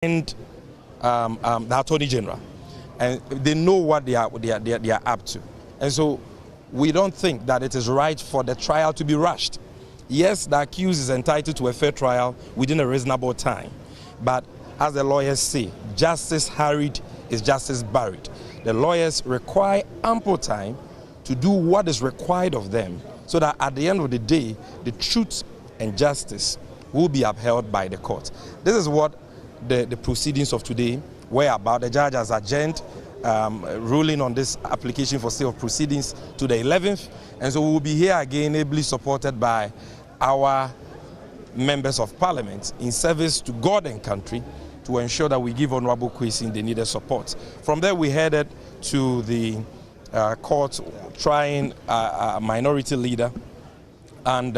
and the Attorney General, and they know what they are up to. And so we don't think that it is right for the trial to be rushed. Yes, the accused is entitled to a fair trial within a reasonable time. But as the lawyers say, justice hurried is justice buried. The lawyers require ample time to do what is required of them so that at the end of the day, the truth and justice will be upheld by the court. This is what the proceedings of today were about. The judge has adjourned ruling on this application for stay of proceedings to the 11th, and so we will be here again, ably supported by our members of parliament in service to God and country to ensure that we give Honorable Kwesi the needed support. From there, we headed to the court trying a minority leader, and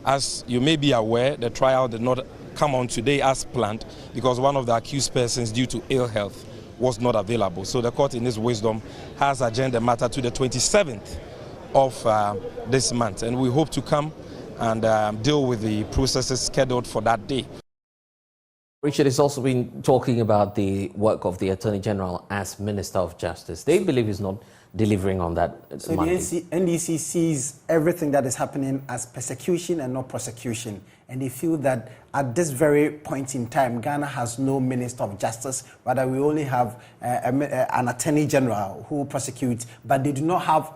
as you may be aware, the trial did not come on today as planned because one of the accused persons, due to ill health, was not available. So the court, in its wisdom, has adjourned the matter to the 27th of this month, and we hope to come and deal with the processes scheduled for that day. Richard has also been talking about the work of the Attorney General as Minister of Justice. They believe he's not delivering on that. So Monday. The NDC sees everything that is happening as persecution and not prosecution. And they feel that at this very point in time, Ghana has no Minister of Justice. Rather, we only have an Attorney General who prosecutes, but they do not have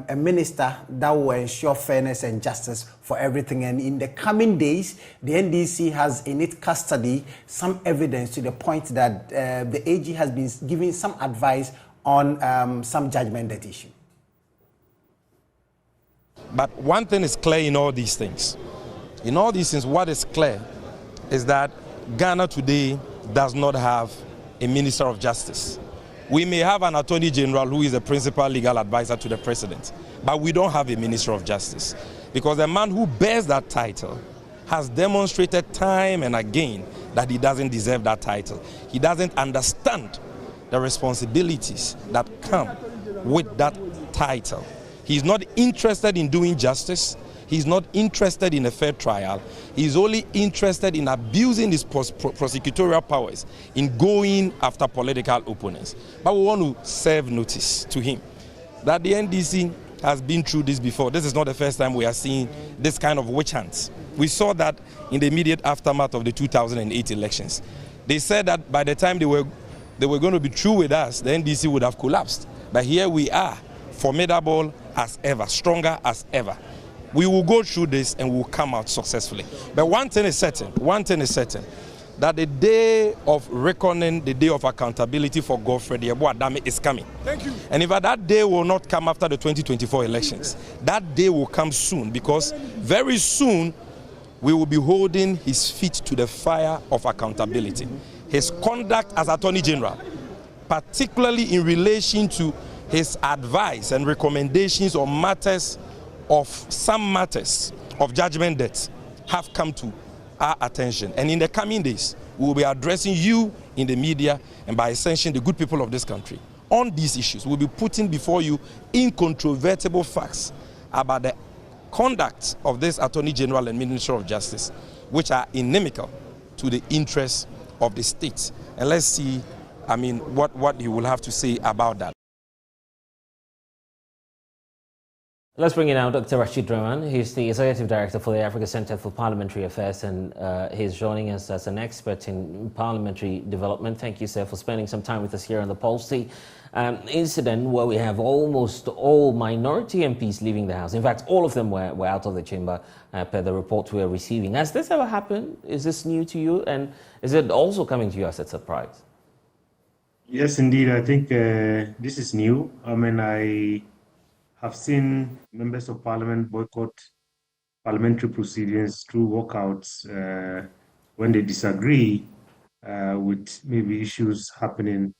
a minister that will ensure fairness and justice for everything. And in the coming days, the NDC has in its custody some evidence to the point that the AG has been giving some advice on some judgment that issue. But one thing is clear in all these things. In all these things, what is clear is that Ghana today does not have a Minister of Justice. We may have an Attorney General who is the principal legal advisor to the President, but we don't have a Minister of Justice because the man who bears that title has demonstrated time and again that he doesn't deserve that title. He doesn't understand the responsibilities that come with that title. He's not interested in doing justice. He's not interested in a fair trial. He's only interested in abusing his prosecutorial powers, in going after political opponents. But we want to serve notice to him that the NDC has been through this before. This is not the first time we are seeing this kind of witch hunts. We saw that in the immediate aftermath of the 2008 elections. They said that by the time they were going to be through with us, the NDC would have collapsed. But here we are, formidable as ever, stronger as ever. We will go through this and we will come out successfully. But one thing is certain, that the day of reckoning, the day of accountability for Godfrey Adame is coming. Thank you. And if that day will not come after the 2024 elections, that day will come soon, because very soon we will be holding his feet to the fire of accountability. His conduct as Attorney General, particularly in relation to his advice and recommendations on matters of judgment debts, have come to our attention. And in the coming days, we will be addressing you in the media and by extension the good people of this country on these issues. We'll be putting before you incontrovertible facts about the conduct of this Attorney General and Minister of Justice, which are inimical to the interests of the state. And let's see, what you will have to say about that. Let's bring in now Dr. Rashid Rahman. He's the Executive Director for the Africa Center for Parliamentary Affairs, and he's joining us as an expert in parliamentary development. Thank you, sir, for spending some time with us here on the Pulse. The incident where we have almost all minority MPs leaving the House. In fact, all of them were out of the chamber per the report we are receiving. Has this ever happened? Is this new to you? And is it also coming to you as a surprise? Yes, indeed. I think this is new. I've seen members of parliament boycott parliamentary proceedings through walkouts when they disagree with maybe issues happening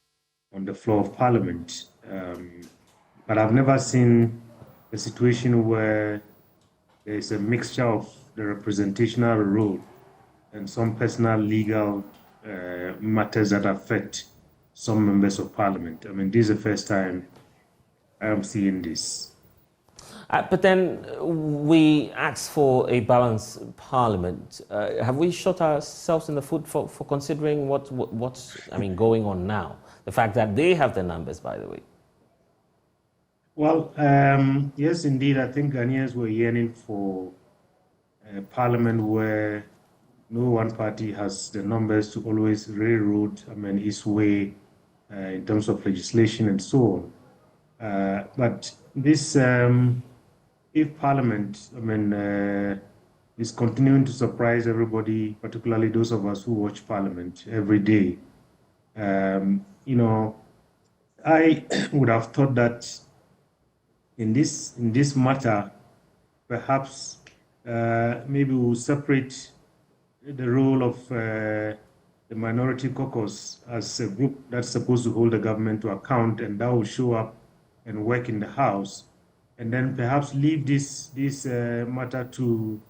on the floor of parliament. But I've never seen a situation where there's a mixture of the representational role and some personal legal matters that affect some members of parliament. This is the first time I am seeing this. But then we asked for a balanced parliament. Have we shot ourselves in the foot for considering what's going on now? The fact that they have the numbers, by the way. Well, yes, indeed. I think Ghanaians were yearning for a parliament where no one party has the numbers to always railroad, its way in terms of legislation and so on. But this, if Parliament, is continuing to surprise everybody, particularly those of us who watch Parliament every day, I would have thought that in this matter, perhaps maybe we'll separate the role of the minority caucus as a group that's supposed to hold the government to account, and that will show up and work in the House, and then perhaps leave this matter to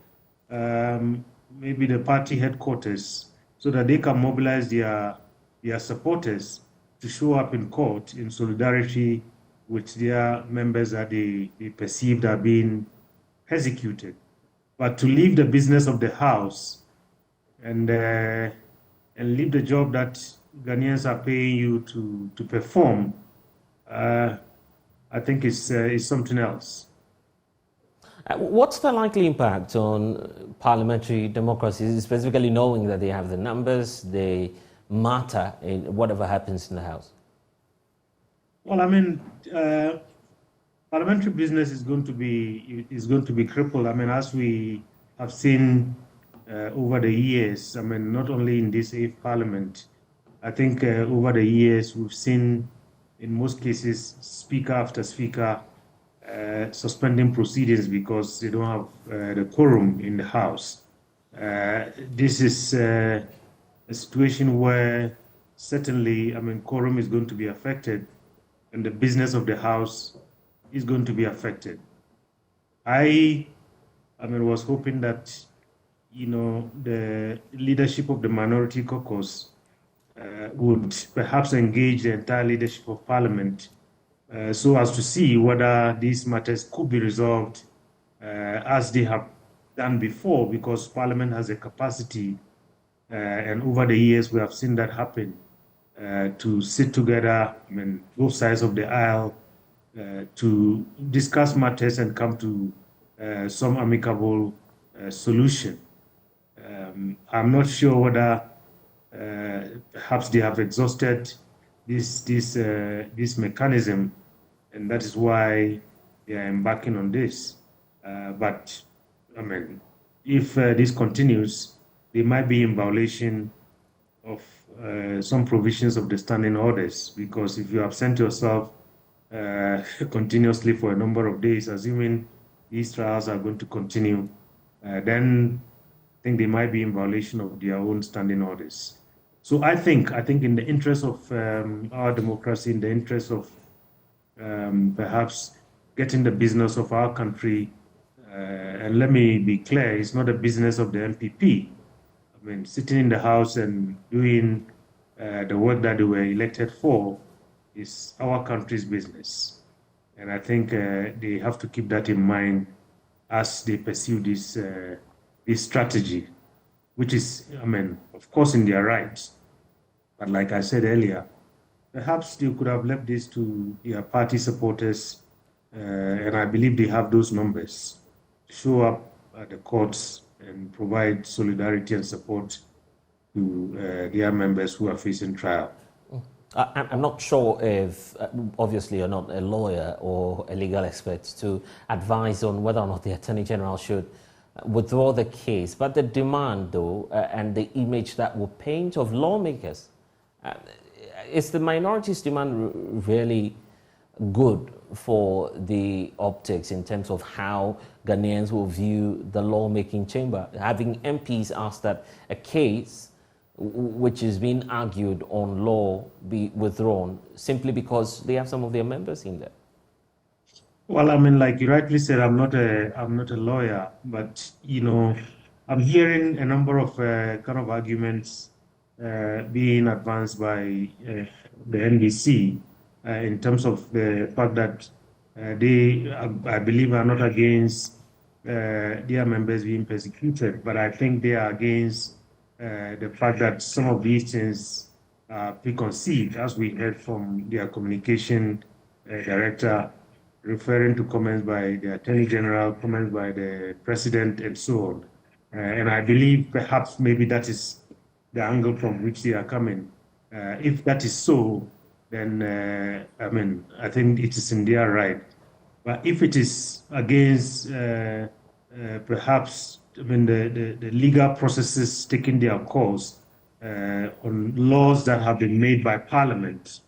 maybe the party headquarters so that they can mobilize their supporters to show up in court in solidarity with their members that they perceived are being persecuted. But to leave the business of the House and leave the job that Ghanaians are paying you to perform, I think is something else. What's the likely impact on parliamentary democracy, specifically knowing that they have the numbers, they matter in whatever happens in the House? Well, parliamentary business is going to be crippled. As we have seen over the years. Not only in this 8th Parliament. I think over the years we've seen, in most cases, speaker after speaker suspending proceedings because they don't have the quorum in the House. This is a situation where certainly, quorum is going to be affected, and the business of the House is going to be affected. I was hoping that, the leadership of the minority caucus would perhaps engage the entire leadership of Parliament so as to see whether these matters could be resolved as they have done before, because Parliament has a capacity, and over the years we have seen that happen, to sit together, both sides of the aisle, to discuss matters and come to some amicable solution. I'm not sure whether perhaps they have exhausted this mechanism, and that is why they are embarking on this. But if this continues, they might be in violation of some provisions of the standing orders, because if you absent yourself continuously for a number of days, assuming these trials are going to continue, then I think they might be in violation of their own standing orders. So I think in the interest of our democracy, in the interest of perhaps getting the business of our country, and let me be clear, it's not a business of the MPP. Sitting in the House and doing the work that they were elected for is our country's business. And I think they have to keep that in mind as they pursue this strategy, which is, of course, in their rights. But like I said earlier, perhaps they could have left this to their party supporters, and I believe they have those numbers, to show up at the courts and provide solidarity and support to their members who are facing trial. I'm not sure if, obviously you're not a lawyer or a legal expert to advise on whether or not the Attorney General should withdraw the case, but the demand, though, and the image that will paint of lawmakers, is the minority's demand really good for the optics in terms of how Ghanaians will view the lawmaking chamber? Having MPs ask that a case which is being argued on law be withdrawn simply because they have some of their members in there? Well, like you rightly said, I'm not a lawyer, but I'm hearing a number of kind of arguments being advanced by the NDC in terms of the fact that They, I believe, are not against their members being persecuted, but I think they are against the fact that some of these things are preconceived, as we heard from their communication director, referring to comments by the Attorney General, comments by the President, and so on. And I believe perhaps maybe that is the angle from which they are coming. If that is so, then I mean, I think it is in their right. But if it is against perhaps, I mean, the legal processes taking their course on laws that have been made by Parliament,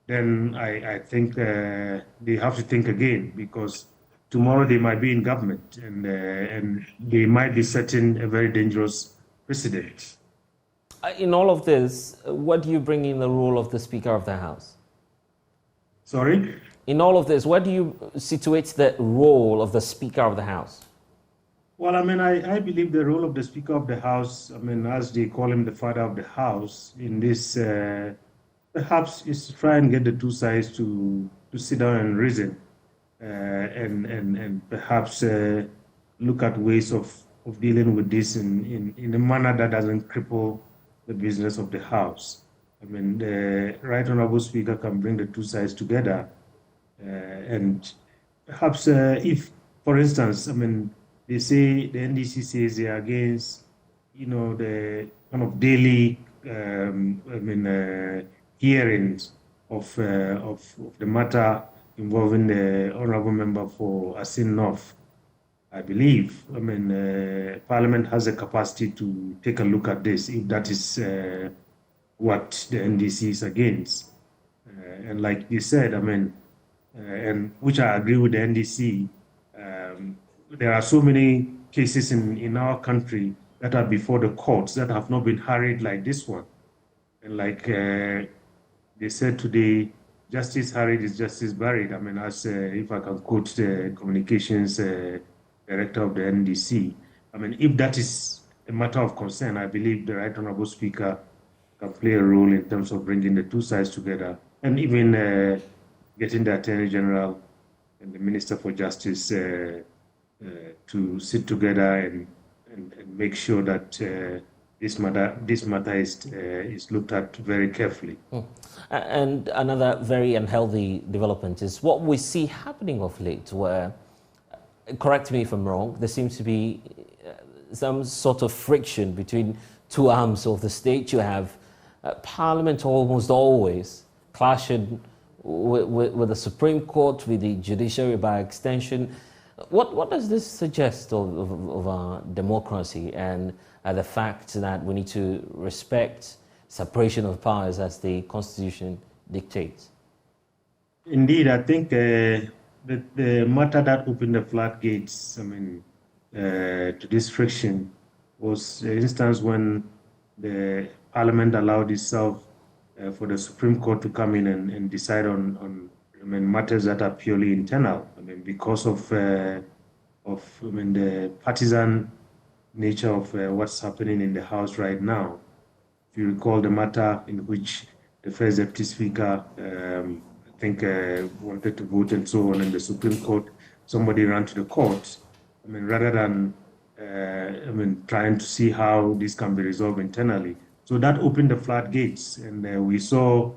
then I think they have to think again, because tomorrow they might be in government and they might be setting a very dangerous precedent. In all of this, what do you bring in the role of the Speaker of the House? Sorry? In all of this, where do you situate the role of the Speaker of the House? Well, I mean, I believe the role of the Speaker of the House, I mean, as they call him, the father of the House, in this perhaps is to try and get the two sides to sit down and reason and perhaps look at ways of dealing with this in a manner that doesn't cripple the business of the House. I mean, the Right Honorable Speaker can bring the two sides together and perhaps if, for instance, I mean, they say, the NDC says they are against, you know, the kind of daily, hearings of the matter involving the honorable member for Asin North. I believe, I mean, Parliament has a capacity to take a look at this if that is what the NDC is against. And like you said, I mean, and which I agree with the NDC, there are so many cases in our country that are before the courts that have not been hurried like this one. And like they said today, justice hurried is justice buried. I mean, as if I can quote the communications director of the NDC, I mean, if that is a matter of concern, I believe the Right Honorable Speaker can play a role in terms of bringing the two sides together and even getting the Attorney General and the Minister for Justice to sit together and make sure that this matter is looked at very carefully. And another very unhealthy development is what we see happening of late, where, correct me if I'm wrong, there seems to be some sort of friction between two arms of the state. You have Parliament almost always clashing with the Supreme Court, with the judiciary by extension. What does this suggest of our democracy and the fact that we need to respect separation of powers as the Constitution dictates? Indeed, I think the matter that opened the floodgates, I mean, to this friction was the instance when the Parliament allowed itself for the Supreme Court to come in and decide on I mean, matters that are purely internal. I mean, because of I mean, the partisan nature of what's happening in the House right now. If you recall the matter in which the first Deputy Speaker, I think, wanted to vote and so on, in the Supreme Court, somebody ran to the court. I mean, rather than I mean, trying to see how this can be resolved internally. So that opened the floodgates, and we saw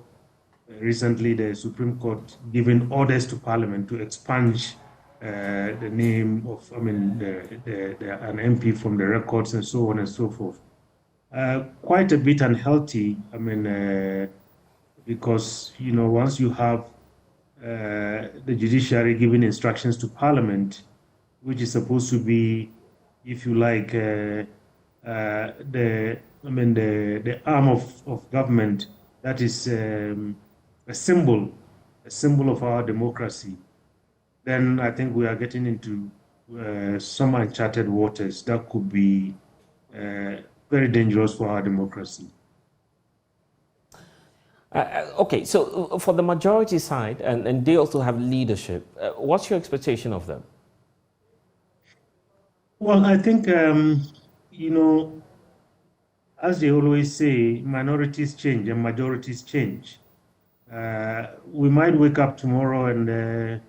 recently the Supreme Court giving orders to Parliament to expunge the name of, I mean, an MP from the records and so on and so forth. Quite a bit unhealthy, I mean, because, you know, once you have the judiciary giving instructions to Parliament, which is supposed to be, if you like, the arm of government that is a symbol of our democracy, then I think we are getting into some uncharted waters that could be very dangerous for our democracy. Okay, so for the majority side, and they also have leadership, what's your expectation of them? Well, I think, you know, as they always say, minorities change and majorities change. We might wake up tomorrow and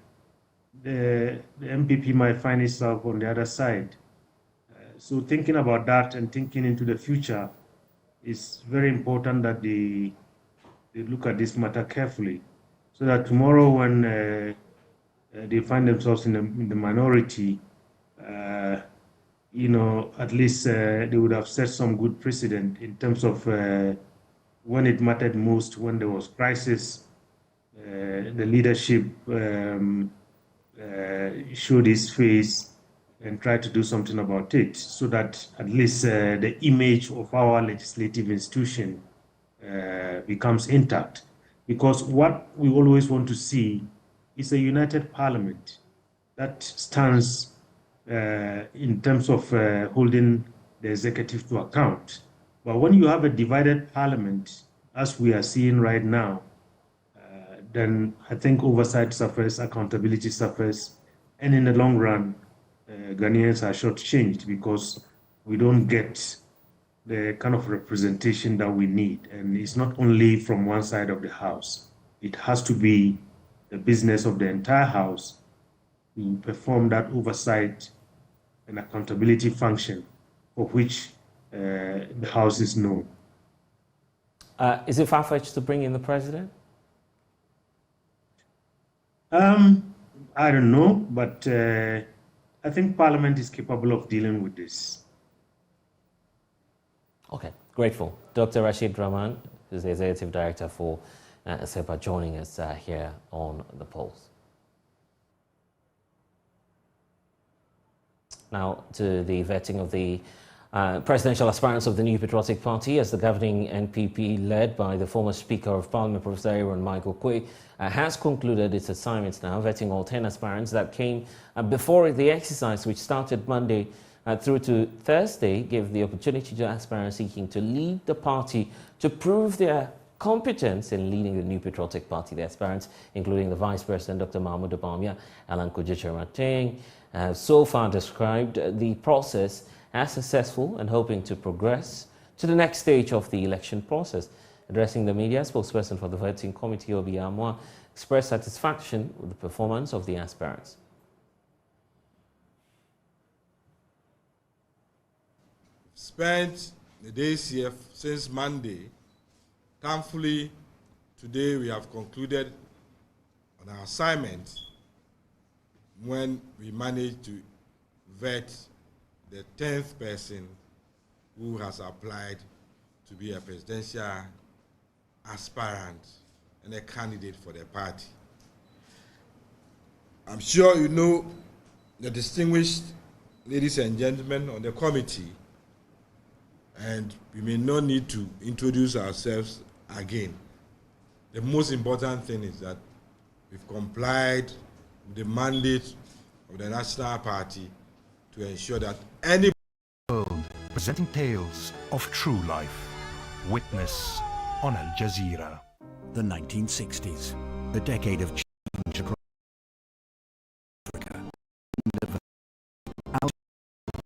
the MPP might find itself on the other side. So thinking about that and thinking into the future, it's very important that they look at this matter carefully, so that tomorrow when they find themselves in the minority, at least they would have set some good precedent in terms of when it mattered most, when there was crisis, the leadership showed its face and tried to do something about it, so that at least the image of our legislative institution becomes intact. Because what we always want to see is a united parliament that stands in terms of holding the executive to account. But when you have a divided parliament, as we are seeing right now, then I think oversight suffers, accountability suffers, and in the long run, Ghanaians are shortchanged because we don't get the kind of representation that we need. And it's not only from one side of the house. It has to be the business of the entire house to perform that oversight and accountability function for which the house is known. Is it far-fetched to bring in the president? I don't know, but I think Parliament is capable of dealing with this. Okay, grateful. Dr. Rashid Rahman, who's the Executive Director for SEPA, joining us here on The Pulse. Now to the vetting of the presidential aspirants of the New Patriotic Party, as the governing NPP, led by the former Speaker of Parliament, Professor Aaron Michael Quay, has concluded its assignments now, vetting all 10 aspirants that came before the exercise, which started Monday through to Thursday, gave the opportunity to aspirants seeking to lead the party to prove their competence in leading the New Patriotic Party. The aspirants, including the Vice President, Dr. Mahmoud Bamia, Alan Kujicharateng, have so far described the process as successful and hoping to progress to the next stage of the election process. Addressing the media, spokesperson for the vetting committee, Obi Amwa, expressed satisfaction with the performance of the aspirants. Spent the days here since Monday. Thankfully, today we have concluded on our assignment when we managed to vet the 10th person who has applied to be a presidential aspirant and a candidate for the party. I'm sure you know the distinguished ladies and gentlemen on the committee, and we may not need to introduce ourselves again. The most important thing is that we've complied with the mandate of the National Party to ensure that any world presenting tales of true life. Witness on Al Jazeera. The 1960s, a decade of change across Africa. Al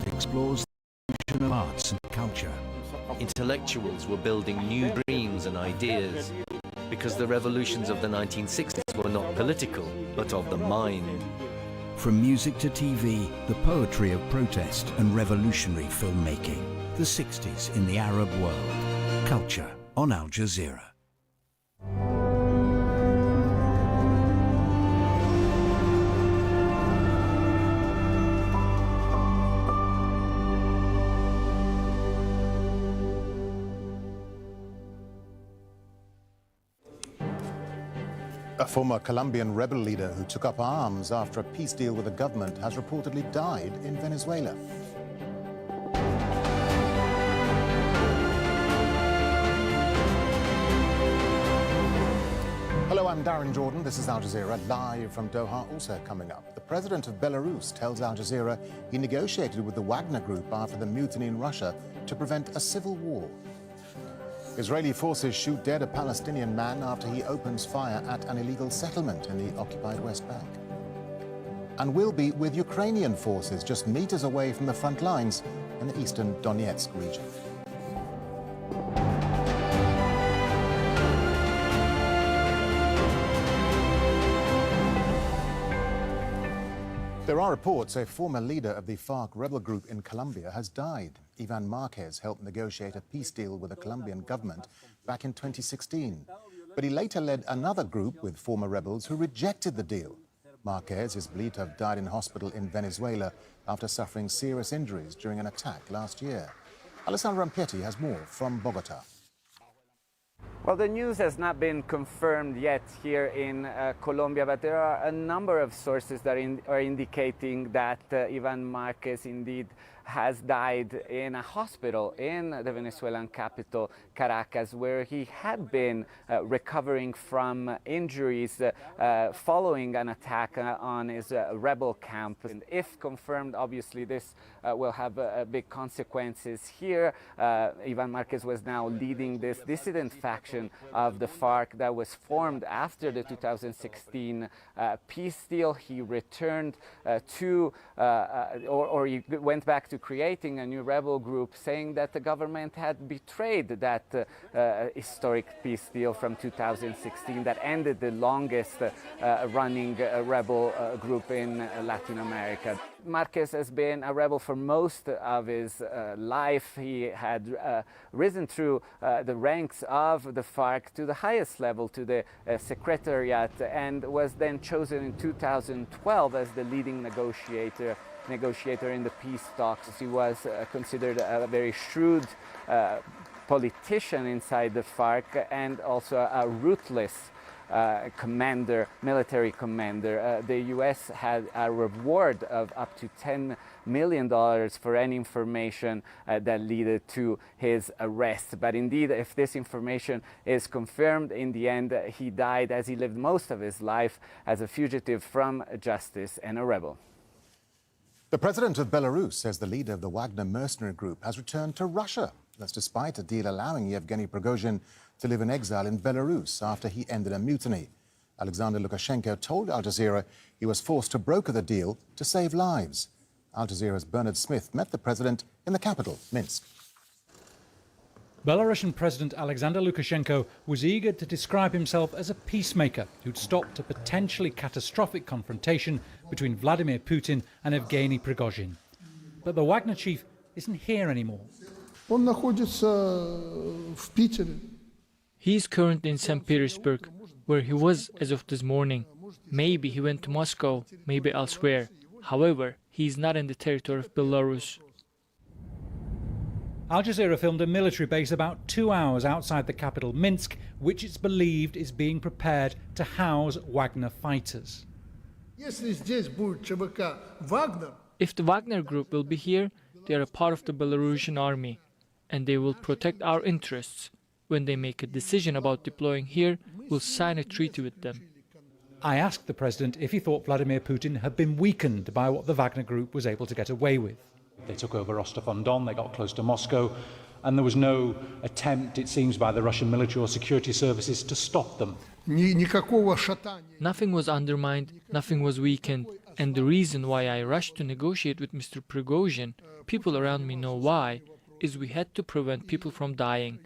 explores the fusion of arts and culture. Intellectuals were building new dreams and ideas because the revolutions of the 1960s were not political, but of the mind. From music to TV, the poetry of protest and revolutionary filmmaking. The 60s in the Arab world. Culture on Al Jazeera. A former Colombian rebel leader who took up arms after a peace deal with the government has reportedly died in Venezuela. Hello, I'm Darren Jordan. This is Al Jazeera, live from Doha. Also coming up, the president of Belarus tells Al Jazeera he negotiated with the Wagner Group after the mutiny in Russia to prevent a civil war. Israeli forces shoot dead a Palestinian man after he opens fire at an illegal settlement in the occupied West Bank. And we'll be with Ukrainian forces just meters away from the front lines in the eastern Donetsk region. There are reports a former leader of the FARC rebel group in Colombia has died. Ivan Marquez helped negotiate a peace deal with the Colombian government back in 2016. But he later led another group with former rebels who rejected the deal. Marquez is believed to have died in hospital in Venezuela after suffering serious injuries during an attack last year. Alessandro Rampietti has more from Bogota. Well, the news has not been confirmed yet here in Colombia, but there are a number of sources that are indicating that Ivan Marquez indeed has died in a hospital in the Venezuelan capital, Caracas, where he had been recovering from injuries following an attack on his rebel camp. And if confirmed, obviously this will have big consequences here. Ivan Marquez was now leading this dissident faction of the FARC that was formed after the 2016 peace deal. He returned or he went back to creating a new rebel group, saying that the government had betrayed that historic peace deal from 2016 that ended the longest running rebel group in Latin America. Marquez has been a rebel for most of his life. He had risen through the ranks of the FARC to the highest level, to the secretariat, and was then chosen in 2012 as the leading negotiator in the peace talks. He was considered a very shrewd politician inside the FARC and also a ruthless military commander. The U.S. had a reward of up to $10 million for any information that led to his arrest. But indeed, if this information is confirmed, in the end, he died as he lived most of his life as a fugitive from justice and a rebel. The president of Belarus says the leader of the Wagner mercenary group has returned to Russia. That's despite a deal allowing Yevgeny Prigozhin to live in exile in Belarus after he ended a mutiny. Alexander Lukashenko told Al Jazeera he was forced to broker the deal to save lives. Al Jazeera's Bernard Smith met the president in the capital, Minsk. Belarusian President Alexander Lukashenko was eager to describe himself as a peacemaker who'd stopped a potentially catastrophic confrontation between Vladimir Putin and Evgeny Prigozhin. But the Wagner chief isn't here anymore. He is currently in St. Petersburg, where he was as of this morning. Maybe he went to Moscow, maybe elsewhere. However, he is not in the territory of Belarus. Al Jazeera filmed a military base about 2 hours outside the capital, Minsk, which it's believed is being prepared to house Wagner fighters. If the Wagner group will be here, they are a part of the Belarusian army, and they will protect our interests. When they make a decision about deploying here, we'll sign a treaty with them. I asked the president if he thought Vladimir Putin had been weakened by what the Wagner group was able to get away with. They took over Rostov-on-Don, they got close to Moscow, and there was no attempt, it seems, by the Russian military or security services to stop them. Nothing was undermined, nothing was weakened, and the reason why I rushed to negotiate with Mr. Prigozhin, people around me know why, is we had to prevent people from dying.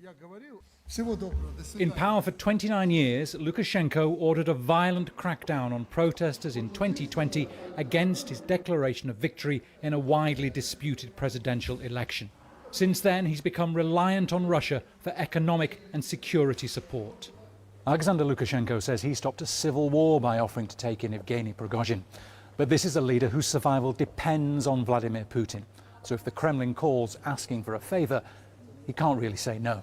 In power for 29 years, Lukashenko ordered a violent crackdown on protesters in 2020 against his declaration of victory in a widely disputed presidential election. Since then, he's become reliant on Russia for economic and security support. Alexander Lukashenko says he stopped a civil war by offering to take in Evgeny Prigozhin. But this is a leader whose survival depends on Vladimir Putin. So if the Kremlin calls asking for a favour, he can't really say no.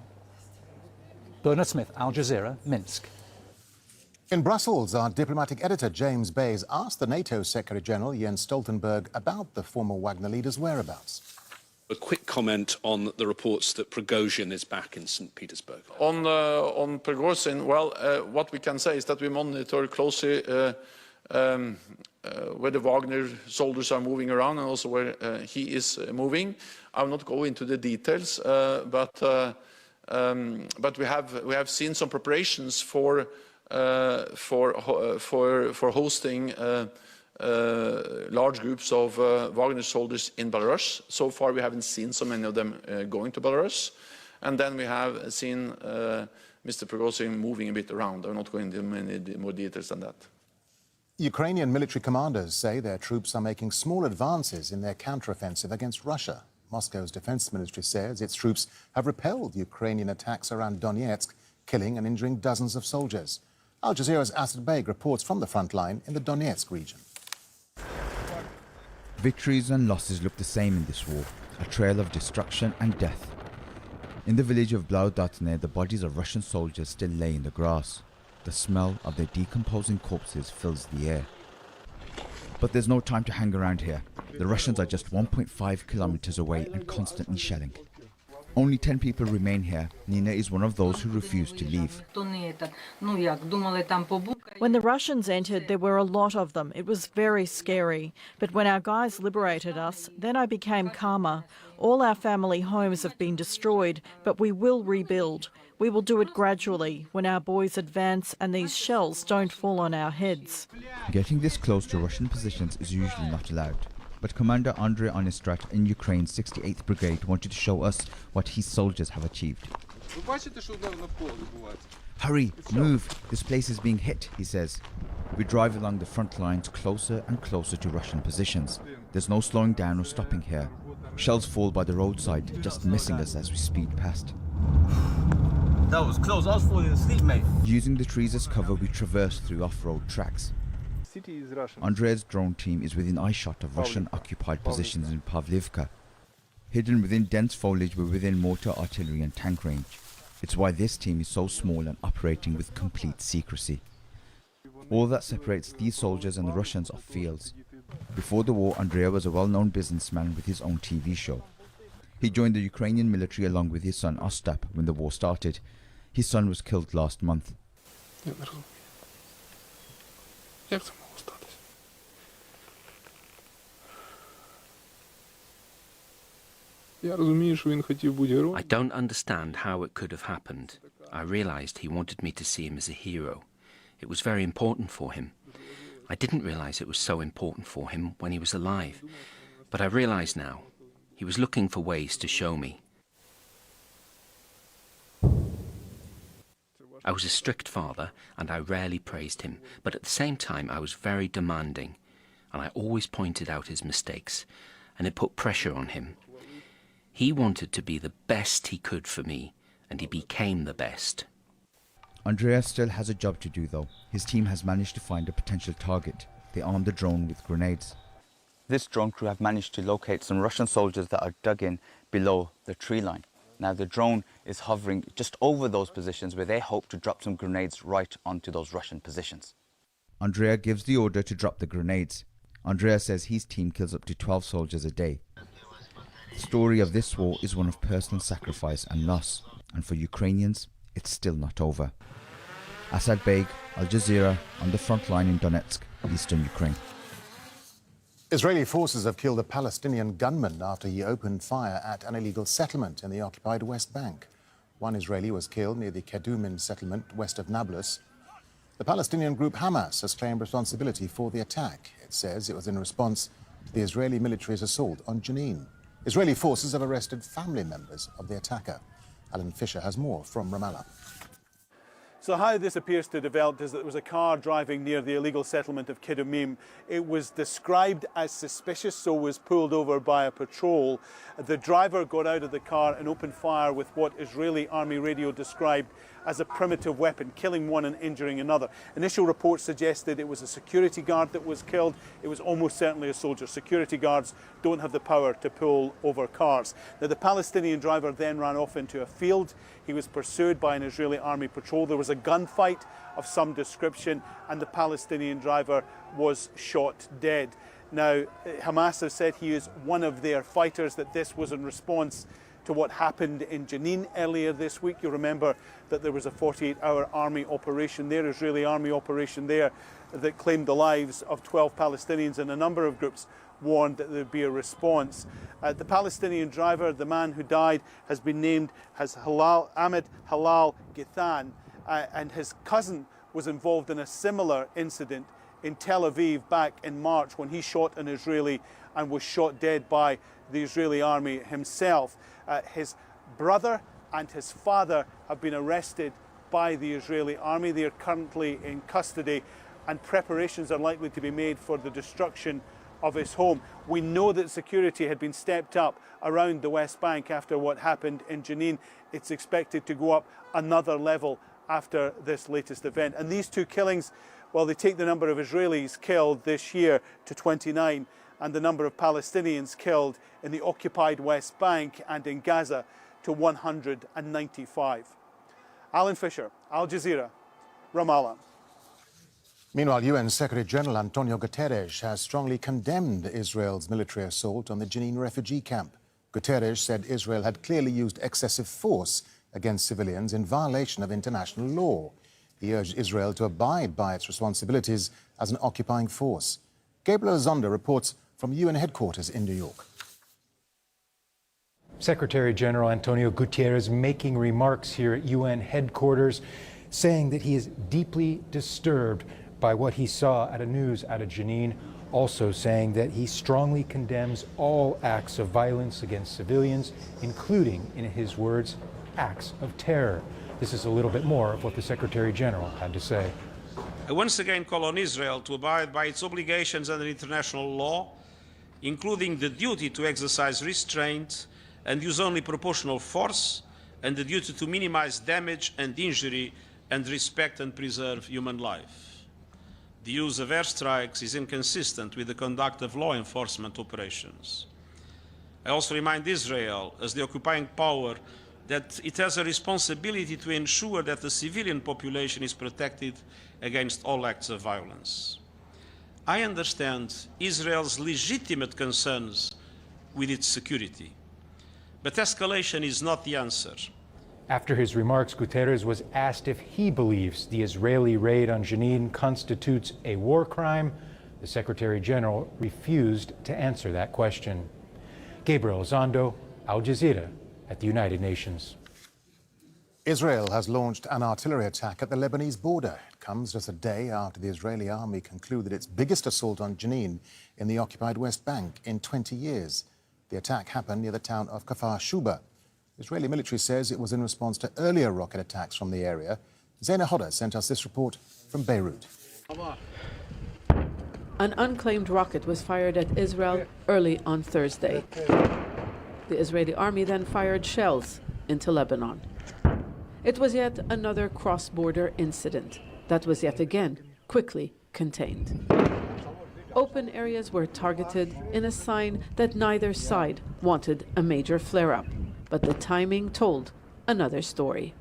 Bernard Smith, Al Jazeera, Minsk. In Brussels, our diplomatic editor James Bays asked the NATO Secretary-General Jens Stoltenberg about the former Wagner leader's whereabouts. A quick comment on the reports that Prigozhin is back in St. Petersburg. On Prigozhin, well, what we can say is that we monitor closely where the Wagner soldiers are moving around and also where he is moving. I will not go into the details, but we have seen some preparations for hosting large groups of Wagner soldiers in Belarus. So far, we haven't seen so many of them going to Belarus, and then we have seen Mr. Prigozhin moving a bit around. I'm not going into many more details than that. Ukrainian military commanders say their troops are making small advances in their counteroffensive against Russia. Moscow's defense ministry says its troops have repelled Ukrainian attacks around Donetsk, killing and injuring dozens of soldiers. Al Jazeera's Asad Beg reports from the front line in the Donetsk region. Victories and losses look the same in this war, a trail of destruction and death. In the village of Blaudatne, the bodies of Russian soldiers still lay in the grass. The smell of their decomposing corpses fills the air. But there's no time to hang around here. The Russians are just 1.5 kilometers away and constantly shelling. Only 10 people remain here. Nina is one of those who refuse to leave. When the Russians entered, there were a lot of them. It was very scary. But when our guys liberated us, then I became calmer. All our family homes have been destroyed, but we will rebuild. We will do it gradually, when our boys advance and these shells don't fall on our heads. Getting this close to Russian positions is usually not allowed. But Commander Andrei Onistrat in Ukraine's 68th Brigade wanted to show us what his soldiers have achieved. Hurry, move, this place is being hit, he says. We drive along the front lines closer and closer to Russian positions. There's no slowing down or stopping here. Shells fall by the roadside, just missing us as we speed past. That was close, I was falling asleep, mate. Using the trees as cover, we traverse through off-road tracks. Andrei's drone team is within eyeshot of Russian-occupied positions in Pavlivka. Hidden within dense foliage, we're within mortar, artillery and tank range. It's why this team is so small and operating with complete secrecy. All that separates these soldiers and the Russians are fields. Before the war, Andrei was a well-known businessman with his own TV show. He joined the Ukrainian military along with his son Ostap when the war started. His son was killed last month. I don't understand how it could have happened. I realised he wanted me to see him as a hero. It was very important for him. I didn't realise it was so important for him when he was alive. But I realise now, he was looking for ways to show me. I was a strict father and I rarely praised him, but at the same time I was very demanding, and I always pointed out his mistakes, and it put pressure on him. He wanted to be the best he could for me, and he became the best. Andreas still has a job to do though. His team has managed to find a potential target. They armed the drone with grenades. This drone crew have managed to locate some Russian soldiers that are dug in below the tree line. Now the drone is hovering just over those positions where they hope to drop some grenades right onto those Russian positions. Andrea gives the order to drop the grenades. Andrea says his team kills up to 12 soldiers a day. The story of this war is one of personal sacrifice and loss, and for Ukrainians, it's still not over. Asad Beg, Al Jazeera, on the front line in Donetsk, eastern Ukraine. Israeli forces have killed a Palestinian gunman after he opened fire at an illegal settlement in the occupied West Bank. One Israeli was killed near the Kedumin settlement west of Nablus. The Palestinian group Hamas has claimed responsibility for the attack. It says it was in response to the Israeli military's assault on Jenin. Israeli forces have arrested family members of the attacker. Alan Fisher has more from Ramallah. So how this appears to have developed is that there was a car driving near the illegal settlement of Kidumim. It was described as suspicious, so was pulled over by a patrol. The driver got out of the car and opened fire with what Israeli Army radio described as a primitive weapon, killing one and injuring another. Initial reports suggested it was a security guard that was killed. It was almost certainly a soldier. Security guards don't have the power to pull over cars. Now, the Palestinian driver then ran off into a field. He was pursued by an Israeli army patrol. There was a gunfight of some description, and the Palestinian driver was shot dead. Now, Hamas has said he is one of their fighters, that this was in response to what happened in Jenin earlier this week. You remember that there was a 48-hour army operation there, Israeli army operation there, that claimed the lives of 12 Palestinians, and a number of groups warned that there would be a response. The Palestinian driver, the man who died, has been named as Ahmed Halal Githan, and his cousin was involved in a similar incident in Tel Aviv back in March when he shot an Israeli and was shot dead by the Israeli army himself. His brother and his father have been arrested by the Israeli army. They are currently in custody. and preparations are likely to be made for the destruction of his home. We know that security had been stepped up around the West Bank after what happened in Jenin. It's expected to go up another level after this latest event. And these two killings, well, they take the number of Israelis killed this year to 29 and the number of Palestinians killed in the occupied West Bank and in Gaza to 195. Alan Fisher, Al Jazeera, Ramallah. Meanwhile, UN Secretary-General Antonio Guterres has strongly condemned Israel's military assault on the Jenin refugee camp. Guterres said Israel had clearly used excessive force against civilians in violation of international law. He urged Israel to abide by its responsibilities as an occupying force. Gabriel Zondo reports from UN headquarters in New York. Secretary-General Antonio Guterres making remarks here at UN headquarters, saying that he is deeply disturbed by what he saw at a news out of Jenin, also saying that he strongly condemns all acts of violence against civilians, including, in his words, acts of terror. This is a little bit more of what the Secretary-General had to say. I once again call on Israel to abide by its obligations under international law, including the duty to exercise restraint and use only proportional force, and the duty to minimize damage and injury and respect and preserve human life. The use of airstrikes is inconsistent with the conduct of law enforcement operations. I also remind Israel, as the occupying power, that it has a responsibility to ensure that the civilian population is protected against all acts of violence. I understand Israel's legitimate concerns with its security, but escalation is not the answer. After his remarks, Guterres was asked if he believes the Israeli raid on Jenin constitutes a war crime. The Secretary-General refused to answer that question. Gabriel Zondo, Al Jazeera, at the United Nations. Israel has launched an artillery attack at the Lebanese border. It comes just a day after the Israeli army concluded its biggest assault on Jenin in the occupied West Bank in 20 years. The attack happened near the town of Kfar Shuba. The Israeli military says it was in response to earlier rocket attacks from the area. Zaina Hodder sent us this report from Beirut. An unclaimed rocket was fired at Israel early on Thursday. The Israeli army then fired shells into Lebanon. It was yet another cross-border incident that was yet again quickly contained. Open areas were targeted in a sign that neither side wanted a major flare-up. But the timing told another story.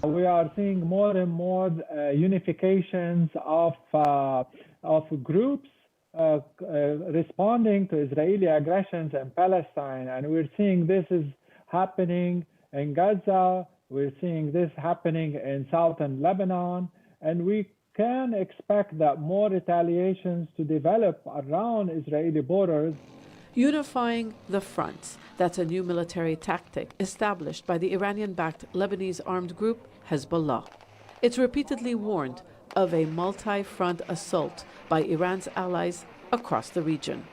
We are seeing more and more unifications of groups responding to Israeli aggressions in Palestine. And we're seeing this is happening in Gaza. We're seeing this happening in southern Lebanon. And we can expect that more retaliations to develop around Israeli borders. Unifying the fronts. That's a new military tactic established by the Iranian-backed Lebanese armed group Hezbollah. It's repeatedly warned of a multi-front assault by Iran's allies across the region.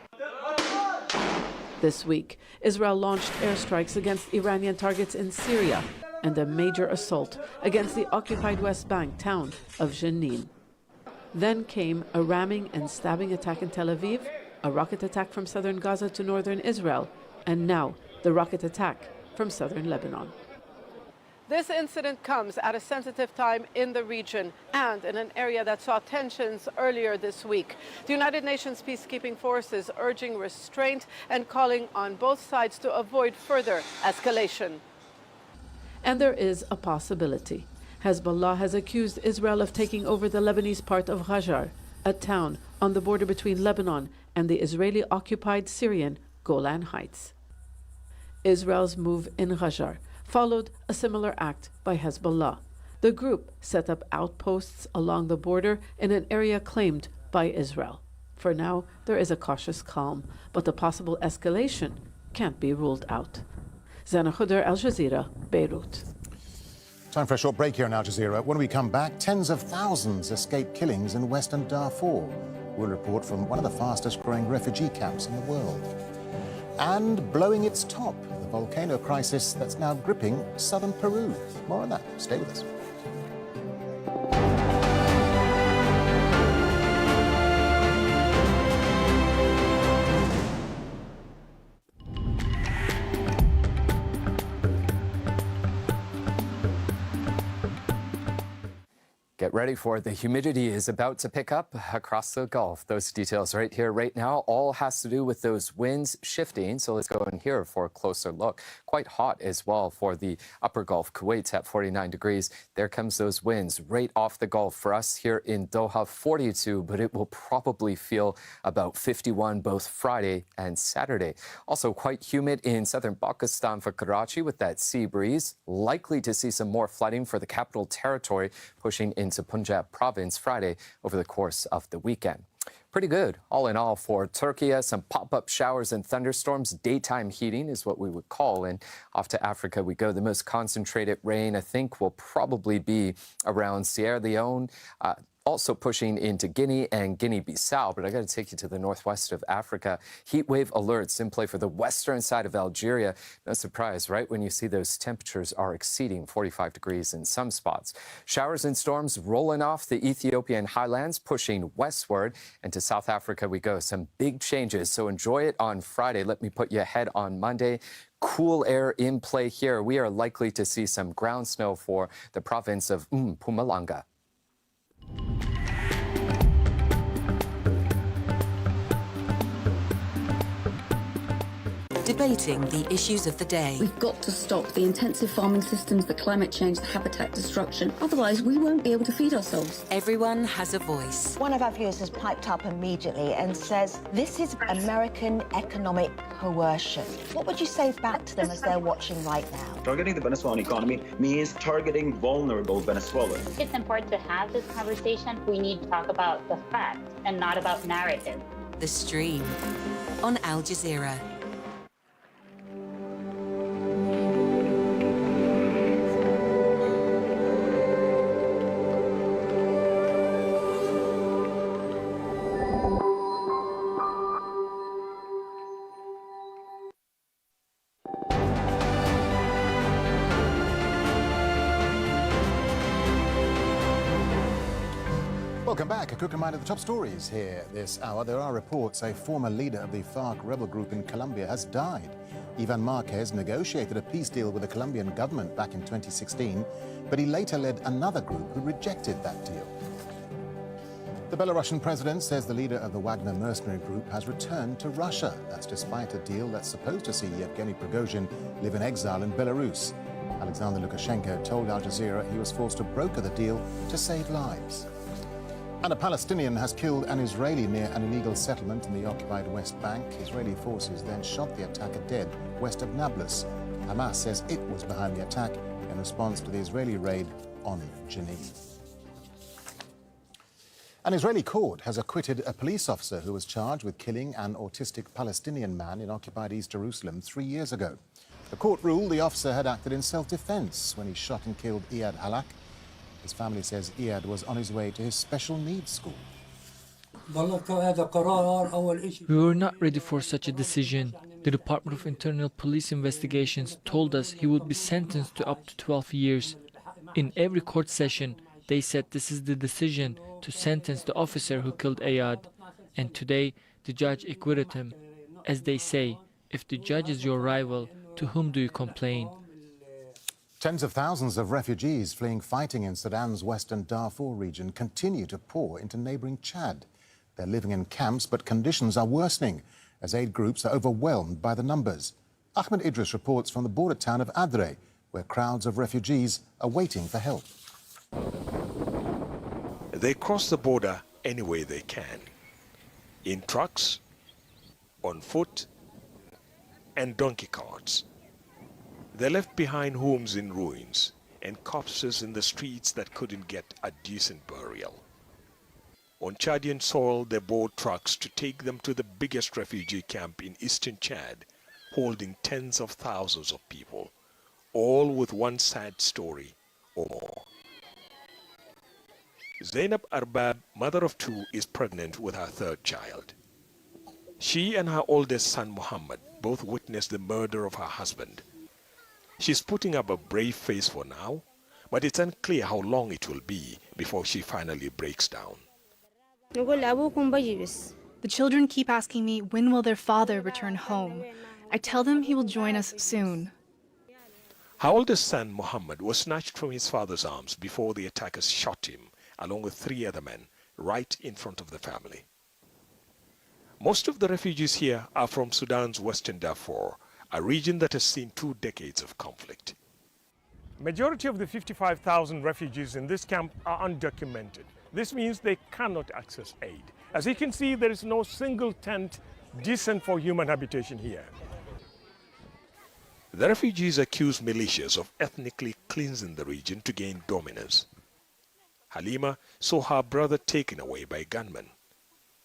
This week, Israel launched airstrikes against Iranian targets in Syria and a major assault against the occupied West Bank town of Jenin. Then came a ramming and stabbing attack in Tel Aviv, a rocket attack from southern Gaza to northern Israel, and now the rocket attack from southern Lebanon. This incident comes at a sensitive time in the region and in an area that saw tensions earlier this week. The United Nations peacekeeping forces urging restraint and calling on both sides to avoid further escalation. And there is a possibility. Hezbollah has accused Israel of taking over the Lebanese part of Rajar, a town on the border between Lebanon and the Israeli-occupied Syrian Golan Heights. Israel's move in Rajar followed a similar act by Hezbollah. The group set up outposts along the border in an area claimed by Israel. For now, there is a cautious calm, but the possible escalation can't be ruled out. Zana Khuder, Al Jazeera, Beirut. Time for a short break here in Al Jazeera. When we come back, tens of thousands escape killings in western Darfur. We'll report from one of the fastest growing refugee camps in the world. And blowing its top, the volcano crisis that's now gripping southern Peru. More on that. Stay with us. Get ready for it. The humidity is about to pick up across the Gulf. Those details right here, right now, all has to do with those winds shifting. So let's go in here for a closer look. Quite hot as well for the upper Gulf. Kuwait's at 49 degrees. There comes those winds right off the Gulf. For us here in Doha, 42, but it will probably feel about 51 both Friday and Saturday. Also quite humid in southern Pakistan for Karachi with that sea breeze. Likely to see some more flooding for the capital territory, pushing into Punjab province Friday over the course of the weekend. Pretty good, all in all, for Turkey. Some pop-up showers and thunderstorms. Daytime heating is what we would call. And off to Africa we go. The most concentrated rain, I think, will probably be around Sierra Leone, also pushing into Guinea and Guinea-Bissau. But I got to take you to the northwest of Africa. Heat wave alerts in play for the western side of Algeria. No surprise, right, when you see those temperatures are exceeding 45 degrees in some spots. Showers and storms rolling off the Ethiopian highlands, pushing westward. And to South Africa we go. Some big changes, so enjoy it on Friday. Let me put you ahead on Monday. Cool air in play here. We are likely to see some ground snow for the province of Mpumalanga. Debating the issues of the day. We've got to stop the intensive farming systems, the climate change, the habitat destruction. Otherwise, we won't be able to feed ourselves. Everyone has a voice. One of our viewers has piped up immediately and says, this is American economic coercion. What would you say back to them as they're watching right now? Targeting the Venezuelan economy means targeting vulnerable Venezuelans. It's important to have this conversation. We need to talk about the fact and not about narrative. The Stream on Al Jazeera. Welcome back. A quick reminder of the top stories here this hour. There are reports a former leader of the FARC rebel group in Colombia has died. Ivan Marquez negotiated a peace deal with the Colombian government back in 2016, but he later led another group who rejected that deal. The Belarusian president says the leader of the Wagner mercenary group has returned to Russia. That's despite a deal that's supposed to see Yevgeny Prigozhin live in exile in Belarus. Alexander Lukashenko told Al Jazeera he was forced to broker the deal to save lives. And a Palestinian has killed an Israeli near an illegal settlement in the occupied West Bank. Israeli forces then shot the attacker dead west of Nablus. Hamas says it was behind the attack in response to the Israeli raid on Jenin. An Israeli court has acquitted a police officer who was charged with killing an autistic Palestinian man in occupied East Jerusalem 3 years ago. The court ruled the officer had acted in self-defense when he shot and killed Iyad Halak. His family says Iyad was on his way to his special needs school. We were not ready for such a decision. The Department of Internal Police Investigations told us he would be sentenced to up to 12 years. In every court session, they said this is the decision to sentence the officer who killed Iyad. And today, the judge acquitted him. As they say, if the judge is your rival, to whom do you complain? Tens of thousands of refugees fleeing fighting in Sudan's western Darfur region continue to pour into neighbouring Chad. They're living in camps, but conditions are worsening as aid groups are overwhelmed by the numbers. Ahmed Idris reports from the border town of Adre, where crowds of refugees are waiting for help. They cross the border any way they can, in trucks, on foot, and donkey carts. They left behind homes in ruins and corpses in the streets that couldn't get a decent burial. On Chadian soil, they board trucks to take them to the biggest refugee camp in eastern Chad, holding tens of thousands of people, all with one sad story or more. Zainab Arbab, mother of two, is pregnant with her third child. She and her oldest son Muhammad both witnessed the murder of her husband. She's putting up a brave face for now, but it's unclear how long it will be before she finally breaks down. The children keep asking me, when will their father return home? I tell them he will join us soon. Her oldest son, Muhammad, was snatched from his father's arms before the attackers shot him along with 3 other men, right in front of the family. Most of the refugees here are from Sudan's Western Darfur, a region that has seen 2 decades of conflict. Majority of the 55,000 refugees in this camp are undocumented. This means they cannot access aid. As you can see, there is no single tent decent for human habitation here. The refugees accuse militias of ethnically cleansing the region to gain dominance. Halima saw her brother taken away by gunmen.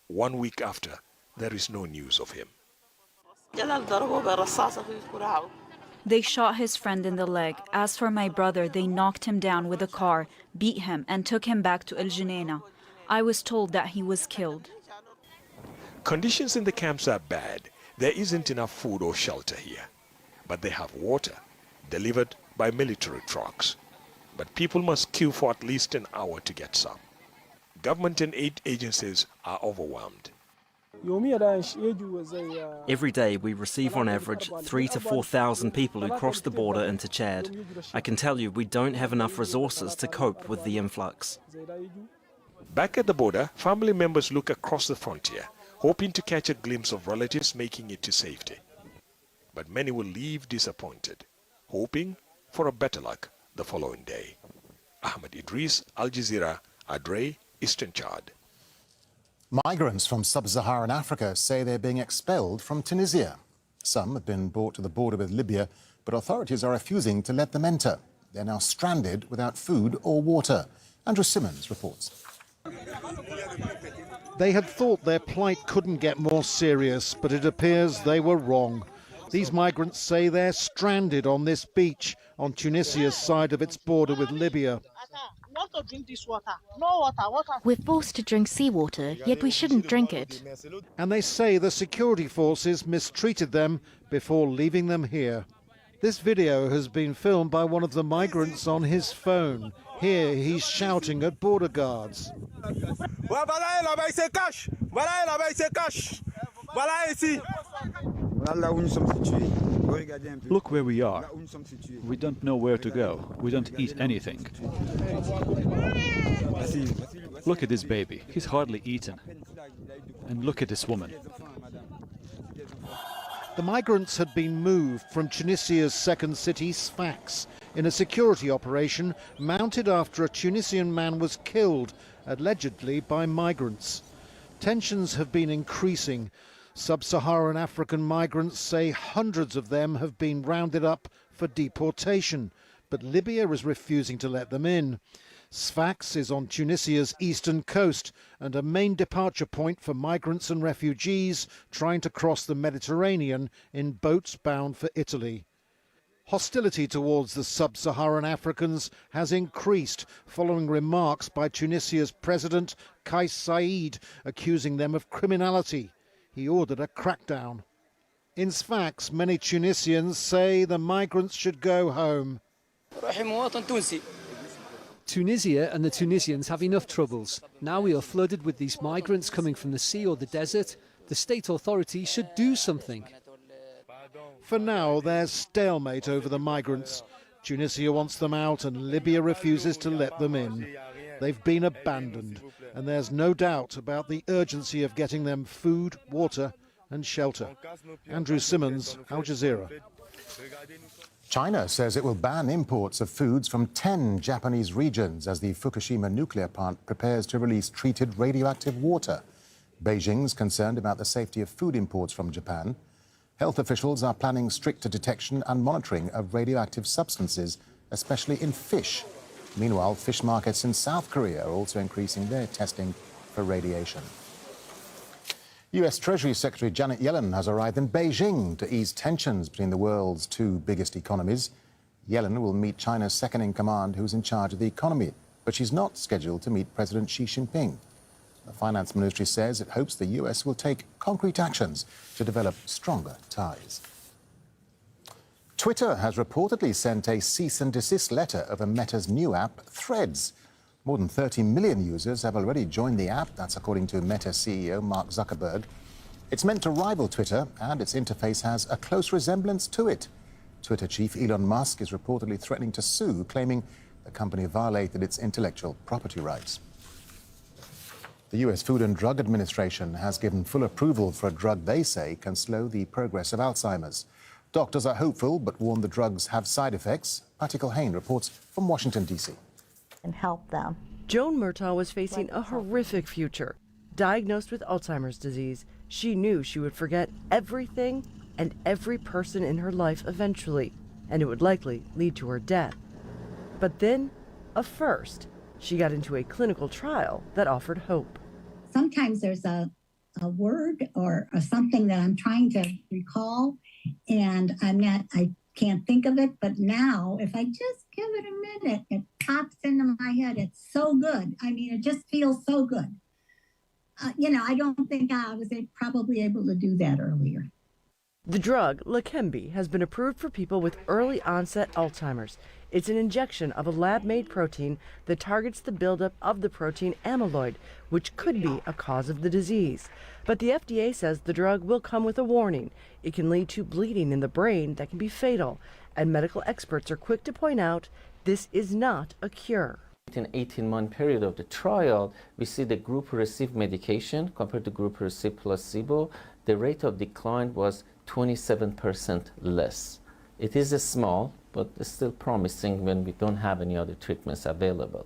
1 week after, there is no news of him. They shot his friend in the leg. As for my brother, they knocked him down with a car, beat him, and took him back to El Junaina. I was told that he was killed. Conditions in the camps are bad. There isn't enough food or shelter here. But they have water, delivered by military trucks. But people must queue for at least an hour to get some. Government and aid agencies are overwhelmed. Every day we receive on average 3,000 to 4,000 people who cross the border into Chad. I can tell you we don't have enough resources to cope with the influx. Back at the border, family members look across the frontier, hoping to catch a glimpse of relatives making it to safety. But many will leave disappointed, hoping for a better luck the following day. Ahmed Idris, Al Jazeera, Adre, Eastern Chad. Migrants from sub-Saharan Africa say they're being expelled from Tunisia. Some have been brought to the border with Libya, but authorities are refusing to let them enter. They're now stranded without food or water. Andrew Simmons reports. They had thought their plight couldn't get more serious, but it appears they were wrong. These migrants say they're stranded on this beach on Tunisia's side of its border with Libya. Want to drink this water? No water. We're forced to drink seawater, yet we shouldn't drink it. And they say the security forces mistreated them before leaving them here. This video has been filmed by one of the migrants on his phone. Here he's shouting at border guards. Look where we are. We don't know where to go. We don't eat anything. Look at this baby. He's hardly eaten. And look at this woman. The migrants had been moved from Tunisia's second city, Sfax, in a security operation mounted after a Tunisian man was killed, allegedly by migrants. Tensions have been increasing. Sub-Saharan African migrants say hundreds of them have been rounded up for deportation, but Libya is refusing to let them in. Sfax is on Tunisia's eastern coast and a main departure point for migrants and refugees trying to cross the Mediterranean in boats bound for Italy. Hostility towards the sub-Saharan Africans has increased following remarks by Tunisia's President Kais Saied accusing them of criminality. He ordered a crackdown. In Sfax, many Tunisians say the migrants should go home. Tunisia and the Tunisians have enough troubles. Now we are flooded with these migrants coming from the sea or the desert. The state authorities should do something. For now, there's stalemate over the migrants. Tunisia wants them out and Libya refuses to let them in. They've been abandoned, and there's no doubt about the urgency of getting them food, water and shelter. Andrew Simmons, Al Jazeera. China says it will ban imports of foods from 10 Japanese regions as the Fukushima nuclear plant prepares to release treated radioactive water. Beijing's concerned about the safety of food imports from Japan. Health officials are planning stricter detection and monitoring of radioactive substances, especially in fish. Meanwhile, fish markets in South Korea are also increasing their testing for radiation. US Treasury Secretary Janet Yellen has arrived in Beijing to ease tensions between the world's 2 biggest economies. Yellen will meet China's second-in-command, who's in charge of the economy, but she's not scheduled to meet President Xi Jinping. The Finance Ministry says it hopes the US will take concrete actions to develop stronger ties. Twitter has reportedly sent a cease and desist letter over Meta's new app, Threads. More than 30 million users have already joined the app. That's according to Meta CEO Mark Zuckerberg. It's meant to rival Twitter, and its interface has a close resemblance to it. Twitter chief Elon Musk is reportedly threatening to sue, claiming the company violated its intellectual property rights. The US Food and Drug Administration has given full approval for a drug they say can slow the progress of Alzheimer's. Doctors are hopeful but warn the drugs have side effects. Patty Culhane reports from Washington, D.C. And help them. Joan Murtaugh was facing a horrific future. Diagnosed with Alzheimer's disease, she knew she would forget everything and every person in her life eventually, and it would likely lead to her death. But then, a first. She got into a clinical trial that offered hope. Sometimes there's a word or something that I'm trying to recall, and I can't think of it, but now if I just give it a minute, it pops into my head. It's so good. I mean, it just feels so good. I don't think I was probably able to do that earlier. The drug, Leqembi, has been approved for people with early onset Alzheimer's. It's an injection of a lab-made protein that targets the buildup of the protein amyloid, which could be a cause of the disease. But the FDA says the drug will come with a warning. It can lead to bleeding in the brain that can be fatal, and medical experts are quick to point out this is not a cure. In an 18-month period of the trial, we see the group who received medication compared to group who received placebo, the rate of decline was 27% less. It is small, but it's still promising when we don't have any other treatments available.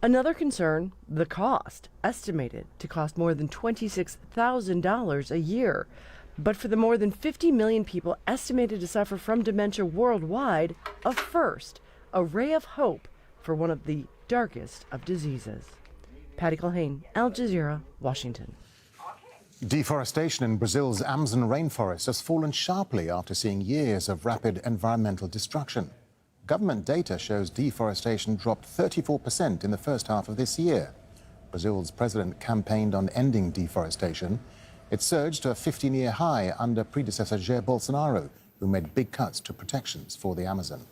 Another concern, the cost, estimated to cost more than $26,000 a year. But for the more than 50 million people estimated to suffer from dementia worldwide, a first, a ray of hope for one of the darkest of diseases. Patty Culhane, Al Jazeera, Washington. Deforestation in Brazil's Amazon rainforest has fallen sharply after seeing years of rapid environmental destruction. Government data shows deforestation dropped 34% in the first half of this year. Brazil's president campaigned on ending deforestation. It surged to a 15-year high under predecessor Jair Bolsonaro, who made big cuts to protections for the Amazon.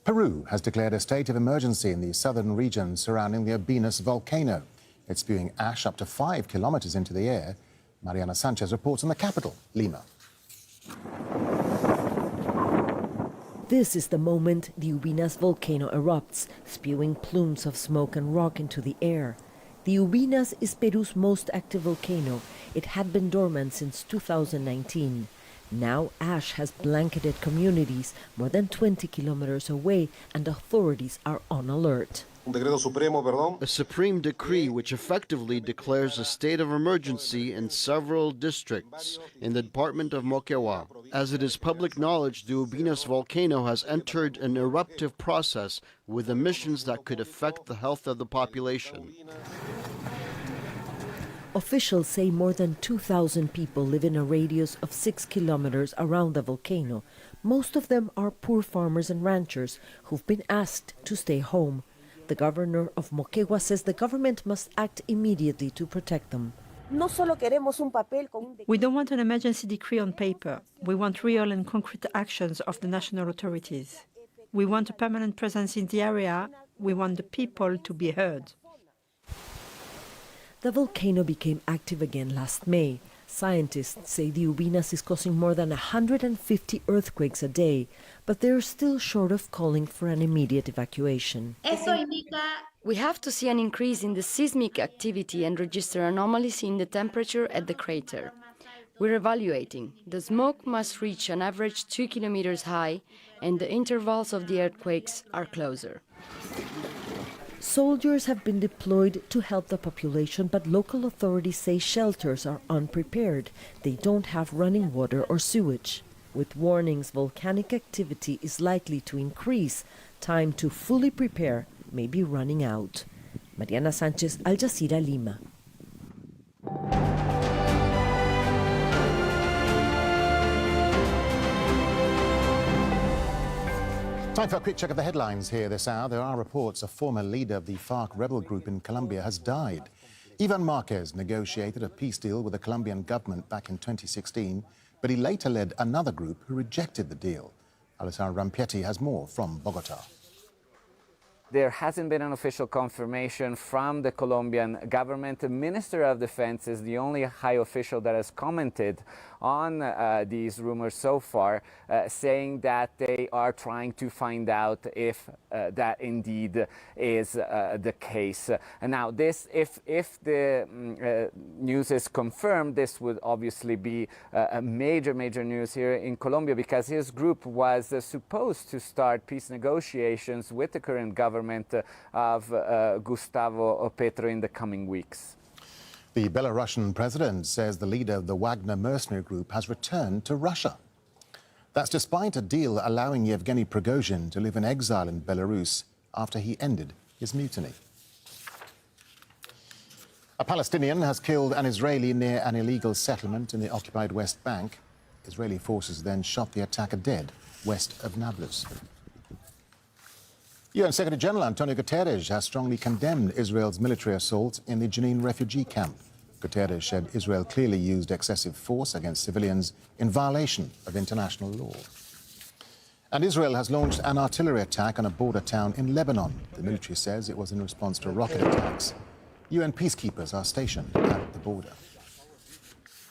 Peru has declared a state of emergency in the southern region surrounding the Ubinas volcano. It's spewing ash up to 5 kilometers into the air. Mariana Sanchez reports in the capital, Lima. This is the moment the Ubinas volcano erupts, spewing plumes of smoke and rock into the air. The Ubinas is Peru's most active volcano. It had been dormant since 2019. Now ash has blanketed communities more than 20 kilometers away, and authorities are on alert. A supreme decree which effectively declares a state of emergency in several districts in the department of Moquegua. As it is public knowledge, the Ubinas volcano has entered an eruptive process with emissions that could affect the health of the population. Officials say more than 2,000 people live in a radius of 6 kilometers around the volcano. Most of them are poor farmers and ranchers who've been asked to stay home. The governor of Moquegua says the government must act immediately to protect them. We don't want an emergency decree on paper. We want real and concrete actions of the national authorities. We want a permanent presence in the area. We want the people to be heard. The volcano became active again last May. Scientists say the Ubinas is causing more than 150 earthquakes a day, but they're still short of calling for an immediate evacuation. We have to see an increase in the seismic activity and register anomalies in the temperature at the crater. We're evaluating. The smoke must reach an average 2 kilometers high, and the intervals of the earthquakes are closer. Soldiers have been deployed to help the population, but local authorities say shelters are unprepared. They don't have running water or sewage. With warnings volcanic activity is likely to increase, time to fully prepare may be running out. Mariana Sanchez, Al Jazeera, Lima. Time for a quick check of the headlines here this hour. There are reports a former leader of the FARC rebel group in Colombia has died. Ivan Marquez negotiated a peace deal with the Colombian government back in 2016, but he later led another group who rejected the deal. Alessandro Rampietti has more from Bogota. There hasn't been an official confirmation from the Colombian government. The Minister of Defense is the only high official that has commented on these rumors so far, saying that they are trying to find out if that indeed is the case. Now, this, if the news is confirmed, this would obviously be a major news here in Colombia, because his group was supposed to start peace negotiations with the current government of Gustavo Petro in the coming weeks. The Belarusian president says the leader of the Wagner mercenary group has returned to Russia. That's despite a deal allowing Yevgeny Prigozhin to live in exile in Belarus after he ended his mutiny. A Palestinian has killed an Israeli near an illegal settlement in the occupied West Bank. Israeli forces then shot the attacker dead west of Nablus. UN Secretary-General Antonio Guterres has strongly condemned Israel's military assault in the Jenin refugee camp. Guterres said Israel clearly used excessive force against civilians in violation of international law. And Israel has launched an artillery attack on a border town in Lebanon. The military says it was in response to rocket attacks. UN peacekeepers are stationed at the border.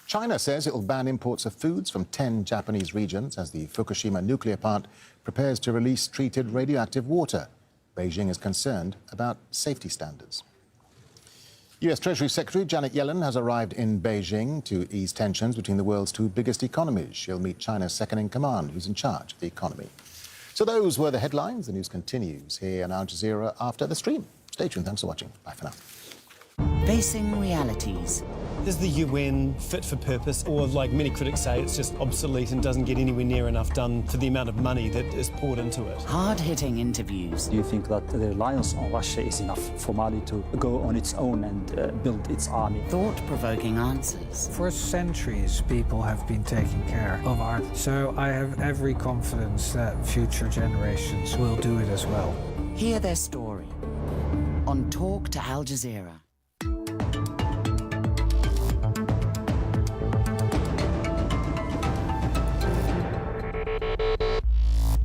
China says it will ban imports of foods from 10 Japanese regions as the Fukushima nuclear plant prepares to release treated radioactive water. Beijing is concerned about safety standards. US Treasury Secretary Janet Yellen has arrived in Beijing to ease tensions between the world's two biggest economies. She'll meet China's second-in-command, who's in charge of the economy. So those were the headlines. The news continues here on Al Jazeera after the stream. Stay tuned. Thanks for watching. Bye for now. Facing realities. Is the UN fit for purpose, or like many critics say, it's just obsolete and doesn't get anywhere near enough done for the amount of money that is poured into it? Hard-hitting interviews. Do you think that the reliance on Russia is enough for Mali to go on its own and build its army? Thought-provoking answers. For centuries, people have been taking care of art, so I have every confidence that future generations will do it as well. Hear their story on Talk to Al Jazeera.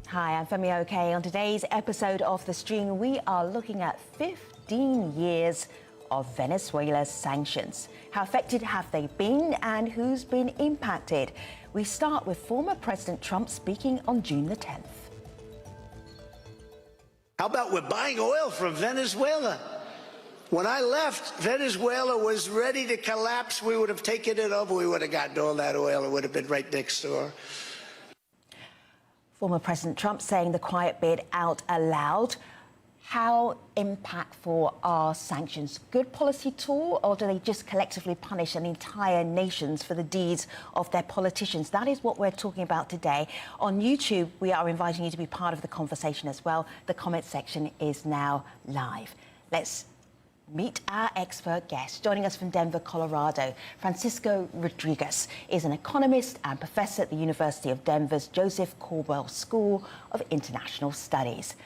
Hi, I'm Femi Oke. On today's episode of The Stream, we are looking at 15 years of Venezuela's sanctions. How effective have they been and who's been impacted? We start with former President Trump speaking on June the 10th. How about we're buying oil from Venezuela? When I left, Venezuela was ready to collapse. We would have taken it over. We would have gotten all that oil. It would have been right next door. Former President Trump saying the quiet bid out aloud. How impactful are sanctions? Good policy tool, or do they just collectively punish an entire nations for the deeds of their politicians? That is what we're talking about today. On YouTube, we are inviting you to be part of the conversation as well. The comment section is now live. Let's meet our expert guest. Joining us from Denver, Colorado, Francisco Rodriguez is an economist and professor at the University of Denver's Joseph Caldwell School of International Studies.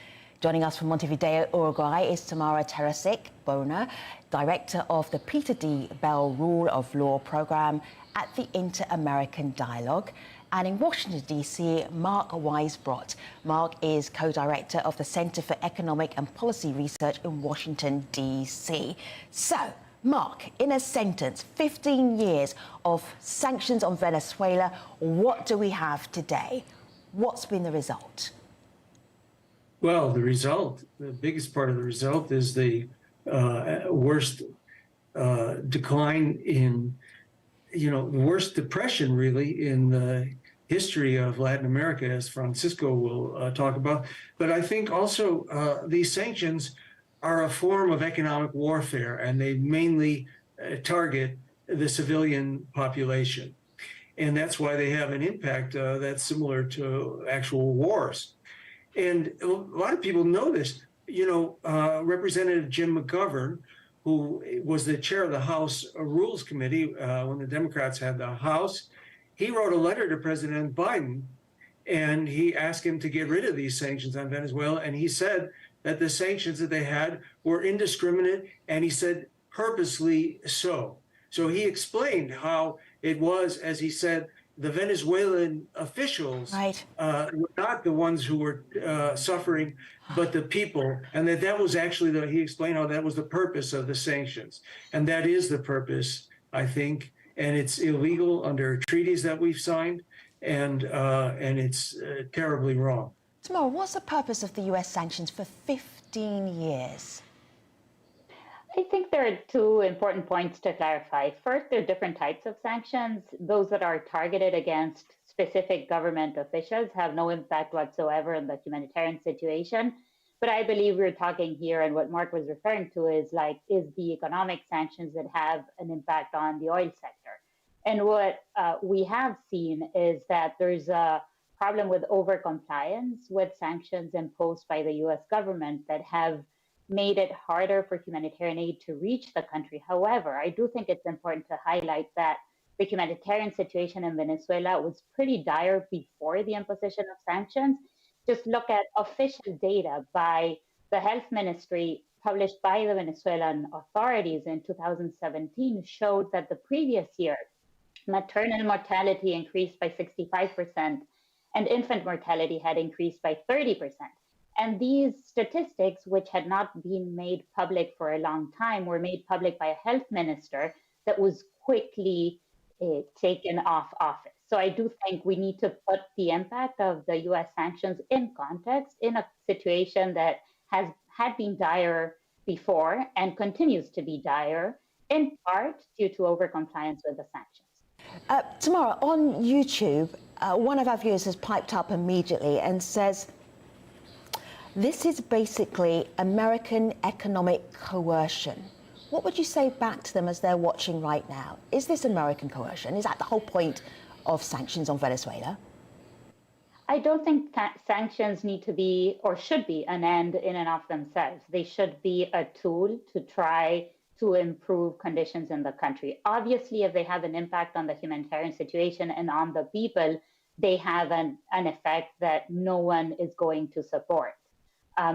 Joining us from Montevideo, Uruguay is Tamara Teresic Boner, director of the Peter D. Bell Rule of Law program at the Inter-American Dialogue. And in Washington, D.C., Mark Weisbrot. Mark is co-director of the Center for Economic and Policy Research in Washington, D.C. So, Mark, in a sentence, 15 years of sanctions on Venezuela. What do we have today? What's been the result? Well, the result, the biggest part of the result is the worst decline in, the worst depression, really, in the history of Latin America, as Francisco will talk about. But I think also these sanctions are a form of economic warfare, and they mainly target the civilian population. And that's why they have an impact that's similar to actual wars. And a lot of people know this. Representative Jim McGovern, who was the chair of the House Rules Committee when the Democrats had the House, he wrote a letter to President Biden, and he asked him to get rid of these sanctions on Venezuela. And he said that the sanctions that they had were indiscriminate, and he said purposely so. So he explained how it was, as he said, the Venezuelan officials were not the ones who were suffering, but the people, and that was actually he explained how that was the purpose of the sanctions. And that is the purpose, I think. and it's illegal under treaties that we've signed, and it's terribly wrong. Tamara, what's the purpose of the US sanctions for 15 years? I think there are two important points to clarify. First, there are different types of sanctions. Those that are targeted against specific government officials have no impact whatsoever on the humanitarian situation. But I believe we're talking here, and what Mark was referring to is the economic sanctions that have an impact on the oil sector. And what we have seen is that there's a problem with overcompliance with sanctions imposed by the US government that have made it harder for humanitarian aid to reach the country. However, I do think it's important to highlight that the humanitarian situation in Venezuela was pretty dire before the imposition of sanctions. Just look at official data by the health ministry published by the Venezuelan authorities in 2017 showed that the previous year, maternal mortality increased by 65% and infant mortality had increased by 30%. And these statistics, which had not been made public for a long time, were made public by a health minister that was quickly taken off office. So I do think we need to put the impact of the US sanctions in context in a situation that had been dire before and continues to be dire, in part due to overcompliance with the sanctions. Tamara, on YouTube, one of our viewers has piped up immediately and says, this is basically American economic coercion. What would you say back to them as they're watching right now? Is this American coercion? Is that the whole point of sanctions on Venezuela? I don't think sanctions need to be or should be an end in and of themselves. They should be a tool to try to improve conditions in the country. Obviously, if they have an impact on the humanitarian situation and on the people, they have an effect that no one is going to support.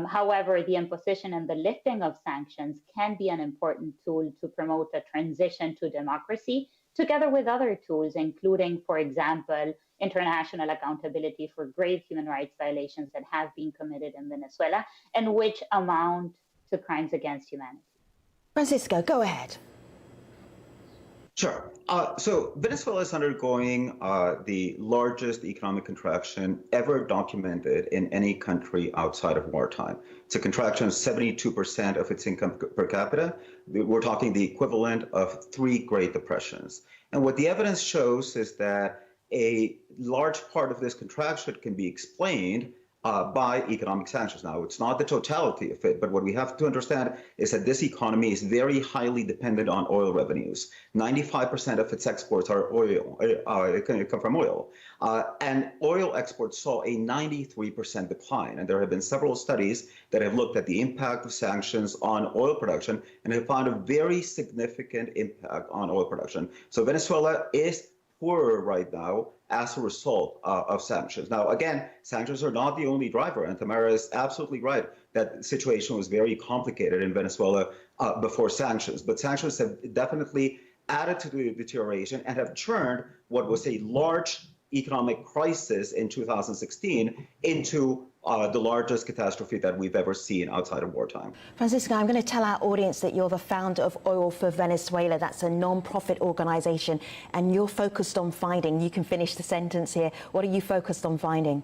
However, the imposition and the lifting of sanctions can be an important tool to promote a transition to democracy, together with other tools, including, for example, international accountability for grave human rights violations that have been committed in Venezuela and which amount to crimes against humanity. Francisco, go ahead. Sure. So Venezuela is undergoing the largest economic contraction ever documented in any country outside of wartime. It's a contraction of 72% of its income per capita. We're talking the equivalent of 3 Great Depressions. And what the evidence shows is that a large part of this contraction can be explained by economic sanctions. Now, it's not the totality of it, but what we have to understand is that this economy is very highly dependent on oil revenues. 95% of its exports are oil, come from oil. And oil exports saw a 93% decline. And there have been several studies that have looked at the impact of sanctions on oil production and have found a very significant impact on oil production. So Venezuela is poorer right now as a result of sanctions. Now, again, sanctions are not the only driver, and Tamara is absolutely right that the situation was very complicated in Venezuela before sanctions. But sanctions have definitely added to the deterioration and have turned what was a large economic crisis in 2016 into the largest catastrophe that we've ever seen outside of wartime. Francisco, I'm going to tell our audience that you're the founder of Oil for Venezuela. That's a non-profit organization, and you're focused on finding, you can finish the sentence here, what are you focused on finding?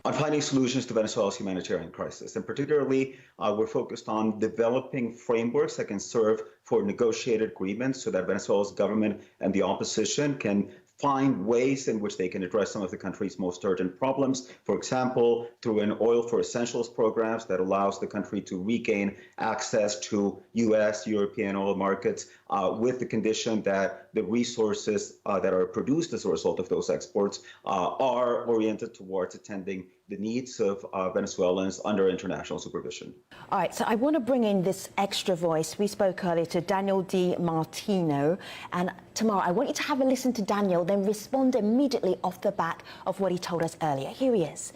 On finding solutions to Venezuela's humanitarian crisis. And particularly, we're focused on developing frameworks that can serve for negotiated agreements so that Venezuela's government and the opposition can find ways in which they can address some of the country's most urgent problems. For example, through an oil for essentials programs that allows the country to regain access to US, European oil markets with the condition that the resources that are produced as a result of those exports are oriented towards attending the needs of Venezuelans under international supervision. All right, so I want to bring in this extra voice. We spoke earlier to Daniel Di Martino, and Tamara, I want you to have a listen to Daniel, then respond immediately off the back of what he told us earlier. Here he is.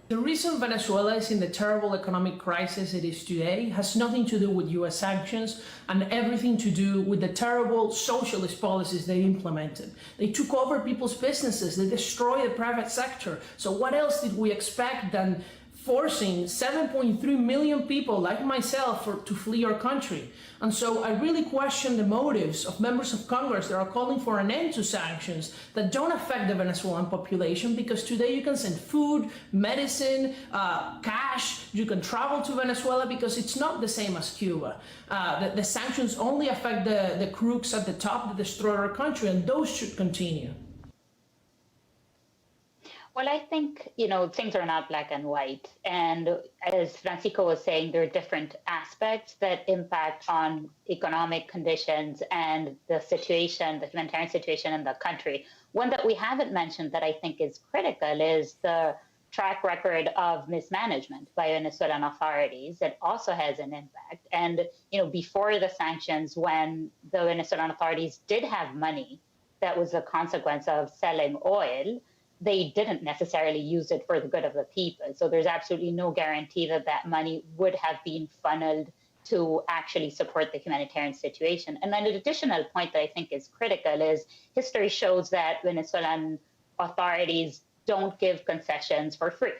The reason Venezuela is in the terrible economic crisis it is today has nothing to do with US sanctions and everything to do with the terrible socialist policies they implemented. They took over people's businesses, they destroyed the private sector. So what else did we expect than forcing 7.3 million people like myself to flee our country. And so I really question the motives of members of Congress that are calling for an end to sanctions that don't affect the Venezuelan population, because today you can send food, medicine, cash, you can travel to Venezuela, because it's not the same as Cuba. The sanctions only affect the crooks at the top that destroy our country, and those should continue. Well, I think, things are not black and white. And as Francisco was saying, there are different aspects that impact on economic conditions and the situation, the humanitarian situation in the country. One that we haven't mentioned that I think is critical is the track record of mismanagement by Venezuelan authorities. It also has an impact. And, before the sanctions, when the Venezuelan authorities did have money that was a consequence of selling oil, they didn't necessarily use it for the good of the people. So there's absolutely no guarantee that that money would have been funneled to actually support the humanitarian situation. And then an additional point that I think is critical is history shows that Venezuelan authorities don't give concessions for free,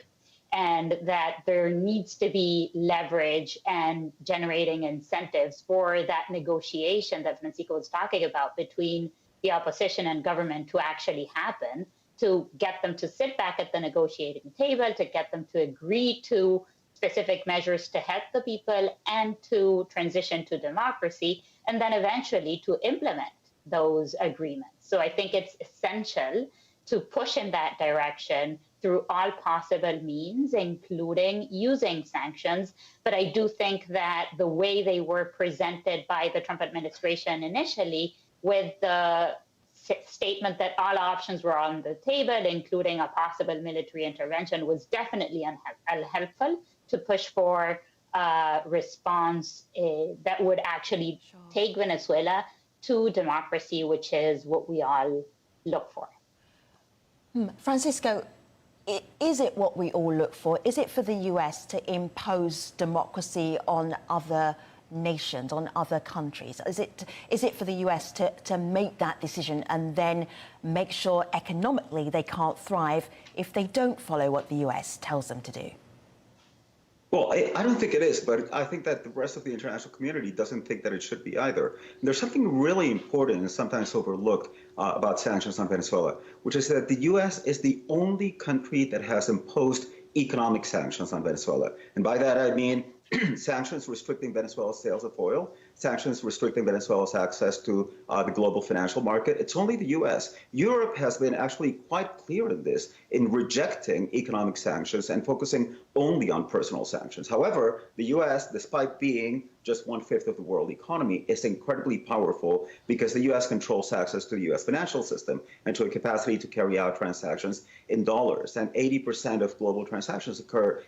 and that there needs to be leverage and generating incentives for that negotiation that Francisco was talking about between the opposition and government to actually happen, to get them to sit back at the negotiating table, to get them to agree to specific measures to help the people and to transition to democracy, and then eventually to implement those agreements. So I think it's essential to push in that direction through all possible means, including using sanctions. But I do think that the way they were presented by the Trump administration initially, with the statement that all options were on the table, including a possible military intervention, was definitely unhelpful to push for a response that would actually take Venezuela to democracy, which is what we all look for. Francisco, is it what we all look for? Is it for the US to impose democracy on other nations, on other countries? Is it for the US to make that decision and then make sure economically they can't thrive if they don't follow what the US tells them to do? Well, I don't think it is, but I think that the rest of the international community doesn't think that it should be either. And there's something really important and sometimes overlooked about sanctions on Venezuela, which is that the U.S. is the only country that has imposed economic sanctions on Venezuela. And by that, I mean sanctions restricting Venezuela's sales of oil, sanctions restricting Venezuela's access to the global financial market. It's only the U.S. Europe has been actually quite clear in this, in rejecting economic sanctions and focusing only on personal sanctions. However, the U.S., despite being just 1/5 of the world economy, is incredibly powerful because the U.S. controls access to the U.S. financial system and to a capacity to carry out transactions in dollars. And 80% of global transactions occur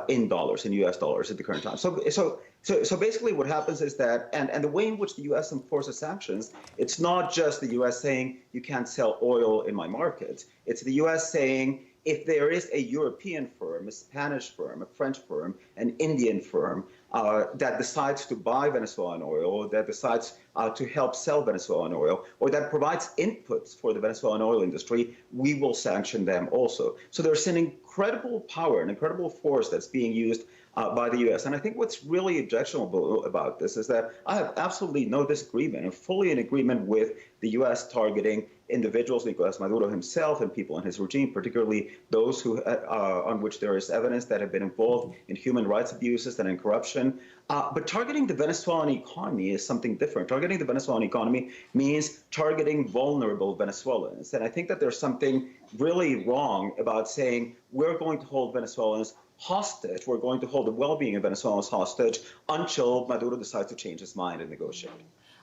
in dollars, in U.S. dollars at the current time. So basically what happens is that, and the way in which the U.S. enforces sanctions, it's not just the U.S. saying you can't sell oil in my market. It's the U.S. saying if there is a European firm, a Spanish firm, a French firm, an Indian firm that decides to buy Venezuelan oil, that decides to help sell Venezuelan oil, or that provides inputs for the Venezuelan oil industry, we will sanction them also. So there's an incredible power, an incredible force that's being used by the U.S. And I think what's really objectionable about this is that I have absolutely no disagreement and fully in agreement with the U.S. targeting individuals, Nicolas Maduro himself and people in his regime, particularly those who on which there is evidence that have been involved in human rights abuses and in corruption. But targeting the Venezuelan economy is something different. Targeting the Venezuelan economy means targeting vulnerable Venezuelans. And I think that there's something really wrong about saying we're going to hold Venezuelans hostage, we're going to hold the well-being of Venezuelans hostage until Maduro decides to change his mind and negotiate.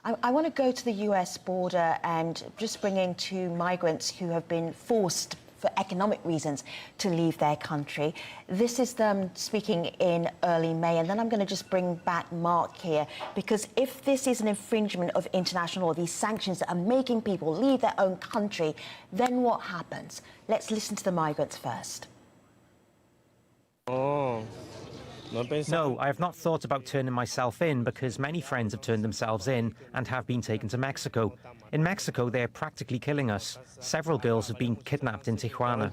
I want to go to the US border and just bring in 2 migrants who have been forced for economic reasons to leave their country. This is them speaking in early May, and then I'm going to just bring back Mark here, because if this is an infringement of international law, these sanctions that are making people leave their own country, then what happens? Let's listen to the migrants first. No, I have not thought about turning myself in because many friends have turned themselves in and have been taken to Mexico. In Mexico, they are practically killing us. Several girls have been kidnapped in Tijuana.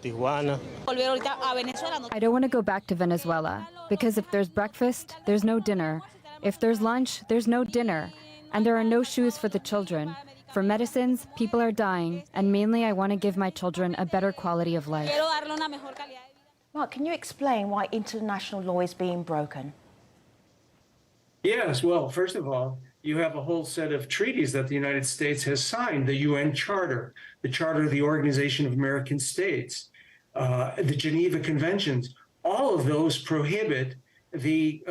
I don't want to go back to Venezuela because if there's breakfast, there's no dinner. If there's lunch, there's no dinner. And there are no shoes for the children. For medicines, people are dying, and mainly I want to give my children a better quality of life. Mark, can you explain why international law is being broken? Yes, well, first of all, you have a whole set of treaties that the United States has signed, the UN Charter, the Charter of the Organization of American States, the Geneva Conventions. All of those prohibit the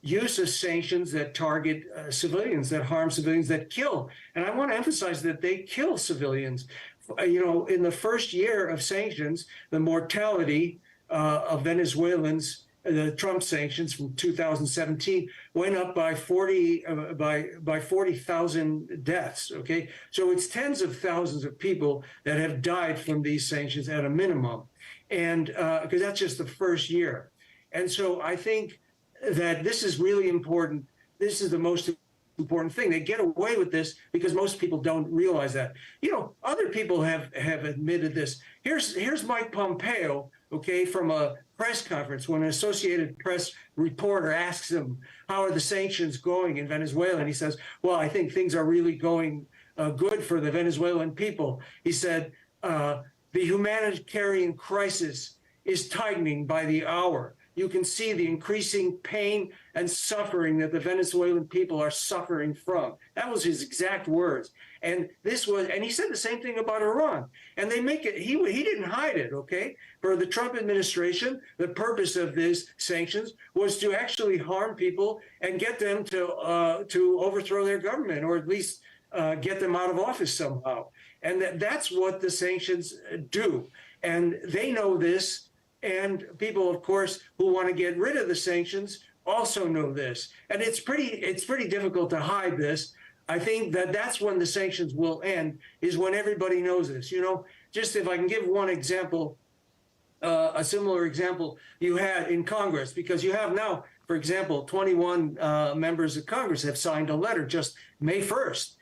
use of sanctions that target civilians, that harm civilians, that kill. And I want to emphasize that they kill civilians. You know, in the first year of sanctions, the mortality of Venezuelans, the Trump sanctions from 2017 went up by 40,000 deaths. Okay, so it's tens of thousands of people that have died from these sanctions at a minimum, and because that's just the first year. And so I think that this is really important. This is the most important thing. They get away with this because most people don't realize that. You know, other people have admitted this. Here's Mike Pompeo, okay, from a press conference when an Associated Press reporter asks him, how are the sanctions going in Venezuela? And he says, well, I think things are really going good for the Venezuelan people. He said, the humanitarian crisis is tightening by the hour. You can see the increasing pain and suffering that the Venezuelan people are suffering from. That was his exact words. And he said the same thing about Iran. And they make it, he didn't hide it, okay? For the Trump administration, the purpose of these sanctions was to actually harm people and get them to overthrow their government, or at least get them out of office somehow. And that's what the sanctions do. And they know this. And people, of course, who want to get rid of the sanctions also know this. And it's pretty difficult to hide this. I think that's when the sanctions will end, is when everybody knows this. You know, just if I can give one example, a similar example you had in Congress, because you have now, for example, 21 members of Congress have signed a letter just May 1st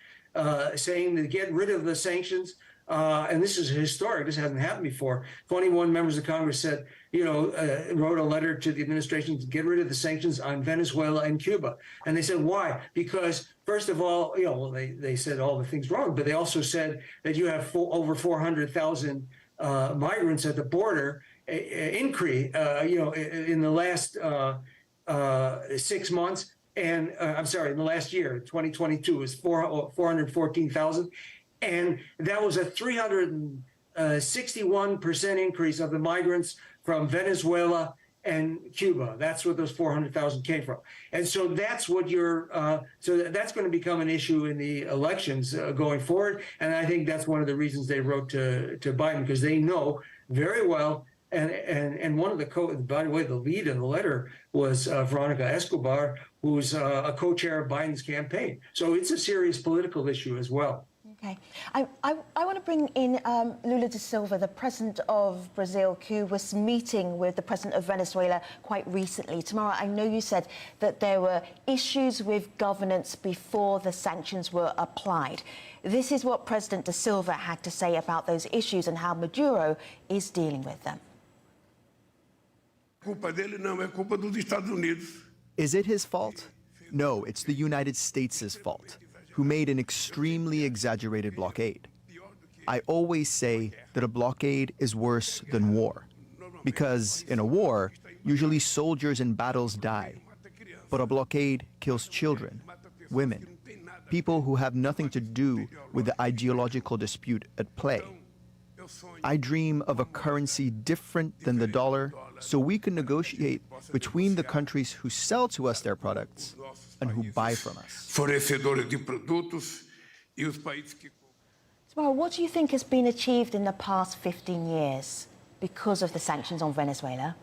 saying to get rid of the sanctions. And this is historic. This hasn't happened before. 21 members of Congress said, wrote a letter to the administration to get rid of the sanctions on Venezuela and Cuba. And they said, why? Because, first of all, they said all the things wrong, but they also said that you have over 400,000 migrants at the border increase, in the last 6 months. And I'm sorry, in the last year, 2022, is 414,000. And that was a 361% increase of the migrants from Venezuela and Cuba. That's where those 400,000 came from. And so that's what that's going to become an issue in the elections going forward. And I think that's one of the reasons they wrote to Biden, because they know very well. And one of by the way, the lead in the letter was Veronica Escobar, who's a co-chair of Biden's campaign. So it's a serious political issue as well. Okay. I want to bring in Lula da Silva, the president of Brazil, who was meeting with the president of Venezuela quite recently. Tamara, I know you said that there were issues with governance before the sanctions were applied. This is what President da Silva had to say about those issues and how Maduro is dealing with them. Is it his fault? No, it's the United States' fault, who made an extremely exaggerated blockade. I always say that a blockade is worse than war, because in a war, usually soldiers in battles die, but a blockade kills children, women, people who have nothing to do with the ideological dispute at play. I dream of a currency different than the dollar, so we can negotiate between the countries who sell to us their products and who buy from us. Well, what do you think has been achieved in the past 15 years because of the sanctions on Venezuela?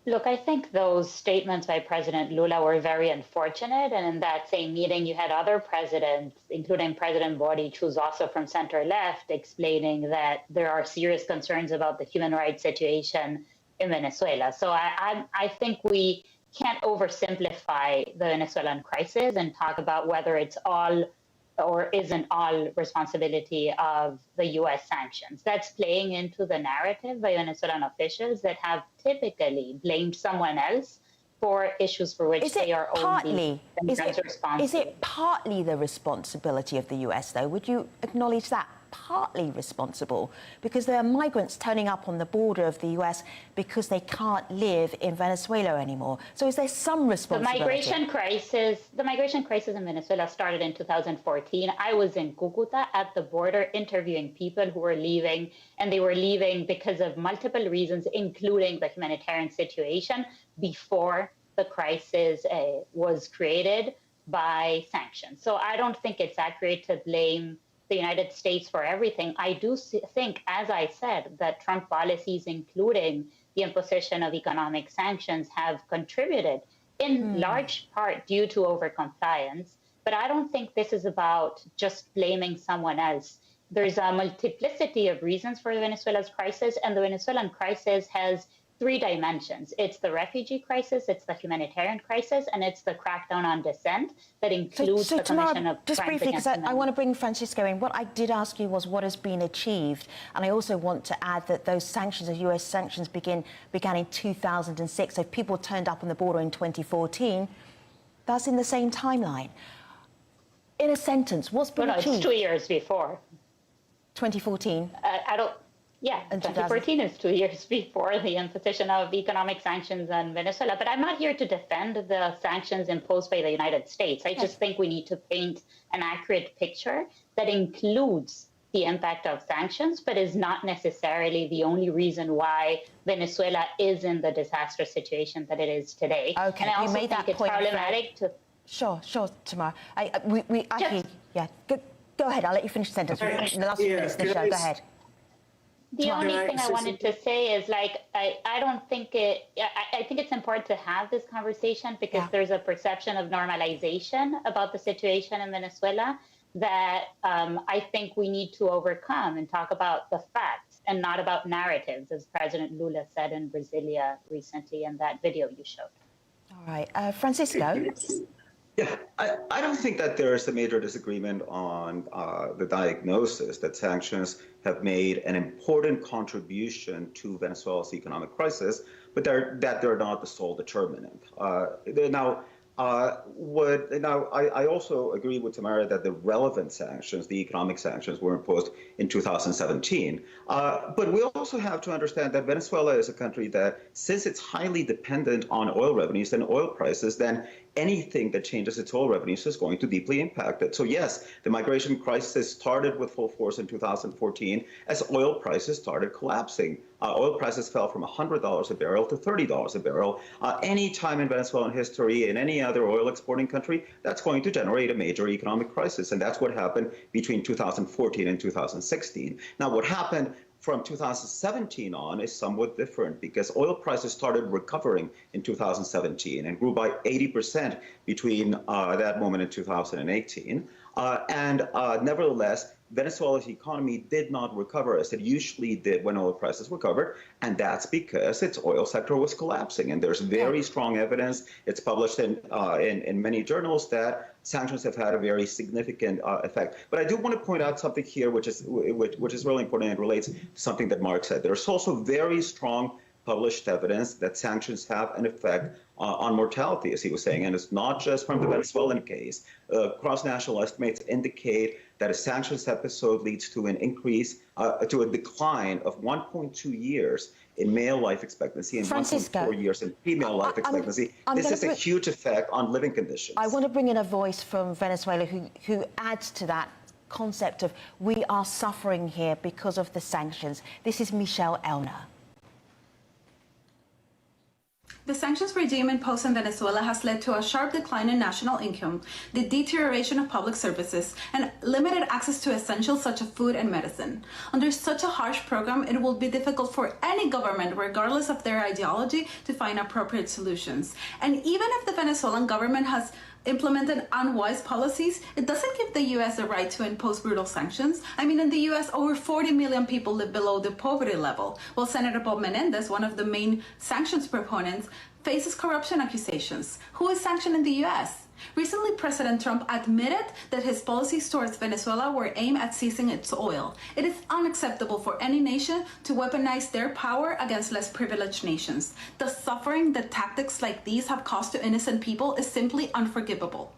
Look, I think those statements by President Lula were very unfortunate. And in that same meeting, you had other presidents, including President Boric, who's also from center-left, explaining that there are serious concerns about the human rights situation in Venezuela. So I think we can't oversimplify the Venezuelan crisis and talk about whether it's all or isn't all responsibility of the U.S. sanctions. That's playing into the narrative by Venezuelan officials that have typically blamed someone else for issues for which they are only responsible. Is it partly the responsibility of the US, though? Would you acknowledge that? Partly responsible, because there are migrants turning up on the border of the US because they can't live in Venezuela anymore. So is there some responsibility? The migration crisis in Venezuela started in 2014. I was in Cucuta at the border interviewing people who were leaving, and they were leaving because of multiple reasons, including the humanitarian situation before the crisis was created by sanctions. So I don't think it's accurate to blame the United States for everything. I do think, as I said, that Trump policies, including the imposition of economic sanctions, have contributed in large part due to overcompliance. But I don't think this is about just blaming someone else. There's a multiplicity of reasons for Venezuela's crisis, and the Venezuelan crisis has three dimensions. It's the refugee crisis, it's the humanitarian crisis, and it's the crackdown on dissent that includes the commission of just crimes briefly, against because I humanity. want to bring Francisco in. What I did ask you was what has been achieved, and I also want to add that those sanctions, the US sanctions, began in 2006. So people turned up on the border in 2014. That's in the same timeline. In a sentence, what's been achieved? It's 2 years before. 2014. Yeah, 2014 is 2 years before the imposition of economic sanctions on Venezuela. But I'm not here to defend the sanctions imposed by the United States. I just think we need to paint an accurate picture that includes the impact of sanctions, but is not necessarily the only reason why Venezuela is in the disastrous situation that it is today. Okay, and I also made think that it's point problematic to... Sure, Tamara. Go ahead, I'll let you finish the sentence. In the last few minutes of the show, go ahead. The only thing I wanted to say is, I don't think I think it's important to have this conversation because there's a perception of normalization about the situation in Venezuela that I think we need to overcome and talk about the facts and not about narratives, as President Lula said in Brasilia recently in that video you showed. All right, Francisco? Yeah, I don't think that there is a major disagreement on the diagnosis that sanctions have made an important contribution to Venezuela's economic crisis, but that they're not the sole determinant. I also agree with Tamara that the relevant sanctions, the economic sanctions, were imposed in 2017. But we also have to understand that Venezuela is a country that, since it's highly dependent on oil revenues and oil prices, then anything that changes its oil revenues is going to deeply impact it. So yes, the migration crisis started with full force in 2014 as oil prices started collapsing. Oil prices fell from $100 a barrel to $30 a barrel. Any time in Venezuelan history, in any other oil exporting country, that's going to generate a major economic crisis. And that's what happened between 2014 and 2016. Now, what happened from 2017 on is somewhat different because oil prices started recovering in 2017 and grew by 80% between that moment and 2018. Nevertheless, Venezuela's economy did not recover as it usually did when oil prices recovered, and that's because its oil sector was collapsing. And there's very strong evidence, it's published in many journals, that sanctions have had a very significant effect. But I do want to point out something here which is really important and relates to something that Mark said. There's also very strong published evidence that sanctions have an effect on mortality, as he was saying. And it's not just from the Venezuelan case. Cross-national estimates indicate that a sanctions episode leads to an increase, to a decline of 1.2 years in male life expectancy and 1.4 years in female life expectancy. This is a huge effect on living conditions. I want to bring in a voice from Venezuela who adds to that concept of we are suffering here because of the sanctions. This is Michelle Elner. The sanctions regime imposed on Venezuela has led to a sharp decline in national income, the deterioration of public services, and limited access to essentials such as food and medicine. Under such a harsh program, it will be difficult for any government, regardless of their ideology, to find appropriate solutions. And even if the Venezuelan government has implemented unwise policies, it doesn't give the U.S. the right to impose brutal sanctions. I mean, in the U.S., over 40 million people live below the poverty level, while Senator Bob Menendez, one of the main sanctions proponents, faces corruption accusations. Who is sanctioned in the U.S.? Recently, President Trump admitted that his policies towards Venezuela were aimed at seizing its oil. It is unacceptable for any nation to weaponize their power against less privileged nations. The suffering that tactics like these have caused to innocent people is simply unforgivable.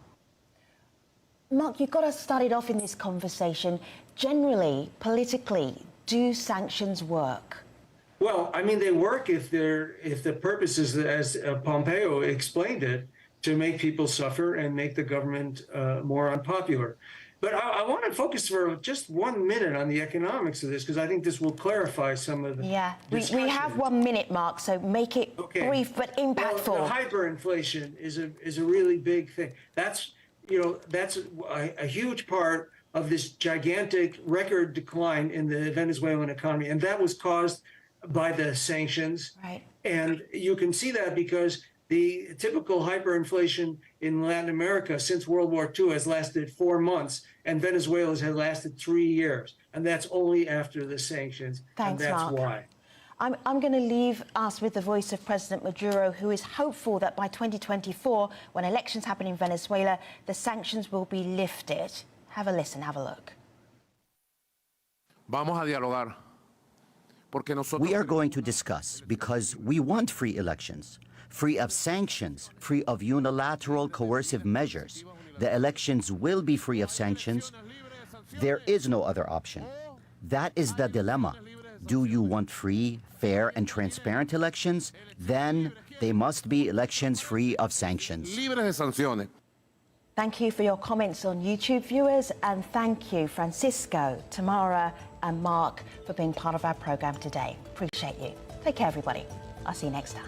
Mark, you've got to start it off in this conversation. Generally, politically, do sanctions work? Well, I mean, they work if the purpose is, as Pompeo explained it, to make people suffer and make the government more unpopular. But I want to focus for just 1 minute on the economics of this, because I think this will clarify some of the we have 1 minute, Mark, so make it brief but impactful. Well, the hyperinflation is a really big thing. That's a huge part of this gigantic record decline in the Venezuelan economy, and that was caused by the sanctions. Right. And you can see that because the typical hyperinflation in Latin America since World War II has lasted 4 months, and Venezuela's has lasted 3 years. And that's only after the sanctions. Thanks, and that's Mark. why. I'm going to leave us with the voice of President Maduro, who is hopeful that by 2024, when elections happen in Venezuela, the sanctions will be lifted. Have a listen, have a look. Vamos a dialogar. We are going to discuss because we want free elections, free of sanctions, free of unilateral coercive measures. The elections will be free of sanctions. There is no other option. That is the dilemma. Do you want free, fair, and transparent elections? Then they must be elections free of sanctions. Thank you for your comments on YouTube, viewers, and thank you, Francisco, Tamara, and Mark, for being part of our program today. Appreciate you. Take care, everybody. I'll see you next time.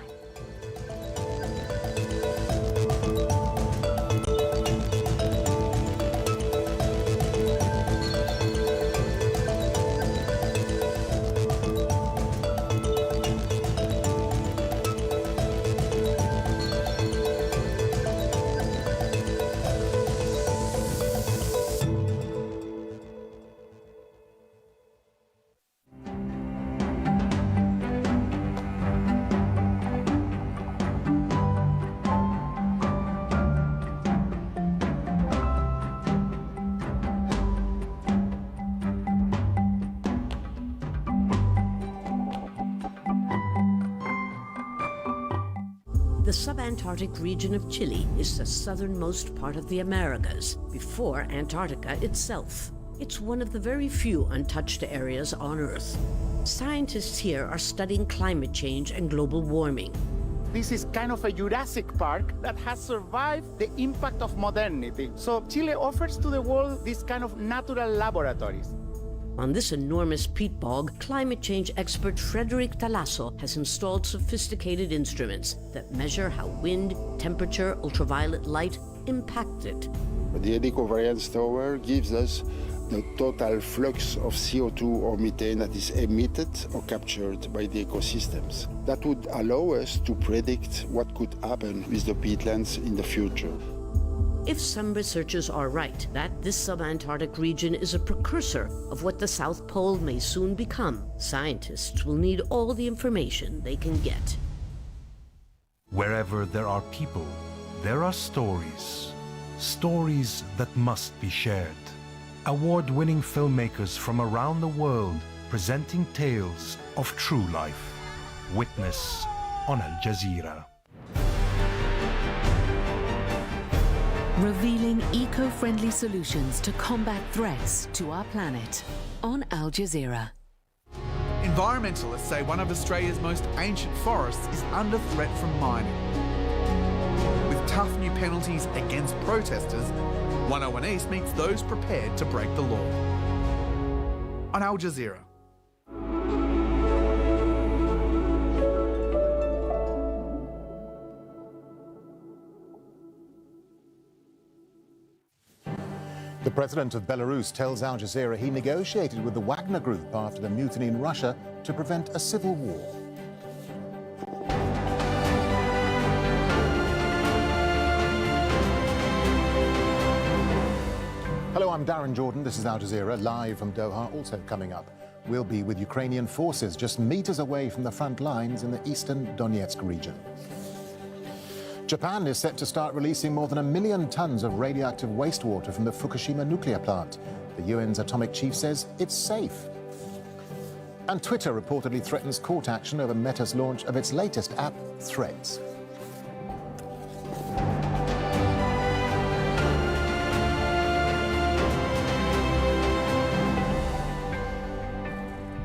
The subantarctic region of Chile is the southernmost part of the Americas, before Antarctica itself. It's one of the very few untouched areas on Earth. Scientists here are studying climate change and global warming. This is kind of a Jurassic Park that has survived the impact of modernity. So Chile offers to the world these kind of natural laboratories. On this enormous peat bog, climate change expert Frederic Talasso has installed sophisticated instruments that measure how wind, temperature, ultraviolet light impact it. The ecovariance tower gives us the total flux of CO2 or methane that is emitted or captured by the ecosystems. That would allow us to predict what could happen with the peatlands in the future. If some researchers are right that this subantarctic region is a precursor of what the South Pole may soon become, scientists will need all the information they can get. Wherever there are people, there are stories. Stories that must be shared. Award-winning filmmakers from around the world presenting tales of true life. Witness on Al Jazeera. Revealing eco-friendly solutions to combat threats to our planet on Al Jazeera. Environmentalists say one of Australia's most ancient forests is under threat from mining. With tough new penalties against protesters, 101 East meets those prepared to break the law. On Al Jazeera. The president of Belarus tells Al Jazeera he negotiated with the Wagner Group after the mutiny in Russia to prevent a civil war. Hello, I'm Darren Jordan. This is Al Jazeera, live from Doha. Also coming up, we'll be with Ukrainian forces just meters away from the front lines in the eastern Donetsk region. Japan is set to start releasing more than 1 million tons of radioactive wastewater from the Fukushima nuclear plant. The UN's atomic chief says it's safe. And Twitter reportedly threatens court action over Meta's launch of its latest app, Threads.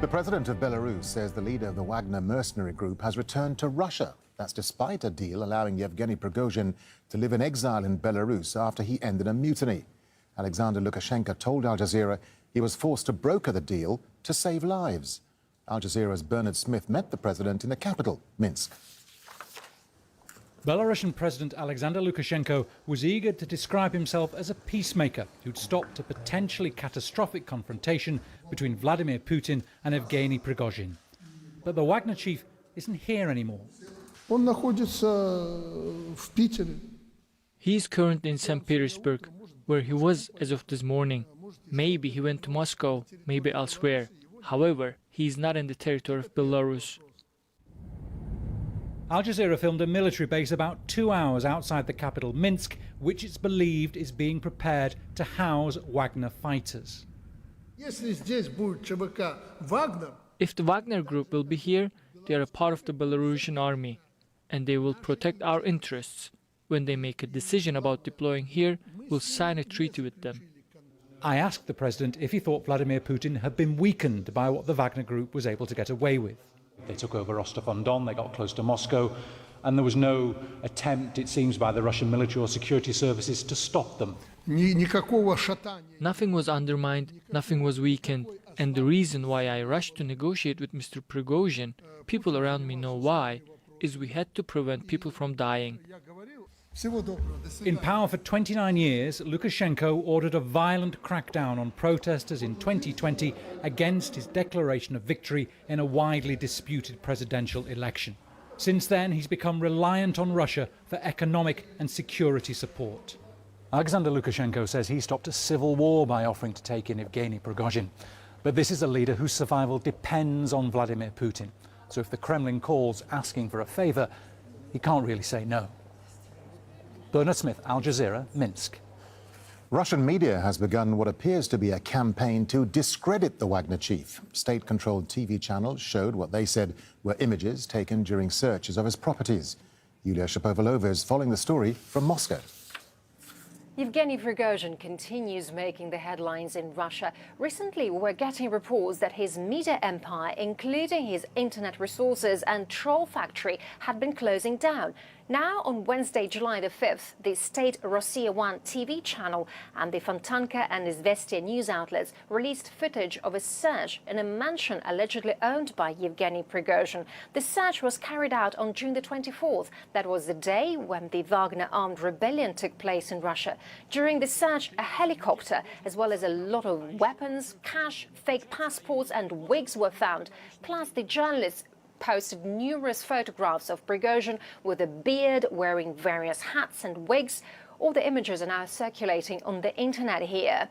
The president of Belarus says the leader of the Wagner mercenary group has returned to Russia. That's despite a deal allowing Yevgeny Prigozhin to live in exile in Belarus after he ended a mutiny. Alexander Lukashenko told Al Jazeera he was forced to broker the deal to save lives. Al Jazeera's Bernard Smith met the president in the capital, Minsk. Belarusian President Alexander Lukashenko was eager to describe himself as a peacemaker who'd stopped a potentially catastrophic confrontation between Vladimir Putin and Evgeny Prigozhin. But the Wagner chief isn't here anymore. He is currently in St. Petersburg, where he was as of this morning. Maybe he went to Moscow, maybe elsewhere. However, he is not in the territory of Belarus. Al Jazeera filmed a military base about 2 hours outside the capital, Minsk, which it's believed is being prepared to house Wagner fighters. If the Wagner group will be here, they are a part of the Belarusian army, and they will protect our interests. When they make a decision about deploying here, we'll sign a treaty with them. I asked the president if he thought Vladimir Putin had been weakened by what the Wagner group was able to get away with. They took over Rostov-on-Don, they got close to Moscow, and there was no attempt, it seems, by the Russian military or security services to stop them. Nothing was undermined, nothing was weakened, and the reason why I rushed to negotiate with Mr. Prigozhin, people around me know why, is we had to prevent people from dying. In power for 29 years, Lukashenko ordered a violent crackdown on protesters in 2020 against his declaration of victory in a widely disputed presidential election. Since then, he's become reliant on Russia for economic and security support. Alexander Lukashenko says he stopped a civil war by offering to take in Evgeny Prigozhin. But this is a leader whose survival depends on Vladimir Putin. So if the Kremlin calls asking for a favor, he can't really say no. Bernard Smith, Al Jazeera, Minsk. Russian media has begun what appears to be a campaign to discredit the Wagner chief. State-controlled TV channels showed what they said were images taken during searches of his properties. Yulia Shapovalova is following the story from Moscow. Yevgeny Prigozhin continues making the headlines in Russia. Recently, we're getting reports that his media empire, including his internet resources and troll factory, had been closing down. Now, on Wednesday, July the 5th, the state Rossiya 1 TV channel and the Fontanka and Izvestia news outlets released footage of a search in a mansion allegedly owned by Yevgeny Prigozhin. The search was carried out on June the 24th. That was the day when the Wagner armed rebellion took place in Russia. During the search, a helicopter, as well as a lot of weapons, cash, fake passports and wigs were found. Plus, the journalists posted numerous photographs of Prigozhin with a beard, wearing various hats and wigs. All the images are now circulating on the internet here.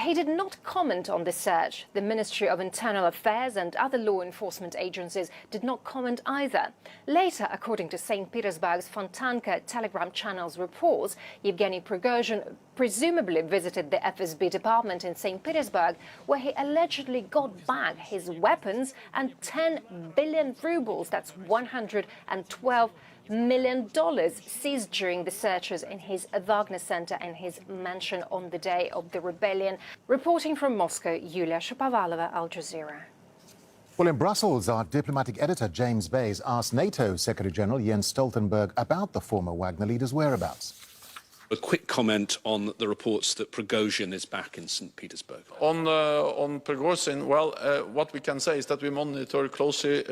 He did not comment on the search. The Ministry of Internal Affairs and other law enforcement agencies did not comment either. Later, according to St. Petersburg's Fontanka Telegram channel's reports, Yevgeny Prigozhin presumably visited the FSB department in St. Petersburg, where he allegedly got back his weapons and 10 billion rubles, that's $112 million, seized during the searches in his Wagner Center and his mansion on the day of the rebellion. Reporting from Moscow, Yulia Shapovalova, Al Jazeera. Well, in Brussels, our diplomatic editor James Bays asked NATO Secretary-General Jens Stoltenberg about the former Wagner leader's whereabouts. A quick comment on the reports that Prigozhin is back in St. Petersburg. On Prigozhin, well, what we can say is that we monitor closely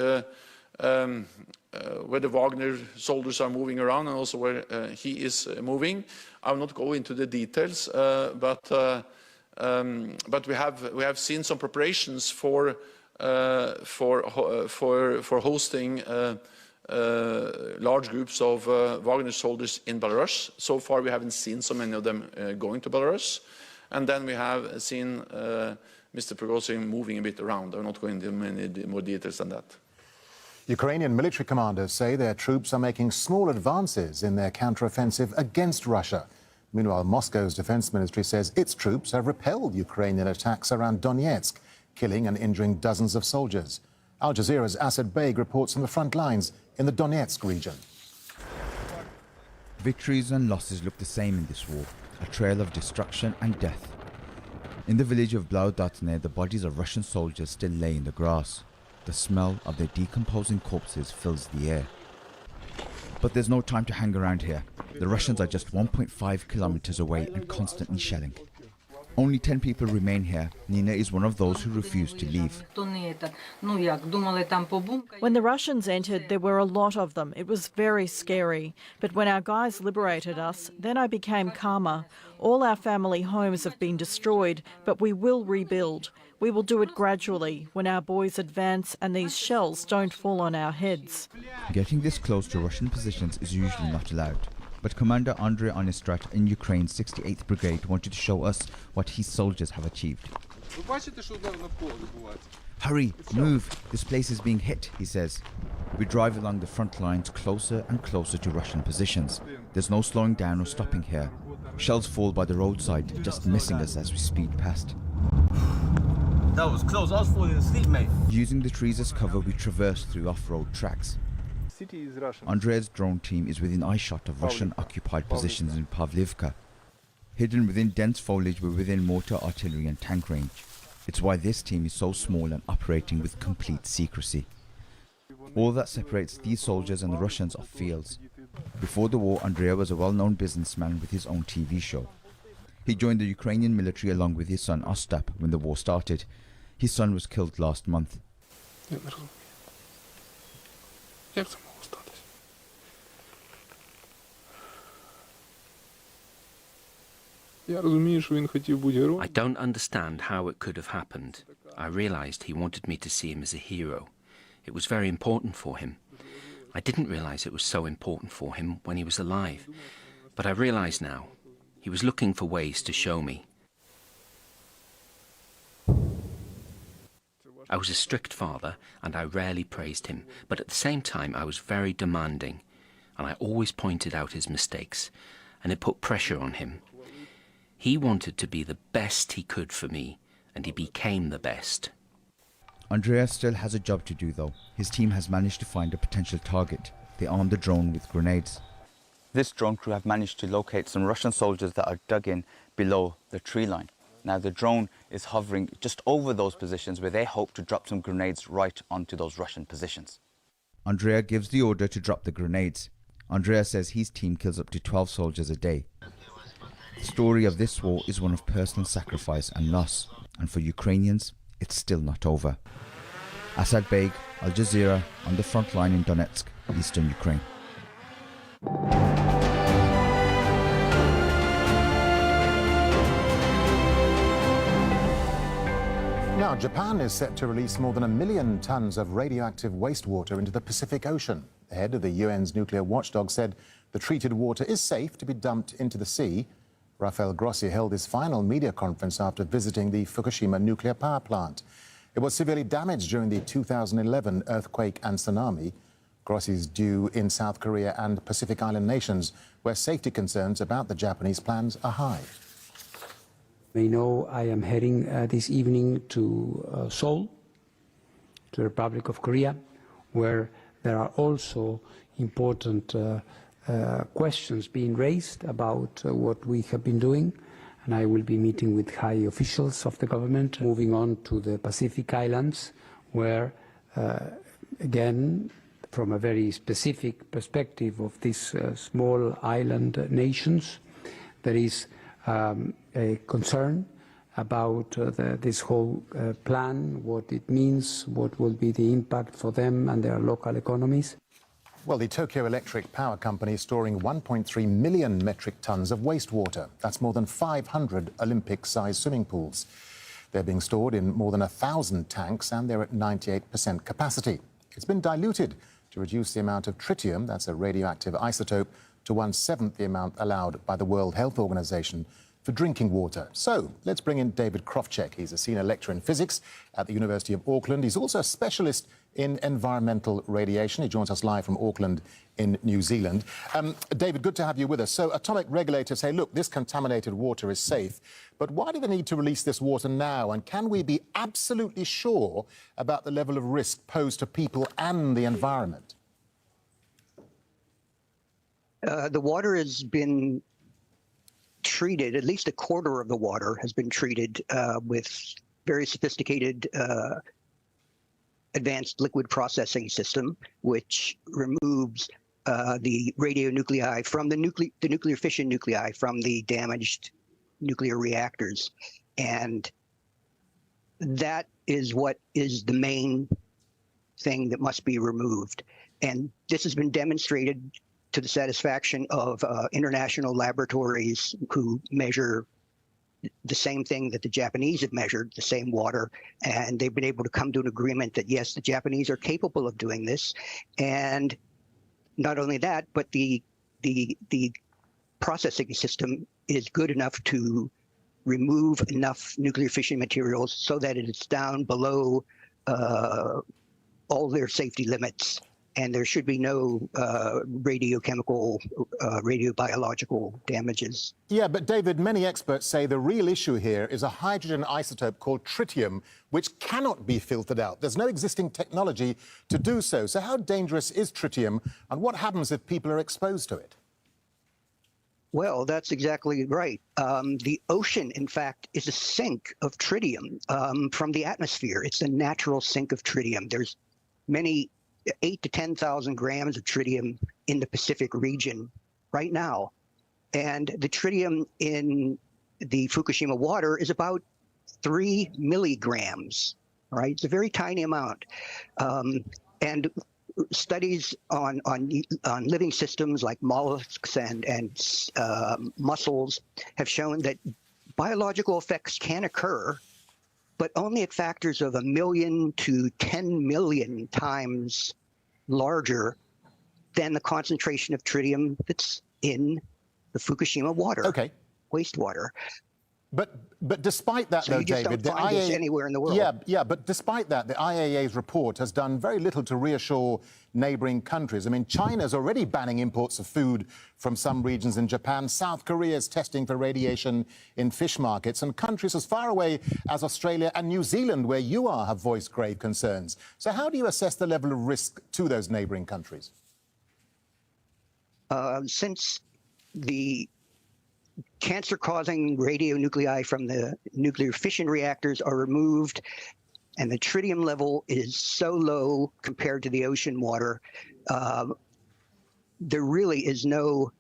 where the Wagner soldiers are moving around and also where he is moving. I will not go into the details, but But we have seen some preparations for hosting large groups of Wagner soldiers in Belarus. So far, we haven't seen so many of them going to Belarus. And then we have seen Mr. Prigozhin moving a bit around. I'm not going into many more details than that. Ukrainian military commanders say their troops are making small advances in their counteroffensive against Russia. Meanwhile, Moscow's defense ministry says its troops have repelled Ukrainian attacks around Donetsk, killing and injuring dozens of soldiers. Al Jazeera's Asad Beg reports from the front lines in the Donetsk region. Victories and losses look the same in this war, a trail of destruction and death. In the village of Blaudatne, the bodies of Russian soldiers still lay in the grass. The smell of their decomposing corpses fills the air. But there's no time to hang around here. The Russians are just 1.5 kilometers away and constantly shelling. Only 10 people remain here. Nina is one of those who refuse to leave. When the Russians entered, there were a lot of them. It was very scary. But when our guys liberated us, then I became calmer. All our family homes have been destroyed, but we will rebuild. We will do it gradually, when our boys advance and these shells don't fall on our heads. Getting this close to Russian positions is usually not allowed. But Commander Andrei Onistrat in Ukraine's 68th Brigade wanted to show us what his soldiers have achieved. Hurry, move, this place is being hit, he says. We drive along the front lines closer and closer to Russian positions. There's no slowing down or stopping here. Shells fall by the roadside, just missing us as we speed past. That was close. I was falling asleep, mate. Using the trees as cover, we traverse through off-road tracks. Andrei's drone team is within eyeshot of Russian-occupied positions in Pavlivka. Hidden within dense foliage, we're within mortar, artillery and tank range. It's why this team is so small and operating with complete secrecy. All that separates these soldiers and the Russians are fields. Before the war, Andrei was a well-known businessman with his own TV show. He joined the Ukrainian military along with his son Ostap when the war started. His son was killed last month. I don't understand how it could have happened. I realized he wanted me to see him as a hero. It was very important for him. I didn't realize it was so important for him when he was alive. But I realize now. He was looking for ways to show me. I was a strict father and I rarely praised him, but at the same time I was very demanding and I always pointed out his mistakes and it put pressure on him. He wanted to be the best he could for me and he became the best. Andreas still has a job to do though. His team has managed to find a potential target. They armed the drone with grenades. This drone crew have managed to locate some Russian soldiers that are dug in below the tree line. Now the drone is hovering just over those positions where they hope to drop some grenades right onto those Russian positions. Andrea gives the order to drop the grenades. Andrea says his team kills up to 12 soldiers a day. The story of this war is one of personal sacrifice and loss, and for Ukrainians, it's still not over. Asad Beg, Al Jazeera, on the front line in Donetsk, eastern Ukraine. Now, Japan is set to release more than 1 million tons of radioactive wastewater into the Pacific Ocean. The head of the UN's nuclear watchdog said the treated water is safe to be dumped into the sea. Rafael Grossi held his final media conference after visiting the Fukushima nuclear power plant. It was severely damaged during the 2011 earthquake and tsunami. Grossi is due in South Korea and Pacific Island nations, where safety concerns about the Japanese plans are high. You know, I am heading this evening to Seoul, to the Republic of Korea, where there are also important questions being raised about what we have been doing. And I will be meeting with high officials of the government, moving on to the Pacific Islands, where, again, from a very specific perspective of these small island nations, there is a concern about this whole plan, what it means, what will be the impact for them and their local economies. Well, the Tokyo Electric Power Company is storing 1.3 million metric tons of wastewater. That's more than 500 Olympic-sized swimming pools. They're being stored in more than 1,000 tanks, and they're at 98% capacity. It's been diluted to reduce the amount of tritium, that's a radioactive isotope, to 1/7 the amount allowed by the World Health Organization for drinking water. So let's bring in David Krofchek. He's a senior lecturer in physics at the University of Auckland. He's also a specialist in environmental radiation. He joins us live from Auckland in New Zealand. David, good to have you with us. So atomic regulators say, look, this contaminated water is safe, but why do they need to release this water now? And can we be absolutely sure about the level of risk posed to people and the environment? The water has been treated, at least a quarter of the water has been treated with very sophisticated advanced liquid processing system, which removes the radionuclei from the nuclear fission nuclei from the damaged nuclear reactors. And that is what is the main thing that must be removed. And this has been demonstrated to the satisfaction of international laboratories who measure the same thing that the Japanese have measured, the same water, and they've been able to come to an agreement that, yes, the Japanese are capable of doing this. And not only that, but the processing system is good enough to remove enough nuclear fission materials so that it is down below all their safety limits. And there should be no radiochemical, radiobiological damages. Yeah, but David, many experts say the real issue here is a hydrogen isotope called tritium, which cannot be filtered out. There's no existing technology to do so. So how dangerous is tritium, and what happens if people are exposed to it? Well, that's exactly right. The ocean, in fact, is a sink of tritium from the atmosphere. It's a natural sink of tritium. There's many 8,000 to 10,000 grams of tritium in the Pacific region right now. And the tritium in the Fukushima water is about 3 milligrams, right? It's a very tiny amount. And studies on living systems like mollusks and mussels have shown that biological effects can occur, but only at factors of 1 million to 10 million times larger than the concentration of tritium that's in the Fukushima water, wastewater. But despite that, so though, you just David, don't find this anywhere in the world. Yeah, but despite that, the IAEA's report has done very little to reassure neighbouring countries. I mean, China's already banning imports of food from some regions in Japan. South Korea is testing for radiation in fish markets, and countries as far away as Australia and New Zealand, where you are, have voiced grave concerns. So how do you assess the level of risk to those neighbouring countries? Since the cancer-causing radionuclei from the nuclear fission reactors are removed, and the tritium level is so low compared to the ocean water, there really is no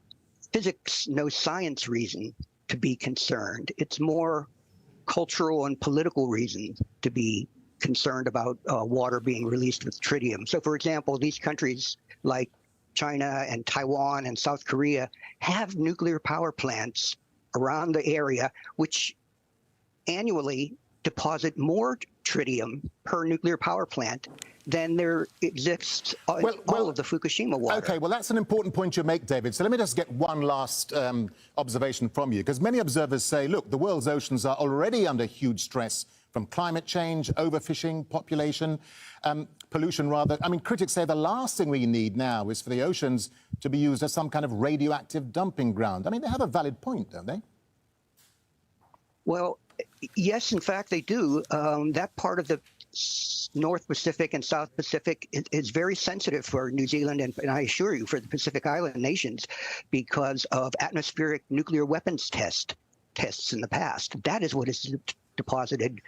physics, no science reason to be concerned. It's more cultural and political reason to be concerned about water being released with tritium. So, for example, these countries like China and Taiwan and South Korea have nuclear power plants around the area which annually deposit more tritium per nuclear power plant than there exists all of the Fukushima water. OK, well, that's an important point you make, David. So let me just get one last observation from you, because many observers say, look, the world's oceans are already under huge stress from climate change, overfishing, pollution, rather. I mean, critics say the last thing we need now is for the oceans to be used as some kind of radioactive dumping ground. I mean, they have a valid point, don't they? Well, yes, in fact, they do. That part of the North Pacific and South Pacific is very sensitive for New Zealand and I assure you for the Pacific Island nations because of atmospheric nuclear weapons tests in the past. That is what has deposited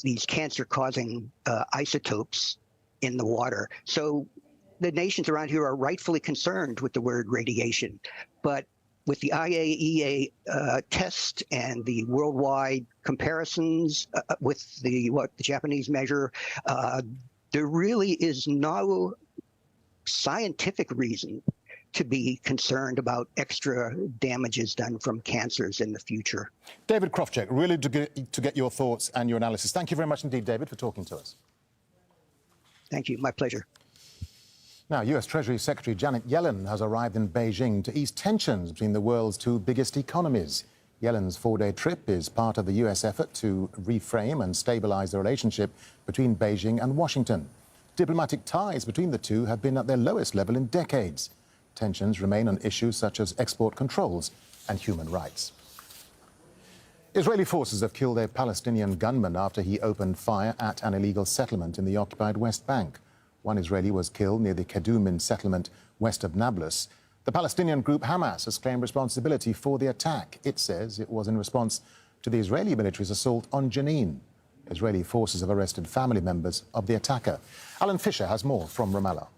these cancer-causing isotopes in the water. So the nations around here are rightfully concerned with the word radiation. But with the IAEA test and the worldwide comparisons with what the Japanese measure, there really is no scientific reason to be concerned about extra damages done from cancers in the future. David Krofchek, really to get your thoughts and your analysis. Thank you very much indeed, David, for talking to us. Thank you. My pleasure. Now, US Treasury Secretary Janet Yellen has arrived in Beijing to ease tensions between the world's two biggest economies. Yellen's four-day trip is part of the US effort to reframe and stabilize the relationship between Beijing and Washington. Diplomatic ties between the two have been at their lowest level in decades. Tensions remain on issues such as export controls and human rights. Israeli forces have killed a Palestinian gunman after he opened fire at an illegal settlement in the occupied West Bank. One Israeli was killed near the Kedumin settlement west of Nablus. The Palestinian group Hamas has claimed responsibility for the attack. It says it was in response to the Israeli military's assault on Jenin. Israeli forces have arrested family members of the attacker. Alan Fisher has more from Ramallah.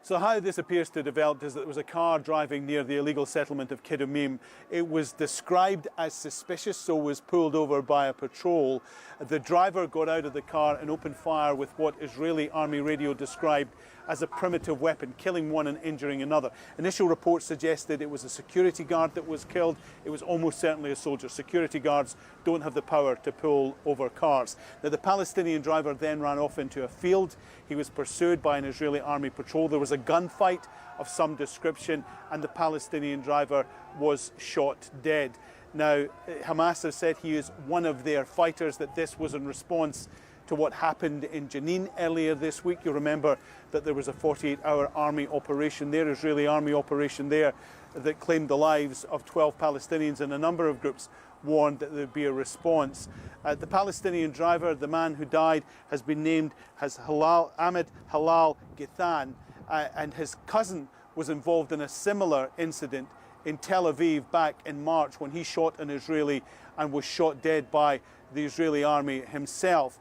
So how this appears to have developed is that there was a car driving near the illegal settlement of Kedumim. It was described as suspicious, so was pulled over by a patrol. The driver got out of the car and opened fire with what Israeli Army radio described as a primitive weapon, killing one and injuring another. Initial reports suggested it was a security guard that was killed. It was almost certainly a soldier. Security guards don't have the power to pull over cars. Now, the Palestinian driver then ran off into a field. He was pursued by an Israeli army patrol. There was a gunfight of some description, and the Palestinian driver was shot dead. Now, Hamas has said he is one of their fighters, that this was in response to what happened in Jenin earlier this week. You'll remember that there was a 48-hour army operation there, Israeli army operation there, that claimed the lives of 12 Palestinians, and a number of groups warned that there would be a response. The Palestinian driver, the man who died, has been named as Ahmed Halal Githan, and his cousin was involved in a similar incident in Tel Aviv back in March when he shot an Israeli and was shot dead by the Israeli army himself.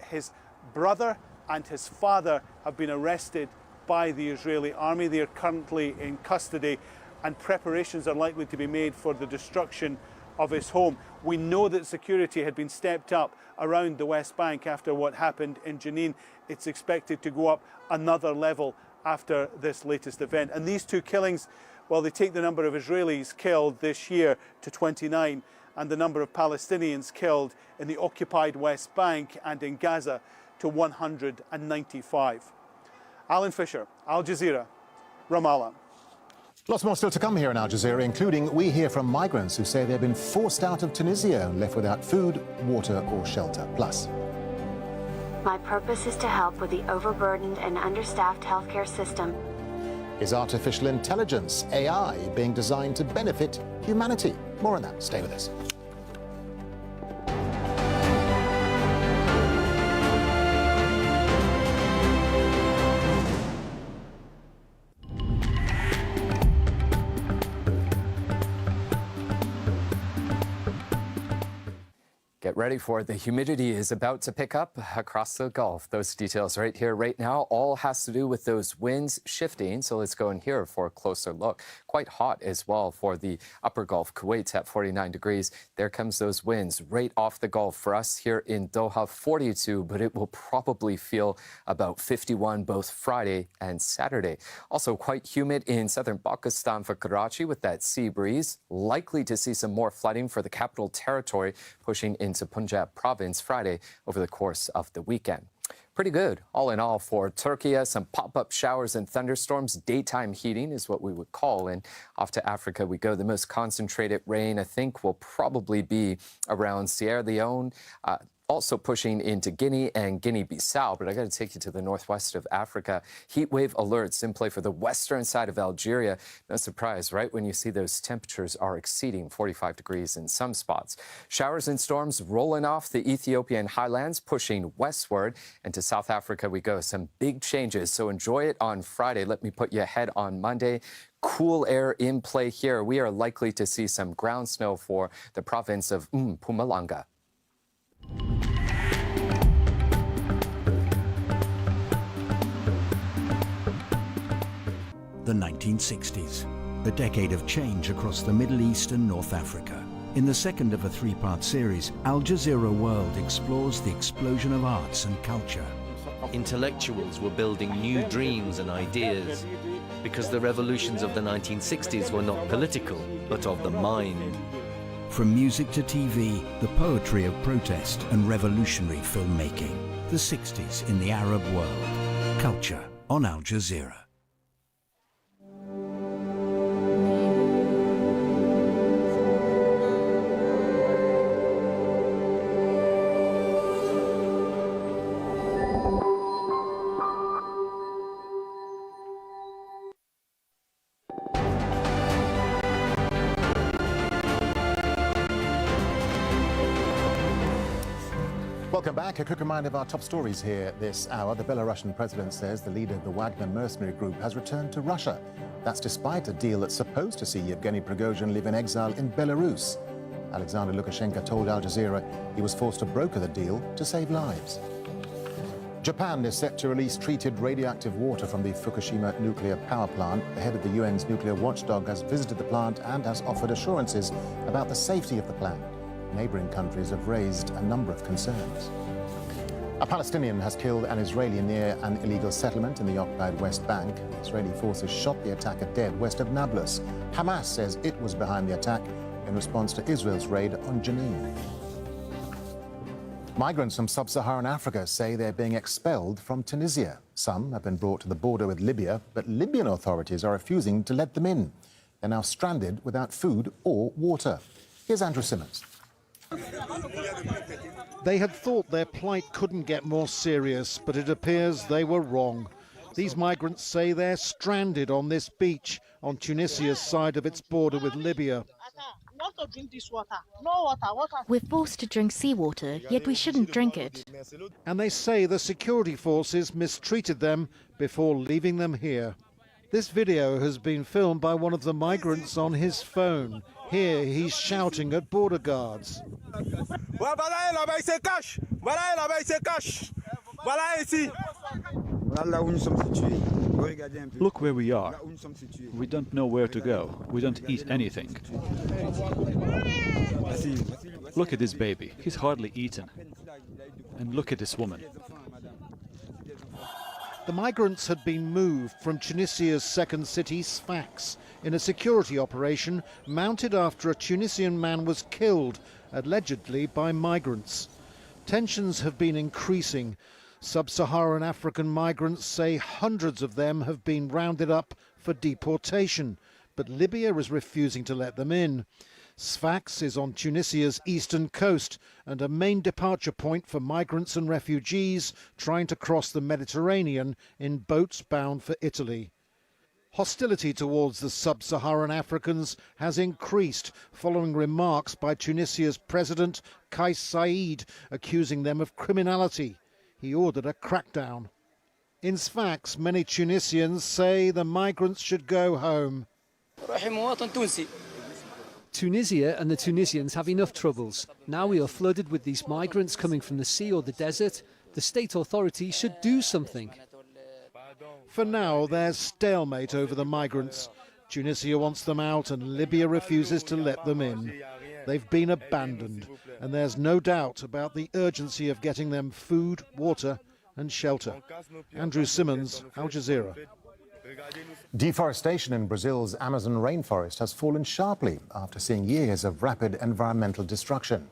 His brother and his father have been arrested by the Israeli army. They are currently in custody, and preparations are likely to be made for the destruction of his home. We know that security had been stepped up around the West Bank after what happened in Jenin. It's expected to go up another level after this latest event. And these two killings, well, they take the number of Israelis killed this year to 29, and the number of Palestinians killed in the occupied West Bank and in Gaza to 195. Alan Fisher, Al Jazeera, Ramallah. Lots more still to come here in Al Jazeera, including we hear from migrants who say they've been forced out of Tunisia and left without food, water or shelter. Plus, my purpose is to help with the overburdened and understaffed healthcare system. Is artificial intelligence, AI, being designed to benefit humanity? More on that. Stay with us. Get ready for it. The humidity is about to pick up across the Gulf. Those details right here, right now, all has to do with those winds shifting. So let's go in here for a closer look. Quite hot as well for the upper Gulf. Kuwait's at 49 degrees. There comes those winds right off the Gulf. For us here in Doha, 42, but it will probably feel about 51 both Friday and Saturday. Also quite humid in southern Pakistan for Karachi with that sea breeze. Likely to see some more flooding for the capital territory, pushing into Punjab province Friday over the course of the weekend. Pretty good, all in all, for Turkey. Some pop-up showers and thunderstorms. Daytime heating is what we would call. And off to Africa we go. The most concentrated rain, I think, will probably be around Sierra Leone, also pushing into Guinea and Guinea-Bissau. But I got to take you to the northwest of Africa. Heat wave alerts in play for the western side of Algeria. No surprise, right, when you see those temperatures are exceeding 45 degrees in some spots. Showers and storms rolling off the Ethiopian highlands, pushing westward. And to South Africa we go. Some big changes, so enjoy it on Friday. Let me put you ahead on Monday. Cool air in play here. We are likely to see some ground snow for the province of Mpumalanga. The 1960s, a decade of change across the Middle East and North Africa. In the second of a three-part series, Al Jazeera World explores the explosion of arts and culture. Intellectuals were building new dreams and ideas, because the revolutions of the 1960s were not political, but of the mind. From music to TV, the poetry of protest and revolutionary filmmaking. The 60s in the Arab world. Culture on Al Jazeera. Welcome back. A quick reminder of our top stories here this hour. The Belarusian president says the leader of the Wagner mercenary group has returned to Russia. That's despite a deal that's supposed to see Yevgeny Prigozhin live in exile in Belarus. Alexander Lukashenko told Al Jazeera he was forced to broker the deal to save lives. Japan is set to release treated radioactive water from the Fukushima nuclear power plant. The head of the UN's nuclear watchdog has visited the plant and has offered assurances about the safety of the plant. Neighboring countries have raised a number of concerns. A Palestinian has killed an Israeli near an illegal settlement in the occupied West Bank. Israeli forces shot the attacker dead west of Nablus. Hamas says it was behind the attack in response to Israel's raid on Jenin. Migrants from sub-Saharan Africa say they're being expelled from Tunisia. Some have been brought to the border with Libya, but Libyan authorities are refusing to let them in. They're now stranded without food or water. Here's Andrew Simmons. They had thought their plight couldn't get more serious, but it appears they were wrong. These migrants say they're stranded on this beach on Tunisia's side of its border with Libya. We want to drink this water. No water. We're forced to drink seawater, yet we shouldn't drink it. And they say the security forces mistreated them before leaving them here. This video has been filmed by one of the migrants on his phone. Here he's shouting at border guards. Look where we are. We don't know where to go. We don't eat anything. Look at this baby. He's hardly eaten. And look at this woman. The migrants had been moved from Tunisia's second city, Sfax, in a security operation mounted after a Tunisian man was killed, allegedly by migrants. Tensions have been increasing. Sub-Saharan African migrants say hundreds of them have been rounded up for deportation, but Libya is refusing to let them in. Sfax is on Tunisia's eastern coast and a main departure point for migrants and refugees trying to cross the Mediterranean in boats bound for Italy. Hostility towards the sub-Saharan Africans has increased following remarks by Tunisia's President Kais Saied accusing them of criminality. He ordered a crackdown. In Sfax, many Tunisians say the migrants should go home. Tunisia and the Tunisians have enough troubles. Now we are flooded with these migrants coming from the sea or the desert. The state authorities should do something. For now, there's stalemate over the migrants. Tunisia wants them out and Libya refuses to let them in. They've been abandoned, and there's no doubt about the urgency of getting them food, water and shelter. Andrew Simmons, Al Jazeera. Deforestation in Brazil's Amazon rainforest has fallen sharply after seeing years of rapid environmental destruction.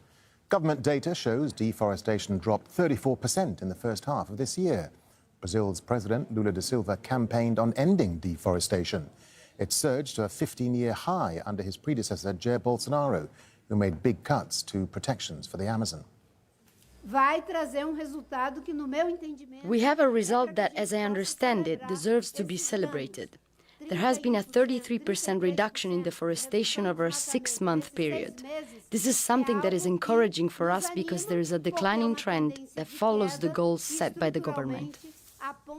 Government data shows deforestation dropped 34% in the first half of this year. Brazil's President Lula da Silva campaigned on ending deforestation. It surged to a 15-year high under his predecessor, Jair Bolsonaro, who made big cuts to protections for the Amazon. We have a result that, as I understand it, deserves to be celebrated. There has been a 33% reduction in deforestation over a 6-month period. This is something that is encouraging for us because there is a declining trend that follows the goals set by the government.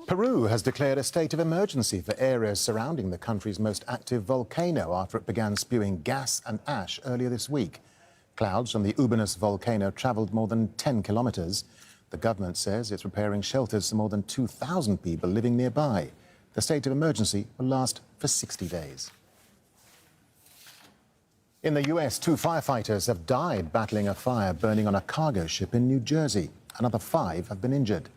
Peru has declared a state of emergency for areas surrounding the country's most active volcano after it began spewing gas and ash earlier this week. Clouds from the Ubanus volcano travelled more than 10 kilometres. The government says it's preparing shelters for more than 2,000 people living nearby. The state of emergency will last for 60 days. In the US, 2 firefighters have died battling a fire burning on a cargo ship in New Jersey. Another 5 have been injured.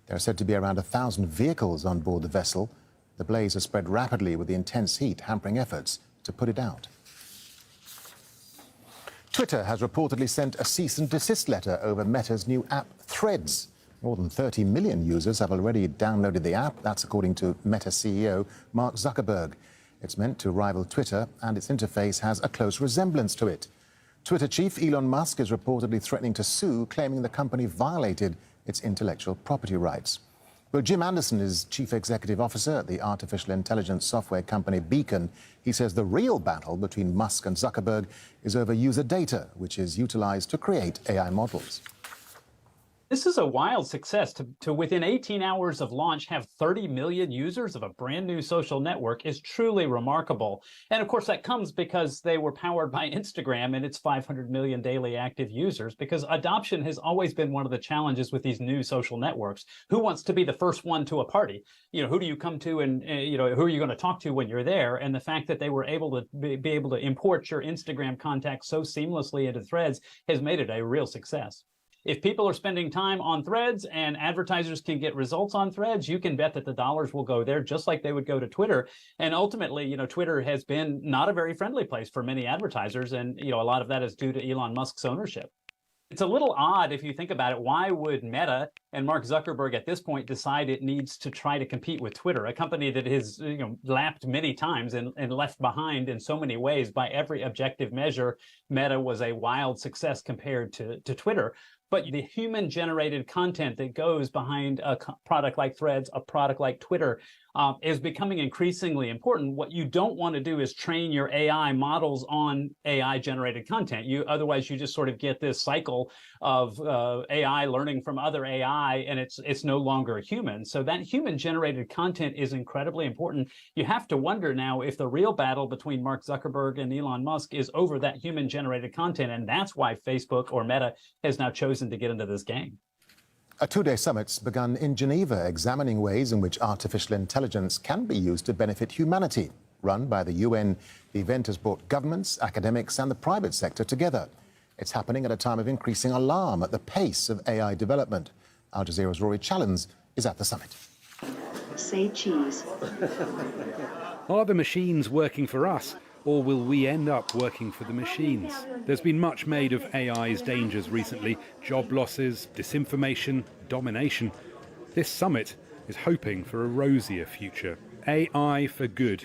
There are said to be around 1,000 vehicles on board the vessel. The blaze has spread rapidly with the intense heat hampering efforts to put it out. Twitter has reportedly sent a cease and desist letter over Meta's new app, Threads. More than 30 million users have already downloaded the app. That's according to Meta CEO Mark Zuckerberg. It's meant to rival Twitter, and its interface has a close resemblance to it. Twitter chief Elon Musk is reportedly threatening to sue, claiming the company violated its intellectual property rights. Well, Jim Anderson is chief executive officer at the artificial intelligence software company Beacon. He says the real battle between Musk and Zuckerberg is over user data, which is utilized to create AI models. This is a wild success. To within 18 hours of launch have 30 million users of a brand new social network is truly remarkable. And of course, that comes because they were powered by Instagram and its 500 million daily active users, because adoption has always been one of the challenges with these new social networks. Who wants to be the first one to a party? You know, who do you come to and, you know, who are you going to talk to when you're there? And the fact that they were able to be able to import your Instagram contacts so seamlessly into Threads has made it a real success. If people are spending time on Threads and advertisers can get results on Threads, you can bet that the dollars will go there just like they would go to Twitter. And ultimately, you know, Twitter has been not a very friendly place for many advertisers. And, you know, a lot of that is due to Elon Musk's ownership. It's a little odd if you think about it. Why would Meta and Mark Zuckerberg at this point decide it needs to try to compete with Twitter, a company that has, you know, lapped many times and left behind in so many ways? By every objective measure, Meta was a wild success compared to Twitter. But the human-generated content that goes behind a product like Threads, a product like Twitter, is becoming increasingly important. What you don't want to do is train your AI models on AI-generated content. Otherwise, you just sort of get this cycle of AI learning from other AI, and it's no longer human. So that human-generated content is incredibly important. You have to wonder now if the real battle between Mark Zuckerberg and Elon Musk is over that human-generated content, and that's why Facebook or Meta has now chosen to get into this game. A two-day summit's begun in Geneva, examining ways in which artificial intelligence can be used to benefit humanity. Run by the UN, the event has brought governments, academics and the private sector together. It's happening at a time of increasing alarm at the pace of AI development. Al Jazeera's Rory Challens is at the summit. Say cheese. Are the machines working for us, or will we end up working for the machines? There's been much made of AI's dangers recently: job losses, disinformation, domination. This summit is hoping for a rosier future. AI for good.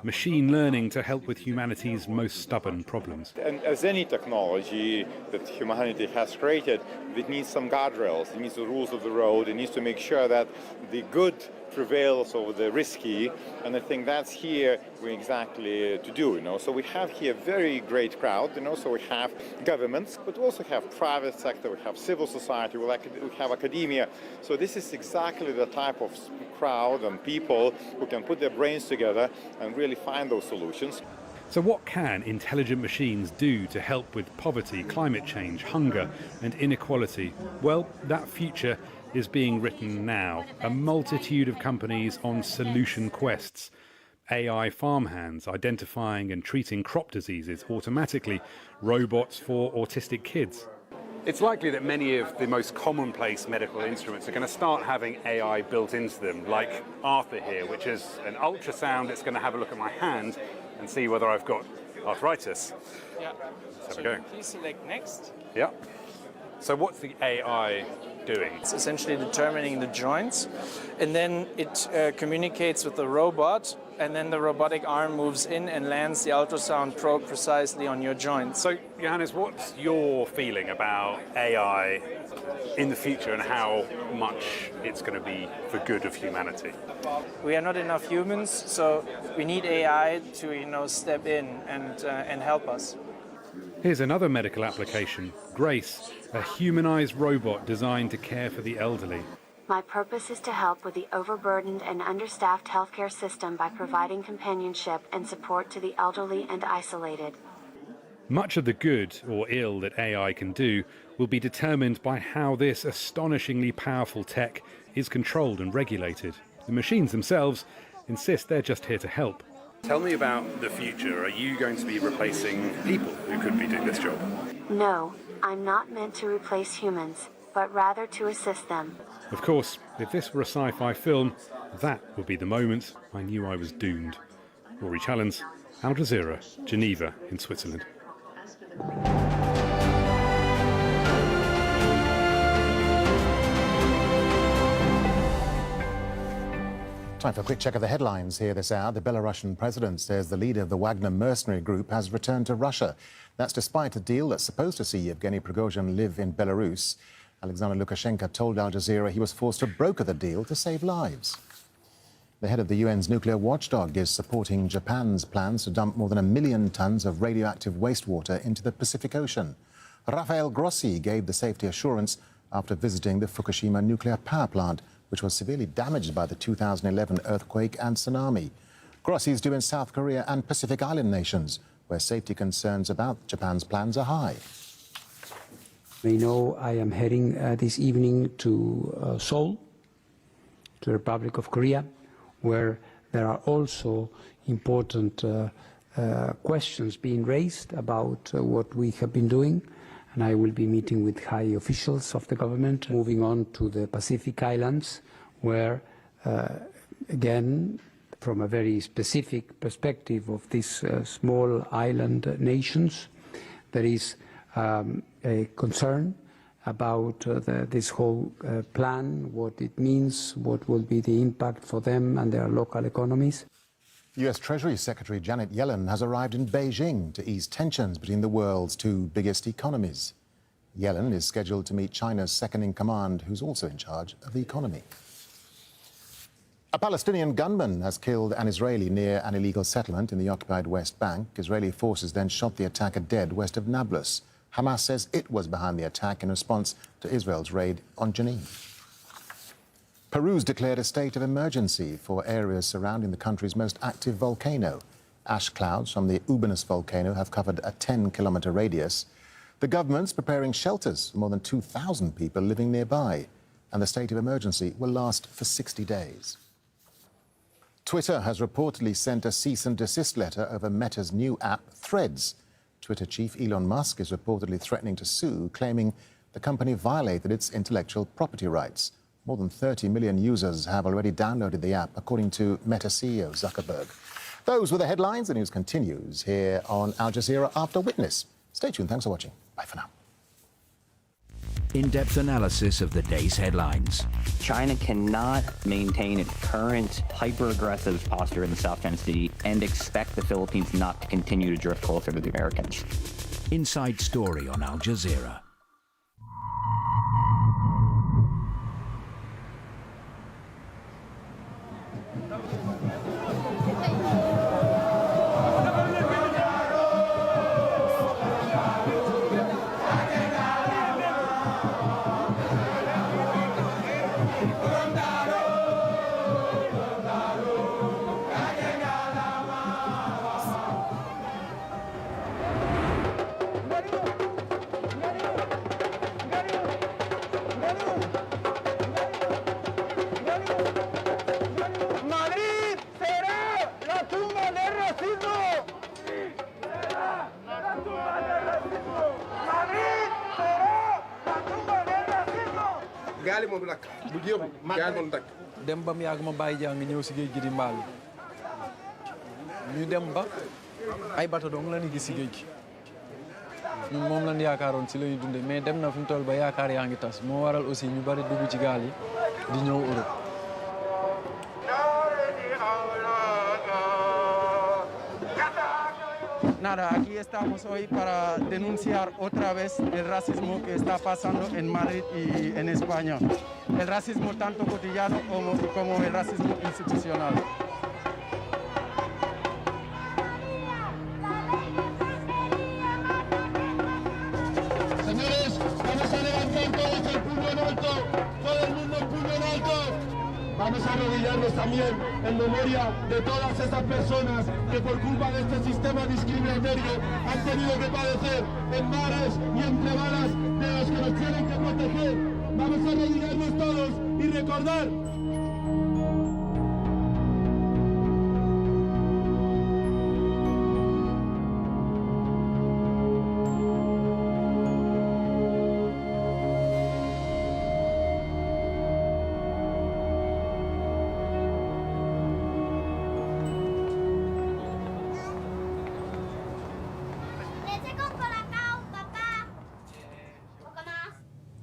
Machine learning to help with humanity's most stubborn problems. And as any technology that humanity has created, it needs some guardrails, it needs the rules of the road, it needs to make sure that the good prevails over the risky, and I think that's here we're exactly to do, you know. So we have here a very great crowd, you know, so we have governments, but we also have private sector, we have civil society, we have academia. So this is exactly the type of crowd and people who can put their brains together and really find those solutions. So what can intelligent machines do to help with poverty, climate change, hunger and inequality? Well, that future is being written now. A multitude of companies on solution quests. AI farmhands identifying and treating crop diseases automatically. Robots for autistic kids. It's likely that many of the most commonplace medical instruments are going to start having AI built into them, like Arthur here, which is an ultrasound. It's going to have a look at my hand and see whether I've got arthritis. Yeah. So go. Please select next. Yeah. So what's the AI doing? It's essentially determining the joints, and then it communicates with the robot, and then the robotic arm moves in and lands the ultrasound probe precisely on your joints. So, Johannes, what's your feeling about AI in the future and how much it's going to be for good of humanity? We are not enough humans, so we need AI to, you know, step in and help us. Here's another medical application. Grace, a humanized robot designed to care for the elderly. My purpose is to help with the overburdened and understaffed healthcare system by providing companionship and support to the elderly and isolated. Much of the good or ill that AI can do will be determined by how this astonishingly powerful tech is controlled and regulated. The machines themselves insist they're just here to help. Tell me about the future. Are you going to be replacing people who could be doing this job? No, I'm not meant to replace humans, but rather to assist them. Of course, if this were a sci-fi film, that would be the moment I knew I was doomed. Rory Challens, Al Jazeera, Geneva in Switzerland. Time for a quick check of the headlines here this hour. The Belarusian president says the leader of the Wagner mercenary group has returned to Russia. That's despite a deal that's supposed to see Yevgeny Prigozhin live in Belarus. Alexander Lukashenko told Al Jazeera he was forced to broker the deal to save lives. The head of the UN's nuclear watchdog is supporting Japan's plans to dump more than 1 million tons of radioactive wastewater into the Pacific Ocean. Rafael Grossi gave the safety assurance after visiting the Fukushima nuclear power plant, which was severely damaged by the 2011 earthquake and tsunami. Grossi is due in South Korea and Pacific Island nations, where safety concerns about Japan's plans are high. You know, I am heading this evening to Seoul, to the Republic of Korea, where there are also important questions being raised about what we have been doing. And I will be meeting with high officials of the government, moving on to the Pacific Islands, where, again, from a very specific perspective of these small island nations, there is a concern about this whole plan, what it means, what will be the impact for them and their local economies. US Treasury Secretary Janet Yellen has arrived in Beijing to ease tensions between the world's two biggest economies. Yellen is scheduled to meet China's second-in-command, who's also in charge of the economy. A Palestinian gunman has killed an Israeli near an illegal settlement in the occupied West Bank. Israeli forces then shot the attacker dead west of Nablus. Hamas says it was behind the attack in response to Israel's raid on Jenin. Peru's declared a state of emergency for areas surrounding the country's most active volcano. Ash clouds from the Ubanus volcano have covered a 10-kilometer radius. The government's preparing shelters for more than 2,000 people living nearby, and the state of emergency will last for 60 days. Twitter has reportedly sent a cease and desist letter over Meta's new app, Threads. Twitter chief Elon Musk is reportedly threatening to sue, claiming the company violated its intellectual property rights. More than 30 million users have already downloaded the app, according to Meta CEO Zuckerberg. Those were the headlines. The news continues here on Al Jazeera After Witness. Stay tuned. Thanks for watching. Bye for now. In-depth analysis of the day's headlines. China cannot maintain its current hyper-aggressive posture in the South China Sea and expect the Philippines not to continue to drift closer to the Americans. Inside Story on Al Jazeera. gaali moom lakk bu jéem gaali moom dakk dem ba mu yàgg ma bàyyi jàng ñëw si géej gi di mbaal ñu dem ba ay bato dong la ñu gis si géej gi ñun moom lañ yaakaaroon si la ñuy dundee mais dem na fi mu toll ba yaakaar yaa ngi tas moo waral aussi ñu bari dugg ci gaal yi di ñëw Europe. Nada, aquí estamos hoy para denunciar otra vez el racismo que está pasando en Madrid y en España. El racismo tanto cotidiano como el racismo institucional. Señores, vamos a levantar todos el puño en alto, todo el mundo el puño en alto. Vamos a arrodillarnos también en memoria de todas esas personas que por culpa de este sistema discriminatorio han tenido que padecer en mares y entre balas de los que nos tienen que proteger. Vamos a arrodillarnos todos y recordar.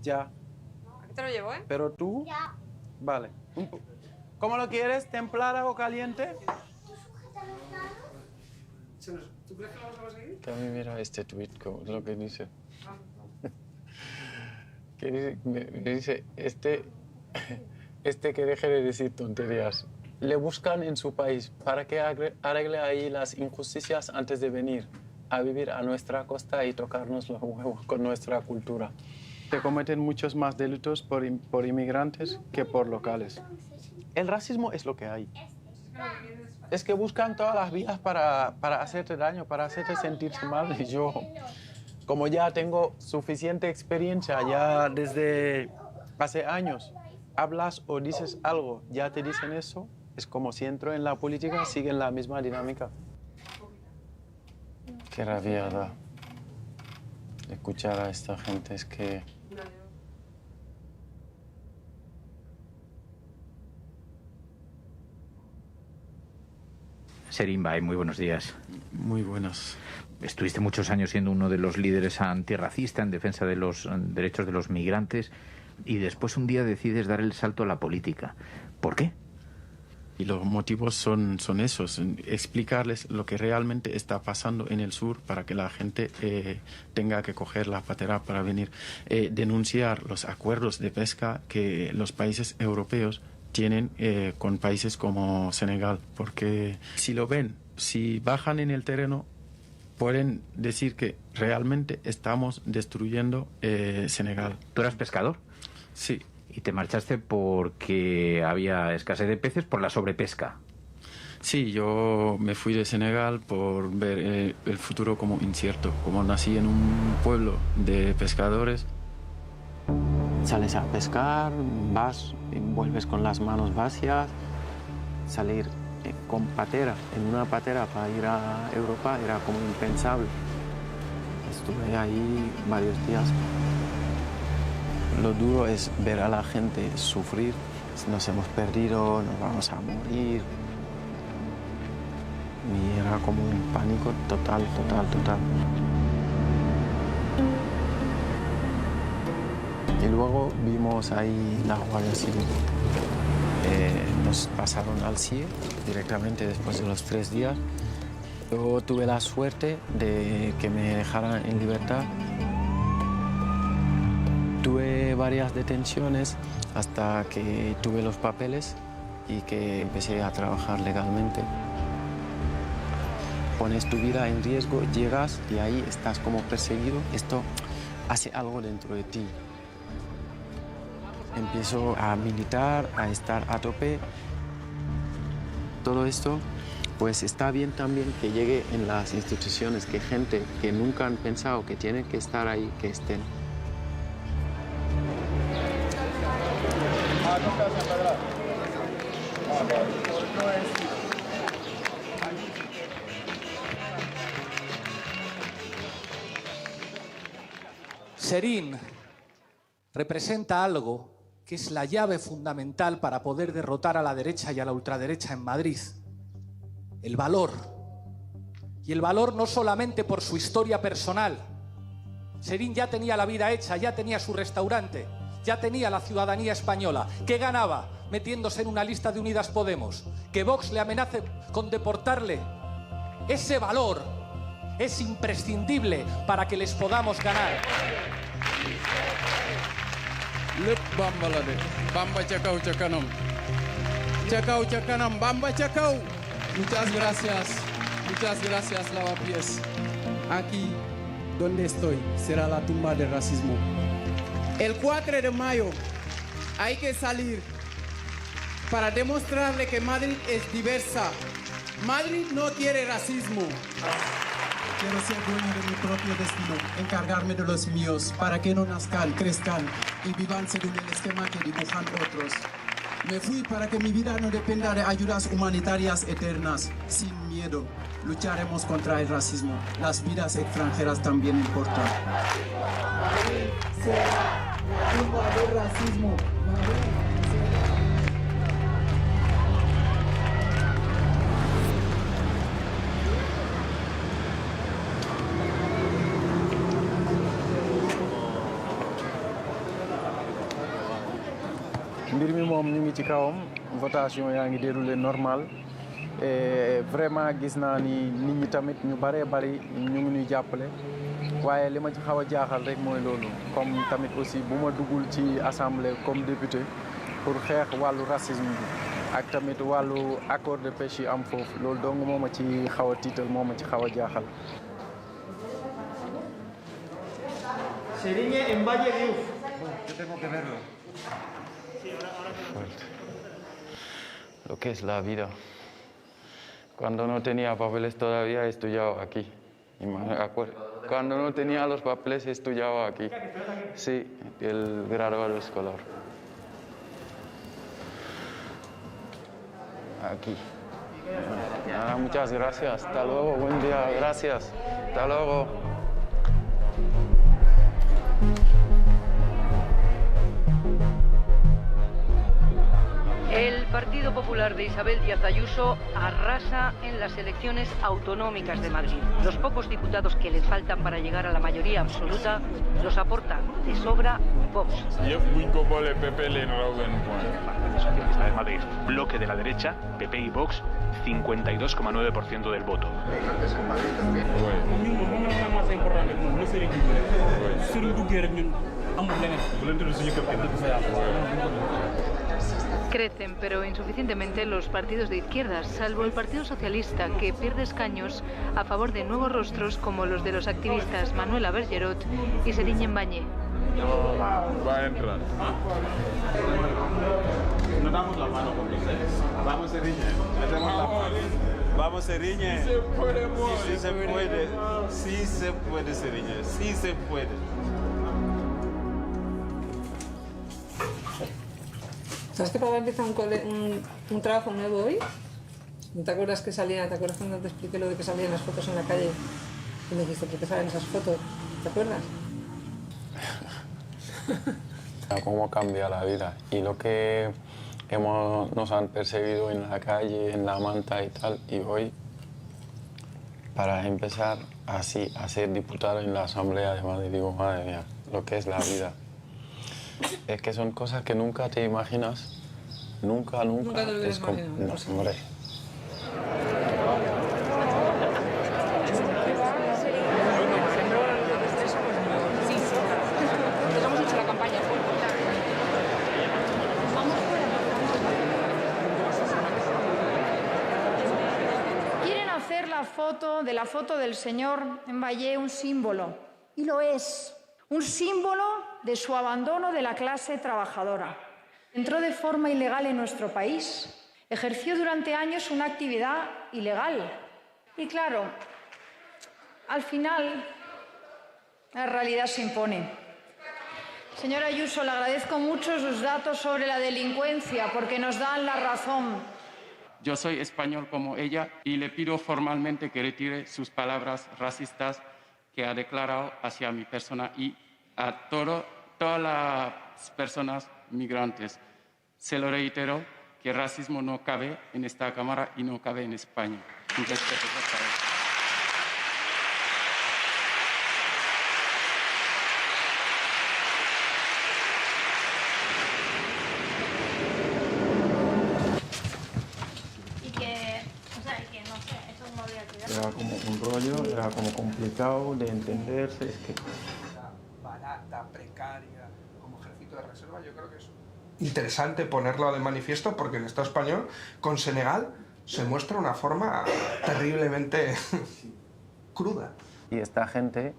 Ya. Aquí te lo llevo, ¿eh? Pero tú... Ya. Vale. ¿Cómo lo quieres? ¿Templada o caliente? ¿Tú crees que lo vamos a conseguir? Que a mí mira este tweet, lo que dice. Me dice, este que deje de decir tonterías. Le buscan en su país para que arregle ahí las injusticias antes de venir a vivir a nuestra costa y tocarnos los huevos con nuestra cultura. Se cometen muchos más delitos por inmigrantes que por locales. El racismo es lo que hay. Es que buscan todas las vías para hacerte daño, para hacerte sentirse mal. Y yo, como ya tengo suficiente experiencia, ya desde hace años, hablas o dices algo, ya te dicen eso, es como si entro en la política, siguen la misma dinámica. Qué rabia da escuchar a esta gente, es que... Serín Bay, muy buenos días. Muy buenos. Estuviste muchos años siendo uno de los líderes antirracistas en defensa de los derechos de los migrantes y después un día decides dar el salto a la política. ¿Por qué? Y los motivos son esos, explicarles lo que realmente está pasando en el sur para que la gente tenga que coger la patera para venir. Denunciar los acuerdos de pesca que los países europeos tienen con países como Senegal, porque si lo ven, si bajan en el terreno, pueden decir que realmente estamos destruyendo Senegal. ¿Tú eras pescador? Sí. ¿Y te marchaste porque había escasez de peces por la sobrepesca? Sí, yo me fui de Senegal por ver el futuro como incierto. Como nací en un pueblo de pescadores. Sales a pescar, vas y vuelves con las manos vacías. Salir con patera, en una patera para ir a Europa era como impensable. Estuve ahí varios días. Lo duro es ver a la gente sufrir. Nos hemos perdido, nos vamos a morir. Y era como un pánico total. Y luego vimos ahí la Guardia Civil. Nos pasaron al CIE directamente después de los 3 días. Yo tuve la suerte de que me dejaran en libertad. Tuve varias detenciones hasta que tuve los papeles y que empecé a trabajar legalmente. Pones tu vida en riesgo, llegas y ahí estás como perseguido. Esto hace algo dentro de ti. Empiezo a militar, a estar a tope. Todo esto, pues está bien también que llegue en las instituciones, que gente que nunca han pensado que tienen que estar ahí, que estén. Serín representa algo que es la llave fundamental para poder derrotar a la derecha y a la ultraderecha en Madrid. El valor. Y el valor no solamente por su historia personal. Serín ya tenía la vida hecha, ya tenía su restaurante, ya tenía la ciudadanía española. ¿Qué ganaba metiéndose en una lista de Unidas Podemos? Que Vox le amenace con deportarle. Ese valor es imprescindible para que les podamos ganar. Lep Bamba la de. Bamba ca kaw ca kanam. Ca kaw ca kanam, Bamba ca kaw. Muchas gracias, Lavapiés. Aquí donde estoy será la tumba del racismo. El 4 de mayo hay que salir para demostrarle que Madrid es diversa. Madrid no quiere racismo. Quiero ser dueño de mi propio destino, encargarme de los míos, para que no nazcan, crezcan y vivan según el esquema que dibujan otros. Me fui para que mi vida no dependa de ayudas humanitarias eternas. Sin miedo, lucharemos contra el racismo. Las vidas extranjeras también importan. Madrid será la tumba del racismo. mbir mi moom ñu ngi ci kawam votation yaa ngi déroulé normal et vraiment gis naa ni nit ñi tamit ñu bëree bëri ñu ngi ñuy jàppale waaye li ma ci xaw a jaaxal rek mooy loolu comme tamit aussi bu ma duggul ci assemblée comme député pour xeex wàllu racisme bi ak tamit wàllu accord de pêche yi am foofu loolu dong moo ma ci xaw a tiital moo ma ci xaw a jaaxal. Serigne en Valle Riuf. Yo tengo que verlo. Lo que es la vida. Cuando no tenía papeles todavía estudiaba aquí. Cuando no tenía los papeles estudiaba aquí. Sí, el graduado escolar. Aquí. Muchas gracias. Hasta luego. Buen día. Gracias. Hasta luego. El Partido Popular de Isabel Díaz Ayuso arrasa en las elecciones autonómicas de Madrid. Los pocos diputados que le faltan para llegar a la mayoría absoluta los aporta de sobra Vox. Partido Socialista de Madrid, bloque de la derecha, PP y Vox, 52,9% del voto. Crecen, pero insuficientemente, los partidos de izquierdas, salvo el Partido Socialista, que pierde escaños a favor de nuevos rostros como los de los activistas Manuela Bergerot y Serigne Mbañé. Va a entrar. Nos damos la mano con ustedes. Vamos, Serigne. Hacemos la mano. Vamos, Serigne. Sí se puede, sí se puede. Sí se puede, Serigne. Sí se puede. ¿Sabes que papá empieza un trabajo nuevo hoy? ¿No te acuerdas que salía? ¿Te acuerdas cuando te expliqué lo de que salían las fotos en la calle? Y me dijiste, ¿por qué salen esas fotos? ¿Te acuerdas? Cómo cambia la vida y lo que nos han perseguido en la calle, en la manta y tal, y hoy, para empezar así a ser diputado en la Asamblea de Madrid, digo, madre mía, lo que es la vida. Es que son cosas que nunca te imaginas, nunca. Nunca te lo hubieras imaginado. No, hombre. Quieren hacer la foto del señor Mbaye un símbolo, y lo es. Un símbolo de su abandono de la clase trabajadora. Entró de forma ilegal en nuestro país, ejerció durante años una actividad ilegal. Y claro, al final, la realidad se impone. Señora Ayuso, le agradezco mucho sus datos sobre la delincuencia, porque nos dan la razón. Yo soy español como ella y le pido formalmente que retire sus palabras racistas que ha declarado hacia mi persona y a todas las personas migrantes. Se lo reitero, que el racismo no cabe en esta Cámara y no cabe en España. Un respeto para él. Era como un rollo, era como complicado de entenderse. Es que barata, precaria, como ejército de reserva, yo creo que es interesante ponerlo de manifiesto porque el Estado español con Senegal se muestra una forma terriblemente cruda. Y esta gente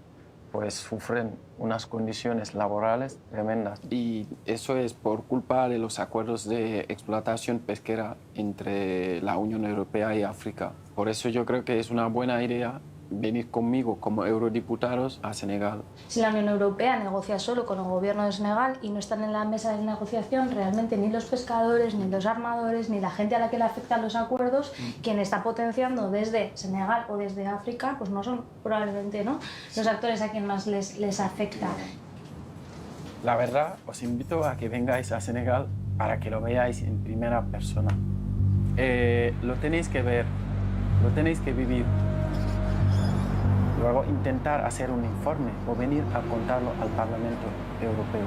pues sufren unas condiciones laborales tremendas y eso es por culpa de los acuerdos de explotación pesquera entre la Unión Europea y África. Por eso yo creo que es una buena idea venir conmigo como eurodiputados a Senegal. Si la Unión Europea negocia solo con el gobierno de Senegal y no están en la mesa de negociación, realmente ni los pescadores, ni los armadores, ni la gente a la que le afectan los acuerdos, quien está potenciando desde Senegal o desde África, pues no son probablemente, ¿no?, los actores a quien más les afecta. La verdad, os invito a que vengáis a Senegal para que lo veáis en primera persona. Lo tenéis que ver, lo tenéis que vivir. Luego intentar hacer un informe o venir a contarlo al Parlamento Europeo.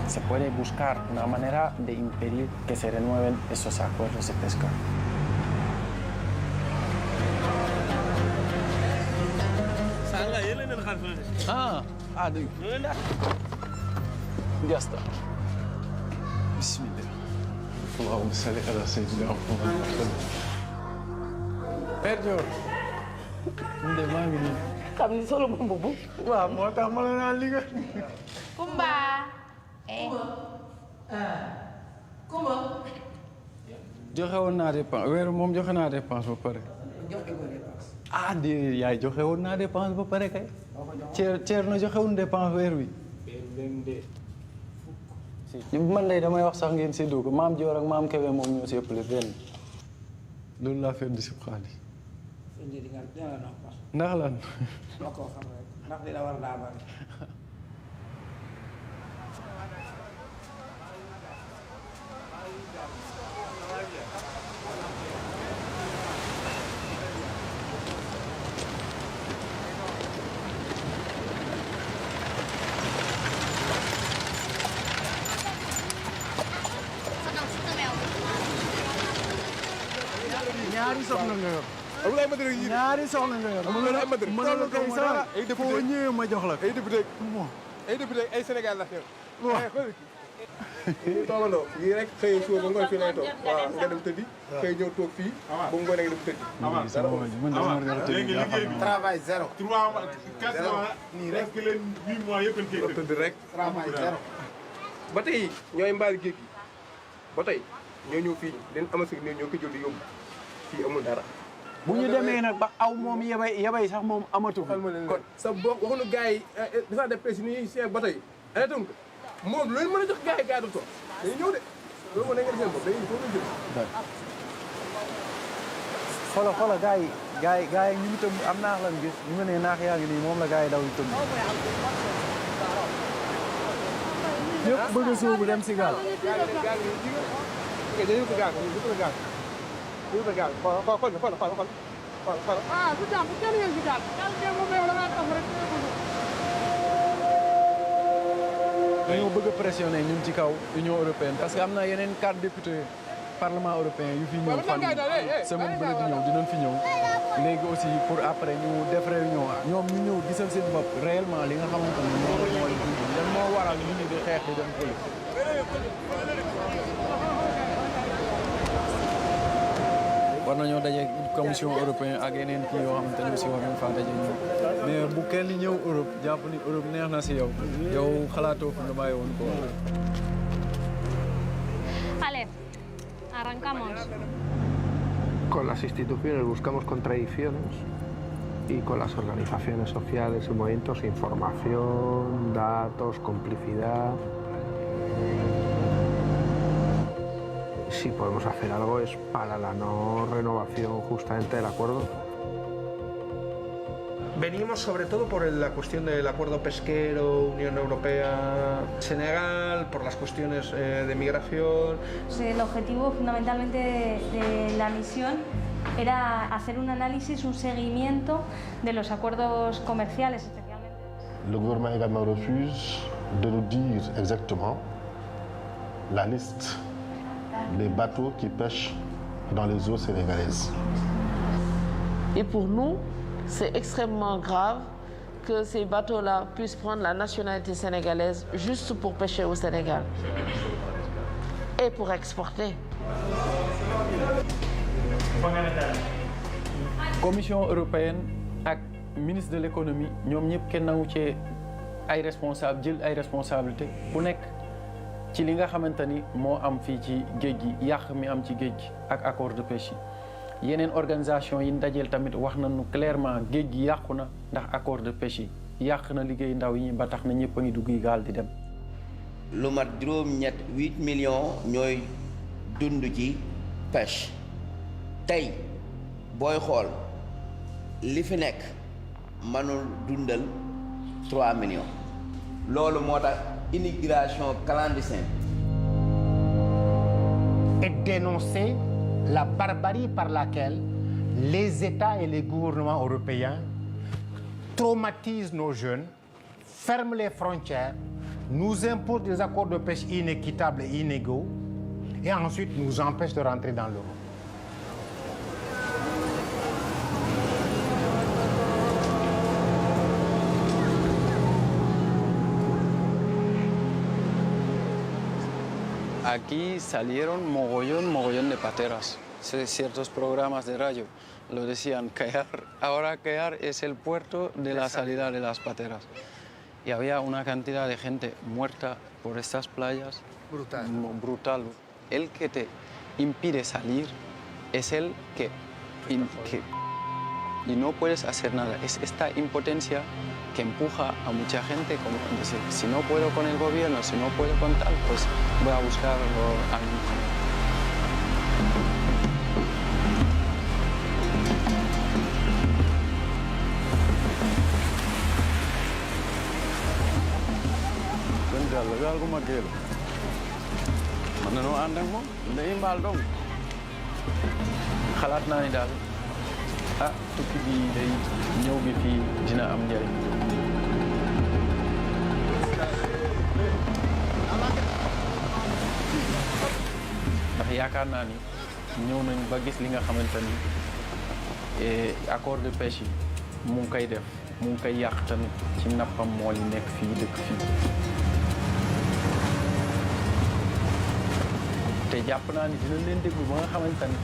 se puede buscar una manera de impedir que se renueven esos acuerdos de pesca. Ya está. Bismillah. Allahumma salli ala sayyidina Muhammad. Perjor. Nde maa ngi nii. xam ni solo moom boobu. waaw moo tax ma la naan li nga. Kumba. Kumba. joxe woon naa dépense weeru moom joxe naa dépense ba pare. ah déedéet yaay joxe woon naa dépense ba pare kay. ceer na joxe woon dépense weer wi. man de damay wax sax ngeen séddoo ko maam Dior ak maam Kébé moom ñoo si ëppale benn. loolu laa fekk di si xaalis. ndax lan. ndax dina war daa bari. ñaari soxna nga yor. ñaari soxna nga yor. mënul kay sax foo ñëwee ma jox la. ay député ay Sénégal la xew. toogandoo yii rek xëy suba ba ngoon fii lay toog waaw nga dem tëddi xëy ñëw toog fii ba ngoon nga dem tëddi léegi liggéey bi travail zéro 3 mois 4 mois nii rek leen 8 mois yëpp kay tëdd rek travail zéro ba tey ñooy mbaal géej gi ba tey ñoo ñëw fii leen amasi ñoo ko jël di yóbbu fii amul dara bu ñu demee nag ba aw moom yabay sax moom amatu fi. kon sa boo waxuñu gars yi dafa def presse ni si ba tey arrêté ko moom loolu mën a jox gars yi gars du toog dañuy ñëw de loolu moo nekk seen bopp dañuy foofu jël. xoolal gars yi ñu ngi tëmb am naax lan gis ñu nga ne naax yaa ngi nii moom la gars yi daw yu tëmb. ñëpp bëgg a sóobu dem si gaal. dañoo bëgg a pressionné ñun ci kaw Union européenne parce que am na yeneen 4 députés parlement européen yu fi ñëw fan semaine bële di ñëw dinañ fi ñëw léegi aussi pour après ñu def réunion ñoom ñu ñëw gisal seen bopp réellement li nga xamante ne lan moo waral ñu ni di xeex di dem fële. war nañoo daje commission européenne ak yeneen kii yoo xamante ne aussi war nañ faa daje ñëw mais bu kenn ñëw Europe jàpp ni Europe neex na si yow xalaatoo fi nga bàyyi woon ko. Vale, arrancamos. Con las instituciones buscamos contradicciones y con las organizaciones sociales y movimientos información, datos, complicidad. Si podemos hacer algo es para la no renovación justamente del acuerdo. Venimos sobre todo por la cuestión del acuerdo pesquero, Unión Europea-Senegal, por las cuestiones de migración. El objetivo fundamentalmente de la misión era hacer un análisis, un seguimiento de los acuerdos comerciales especialmente. Le gouvernement également refuse de nous dire exactement la liste des bateaux qui pêchent dans les eaux sénégalaises. Et pour nous, c'est extrêmement grave que ces bateaux-là puissent prendre la nationalité sénégalaise juste pour pêcher au Sénégal et pour exporter. Commission européenne ak ministre de l'économie ñoom ñëpp kenn nangu ci ay responsabilité ku nekk ci li nga xamante ni moo am fii ci géej gi yàq mi am ci géej gi ak accord de pêche yi yeneen organisation yi dajeel tamit wax nañu clairement géej gi yàqu na ndax accord de pêche yi yàq na liggéey ndaw yi ba tax na ñëpp a ngi dugg gaal di dem. lu mat juróom-ñett 8 millions ñooy dund ci pêche tey booy xool li fi nekk mënul dundal 3 millions loolu moo tax immigration clandestine. Et dénoncer la barbarie par laquelle les États et les gouvernements européens traumatisent nos jeunes, ferment les frontières, nous impose des accords de pêche inéquitables et inégaux, et ensuite nous empêche de rentrer dans l'euro. Aquí salieron mogollón de pateras. Ciertos programas de radio lo decían, ahora Caiar es el puerto de la salida de las pateras. Y había una cantidad de gente muerta por estas playas. Brutal. El que te impide salir es el que y no puedes hacer nada. Es esta impotencia que empuja a mucha gente como decir, si no puedo con el gobierno, si no puedo con tal, pues voy a buscarlo a mí. Legal ko magkilo. Manano andang mo? Hindi imbal dong. Xalaat naa ni daal tukki bi day ñëw bi fii dina am njëriñ. ndax yaakaar naa ni ñëw nañ ba gis li nga xamante ni accord de pêche yi mu ngi koy def mu ngi koy yàq tamit ci nappam mool yi nekk fii dëkk fii. te jàpp naa ni dinañ leen déglu ba nga xamante ni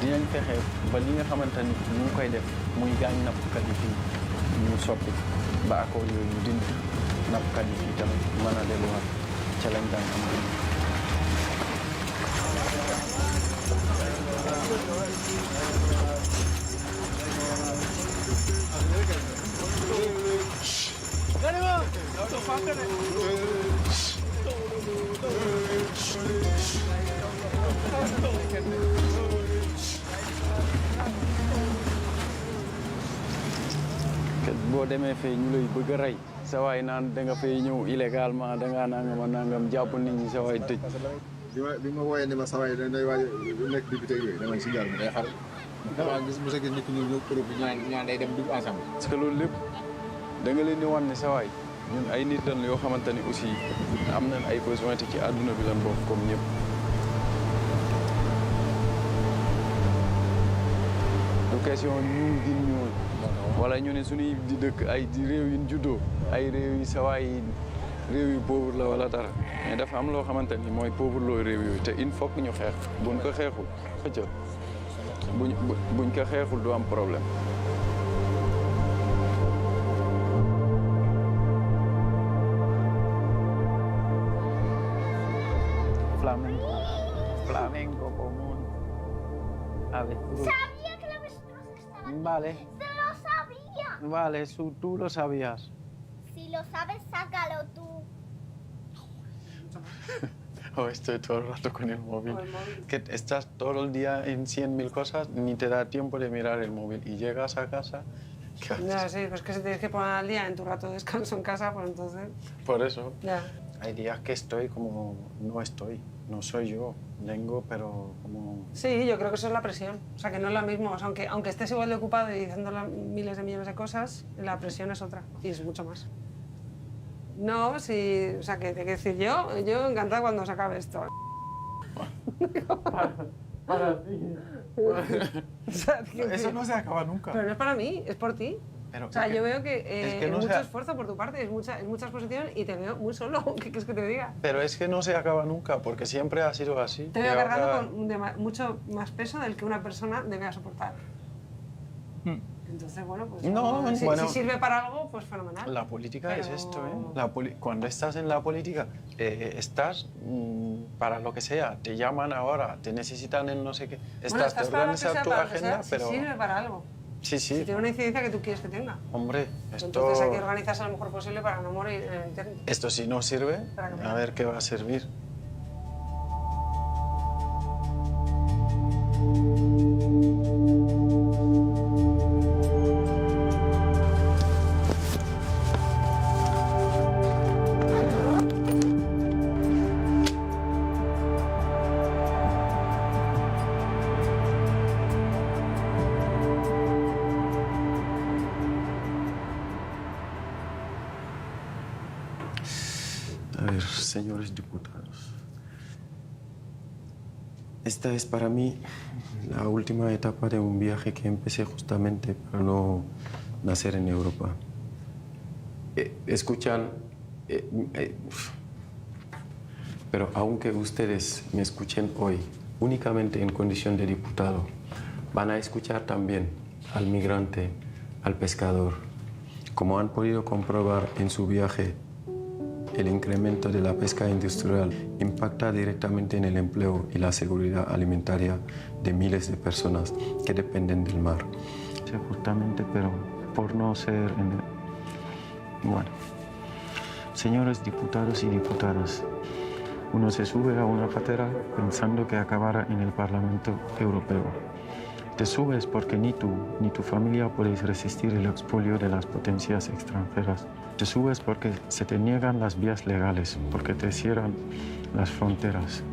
dinañ fexe ba li nga xamante ni ñu ngi koy def muy gaañ nappkat yi fii ñu soppi ba accord yooyu ñu dindi nappkat yi fii tamit mën a delluwaat ca lañ daan am. boo demee fee ñu lay bëgg a rey sa waay naan da nga fay ñëw illégalement da ngaa nangam jàpp nit ñi sa waay tëj. bi ma wooyee ne ma sa waay day waaj nekk député yooyu dama si jaar mi day xar. dama gis mos a gis nit ñi ñëw Europe bi ñaan day dem dugg ensemble. parce que loolu lépp da nga leen di wan ne sa waay ñun ay nit lañ yoo xamante ni aussi am nañ ay besoin te ci àdduna bi lañ bokk comme ñëpp. du question ñuul gi ñuul wala ñu ne suñuy di dëkk ay di réew yi ñu juddoo ay réew yi sa waay réew yu pauvre la wala dara mais dafa am loo xamante ni mooy pauvre looy réew yooyu te il faut que ñu xeex buñ ko xeexul xëccal buñ ko xeexul du am problème. Flamenco común. A ver. Sabía que la vestimos estaban. Vale. ¡Se lo sabía! Vale, tú lo sabías. Si lo sabes, sácalo tú. Oh, estoy todo el rato con el móvil. Que estás todo el día en 100.000 cosas, ni te da tiempo de mirar el móvil. Y llegas a casa... ¿qué haces? Ya, sí, pues que si tienes que poner al día en tu rato de descanso en casa, pues entonces... Por eso. Ya. Hay días que estoy como... no estoy. No soy yo. Vengo, pero como... Sí, yo creo que eso es la presión. O sea, que no es lo mismo. O sea, aunque estés igual de ocupado y diciendo miles de millones de cosas, la presión es otra. Y es mucho más. No, sí... O sea, que te quiero decir, yo encantada cuando se acabe esto. Para ti. O sea, Eso no se acaba nunca. Pero no es para mí, es por ti. Pero o sea, yo veo que es es no mucho esfuerzo por tu parte, es mucha exposición y te veo muy solo. ¿Qué quieres que te diga? Pero es que no se acaba nunca, porque siempre ha sido así. Te veo cargando con mucho más peso del que una persona debe soportar. Entonces, bueno, pues si sirve para algo, pues fenomenal. La política es esto, ¿eh? Cuando estás en la política, estás para lo que sea. Te llaman ahora, te necesitan en no sé qué. Estás para lo que sea, tu para lo que agenda, sea, pero... Si sirve para algo. Sí, sí. Si tiene una incidencia que tú quieres que tenga. Hombre, esto... Entonces hay que organizarse lo mejor posible para no morir en el intento. Esto si no sirve, a ver qué va a servir. A ver, señores diputados, esta es para mí la última etapa de un viaje que empecé justamente para no nacer en Europa. Escuchan, pero aunque ustedes me escuchen hoy únicamente en condición de diputado, van a escuchar también al migrante, al pescador. Como han podido comprobar en su viaje, el incremento de la pesca industrial impacta directamente en el empleo y la seguridad alimentaria de miles de personas que dependen del mar. Sí, justamente, pero por no ser... Bueno, señores diputados y diputadas, uno se sube a una patera pensando que acabará en el Parlamento Europeo. Te subes porque ni tú ni tu familia podéis resistir el expolio de las potencias extranjeras. Te subes porque se te niegan las vías legales, porque te cierran las fronteras.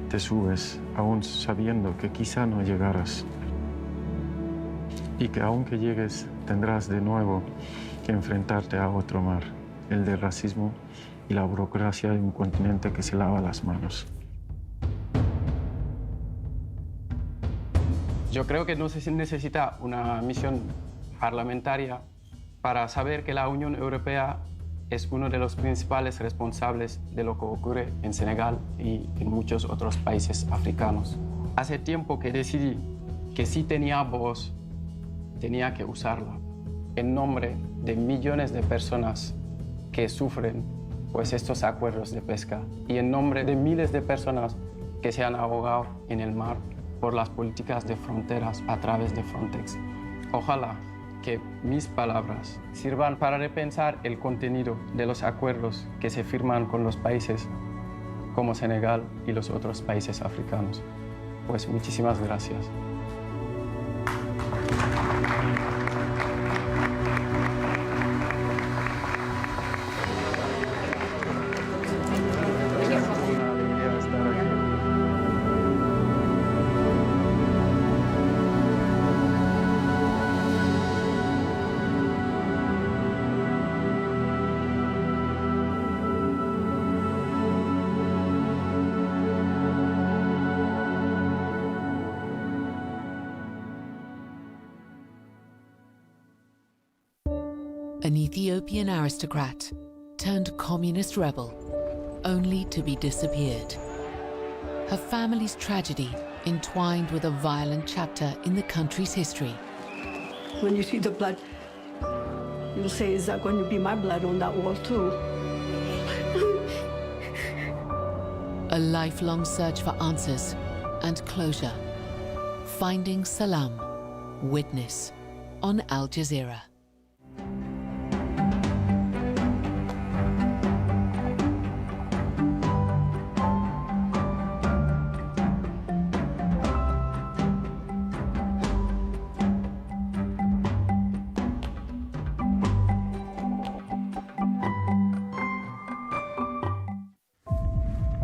Te subes aún sabiendo que quizá no llegarás. Y que aunque llegues, tendrás de nuevo que enfrentarte a otro mar, el del racismo y la burocracia de un continente que se lava las manos. Yo creo que no se necesita una misión parlamentaria para saber que la Unión Europea es uno de los principales responsables de lo que ocurre en Senegal y en muchos otros países africanos. Hace tiempo que decidí que si tenía voz, tenía que usarla en nombre de millones de personas que sufren pues, estos acuerdos de pesca y en nombre de miles de personas que se han ahogado en el mar por las políticas de fronteras a través de Frontex. Ojalá que mis palabras sirvan para repensar el contenido de los acuerdos que se firman con los países como Senegal y los otros países africanos. Pues muchísimas gracias. An Ethiopian aristocrat turned communist rebel, only to be disappeared. Her family's tragedy entwined with a violent chapter in the country's history. When you see the blood, you'll say, is that going to be my blood on that wall too? A lifelong search for answers and closure. Finding Salam, Witness, on Al Jazeera.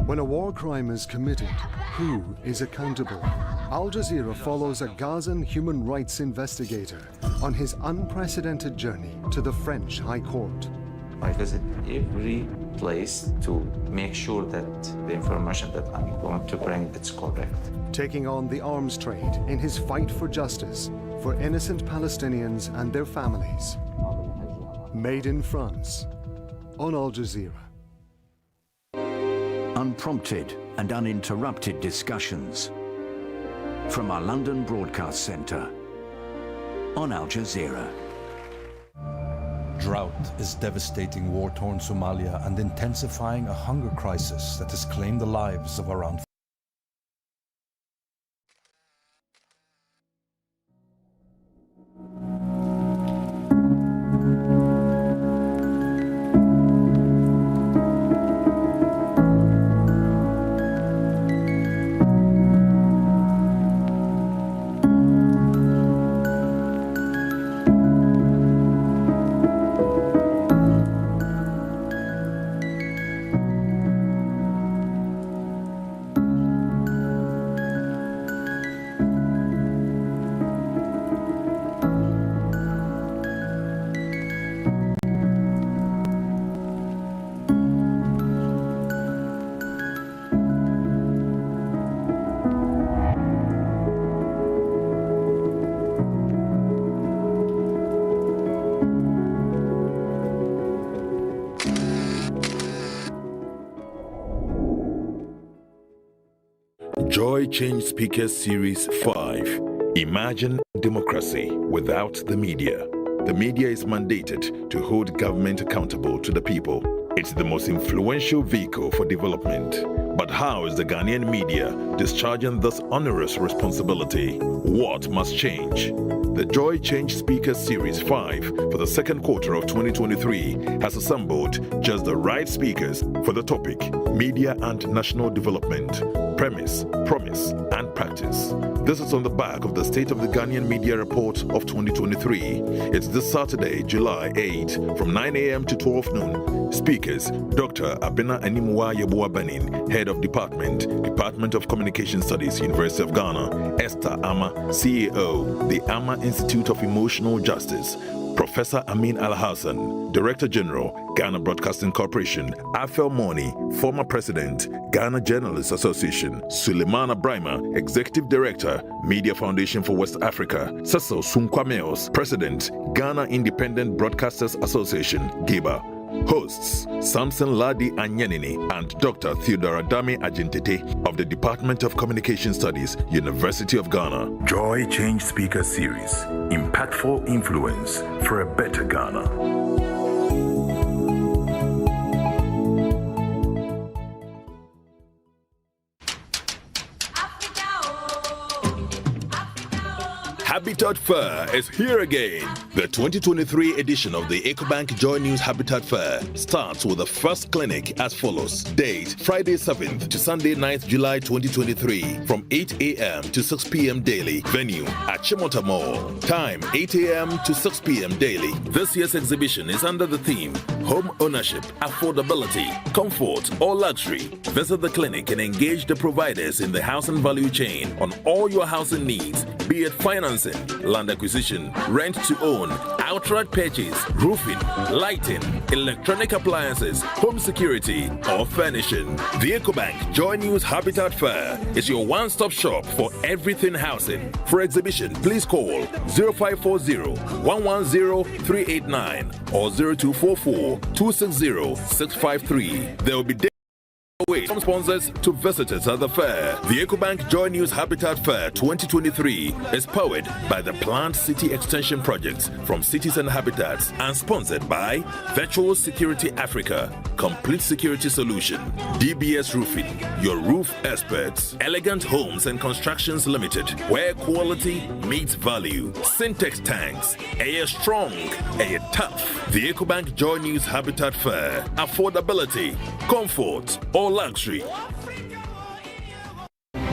When a war crime is committed, who is accountable? Al Jazeera follows a Gazan human rights investigator on his unprecedented journey to the French High Court. I visit every place to make sure that the information that I'm going to bring is correct. Taking on the arms trade in his fight for justice for innocent Palestinians and their families. Made in France, on Al Jazeera. Unprompted and uninterrupted discussions from our London Broadcast Centre on Al Jazeera. Drought is devastating war-torn Somalia and intensifying a hunger crisis that has claimed the lives of around Joy Change Speakers Series 5. Imagine democracy without the media. The media is mandated to hold government accountable to the people. It's the most influential vehicle for development. But how is the Ghanaian media discharging this onerous responsibility? What must change? The Joy Change Speakers Series 5 for the second quarter of 2023 has assembled just the right speakers for the topic Media and National Development, Premise, Promise and Practice. This is on the back of the State of the Ghanaian Media Report of 2023. It's this Saturday, July 8, from 9 a.m. to 12 noon. Speakers, Dr. Abena Animwa Yeboah Banin, Head of Department of Communication Studies, University of Ghana; Esther Ama, CEO, the Ama Institute of Emotional Justice; Professor Amin Al-Hassan, Director General, Ghana Broadcasting Corporation; Afel Moni, former President, Ghana Journalists Association; Suleimana Brima, Executive Director, Media Foundation for West Africa; Cecil Sunkwameos, President, Ghana Independent Broadcasters Association, GIBA. Hosts, Samson Ladi Anyanini and Dr. Theodora Dame Ajintete of the Department of Communication Studies, University of Ghana. Joy Change Speaker Series. Impactful influence for a better Ghana. Habitat Fair is here again. The 2023 edition of the EcoBank JoyNews Habitat Fair starts with the first clinic as follows. Date, Friday 7th to Sunday 9th July 2023 from 8 a.m. to 6 p.m. daily. Venue at Chimota Mall. Time, 8 a.m. to 6 p.m. daily. This year's exhibition is under the theme Home Ownership, Affordability, Comfort or Luxury. Visit the clinic and engage the providers in the housing value chain on all your housing needs, be it financing, land acquisition, rent to own, outright purchase, roofing, lighting, electronic appliances, home security, or furnishing. The EcoBank JoyNews Habitat Fair is your one-stop shop for everything housing. For exhibition, please call 0540-110-389 or 0244-260-653. There will be from sponsors to visitors at the fair. The EcoBank JoyNews Habitat Fair 2023 is powered by the Planned City Extension Project from Cities and Habitats and sponsored by Virtual Security Africa, Complete Security Solution, DBS Roofing, your roof experts, Elegant Homes and Constructions Limited, where quality meets value, Syntex Tanks, Air Strong, Air Tough. The EcoBank JoyNews Habitat Fair, affordability, comfort, or luxury.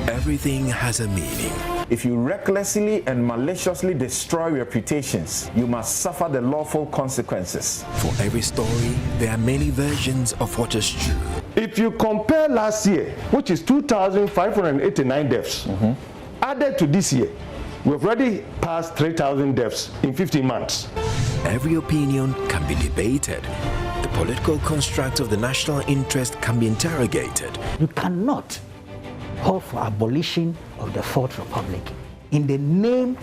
Everything has a meaning. If you recklessly and maliciously destroy reputations, you must suffer the lawful consequences. For every story, there are many versions of what is true. If you compare last year, which is 2,589 deaths, added to this year, we've already passed 3,000 deaths in 15 months. Every opinion can be debated. The political construct of the national interest can be interrogated. You cannot call for abolition of the Fourth Republic in the name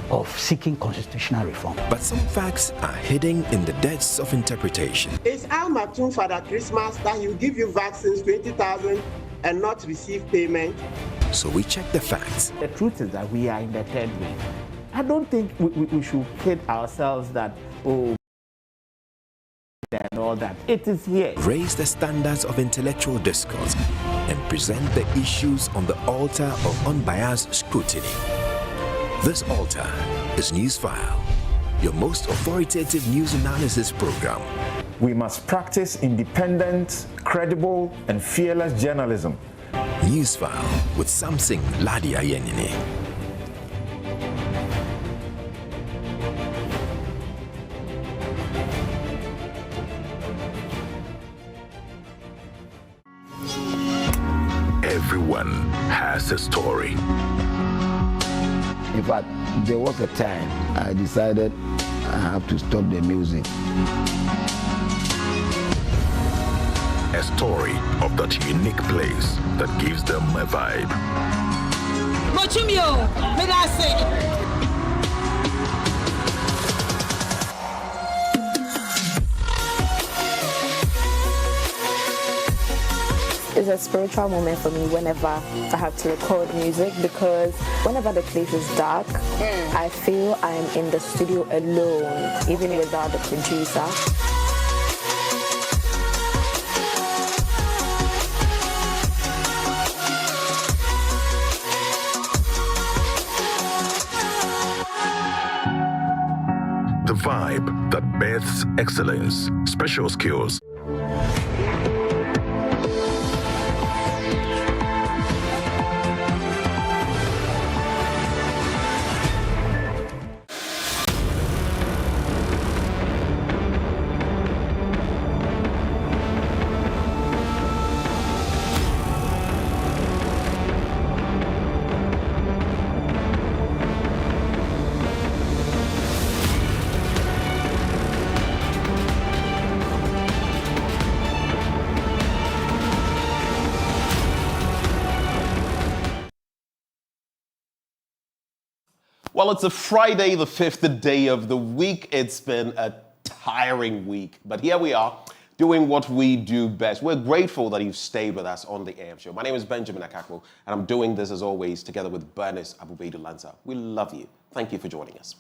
of seeking constitutional reform. But some facts are hidden in the depths of interpretation. It's Al Maktoum Father Christmas that he'll give you vaccines 20,000 and not receive payment. So we check the facts. The truth is that we are in the third wave. I don't think we should kid ourselves that, oh, and all that. It is here. Raise the standards of intellectual discourse and present the issues on the altar of unbiased scrutiny. This altar is Newsfile, your most authoritative news analysis program. We must practice independent, credible, and fearless journalism. Newsfile with Samson Ladi Ayenini. Everyone has a story. In fact, there was a time I decided I have to stop the music. A story of that unique place that gives them a vibe. Mochumio, It's a spiritual moment for me whenever I have to record music, because whenever the place is dark, I feel I'm in the studio alone, even without the producer. The vibe that births excellence, special skills. Well, it's a Friday, the fifth day of the week. It's been a tiring week, but here we are doing what we do best. We're grateful that you've stayed with us on the AM show. My name is Benjamin Akakwo, and I'm doing this as always together with Bernice Abubedu-Lanza. We love you. Thank you for joining us.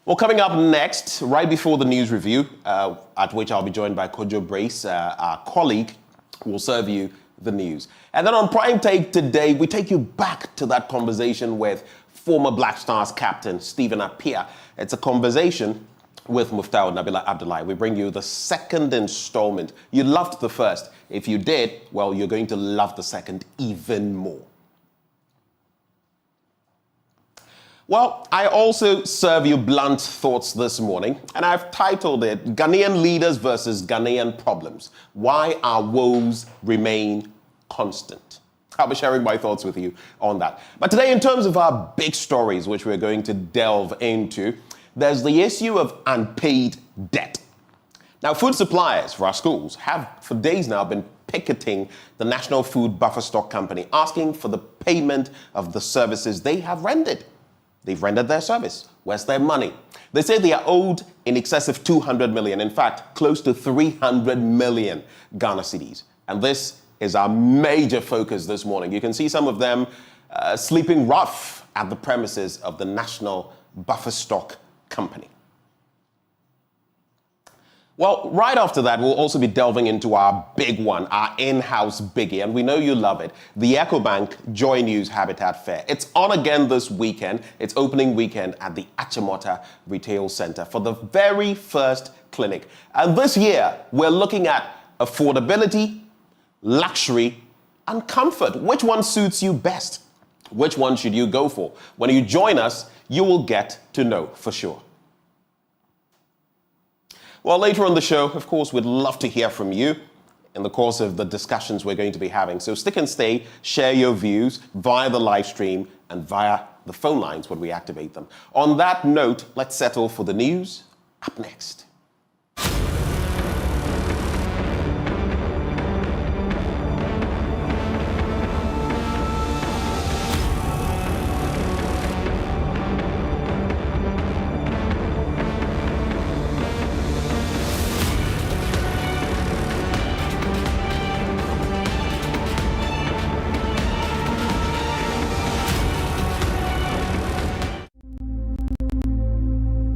Well, coming up next, right before the news review, at which I'll be joined by Kojo Brace, our colleague, who will serve you the news. And then on Prime Take today, we take you back to that conversation with former Black Stars captain Stephen Appiah. It's a conversation with Muftau Nabila Abdullahi. We bring you the second installment. You loved the first. If you did, well, you're going to love the second even more. Well, I also serve you blunt thoughts this morning, and I've titled it Ghanaian Leaders versus Ghanaian Problems. Why Our Woes Remain Constant. I'll be sharing my thoughts with you on that. But today, in terms of our big stories, which we're going to delve into, there's the issue of unpaid debt. Now, food suppliers for our schools have for days now been picketing the National Food Buffer Stock Company, asking for the payment of the services they have rendered. They've rendered their service. Where's their money? They say they are owed in excess of 200 million, in fact, close to 300 million Ghana cedis. And this is our major focus this morning. You can see some of them sleeping rough at the premises of the National Buffer Stock Company. Well, right after that, we'll also be delving into our big one, our in-house biggie, and we know you love it, the EcoBank JoyNews Habitat Fair. It's on again this weekend. It's opening weekend at the Achimota Retail Center for the very first clinic. And this year, we're looking at affordability, luxury, and comfort. Which one suits you best? Which one should you go for? When you join us, you will get to know for sure. Well, later on the show, of course, we'd love to hear from you in the course of the discussions we're going to be having. So stick and stay, share your views via the live stream and via the phone lines when we activate them. On that note, let's settle for the news up next.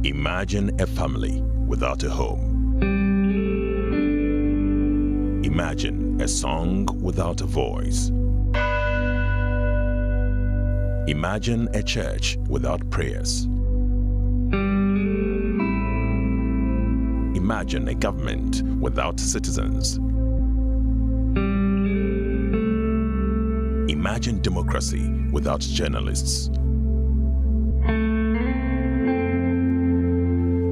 Imagine a family without a home. Imagine a song without a voice. Imagine a church without prayers. Imagine a government without citizens. Imagine democracy without journalists.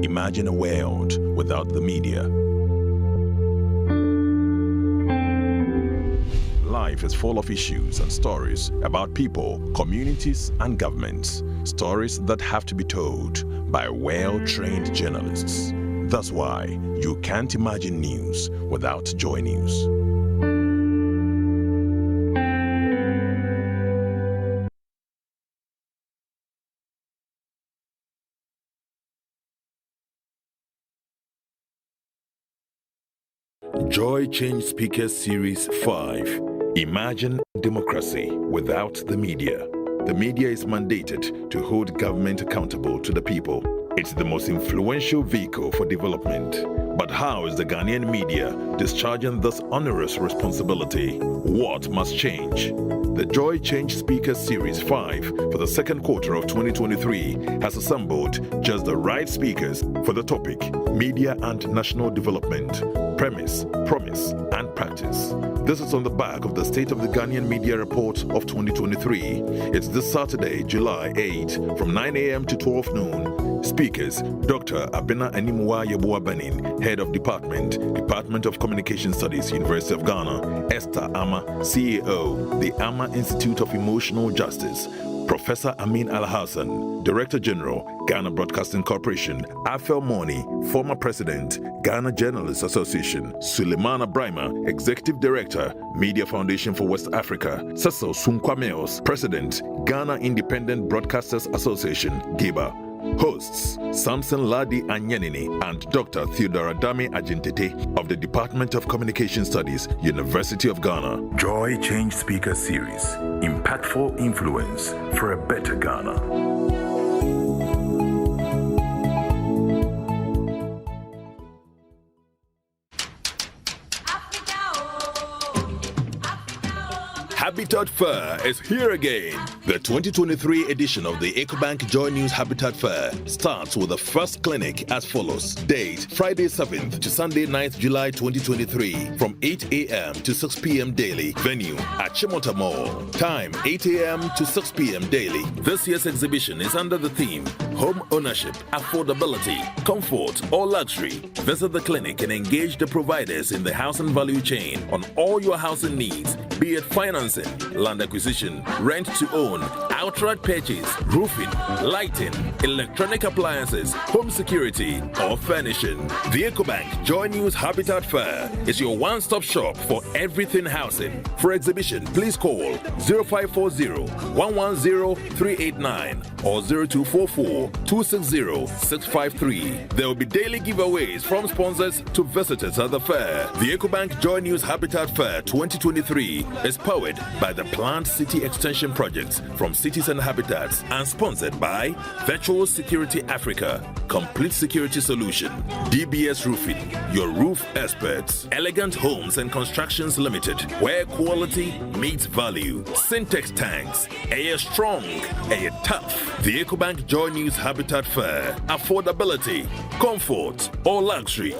Imagine a world without the media. Life is full of issues and stories about people, communities, and governments. Stories that have to be told by well-trained journalists. That's why you can't imagine news without JoyNews. Joy Change Speakers Series 5. Imagine democracy without the media. The media is mandated to hold government accountable to the people. It's the most influential vehicle for development. But how is the Ghanaian media discharging this onerous responsibility? What must change? The Joy Change Speakers Series 5 for the second quarter of 2023 has assembled just the right speakers for the topic Media and National Development, Premise, Promise and Practice. This is on the back of the State of the Ghanaian Media Report of 2023. It's this Saturday, July 8, from 9 a.m. to 12 noon. Speakers, Dr. Abena Animua Yeboah Benin, Head of Department of Communication Studies, University of Ghana; Esther Ama, CEO, the Ama Institute of Emotional Justice; Professor Amin Al-Hassan, Director General, Ghana Broadcasting Corporation; Afel Moni, former President, Ghana Journalists Association; Suleimana Brima, Executive Director, Media Foundation for West Africa; Cecil Sunkwameos, President, Ghana Independent Broadcasters Association, GIBA. Hosts, Samson Ladi Anyanini and Dr. Theodora Dame Ajintete of the Department of Communication Studies, University of Ghana. Joy Change Speaker Series. Impactful influence for a better Ghana. Habitat Fair is here again. The 2023 edition of the EcoBank JoyNews Habitat Fair starts with the first clinic as follows. Date, Friday 7th to Sunday 9th July 2023 from 8 a.m. to 6 p.m. daily. Venue at Chimota Mall. Time, 8 a.m. to 6 p.m. daily. This year's exhibition is under the theme Home Ownership, Affordability, Comfort or Luxury. Visit the clinic and engage the providers in the housing value chain on all your housing needs, be it financing, land acquisition, rent to own, outright purchase, roofing, lighting, electronic appliances, home security, or furnishing. The EcoBank JoyNews Habitat Fair is your one-stop shop for everything housing. For exhibition, please call 0540-110-389 or 0244-260-653. There will be daily giveaways from sponsors to visitors at the fair. The EcoBank JoyNews Habitat Fair 2023 is powered by the Planned City Extension Project from Cities and Habitats and sponsored by Virtual Security Africa, Complete Security Solution, DBS Roofing, your roof experts, Elegant Homes and Constructions Limited, where quality meets value, Syntex Tanks, Air Strong, Air Tough. The EcoBank JoyNews Habitat Fair, affordability, comfort or luxury.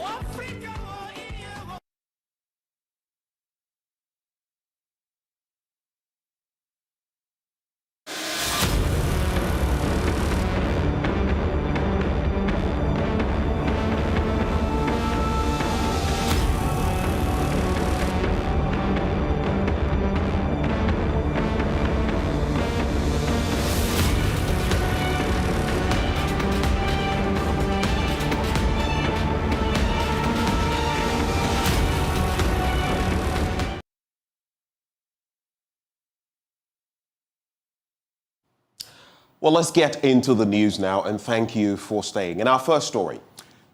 Well, let's get into the news now, and thank you for staying. In our first story,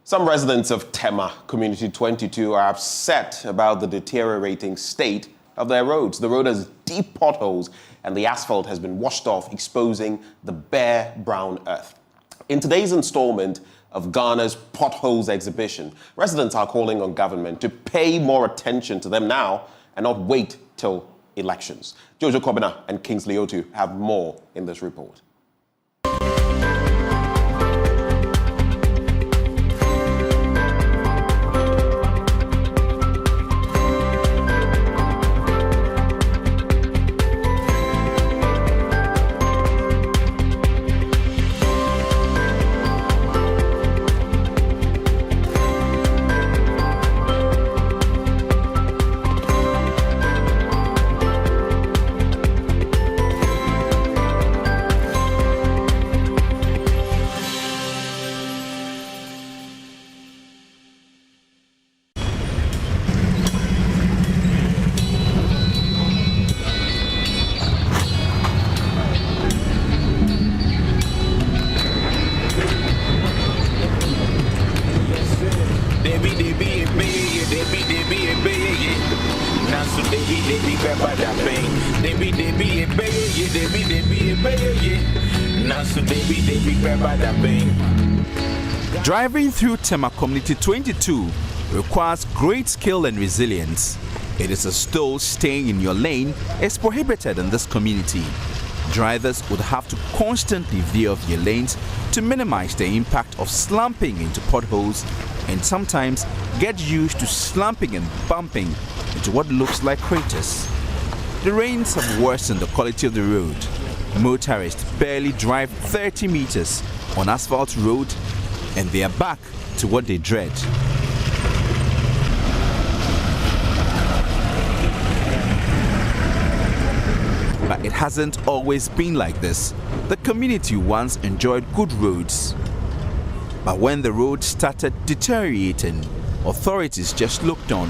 some residents of Tema Community 22 are upset about the deteriorating state of their roads. The road has deep potholes, and the asphalt has been washed off, exposing the bare brown earth. In today's installment of Ghana's Potholes exhibition, residents are calling on government to pay more attention to them now and not wait till elections. Jojo Kobina and Kingsley Otu have more in this report. Nasu Debi Beba da Bang. Debi a Bay. Nasu Debi Beba da Bang. Driving through Tema Community 22 requires great skill and resilience. It is as though staying in your lane is prohibited in this community. Drivers would have to constantly veer off their lanes to minimize the impact of slumping into potholes and sometimes get used to slumping and bumping into what looks like craters. The rains have worsened the quality of the road. Motorists barely drive 30 meters on asphalt road and they are back to what they dread. But it hasn't always been like this. The community once enjoyed good roads. But when the road started deteriorating, authorities just looked on.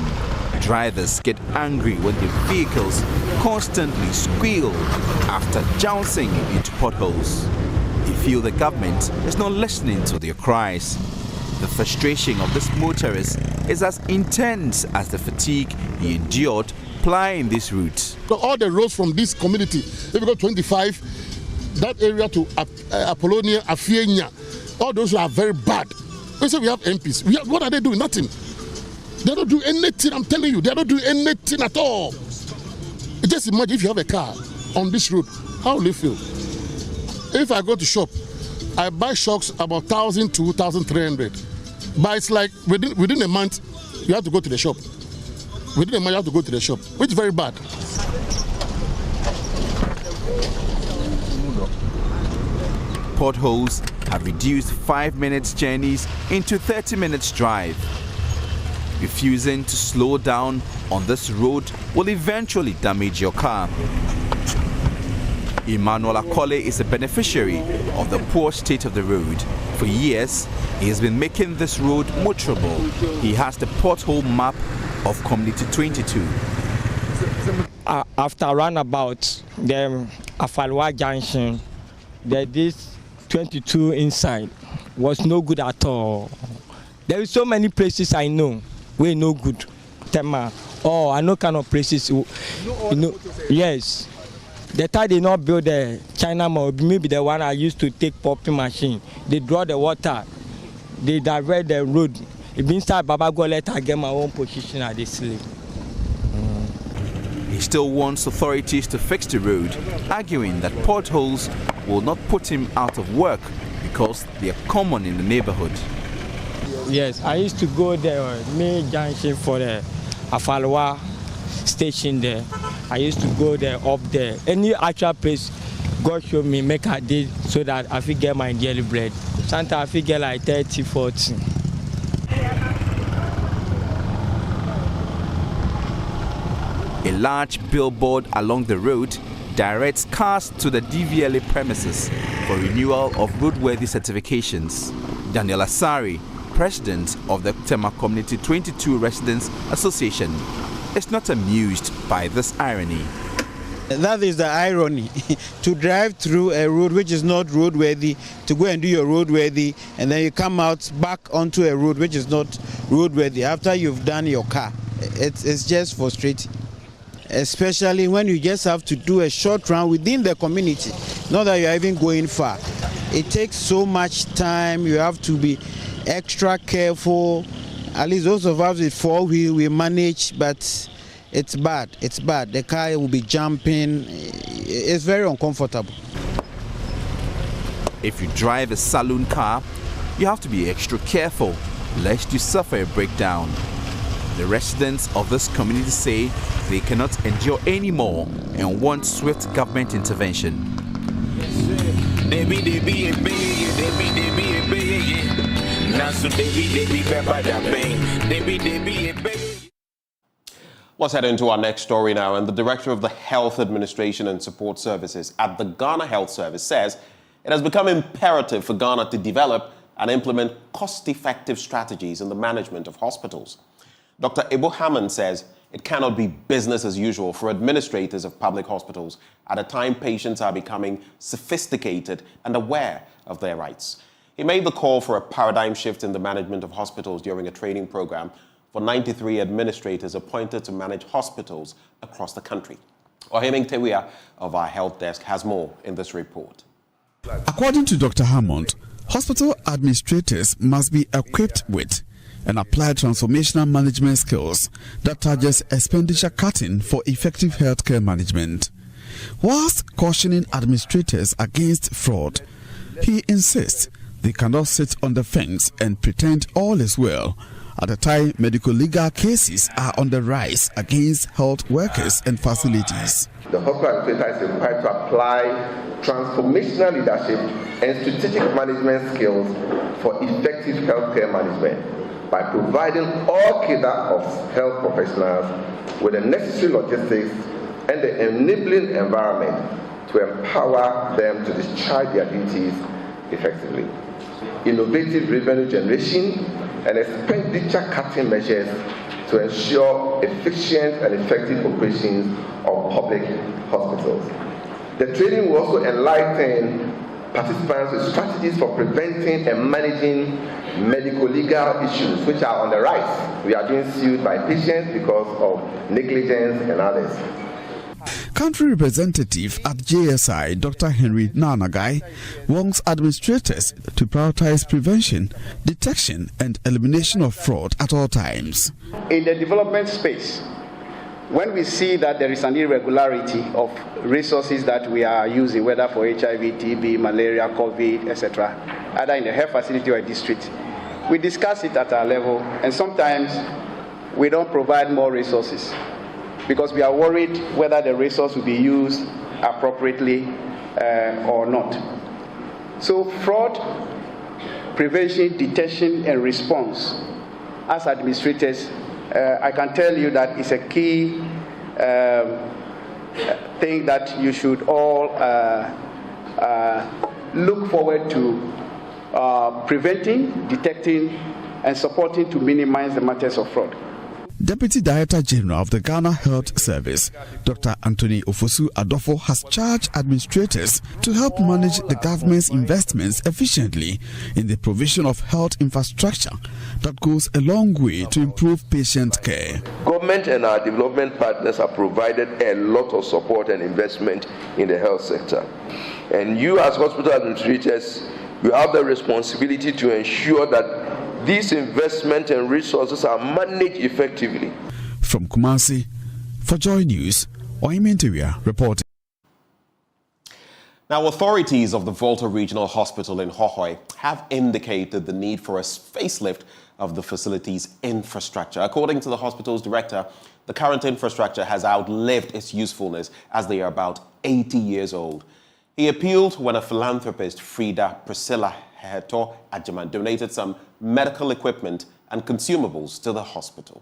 Drivers get angry when their vehicles constantly squeal after jouncing into potholes. They feel the government is not listening to their cries. The frustration of this motorist is as intense as the fatigue he endured plying this route. All the roads from this community, if you go 25, that area to Apollonia, Afienya, all those are very bad. We say we have MPs. What are they doing? Nothing. They don't do anything, I'm telling you. They don't do anything at all. Just imagine if you have a car on this road, how will you feel? If I go to shop, I buy shocks about 1,000 to 1,300. But it's like within a month, you have to go to the shop. Within a month, you have to go to the shop, which is very bad. Potholes have reduced 5 minutes journeys into 30 minutes drive. Refusing to slow down on this road will eventually damage your car. Emmanuel Akole is a beneficiary of the poor state of the road. For years, he has been making this road motorable. He has the pothole map of Community 22. After roundabout, the Afalwa Junction, this 22 inside was no good at all. There is so many places I know where no good. Tema, I know kind of places. Yes. The time they not build the China Mall, maybe the one I used to take popping machine. They draw the water, they divert the road. It means that Baba go let I get my own position at this sleep. He still wants authorities to fix the road, arguing that potholes will not put him out of work because they are common in the neighborhood. Yes, I used to go there, main junction for the Afalwa station there. I used to go there, up there. Any actual place God showed me, make I did so that I could get my daily bread. Sometimes I could get like 30, 40. A large billboard along the road directs cars to the DVLA premises for renewal of roadworthy certifications. Daniel Asari, president of the Tema Community 22 Residents Association, is not amused by this irony. That is the irony, to drive through a road which is not roadworthy, to go and do your roadworthy, and then you come out back onto a road which is not roadworthy after you've done your car. It's just frustrating, especially when you just have to do a short run within the community, not that you're even going far. It takes so much time, you have to be extra careful. At least those of us with four-wheel, we manage, but it's bad. It's bad. The car will be jumping. It's very uncomfortable. If you drive a saloon car, you have to be extra careful lest you suffer a breakdown. The residents of this community say they cannot endure any more and want swift government intervention. Let's head into our next story now. And the director of the Health Administration and Support Services at the Ghana Health Service says it has become imperative for Ghana to develop and implement cost-effective strategies in the management of hospitals. Dr. Ebo Hammond says it cannot be business as usual for administrators of public hospitals at a time patients are becoming sophisticated and aware of their rights. He made the call for a paradigm shift in the management of hospitals during a training program for 93 administrators appointed to manage hospitals across the country. Oheming Tewia of our health desk has more in this report. According to Dr. Hammond, hospital administrators must be equipped with and apply transformational management skills that targets expenditure cutting for effective healthcare management. Whilst cautioning administrators against fraud, he insists they cannot sit on the fence and pretend all is well at the time medical legal cases are on the rise against health workers and facilities. The hospital administrator is required to apply transformational leadership and strategic management skills for effective healthcare management by providing all cadre of health professionals with the necessary logistics and the enabling environment to empower them to discharge their duties effectively. Innovative revenue generation and expenditure cutting measures to ensure efficient and effective operations of public hospitals. The training will also enlighten participants with strategies for preventing and managing medical legal issues which are on the rise. We are being sued by patients because of negligence and others. Country representative at JSI, Dr. Henry Nanagai, wants administrators to prioritize prevention, detection, and elimination of fraud at all times. In the development space, when we see that there is an irregularity of resources that we are using, whether for HIV, TB, malaria, COVID, etc., either in the health facility or a district, we discuss it at our level, and sometimes we don't provide more resources because we are worried whether the resource will be used appropriately or not. So fraud prevention, detection, and response, as administrators, I can tell you that it's a key thing that you should all look forward to preventing, detecting, and supporting to minimize the matters of fraud. Deputy Director General of the Ghana Health Service, Dr. Anthony Ofosu Adofo, has charged administrators to help manage the government's investments efficiently in the provision of health infrastructure that goes a long way to improve patient care. Government and our development partners have provided a lot of support and investment in the health sector. And you as hospital administrators, you have the responsibility to ensure that these investment and resources are managed effectively. From Kumasi, for Joy News, Oheming Tewia reporting. Now, authorities of the Volta Regional Hospital in Hohoe have indicated the need for a facelift of the facility's infrastructure. According to the hospital's director, the current infrastructure has outlived its usefulness as they are about 80 years old. He appealed when a philanthropist, Frida Priscilla Heto Adjaman, donated some medical equipment and consumables to the hospital.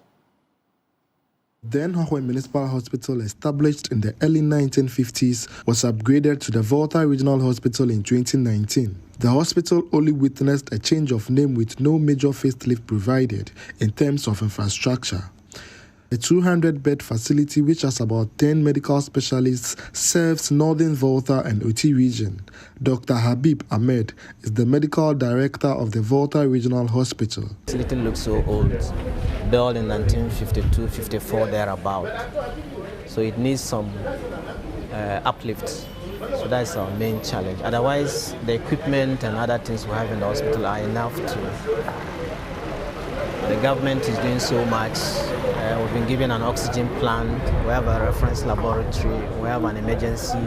Then Hohoe Municipal Hospital, established in the early 1950s, was upgraded to the Volta Regional Hospital in 2019. The hospital only witnessed a change of name with no major facelift provided in terms of infrastructure. A 200-bed facility which has about 10 medical specialists serves Northern Volta and Oti region. Dr. Habib Ahmed is the medical director of the Volta Regional Hospital. The facility looks so old, built in 1952-54 thereabout. So it needs some uplift. So that's our main challenge. Otherwise, the equipment and other things we have in the hospital are enough to... The government is doing so much. We've been given an oxygen plant, we have a reference laboratory, we have an emergency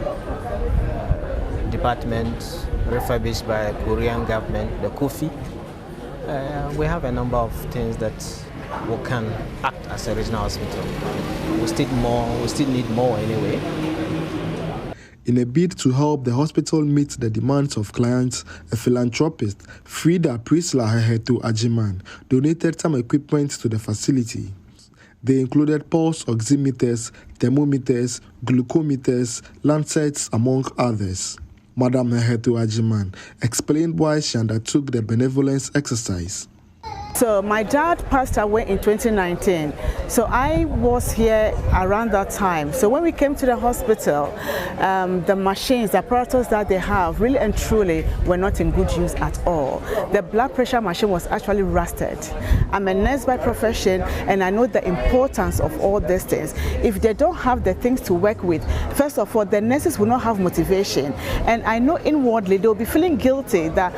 department refurbished by the Korean government, the Kofi. We have a number of things that we can act as a regional hospital. We still need more anyway. In a bid to help the hospital meet the demands of clients, a philanthropist, Frida Priscilla Heto Adjaman, donated some equipment to the facility. They included pulse oximeters, thermometers, glucometers, lancets, among others. Madam Heto Adjaman explained why she undertook the benevolence exercise. So my dad passed away in 2019. So I was here around that time. So when we came to the hospital, the machines, the apparatus that they have really and truly were not in good use at all. The blood pressure machine was actually rusted. I'm a nurse by profession and I know the importance of all these things. If they don't have the things to work with, first of all, the nurses will not have motivation. And I know inwardly they'll be feeling guilty that,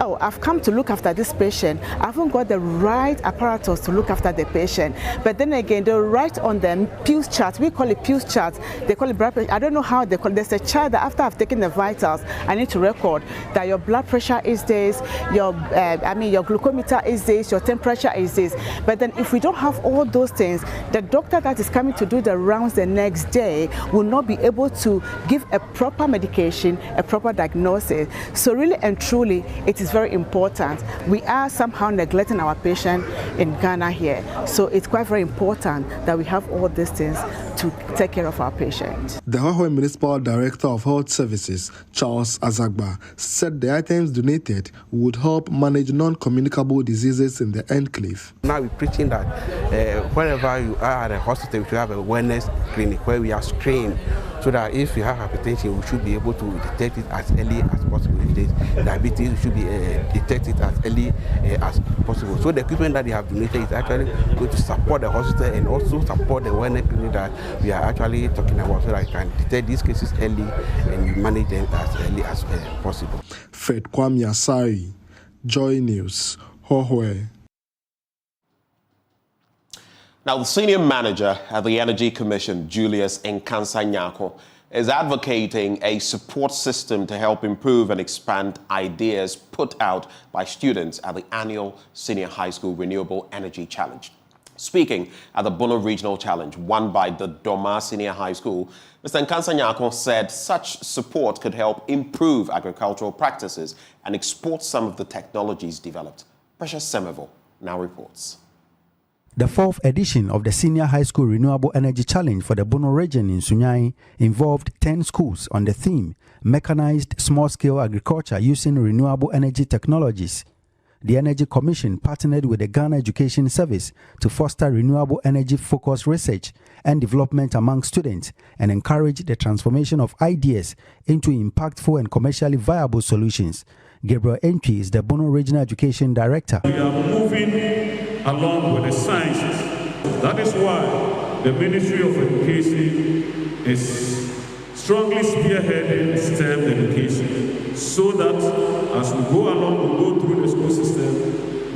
oh, I've come to look after this patient. I haven't got the right apparatus to look after the patient. But then again, they'll write on them Pew's chart. We call it Pew's chart. They call it blood pressure. I don't know how they call it. There's a chart that after I've taken the vitals, I need to record that your blood pressure is this, your glucometer is this, your temperature is this. But then if we don't have all those things, the doctor that is coming to do the rounds the next day will not be able to give a proper medication, a proper diagnosis. So really and truly, it is very important. We are somehow neglecting our patient in Ghana here. So it's quite very important that we have all these things to take care of our patients. The Hwaihwai Municipal Director of Health Services, Charles Azagba, said the items donated would help manage non-communicable diseases in the enclave. Now we're preaching that wherever you are at a hospital, we should have a wellness clinic where we are screened, so that if you have hypertension, we should be able to detect it as early as possible. If there's diabetes, we should be detect it as early as possible. So the equipment that they have donated is actually going to support the hospital and also support the wellness clinic that we are actually talking about, so that I can detect these cases early and manage them as early as possible. Fred Kwame Asari, Joy News, Hwaihwai. Now, the senior manager at the Energy Commission, Julius Nkansa-Nyako, is advocating a support system to help improve and expand ideas put out by students at the annual Senior High School Renewable Energy Challenge. Speaking at the Bono Regional Challenge, won by the Doma Senior High School, Mr. Nkansa-Nyako said such support could help improve agricultural practices and export some of the technologies developed. Precious Semevo now reports. The fourth edition of the Senior High School Renewable Energy Challenge for the Bono region in Sunyani involved 10 schools on the theme, Mechanized Small-Scale Agriculture Using Renewable Energy Technologies. The Energy Commission partnered with the Ghana Education Service to foster renewable energy-focused research and development among students and encourage the transformation of ideas into impactful and commercially viable solutions. Gabriel Entry is the Bono Regional Education Director. We are moving along with the sciences. That is why the Ministry of Education is strongly spearheading STEM education, so that as we go along, we go through the school system,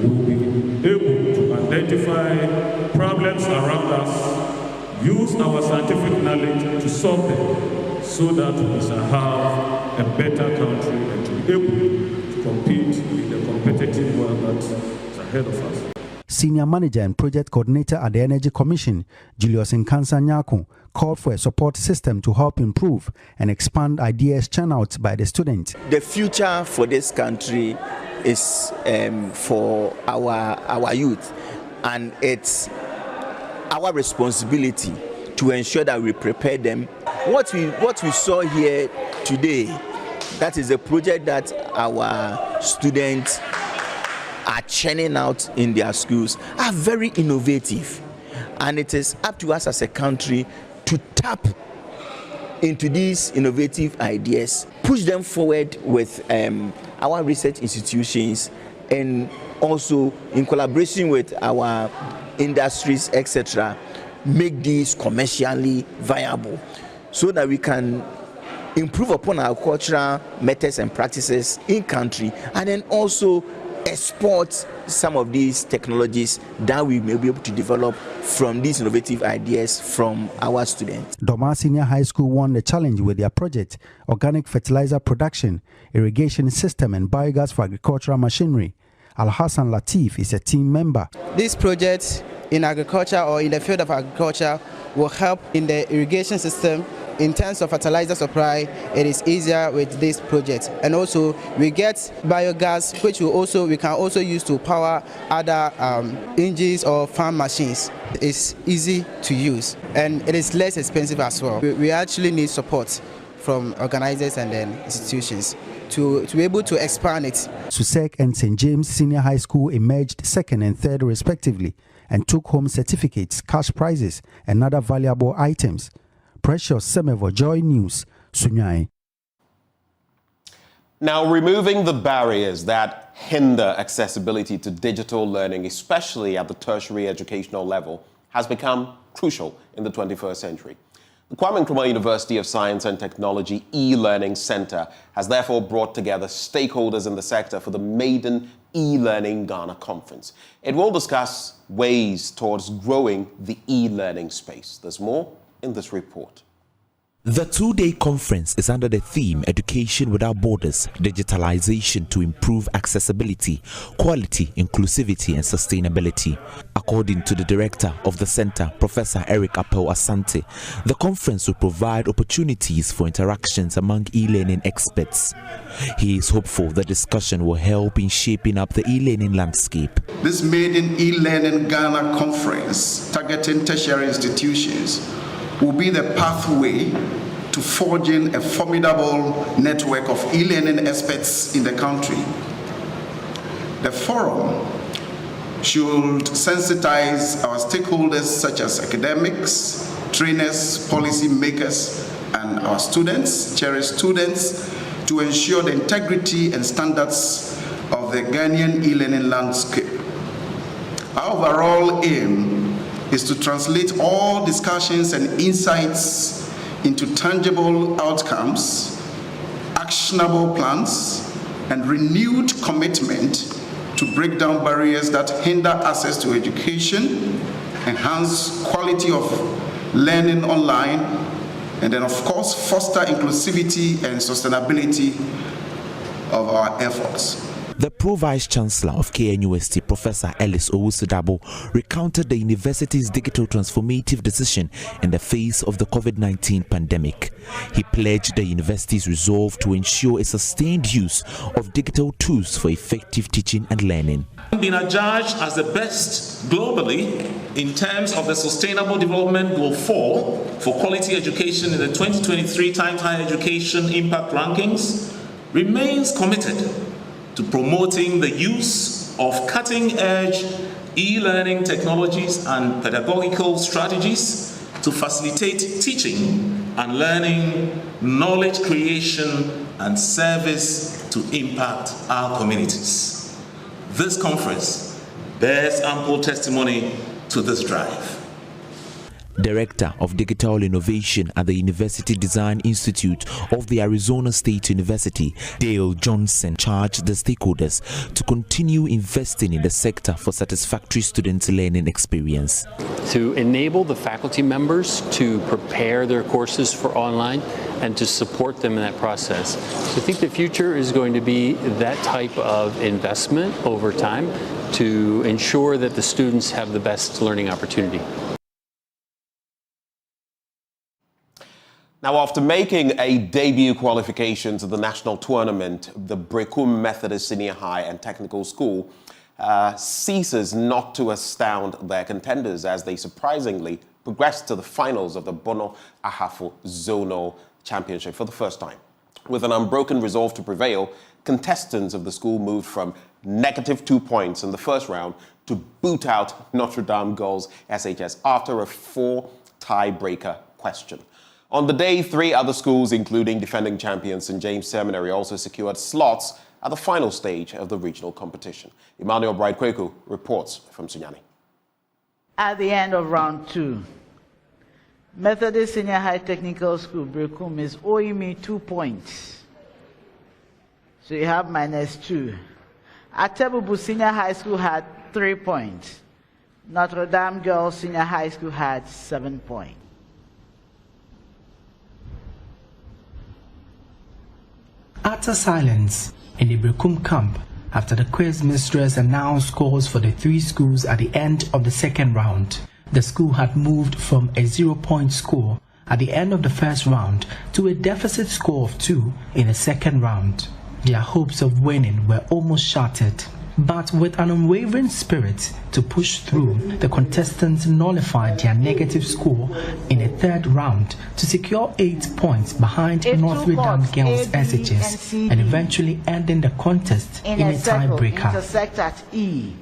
we will be able to identify problems around us, use our scientific knowledge to solve them, so that we shall have a better country and to be able to compete in the competitive world that is ahead of us. Senior Manager and Project Coordinator at the Energy Commission, Julius Nkansa-Nyako, called for a support system to help improve and expand ideas churned out by the students. The future for this country is for our youth, and it's our responsibility to ensure that we prepare them. What we saw here today, that is a project that our students are churning out in their schools, are very innovative, and it is up to us as a country to tap into these innovative ideas, push them forward with our research institutions, and also in collaboration with our industries, etc., make these commercially viable so that we can improve upon our cultural methods and practices in country, and then also export some of these technologies that we may be able to develop from these innovative ideas from our students. Doma Senior High School won the challenge with their project, Organic Fertilizer Production, Irrigation System and Biogas for Agricultural Machinery. Al-Hassan Latif is a team member. This project in agriculture or in the field of agriculture will help in the irrigation system. In terms of fertilizer supply, it is easier with this project, and also we get biogas, which we can also use to power other engines or farm machines. It's easy to use and it is less expensive as well. We actually need support from organizers and then institutions to be able to expand it. Susek and St. James Senior High School emerged second and third respectively and took home certificates, cash prizes and other valuable items. Precious Semevo, Joy News, Sunyai. Now, removing the barriers that hinder accessibility to digital learning, especially at the tertiary educational level, has become crucial in the 21st century. The Kwame Nkrumah University of Science and Technology e-Learning Center has therefore brought together stakeholders in the sector for the maiden e-Learning Ghana Conference. It will discuss ways towards growing the e-learning space. There's more in this report. The two-day conference is under the theme Education Without Borders, Digitalization to Improve Accessibility, Quality, Inclusivity and Sustainability. According to the director of the center, Professor Eric Appel Asante, the conference will provide opportunities for interactions among e-learning experts. He is hopeful the discussion will help in shaping up the e-learning landscape. This maiden e-Learning Ghana Conference, targeting tertiary institutions, will be the pathway to forging a formidable network of e-learning experts in the country. The forum should sensitize our stakeholders such as academics, trainers, policy makers, and our students, cherished students, to ensure the integrity and standards of the Ghanaian e-learning landscape. Our overall aim is to translate all discussions and insights into tangible outcomes, actionable plans, and renewed commitment to break down barriers that hinder access to education, enhance quality of learning online, and then of course foster inclusivity and sustainability of our efforts. The Pro-Vice Chancellor of KNUST, Professor Ellis Owusu-Dabo, recounted the university's digital transformative decision in the face of the COVID-19 pandemic. He pledged the university's resolve to ensure a sustained use of digital tools for effective teaching and learning. Been adjudged as the best globally in terms of the Sustainable Development Goal 4 for quality education in the 2023 Times Higher Education Impact Rankings, remains committed to promoting the use of cutting-edge e-learning technologies and pedagogical strategies to facilitate teaching and learning, knowledge creation, and service to impact our communities. This conference bears ample testimony to this drive. Director of Digital Innovation at the University Design Institute of the Arizona State University, Dale Johnson, charged the stakeholders to continue investing in the sector for satisfactory student learning experience. To enable the faculty members to prepare their courses for online and to support them in that process. So I think the future is going to be that type of investment over time to ensure that the students have the best learning opportunity. Now, after making a debut qualification to the national tournament, the Brekum Methodist Senior High and Technical School ceases not to astound their contenders as they surprisingly progressed to the finals of the Bono Ahafo Zonal Championship for the first time. With an unbroken resolve to prevail, contestants of the school moved from -2 points in the first round to boot out Notre Dame Girls SHS after a 4 tiebreaker question. On the day, 3 other schools, including defending champions St. James Seminary, also secured slots at the final stage of the regional competition. Emmanuel Bright-Kweku reports from Sunyani. At the end of round 2, Methodist Senior High Technical School, Brekum, is owing me 2 points. So you have -2. Atebubu Senior High School had 3 points. Notre Dame Girls Senior High School had 7 points. Utter silence in the Brekum camp after the quiz mistress announced scores for the 3 schools at the end of the second round. The school had moved from a 0-point score at the end of the first round to a deficit score of 2 in the second round. Their hopes of winning were almost shattered. But with an unwavering spirit to push through, the contestants nullified their negative score in the third round to secure 8 points behind Notre Dame Girls SHS and eventually ending the contest in a tiebreaker. Intersect at E.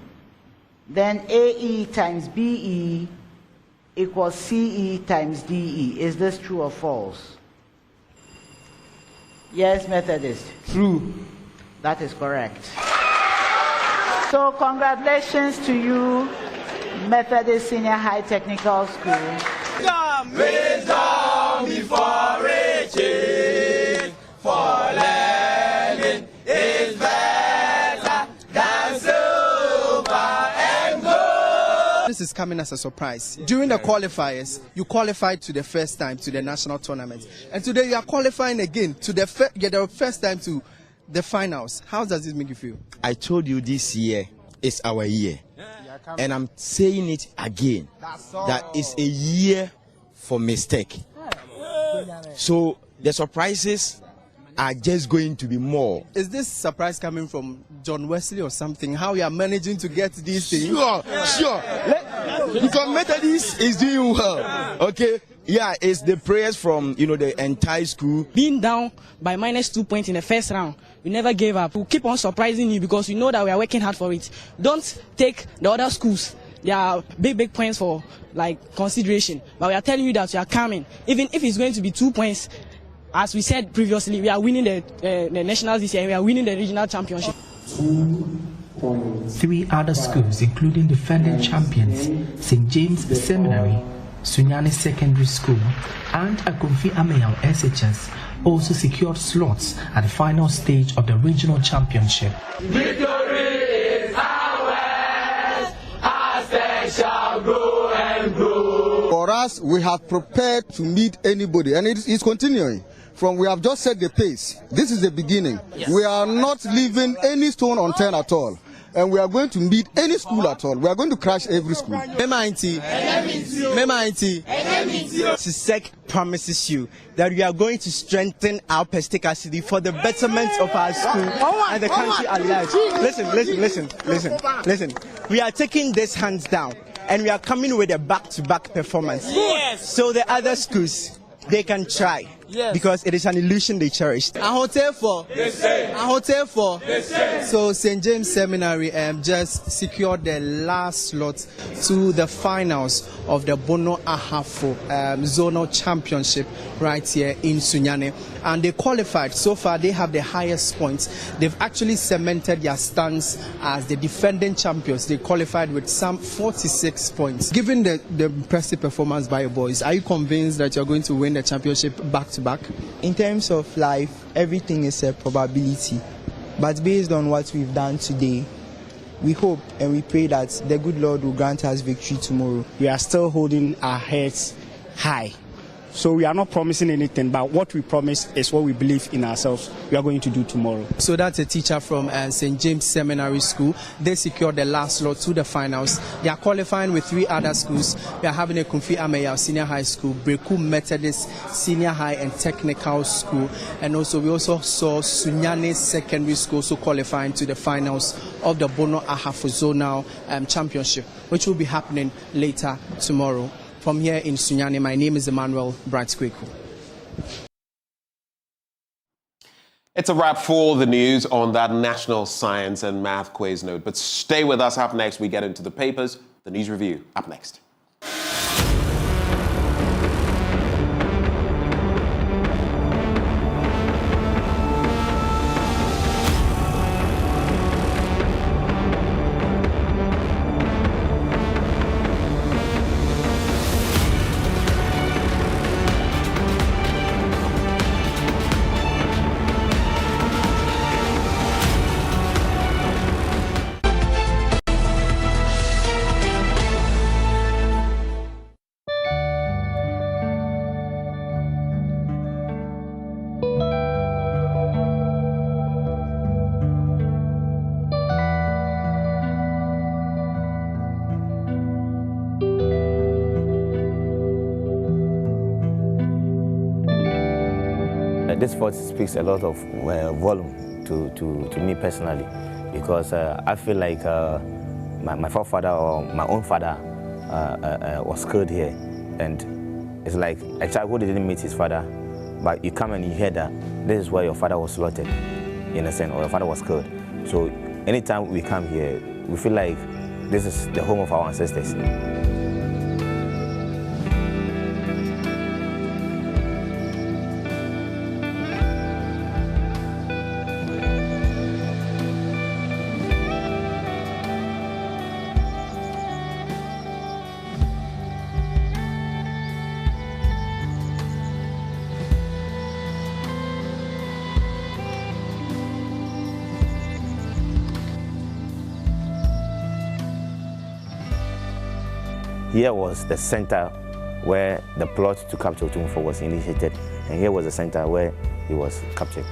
Then AE times BE equals CE times DE. Is this true or false? Yes, Methodist. True. That is correct. So congratulations to you, Methodist Senior High Technical School. Wisdom before riches, for learning is better than silver and gold. This is coming as a surprise. During the qualifiers, you qualified to the first time to the national tournament. And today you are qualifying again to the first time to the finals. How does this make you feel? I told you this year is our year. And I'm saying it again. That is a year for mistake. So the surprises are just going to be more. Is this surprise coming from John Wesley or something? How you are managing to get these things? Sure. Because Methodist is doing well. Okay. Yeah, it's the prayers from the entire school. Being down by -2 points in the first round, we never gave up. We'll keep on surprising you because we know that we are working hard for it. Don't take the other schools. There are big points for consideration, but we are telling you that we are coming. Even if it's going to be 2 points, as we said previously, we are winning the nationals this year. And we are winning the regional championship. 3 other schools, including defending champions St. James Seminary, Sunyani Secondary School, and Akumfi Ameyao SHS, also secured slots at the final stage of the regional championship. Victory is ours, as they shall grow and grow. For us, we have prepared to meet anybody, and it's continuing. We have just set the pace. This is the beginning. Yes. We are not leaving any stone unturned at all. And we are going to meet any school at all. We are going to crash every school. SISEC promises you that we are going to strengthen our perspicacity for the betterment of our school and the country at large. Listen. We are taking this hands down and we are coming with a back-to-back performance. Yes. So the other schools, they can try. Yes. Because it is an illusion they cherished. A hotel for. So St. James Seminary just secured the last slot to the finals of the Bono Ahafo zonal championship right here in Sunyani, and they qualified. So far they have the highest points. They've actually cemented their stance as the defending champions. They qualified with some 46 points. Given the impressive performance by your boys, are you convinced that you're going to win the championship back to back? In terms of life, everything is a probability. But based on what we've done today, we hope and we pray that the good Lord will grant us victory tomorrow. We are still holding our heads high. So we are not promising anything, but what we promise is what we believe in ourselves we are going to do tomorrow. So that's a teacher from St. James Seminary School. They secured the last slot to the finals. They are qualifying with 3 other schools. We are having a Kumfi Ameyao Senior High School, Breku Methodist Senior High and Technical School, and also we also saw Sunyani Secondary School also qualifying to the finals of the Bono Ahafo Zonal Championship, which will be happening later tomorrow. From here in Sunyani, my name is Emmanuel Bright-Kweku. It's a wrap for the news on that National Science and Math quiz note. But stay with us. Up next, we get into the papers. The news review up next. This vote speaks a lot of volume to me personally, because I feel like my forefather or my own father was killed here, and it's like a child who didn't meet his father, but you come and you hear that this is where your father was slaughtered, in a sense, or your father was killed. So anytime we come here, we feel like this is the home of our ancestors. Here was the center where the plot to capture Otumfuo was initiated, and here was the center where he was captured.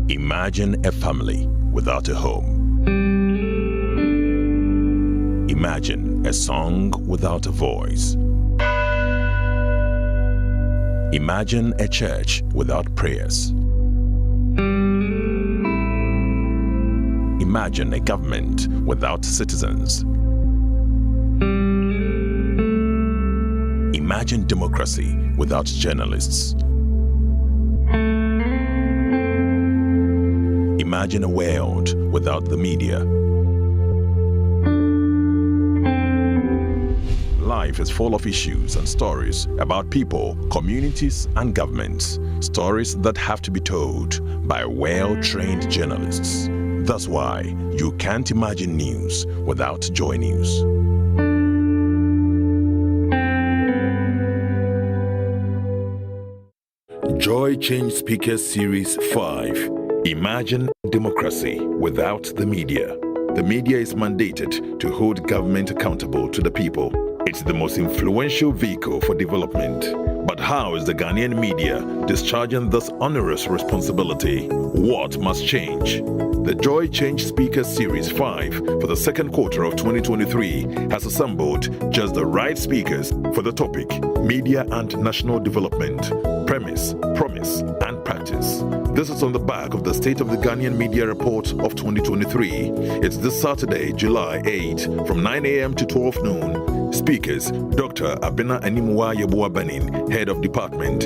Imagine a family without a home. Imagine a song without a voice. Imagine a church without prayers. Imagine a government without citizens. Imagine democracy without journalists. Imagine a world without the media. Life is full of issues and stories about people, communities, and governments. Stories that have to be told by well-trained journalists. That's why you can't imagine news without JoyNews. Joy Change Speakers Series 5. Imagine democracy without the media. The media is mandated to hold government accountable to the people. It's the most influential vehicle for development. But how is the Ghanaian media discharging this onerous responsibility? What must change? The Joy Change Speakers Series 5 for the second quarter of 2023 has assembled just the right speakers for the topic Media and National Development, Premise, Promise, and Practice. This is on the back of the State of the Ghanaian Media Report of 2023. It's this Saturday, July 8, from 9 a.m. to 12 noon. Speakers, Dr. Abena Animwa Yeboah Benin, Head of Department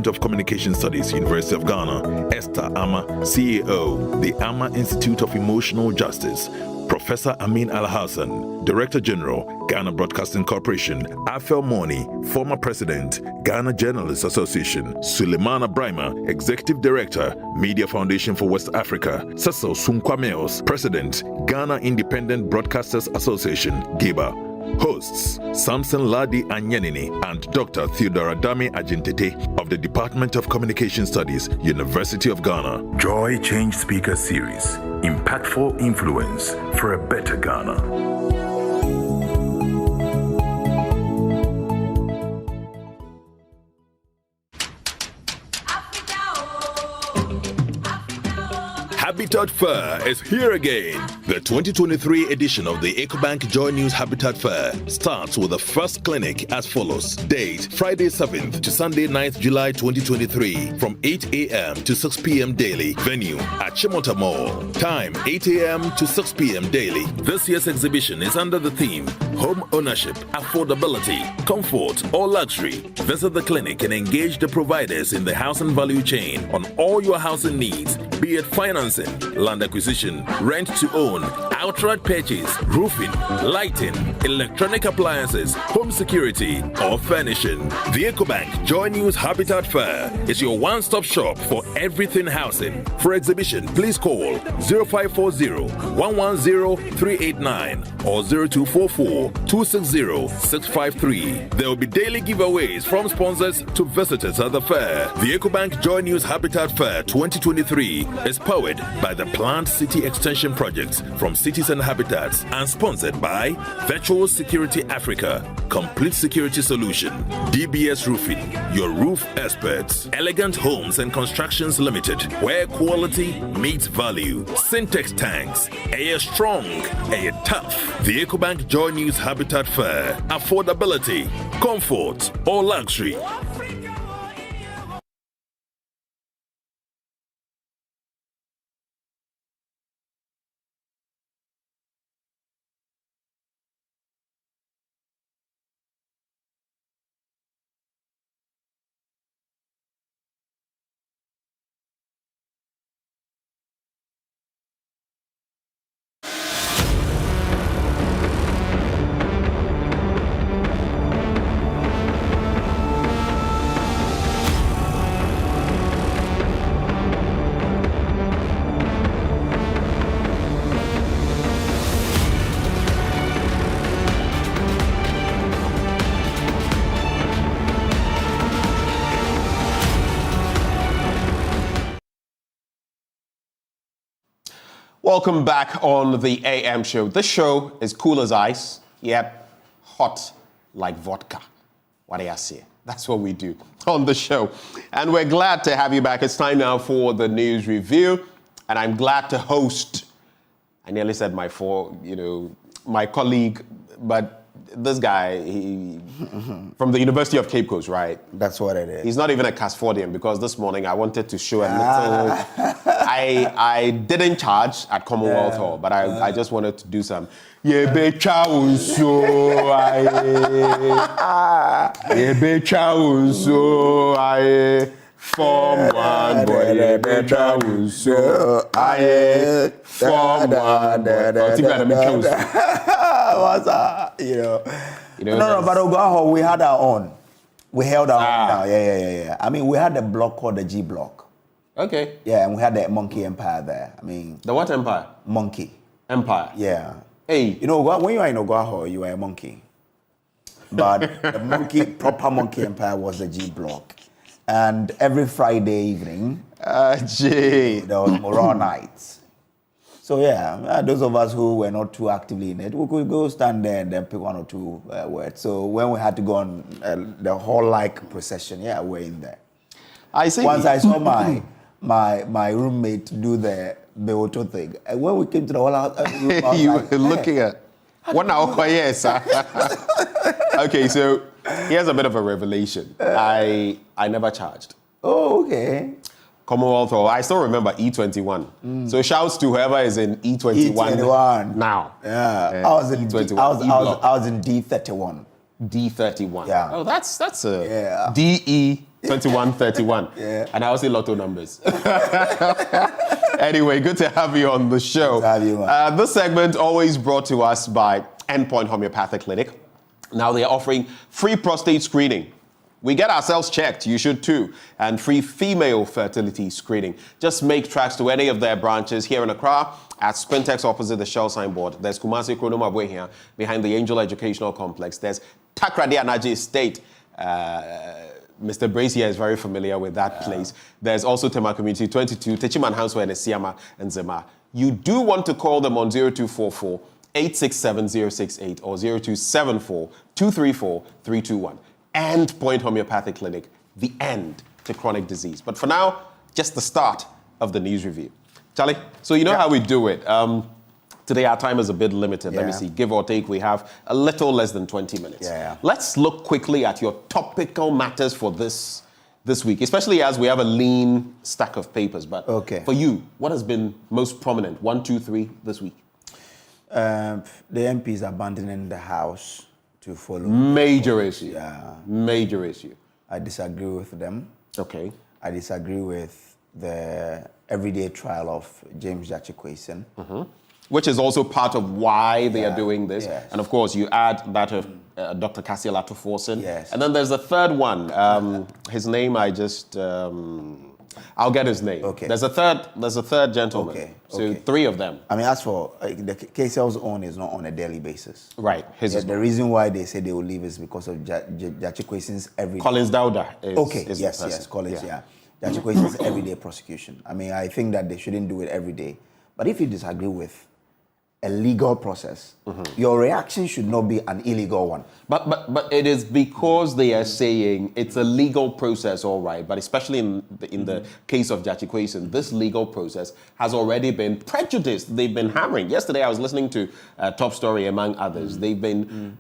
of Communication Studies, University of Ghana. Esther Ama, CEO, the Ama Institute of Emotional Justice. Professor Amin Al-Hassan, Director General, Ghana Broadcasting Corporation. Afel Moni, former President, Ghana Journalists Association. Suleimana Brima, Executive Director, Media Foundation for West Africa. Cecil Sunkwameos, President, Ghana Independent Broadcasters Association, GIBA. Hosts, Samson Ladi Anyanini and Dr. Theodora Dami Ajintete of the Department of Communication Studies, University of Ghana. Joy Change Speaker Series. Impactful influence for a better Ghana. Habitat Fair is here again. The 2023 edition of the EcoBank JoyNews Habitat Fair starts with the first clinic as follows. Date, Friday 7th to Sunday 9th July 2023 from 8 a.m. to 6 p.m. daily. Venue at Chimota Mall. Time, 8 a.m. to 6 p.m. daily. This year's exhibition is under the theme Home Ownership, Affordability, Comfort, or Luxury. Visit the clinic and engage the providers in the housing value chain on all your housing needs, be it financing, land acquisition, rent to own, outright purchase, roofing, lighting, electronic appliances, home security, or furnishing. The EcoBank JoyNews Habitat Fair is your one-stop shop for everything housing. For exhibition, please call 0540-110-389 or 0244-260-653. There will be daily giveaways from sponsors to visitors at the fair. The EcoBank JoyNews Habitat Fair 2023 is powered by the Planned City Extension Project from Cities and Habitats and sponsored by Virtual Security Africa, Complete Security Solution, DBS Roofing, your roof experts, Elegant Homes and Constructions Limited, where quality meets value, Syntex Tanks, Air Strong, Air Tough. The EcoBank JoyNews Habitat Fair, affordability, comfort, or luxury. Welcome back on the AM show. This show is cool as ice, yep, hot like vodka. What do I say? That's what we do on the show. And we're glad to have you back. It's time now for the news review. And I'm glad to host, I nearly said my colleague, but this guy, from the University of Cape Coast, right? That's what it is. He's not even a Casfordian because this morning I wanted to show a little. I didn't charge at Commonwealth Hall, but I just wanted to do some. Form one boy, better so I form one boy. What's that? No, but Ogaho, we had our own. We held our own now. Yeah. I mean, we had a block called the G Block. Okay. Yeah, and we had the Monkey Empire there. I mean, the what empire? Monkey Empire. Yeah. Hey, when you are in Ogaho, you are a monkey. But the proper Monkey Empire was the G Block. And every Friday evening, there was Morale nights. So those of us who were not too actively in it, we could go stand there and then pick one or two words. So when we had to go on the whole procession, we're in there. I see. Once I saw my roommate do the Beoto thing, and when we came to the whole house, you were looking at what now? Yes. Okay, so here's a bit of a revelation. I never charged. Oh, okay. Commonwealth Hall. I still remember E21. So shouts to whoever is in E21 now. Yeah. I was in E21. I was in D31. D31. Yeah. Oh, that's a DE 2131. Yeah. And I also lotto numbers. Anyway, good to have you on the show. Good to have you, man. This segment always brought to us by Endpoint Homeopathic Clinic. Now they are offering free prostate screening. We get ourselves checked, you should too, and free female fertility screening. Just make tracks to any of their branches here in Accra at Spintex opposite the Shell signboard. There's Kumasi Kronoma here behind the Angel Educational Complex. There's Takrady Anaji Estate. Mr. Brace here is very familiar with that place. There's also Tema Community 22, Techiman Hanswa and Siama and Zema. You do want to call them on 0244 867-068 or 0274-234-321. Endpoint Homeopathic Clinic, the end to chronic disease. But for now, just the start of the news review. Charlie, so you know how we do it. Today our time is a bit limited. Let me see, give or take, we have a little less than 20 minutes. Let's look quickly at your topical matters for this week, especially as we have a lean stack of papers. But for you, what has been most prominent, 1, 2, 3 this week? The MPs abandoning the House to follow. Major issue. Yeah. Major issue. I disagree with them. Okay. I disagree with the everyday trial of James Jachi Kwesen. which is also part of why they are doing this. Yes. And of course, you add that of Dr. Cassiel Atuforsen. Yes. And then there's the third one. His name, I'll get his name. Okay. There's a third gentleman. Okay. So three of them. I mean, as for the Cassiel's own is not on a daily basis. Right. His is the reason why they say they will leave is because of Jachikwesin's everyday. Collins Dauda. Yes, Collins. Yeah. Jachikwesin's everyday prosecution. I mean, I think that they shouldn't do it every day. But if you disagree with a legal process, your reaction should not be an illegal one. But it is because they are saying it's a legal process, all right, but especially in the case of Jachikwesin, this legal process has already been prejudiced. They've been hammering. Yesterday I was listening to Top Story, among others. They've been,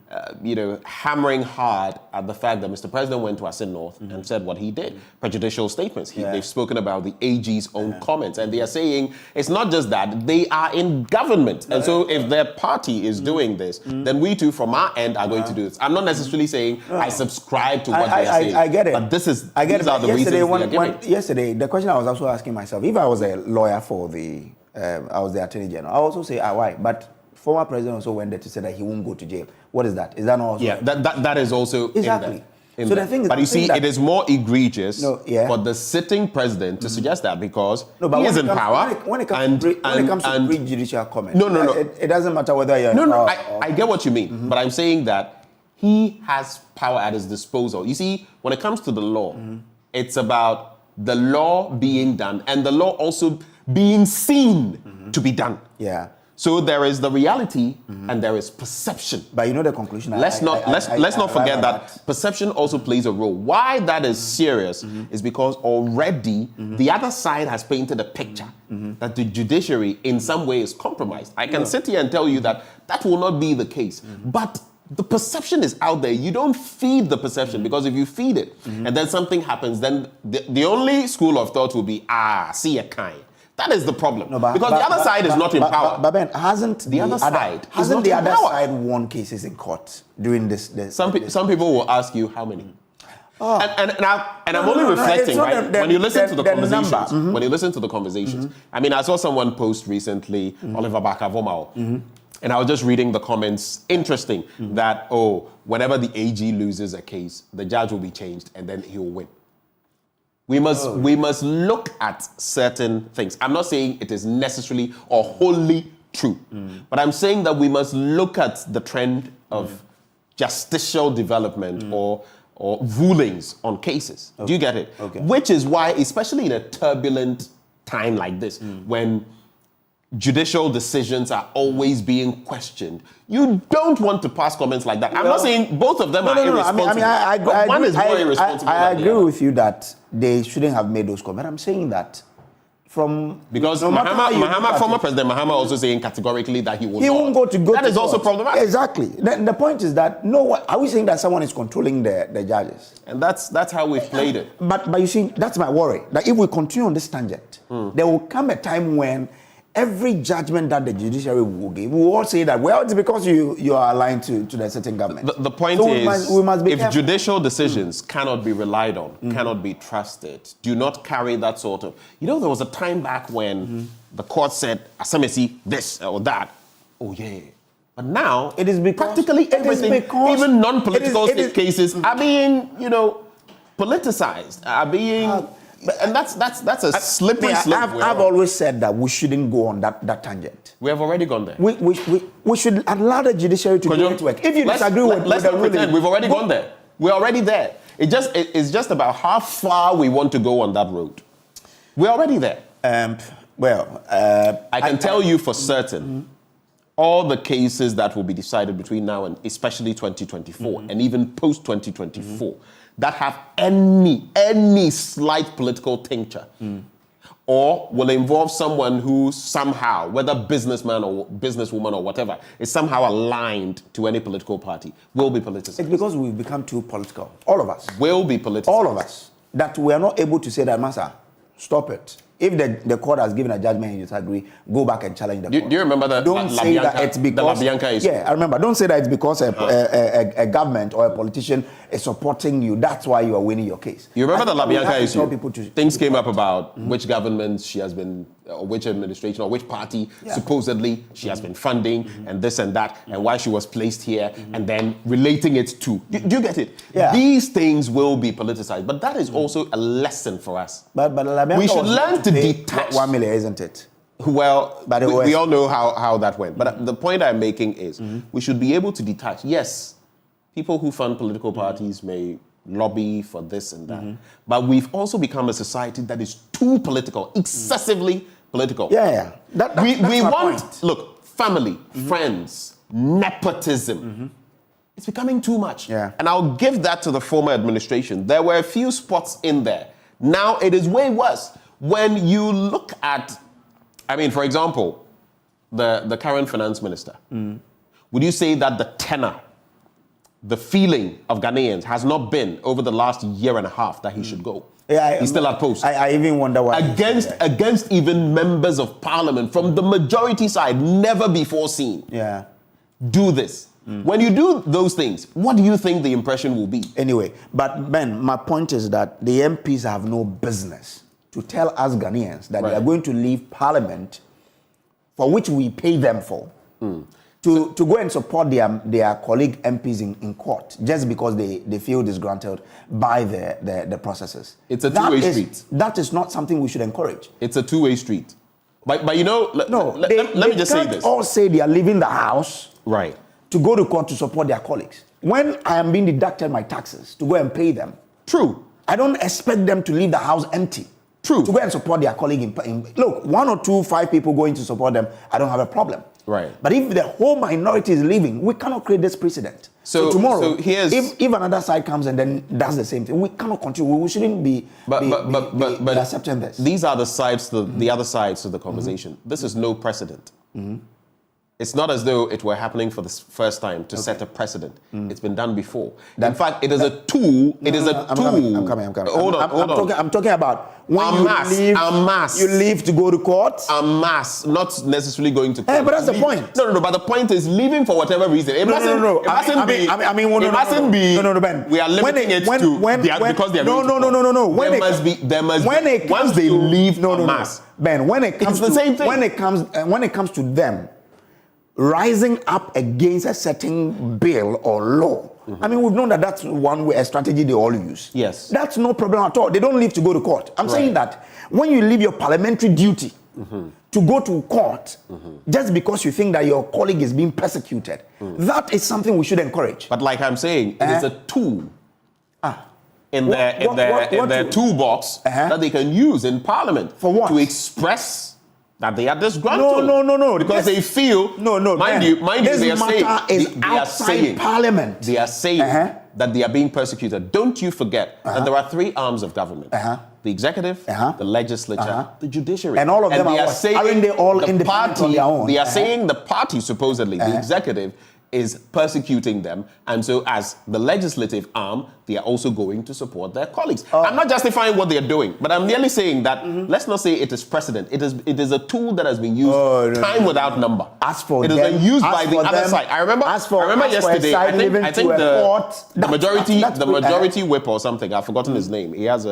hammering hard at the fact that Mr. President went to Asin North and said what he did. Prejudicial statements. They've spoken about the AG's own comments, and they are saying it's not just that, they are in government. And so if their party is doing this, then we too, from our end, are going to do this. I'm not necessarily saying I subscribe to what they're saying. I get it. But these are the reasons yesterday, the question I was also asking myself, if I was a lawyer for I was the Attorney General, I would also say, why? But former president also went there to say that he won't go to jail. What is that? Is that not also? Yeah, that is also exactly. So the thing is, but you see, it is more egregious for the sitting president to suggest that because he is in power. When it comes to prejudicial comment, no. It doesn't matter whether you're No, I get what you mean, but I'm saying that he has power at his disposal. You see, when it comes to the law, it's about the law being done and the law also being seen to be done. Yeah. So there is the reality and there is perception. But you know the conclusion. Let's not forget that perception also plays a role. Why that is serious is because already the other side has painted a picture that the judiciary in some way is compromised. I can sit here and tell you that will not be the case. But the perception is out there. You don't feed the perception because if you feed it and then something happens, then the only school of thought will be, see a kind. That is the problem. Because the other side is not in power. But Ben, hasn't the other side won cases in court during this? Some people will ask you how many. And I'm only reflecting, right? When you listen to the conversations, when you listen to the conversations, I mean, I saw someone post recently, Oliver Bakavomao, and I was just reading the comments. Interesting that whenever the AG loses a case, the judge will be changed and then he will win. We must look at certain things. I'm not saying it is necessarily or wholly true, but I'm saying that we must look at the trend of justicial development or rulings on cases. Do you get it? Okay. Which is why, especially in a turbulent time like this, when judicial decisions are always being questioned, you don't want to pass comments like that. I'm not saying both of them are irresponsible. But one is more irresponsible. I agree with you that they shouldn't have made those comments. I'm saying that because former President Mahama also saying categorically that he won't go to go. That is also problematic. Exactly. The point is that are we saying that someone is controlling the judges? And that's how we've played it. But you see, that's my worry. That if we continue on this tangent, there will come a time when every judgment that the judiciary will give, we will all say that, well, it's because you are aligned to the certain government. The point is, we must be careful. Judicial decisions cannot be relied on, cannot be trusted, do not carry that sort of... there was a time back when the court said, Asamesi, this or that. Oh, yeah. But now, it is practically everything, even non-political cases, are being, politicized, are being... And that's a slippery slope. I've always said that we shouldn't go on that tangent. We have already gone there. We should allow the judiciary to do its work. If you disagree with the ruling, we've already gone there. We're already there. It's just about how far we want to go on that road. We're already there. I can tell you for certain, all the cases that will be decided between now and especially 2024 and even post 2024 that have any slight political tincture or will involve someone who somehow, whether businessman or businesswoman or whatever, is somehow aligned to any political party, will be politicized. It's because we've become too political. All of us. Will be politicized. All of us. That we are not able to say that, Master, stop it. If the court has given a judgment and you disagree, go back and challenge the court. Do you remember the Don't La say Bianca, that it's because the La Bianca issue? Yeah, I remember. Don't say that it's because a government or a politician is supporting you. That's why you are winning your case. You remember the La Bianca issue? To Things came up about which government she has been, or which administration or which party supposedly she has been funding, and this and that, and why she was placed here, and then relating it to. Do you get it? Yeah. These things will be politicized, but that is also a lesson for us. But La Bianca we should learn to detach. 1 million, isn't it? Well, we all know how that went. But the point I'm making is we should be able to detach. Yes, people who fund political parties may lobby for this and that. But we've also become a society that is too political, excessively political. Yeah. That's we my want, point. look, family, friends, nepotism. It's becoming too much. And I'll give that to the former administration. There were a few spots in there. Now it is way worse. When you look at, I mean, for example, the current finance minister, would you say that the tenor, the feeling of Ghanaians has not been over the last year and a half that he should go? He's still at post. I even wonder why. Against even members of parliament from the majority side, never before seen. Do this. When you do those things, what do you think the impression will be? Anyway, but Ben, my point is that the MPs have no business to tell us Ghanaians that they are going to leave parliament, for which we pay them for, to go and support their colleague MPs in court just because they feel disgruntled by the processes. It's a two-way street. That is not something we should encourage. It's a two-way street. But you know, let me just say this. All say they are leaving the house to go to court to support their colleagues. When I am being deducted my taxes to go and pay them, I don't expect them to leave the house empty. To go and support their colleague look, 1 or 2, 5 people going to support them, I don't have a problem. But if the whole minority is leaving, we cannot create this precedent. So tomorrow, if another side comes and then does the same thing, we cannot continue. We shouldn't be accepting this. These are the sides, the other sides to the conversation. This is no precedent. It's not as though it were happening for the first time to set a precedent. It's been done before. In fact, it is a tool. I'm coming. Hold on. I'm talking about when you leave to go to court. En masse, not necessarily going to court. But that's the point. No. But the point is leaving for whatever reason. It mustn't be. Ben. We are limiting it to because they are going to court. No. There must be. Once they leave en masse, Ben, when it comes it's the same thing. When it comes to them rising up against a certain bill or law. I mean, we've known that that's one way, a strategy they all use. Yes. That's no problem at all. They don't leave to go to court. I'm saying that when you leave your parliamentary duty to go to court just because you think that your colleague is being persecuted, that is something we should encourage. But like I'm saying, it is a tool in their toolbox that they can use in parliament. For what? To express that they are disgruntled. No. Because they feel, mind you, they are saying parliament. They are saying that they are being persecuted. Don't you forget that there are 3 arms of government. The executive, the legislature, the judiciary. And all of them aren't they all independent on their own? They are saying the party, supposedly, the executive, is persecuting them, and so as the legislative arm, they are also going to support their colleagues. I'm not justifying what they are doing, but I'm merely saying that let's not say it is precedent. It is a tool that has been used time without number. It has been used by the other side. I remember yesterday. I think the majority whip or something. I've forgotten his name. He has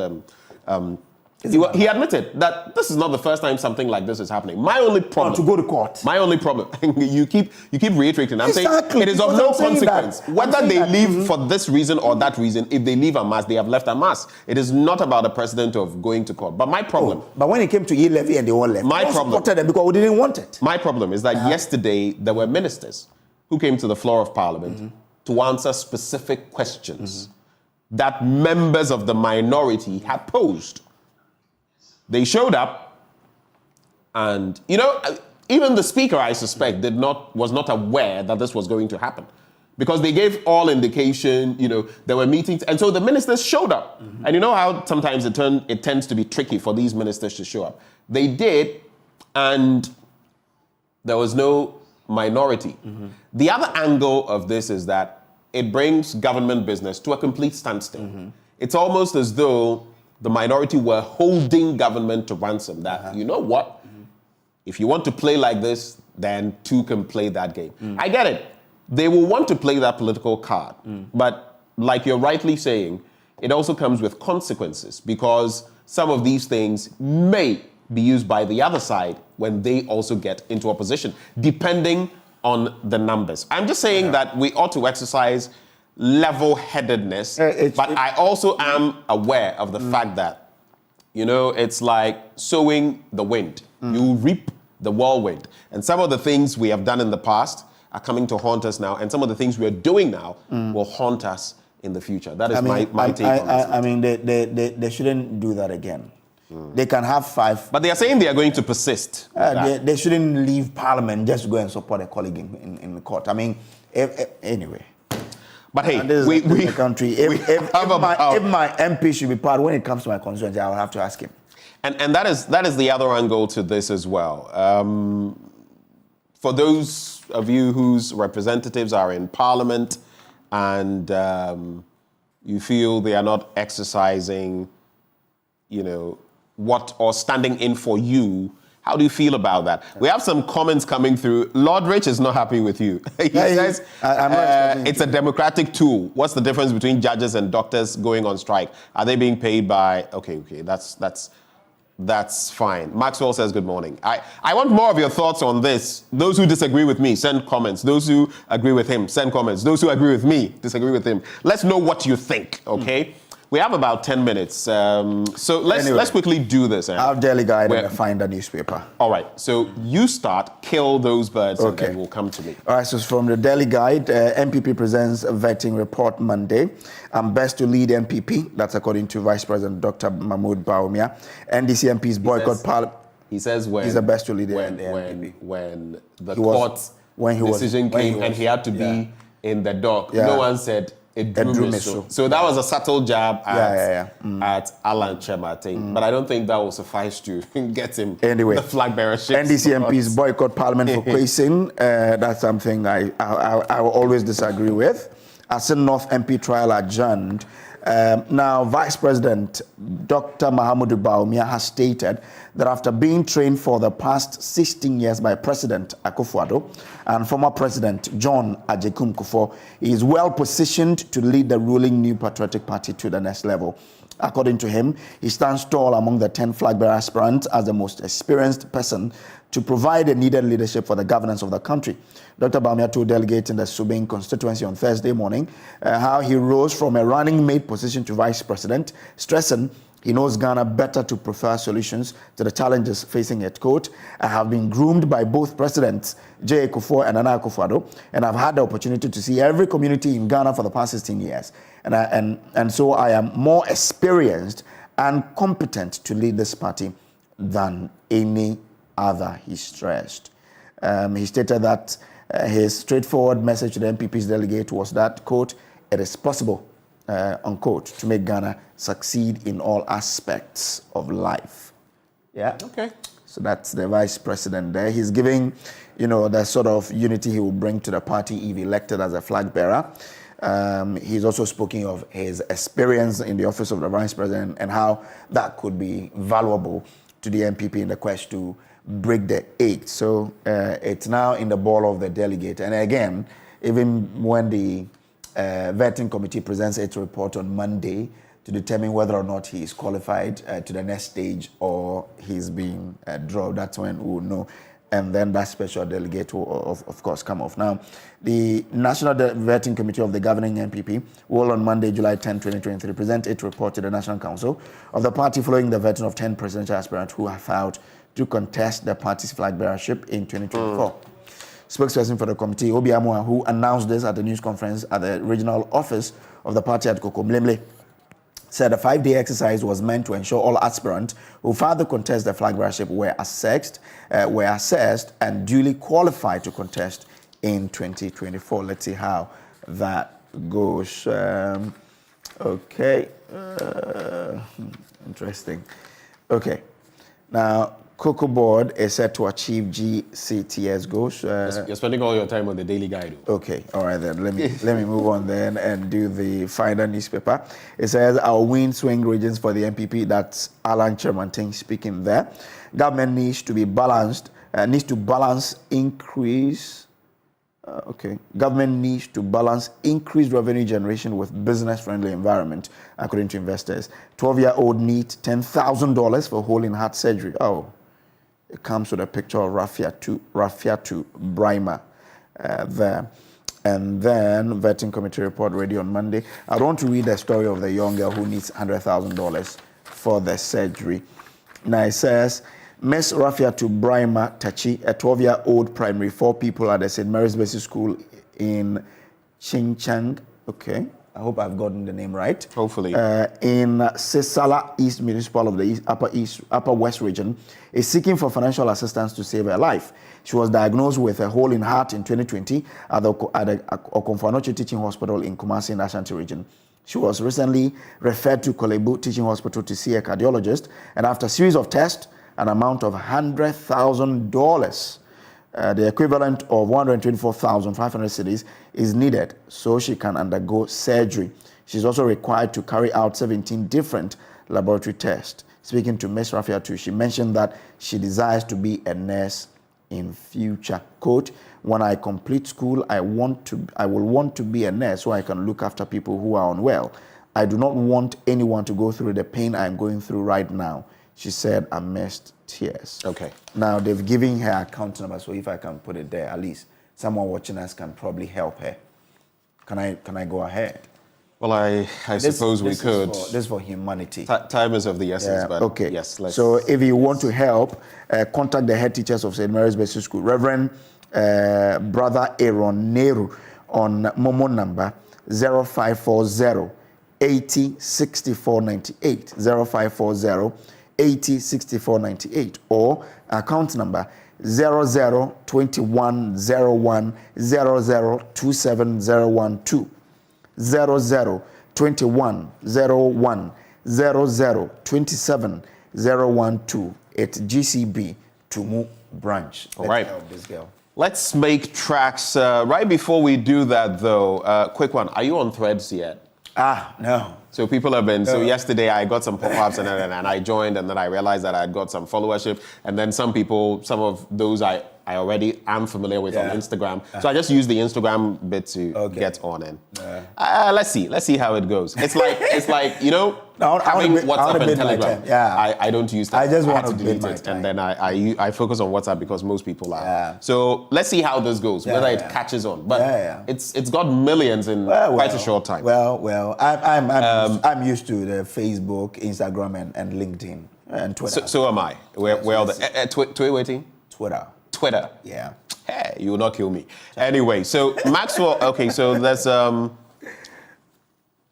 he admitted that this is not the first time something like this is happening. My only problem to go to court. My only problem. you keep reiterating. I'm saying it is of no consequence whether they leave for this reason or that reason. If they leave en masse, they have left en masse. It is not about the precedent of going to court. But my problem. But when it came to E-levy and they all left, my problem supported them because we didn't want it. My problem is that yesterday there were ministers who came to the floor of Parliament to answer specific questions that members of the minority had posed. They showed up, and even the speaker, I suspect, was not aware that this was going to happen, because they gave all indication. There were meetings, and so the ministers showed up. And you know how sometimes it tends to be tricky for these ministers to show up. They did, and there was no minority. The other angle of this is that it brings government business to a complete standstill. It's almost as though the minority were holding government to ransom. That, you know what? If you want to play like this, then two can play that game. I get it. They will want to play that political card. But like you're rightly saying, it also comes with consequences because some of these things may be used by the other side when they also get into opposition, depending on the numbers. I'm just saying that we ought to exercise level-headedness, but I also am aware of the fact that, you know, it's like sowing the wind. You reap the whirlwind. And some of the things we have done in the past are coming to haunt us now, and some of the things we are doing now will haunt us in the future. That is my take on this. I mean, they shouldn't do that again. They can have 5. But they are saying they are going to persist. They shouldn't leave Parliament just to go and support a colleague in the court. I mean, anyway. But hey, this is the country. If my MP should be part, when it comes to my constituency, I will have to ask him. And that is the other angle to this as well. For those of you whose representatives are in Parliament and you feel they are not exercising, you know, or standing in for you, how do you feel about that? We have some comments coming through. Lord Rich is not happy with you. He says it's a democratic tool. What's the difference between judges and doctors going on strike? Are they being paid by... Okay, that's fine. Maxwell says good morning. I want more of your thoughts on this. Those who disagree with me, send comments. Those who agree with him, send comments. Those who agree with me, disagree with him. Let's know what you think, okay? We have about 10 minutes. So let's quickly do this. I'll Daily Guide and find a newspaper. All right. So you start, kill those birds, and then we'll come to me. All right. So from the Daily Guide, MPP presents a vetting report Monday. I'm best to lead MPP. That's according to Vice President Dr. Mahmoud Bawumia. NDC MPs boycott Parliament. He says he's the best to lead MPP. When the court's decision came and he had to be in the dock, no one said... It drew me so that was a subtle jab at Alan Chemate, but I don't think that will suffice to get him the flag bearership. NDC MPs boycott Parliament for Kwesing. That's something I will always disagree with. Asin North MP trial adjourned. Now, Vice President Dr. Mahamudu Bawumia has stated that after being trained for the past 16 years by President Akufo-Addo and former President John Ajekum Kufuor, he is well positioned to lead the ruling New Patriotic Party to the next level. According to him, he stands tall among the 10 flag bearer aspirants as the most experienced person to provide the needed leadership for the governance of the country. Dr. Bawumia told delegates in the Subing constituency on Thursday morning how he rose from a running mate position to vice president, stressing he knows Ghana better to prefer solutions to the challenges facing it. Quote, I have been groomed by both presidents, J. Kufuor and Nana Akufo-Addo, and I've had the opportunity to see every community in Ghana for the past 16 years. And so I am more experienced and competent to lead this party than any other, he stressed. He stated that his straightforward message to the MPP's delegate was that, quote, it is possible, unquote, to make Ghana succeed in all aspects of life. Yeah. Okay. So that's the vice president there. He's giving, you know, the sort of unity he will bring to the party if elected as a flag bearer. He's also spoken of his experience in the office of the vice president and how that could be valuable to the MPP in the quest to break the 8. So it's now in the ball of the delegate. And again, even when the vetting committee presents its report on Monday to determine whether or not he is qualified to the next stage or he's being dropped, that's when we'll know. And then that special delegate will, of course, come off. Now, the National Vetting Committee of the governing MPP will on Monday, July 10, 2023, present its report to the National Council of the party following the vetting of 10 presidential aspirants who have filed to contest the party's flag bearership in 2024. Spokesperson for the committee, Obi Amua, who announced this at the news conference at the regional office of the party at Kokomlemle, said a 5-day exercise was meant to ensure all aspirants who further contest the flag bearership were assessed and duly qualified to contest in 2024. Let's see how that goes. Okay. Interesting. Okay. Now, Cocoa Board is set to achieve GCTS goals. You're spending all your time on the Daily Guide. Okay, all right then. Let me move on then and do the final newspaper. It says our win swing regions for the MPP. That's Alan Chermanting speaking there. Government needs to be balanced. Needs to balance increase. Government needs to balance increased revenue generation with business-friendly environment, according to investors. 12-year-old needs $10,000 for hole in heart surgery. Oh, it comes with a picture of Rafiatu Brima there. And then vetting committee report ready on Monday. I want to read the story of the young girl who needs $100,000 for the surgery. Now it says, Miss Rafiatu Brima Tachi, a 12-year-old primary 4 people at the St. Mary's Basic School in Chinchang. Okay, I hope I've gotten the name right. Hopefully. In Sisala East Municipal of the Upper West region, is seeking for financial assistance to save her life. She was diagnosed with a hole in heart in 2020 at the Okomfanoche Teaching Hospital in Kumasi in Ashanti region. She was recently referred to Kolebu Teaching Hospital to see a cardiologist, and after a series of tests, an amount of $100,000, the equivalent of 124,500 cedis, is needed so she can undergo surgery. She's also required to carry out 17 different laboratory tests. Speaking to Ms. Rafiatu, she mentioned that she desires to be a nurse in future. Quote, when I complete school, I will want to be a nurse so I can look after people who are unwell. I do not want anyone to go through the pain I'm going through right now, she said amidst tears. Okay. Now, they've given her account number, so if I can put it there, at least someone watching us can probably help her. Can I go ahead? Well, I suppose we could. This is for humanity. Time is of the essence, but okay. Yes, let's. So if you want to help, contact the head teachers of St. Mary's Basic School, Reverend Brother Aaron Nehru, on Momo number 0540 80 64 98, 0540 80 64 98, or account number 002101 0027012, 002101 0027012 at GCB Tumu branch. All right. Help this girl. Let's make tracks. Right before we do that, though, quick one. Are you on Threads yet? No. So people have been, so yesterday I got some pop-ups and I joined, and then I realized that I had got some followership, and then some of those I already am familiar with on Instagram. So I just use the Instagram bit to get on in. Let's see how it goes. It's like having WhatsApp and Telegram. I don't use that. I just want to delete it, and then I focus on WhatsApp because most people are. So let's see how this goes, whether it catches on. But it's got millions in quite a short time. Well, I'm used to the Facebook, Instagram, and LinkedIn and Twitter. So am I. Twitter. Yeah. Hey, you will not kill me. Anyway, so Maxwell, okay, so there's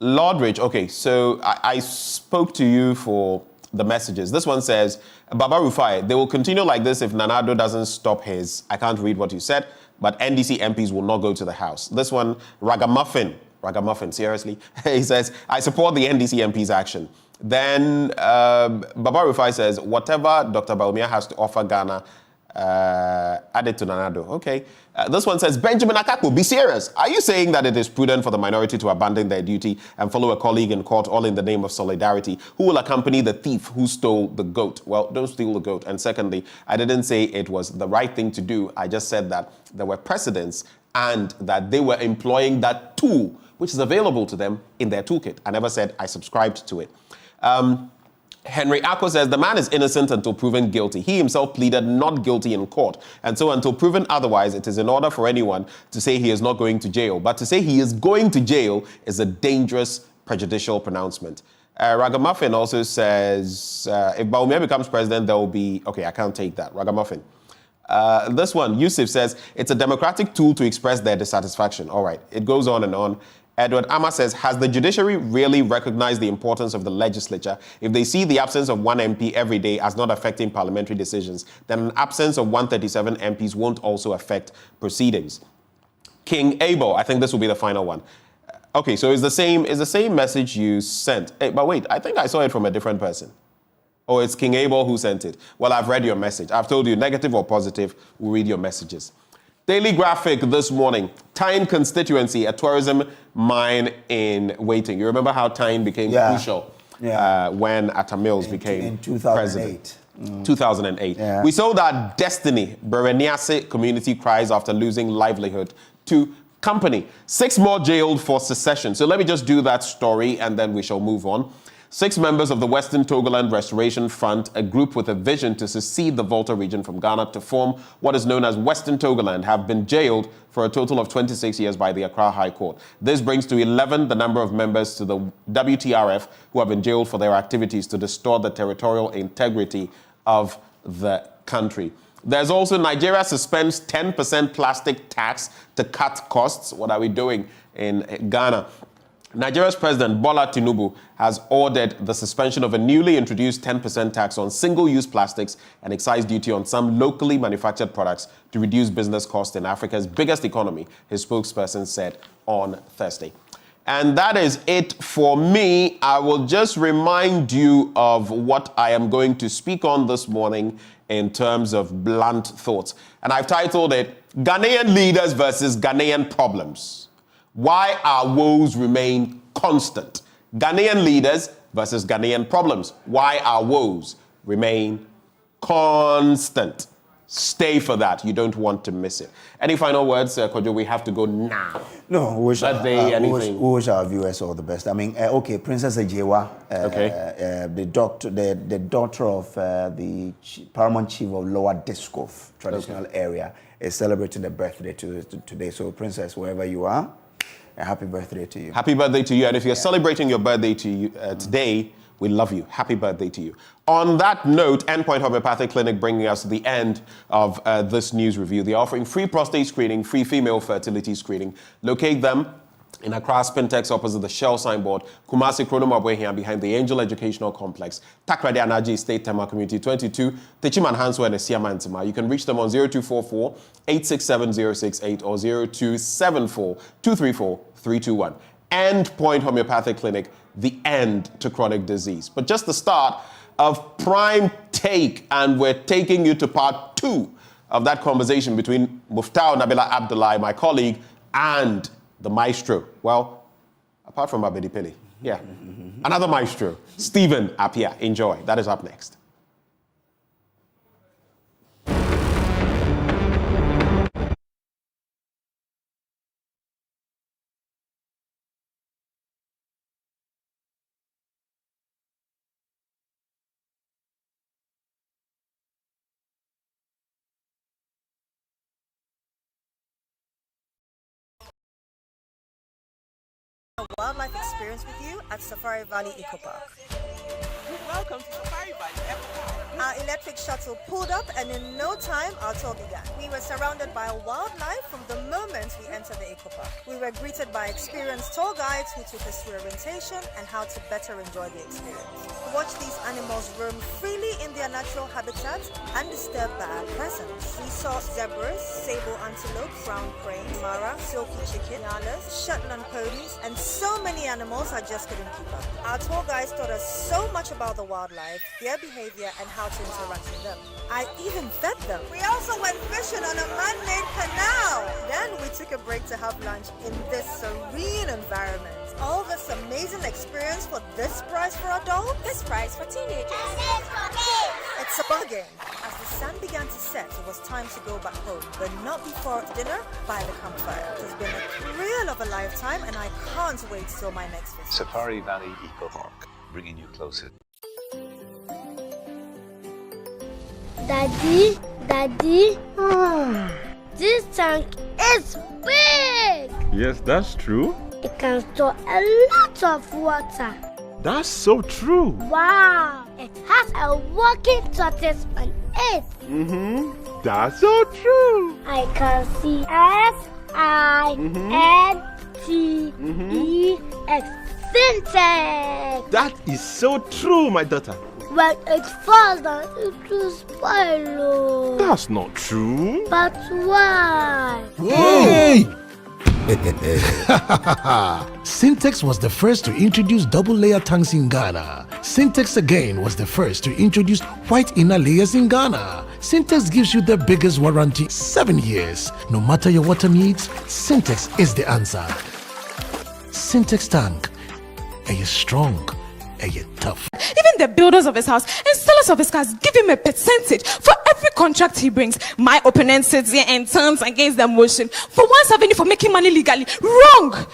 Lordridge. Okay, so I spoke to you for the messages. This one says, Baba Rufai, they will continue like this if Nanado doesn't stop his, I can't read what you said, but NDC MPs will not go to the House. This one, Ragamuffin, seriously? He says, I support the NDC MP's action. Then Baba Rufai says, whatever Dr. Baumia has to offer Ghana, add it to Nanado. Okay. This one says, Benjamin Akakpo, be serious. Are you saying that it is prudent for the minority to abandon their duty and follow a colleague in court, all in the name of solidarity? Who will accompany the thief who stole the goat? Well, don't steal the goat. And secondly, I didn't say it was the right thing to do. I just said that there were precedents and that they were employing that tool, which is available to them in their toolkit. I never said I subscribed to it. Henry Akko says, the man is innocent until proven guilty. He himself pleaded not guilty in court. And so until proven otherwise, it is in order for anyone to say he is not going to jail. But to say he is going to jail is a dangerous, prejudicial pronouncement. Ragamuffin also says, if Baumia becomes president, there will be... Okay, I can't take that. Ragamuffin. This one, Yusuf says, it's a democratic tool to express their dissatisfaction. All right, it goes on and on. Edward Amma says, has the judiciary really recognized the importance of the legislature? If they see the absence of one MP every day as not affecting parliamentary decisions, then an absence of 137 MPs won't also affect proceedings. King Abel, I think this will be the final one. Okay, so it's the same message you sent. Hey, but wait, I think I saw it from a different person. Oh, it's King Abel who sent it. Well, I've read your message. I've told you, negative or positive, we'll read your messages. Daily Graphic this morning. Tyne constituency, a tourism mine in waiting. You remember how Tyne became crucial when Atta Mills became in 2008. president? 2008. Yeah. We saw that Destiny, Bereniase community cries after losing livelihood to company. 6 more jailed for secession. So let me just do that story and then we shall move on. 6 members of the Western Togoland Restoration Front, a group with a vision to secede the Volta region from Ghana to form what is known as Western Togoland, have been jailed for a total of 26 years by the Accra High Court. This brings to 11 the number of members to the WTRF who have been jailed for their activities to distort the territorial integrity of the country. There's also Nigeria suspends 10% plastic tax to cut costs. What are we doing in Ghana? Nigeria's President Bola Tinubu has ordered the suspension of a newly introduced 10% tax on single-use plastics and excise duty on some locally manufactured products to reduce business costs in Africa's biggest economy, his spokesperson said on Thursday. And that is it for me. I will just remind you of what I am going to speak on this morning in terms of blunt thoughts. And I've titled it, Ghanaian Leaders versus Ghanaian Problems. Why our woes remain constant. Ghanaian leaders versus Ghanaian problems. Why our woes remain constant. Stay for that. You don't want to miss it. Any final words, Kojo? We have to go now. No, we wish our viewers all the best. I mean, okay, Princess Ejewa, the daughter of the Paramount Chief of Lower Diskof traditional area, is celebrating the birthday today. So, Princess, wherever you are, a happy birthday to you. Happy birthday to you. And if you're celebrating your birthday today, we love you. Happy birthday to you. On that note, Endpoint Homeopathic Clinic bringing us to the end of this news review. They're offering free prostate screening, free female fertility screening. Locate them in Accra Spintex opposite the Shell signboard, Kumasi Kronomabwehian behind the Angel Educational Complex, Takrade Anaji State Tema Community 22, Techiman Hanso and Esiamantima. You can reach them on 0244 867 068 or 0274 234 321. Endpoint Homeopathic Clinic, the end to chronic disease. But just the start of Prime Take, and we're taking you to part 2 of that conversation between Muftau Nabila Abdullahi, my colleague, and the maestro. Well, apart from Abedi Pili. Yeah. Another maestro, Stephen Appiah. Enjoy. That is up next. Wildlife experience with you at Safari Valley Eco Park. Welcome to Safari Valley Eco Park. Our electric shuttle pulled up, and in no time our tour began. We were surrounded by wildlife from the moment we entered the Eco Park. We were greeted by experienced tour guides who took us through orientation and how to better enjoy the experience. Watch these animals roam freely in their natural habitat, undisturbed by our presence. We saw zebras, sable antelope, brown crane, mara, silky chicken, nyalas, Shetland ponies, and so many animals I just couldn't keep up. Our tour guides taught us so much about the wildlife, their behavior, and how to interact with them. I even fed them. We also went fishing on a man-made canal. Then we took a break to have lunch in this serene environment. All this amazing experience for this price for adults? This price for teenagers. It's a bargain. As the sun began to set, it was time to go back home, but not before dinner by the campfire. It has been a thrill of a lifetime, and I can't wait till my next visit. Safari Valley Eco Park, bringing you closer. Daddy, this tank is big. Yes, that's true. It can store a lot of water. That's so true. Wow, it has a working tortoise on it. That's so true. I can see SINTEX. Syntex. That is so true, my daughter. When it falls down, it will spoil. That's not true. But why? Hey! Syntex was the first to introduce double-layer tanks in Ghana. Syntex again was the first to introduce white inner layers in Ghana. Syntex gives you the biggest warranty, 7 years. No matter your water needs, Syntex is the answer. Syntex tank. Are you strong? Are you tough? Even the builders of his house and sellers of his cars give him a percentage for every contract he brings. My opponent sits here and turns against the motion for 170 for making money legally. Wrong!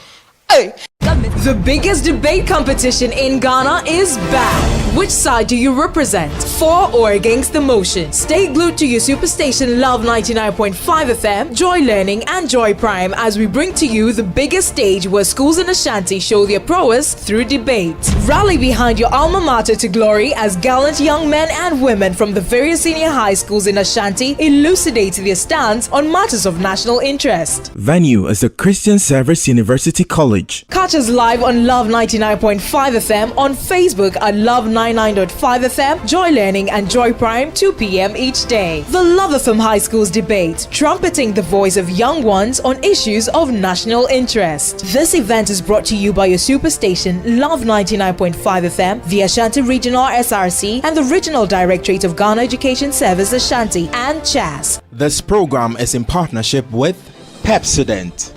Hey. The biggest debate competition in Ghana is back. Which side do you represent? For or against the motion? Stay glued to your superstation Love 99.5 FM, Joy Learning and Joy Prime as we bring to you the biggest stage where schools in Ashanti show their prowess through debate. Rally behind your alma mater to glory as gallant young men and women from the various senior high schools in Ashanti elucidate their stance on matters of national interest. Venue is the Christian Service University College. Catch us live on Love 99.5 FM, on Facebook at Love 99.5 FM, Joy Learning and Joy Prime, 2 p.m. each day. The Love FM High Schools debate, trumpeting the voice of young ones on issues of national interest. This event is brought to you by your superstation Love 99.5 FM, the Ashanti Regional SRC, and the Regional Directorate of Ghana Education Service Ashanti and CHAS. This program is in partnership with Pepsodent,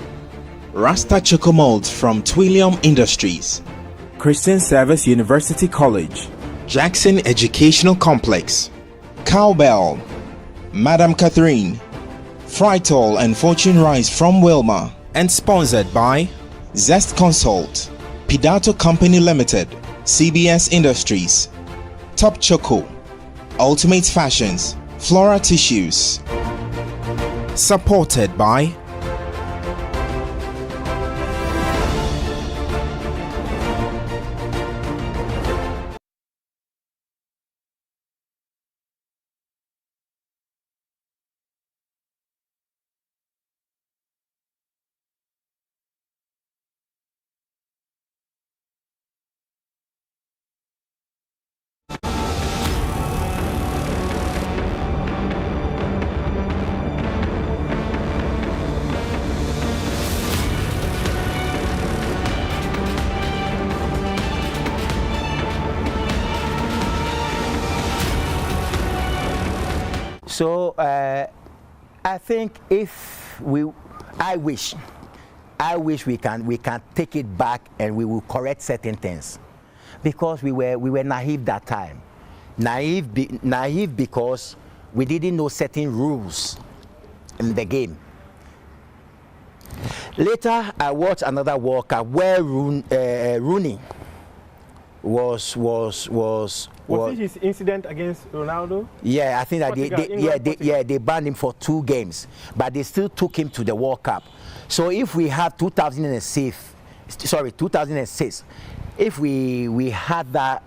Rasta Chocomold from Twillium Industries, Christian Service University College, Jackson Educational Complex, Cowbell, Madam Catherine, Fritol and Fortune Rice from Wilma, and sponsored by Zest Consult, Pidato Company Limited, CBS Industries, Top Choco, Ultimate Fashions, Flora Tissues. Supported by So I think I wish we can take it back and we will correct certain things, because we were naive that time, naive because we didn't know certain rules in the game. Later, I watched another World Cup where Rooney was it his incident against Ronaldo? Yeah, I think that they banned him for 2 games, but they still took him to the World Cup. So if we have 2006, if we had that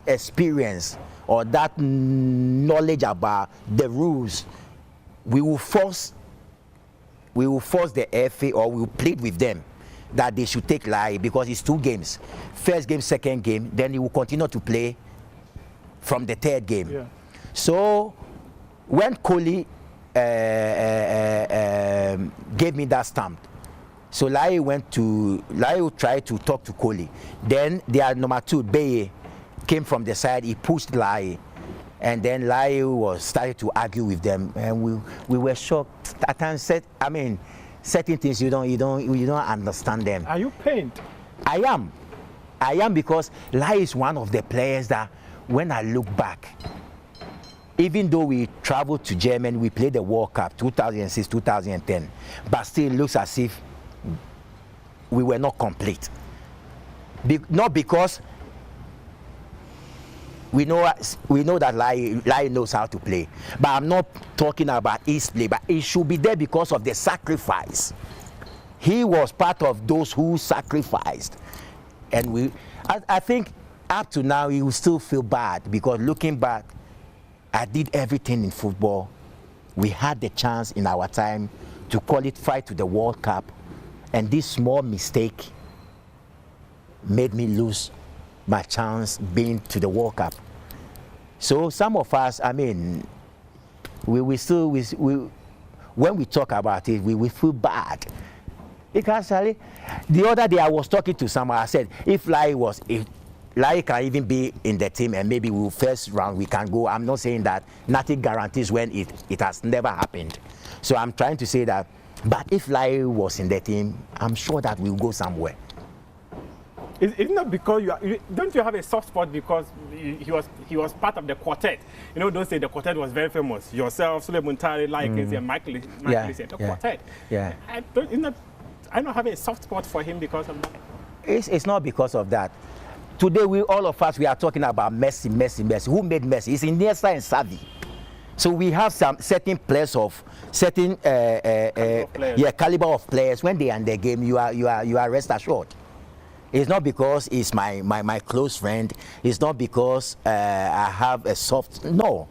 experience or that knowledge about the rules, we will force the FA, or we will plead with them that they should take Lai, because it's 2 games. First game, second game, then he will continue to play from the 3rd game. Yeah. So when Kohli gave me that stamp, so Lai tried to talk to Kohli. Then their number 2, Beye, came from the side, he pushed Lai. And then Lai started to argue with them, and we were shocked. At times, certain things you don't understand them. Are you pained? I am, because Lai is one of the players that, when I look back, even though we traveled to Germany, we played the World Cup 2006, 2010, but still looks as if we were not complete. Not because we know that Lai knows how to play, but I'm not talking about his play, but he should be there because of the sacrifice. He was part of those who sacrificed, and I think up to now he will still feel bad, because looking back, I did everything in football. We had the chance in our time to qualify to the World Cup, and this small mistake made me lose my chance being to the World Cup. So some of us, we when we talk about it, we feel bad. Because the other day I was talking to someone, I said, if Lai can even be in the team and maybe we'll first round, we can go. I'm not saying that nothing guarantees when it has never happened. So I'm trying to say that, but if Lai was in the team, I'm sure that we'll go somewhere. It's not because don't you have a soft spot because he was part of the quartet? You know, those days the quartet was very famous. Yourself, Sule Muntari, and Michael the quartet. Yeah. I don't have a soft spot for him because of that. It's not because of that. Today, all of us, we are talking about Messi. Who made Messi? It's Iniesta and Xavi. So we have some certain players of certain caliber of players. When they are in the game, you are rest assured. It's not because it's my close friend. It's not because I have a soft. No,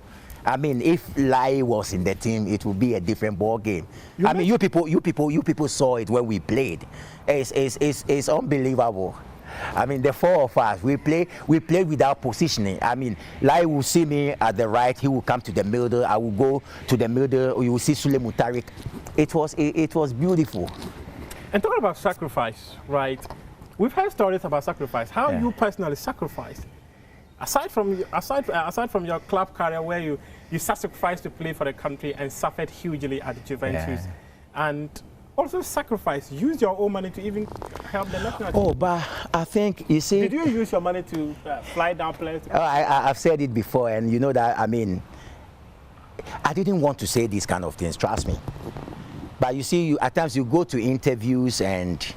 I mean, if Lai was in the team, it would be a different ball game. You people saw it when we played. It's unbelievable. I mean, the four of us, we play without positioning. I mean, Lai will see me at the right, he will come to the middle, I will go to the middle, you will see Sule Mutarik. It was beautiful. And talking about sacrifice, right? We've heard stories about sacrifice. How you personally sacrificed? Aside from your club career where you sacrificed to play for the country and suffered hugely at Juventus, and also sacrifice, use your own money to even help the national team. Oh, but I think, you see... Did you use your money to fly down players? I've said it before, and you know that, I mean, I didn't want to say these kind of things, trust me. But you see, at times you go to interviews and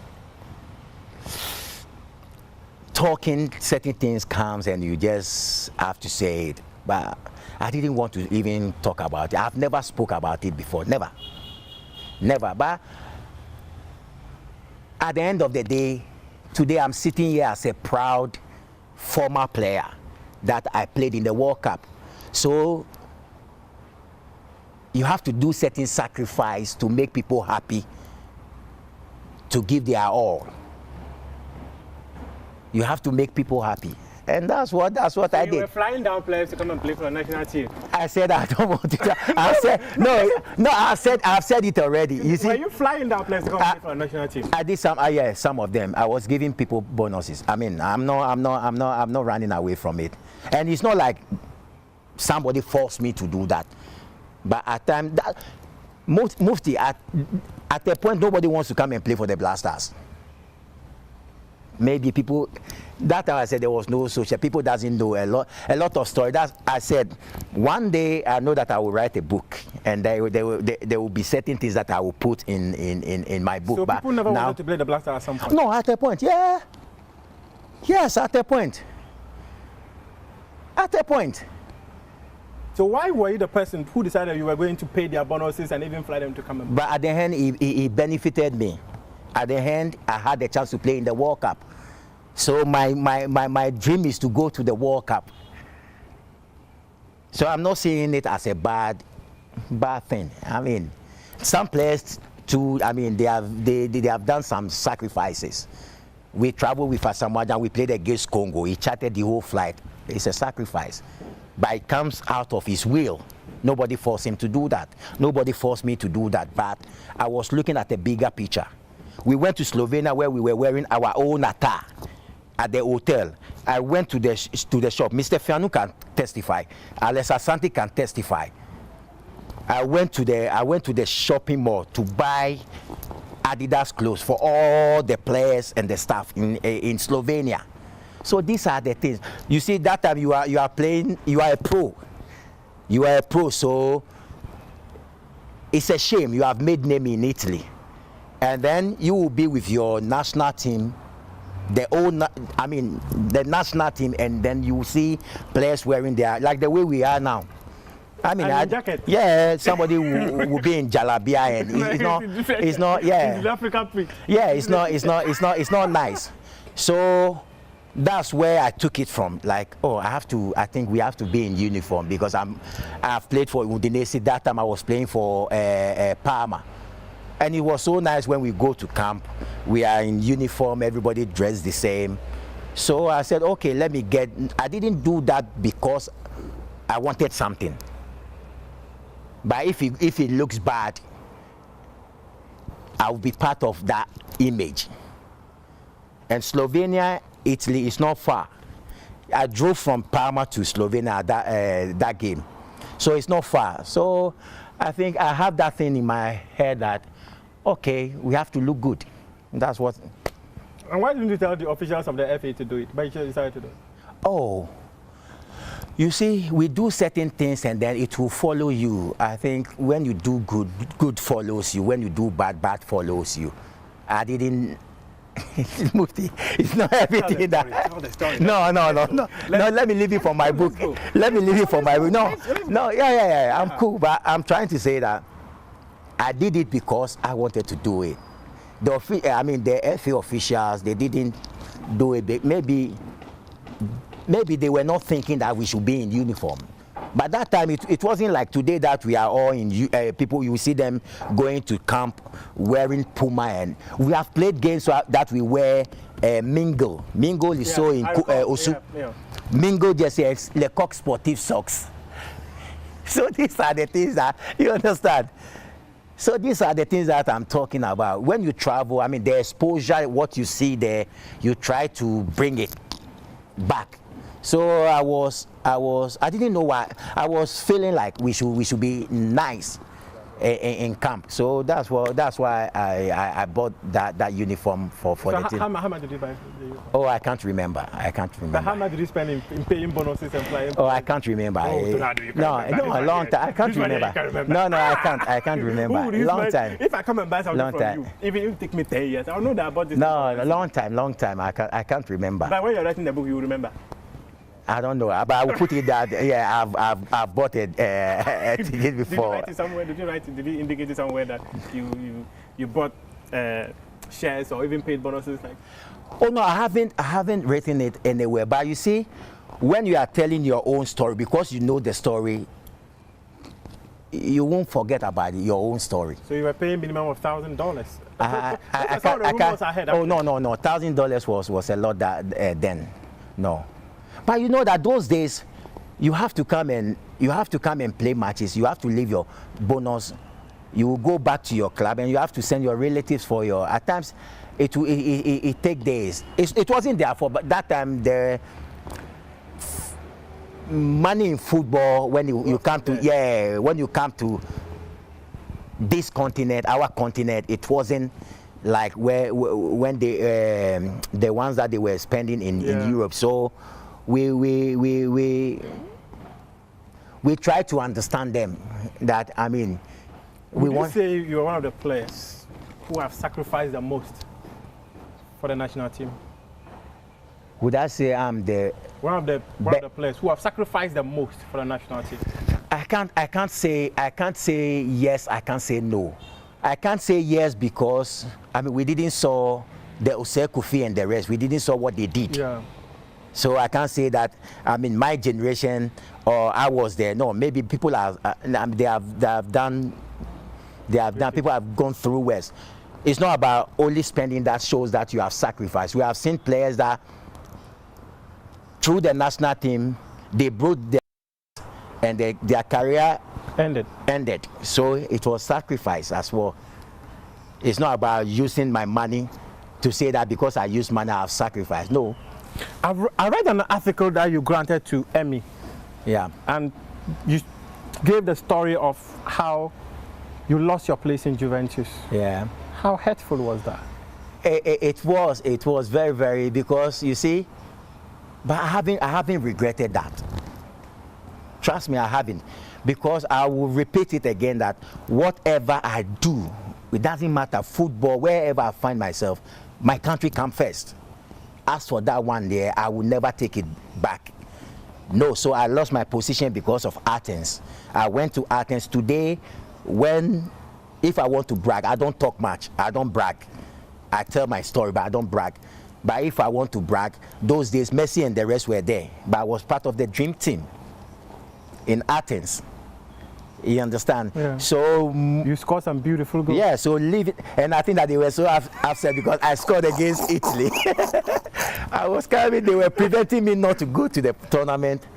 talking certain things comes and you just have to say it. But I didn't want to even talk about it. I've never spoke about it before, never. But at the end of the day, today I'm sitting here as a proud former player that I played in the World Cup. So you have to do certain sacrifice to make people happy, to give their all. You have to make people happy. And that's what I did. You were flying down players to come and play for the national team. I said I don't want to. I said no. I've said it already. You see, were you flying down players to come and play for the national team? I did some. Yeah, some of them. I was giving people bonuses. I mean, I'm not running away from it. And it's not like somebody forced me to do that. But at times, Mufti, at a point, nobody wants to come and play for the Blasters. Maybe people. That time I said there was no social. People doesn't know a lot of story. That I said one day I know that I will write a book, and there will be certain things that I will put in my book. So but people never wanted to play the Blaster at some point. No, at a point, yeah. Yes, at a point. At a point. So why were you the person who decided you were going to pay their bonuses and even fly them to come and play? But at the end, it benefited me. At the end, I had the chance to play in the World Cup. So my dream is to go to the World Cup. So I'm not seeing it as a bad thing. I mean, some players too. I mean, they have done some sacrifices. We traveled with Asamoah, we played against Congo. He chartered the whole flight. It's a sacrifice, but it comes out of his will. Nobody forced him to do that. Nobody forced me to do that. But I was looking at the bigger picture. We went to Slovenia where we were wearing our own attire at the hotel. I went to the shop. Mr. Fianu can testify. Alex Asante can testify. I went to the shopping mall to buy Adidas clothes for all the players and the staff in Slovenia. So these are the things. You see, that time you are playing. You are a pro. You are a pro. So it's a shame you have made name in Italy, and then you will be with your national team. The national team, and then you see players wearing their, like the way we are now. I mean, jacket. Yeah, somebody will be in jalabia, and it's not, yeah. Yeah, it's not nice. So that's where I took it from. Like, oh, I think we have to be in uniform because I've played for Udinese. That time I was playing for Parma. And it was so nice when we go to camp. We are in uniform, everybody dressed the same. So I said, okay, I didn't do that because I wanted something. But if it looks bad, I will be part of that image. And Slovenia, Italy is not far. I drove from Parma to Slovenia that game, so it's not far. So I think I have that thing in my head that, okay, we have to look good. That's what. And why didn't you tell the officials of the FA to do it? But you decided to do it. Oh, you see, we do certain things and then it will follow you. I think when you do good, good follows you. When you do bad, bad follows you. I didn't. It's not everything that. No. Let me leave it for my book. Let me leave it for my book. No. Yeah. I'm cool, but I'm trying to say that I did it because I wanted to do it. The FA officials, they didn't do it. Maybe they were not thinking that we should be in uniform. But that time, it wasn't like today that we are all in, people, you see them going to camp wearing Puma, and we have played games that we wear Mingle. Mingle is so in Osu. Mingle just says Lecoq Sportive socks. So these are the things that, you understand? So these are the things that I'm talking about. When you travel, I mean, the exposure, what you see there, you try to bring it back. So I didn't know why. I was feeling like we should be nice in camp. So that's why I bought that uniform for the team. How much did you buy? Oh, I can't remember. But how much did you spend in paying bonuses and flying? Oh, I can't remember. No, a long time. I can't remember. No, I can't remember. Long time. If I come and buy something from you, even if it take me 10 years, I'll know that I bought this. No, a long time. I can't remember. But when you're writing the book, you will remember. I don't know, but I will put it that, yeah, I've bought a ticket before. Did you write it somewhere? Did you indicate it somewhere that you bought shares or even paid bonuses? Like? Oh no, I haven't written it anywhere. But you see, when you are telling your own story, because you know the story, you won't forget about your own story. So you were paying minimum of $1,000. Oh no, $1,000 was a lot then. No. But you know that those days, you have to come and play matches. You have to leave your bonus. You will go back to your club and you have to send your relatives for your. At times, it take days. It wasn't there for, but that time the money in football when you come to when you come to this continent, our continent, it wasn't like when the ones that they were spending in Europe. So. We try to understand them. That Would you say you are one of the players who have sacrificed the most for the national team? Would I say I'm the one of the players who have sacrificed the most for the national team? I can't say yes. I can't say no. I can't say yes because we didn't saw the Osei Kofi and the rest. We didn't saw what they did. Yeah. So I can't say that my generation or I was there. No, maybe people they have done. People have gone through worse. It's not about only spending that shows that you have sacrificed. We have seen players that through the national team they broke their and their career ended. So it was sacrifice as well. It's not about using my money to say that because I use money I have sacrificed. No. I read an article that you granted to Emmy. Yeah. And you gave the story of how you lost your place in Juventus. Yeah. How hurtful was that? It was very, very, because you see, but I haven't regretted that. Trust me, I haven't. Because I will repeat it again that whatever I do, it doesn't matter, football, wherever I find myself, my country comes first. As for that one there, I will never take it back. No, so I lost my position because of Athens. I went to Athens today. If I want to brag, I don't talk much. I don't brag. I tell my story, but I don't brag. But if I want to brag, those days Messi and the rest were there. But I was part of the dream team in Athens. You understand? Yeah. So you scored some beautiful goals. Yeah, so leave it. And I think that they were so upset because I scored against Italy. I was coming, they were preventing me not to go to the tournament.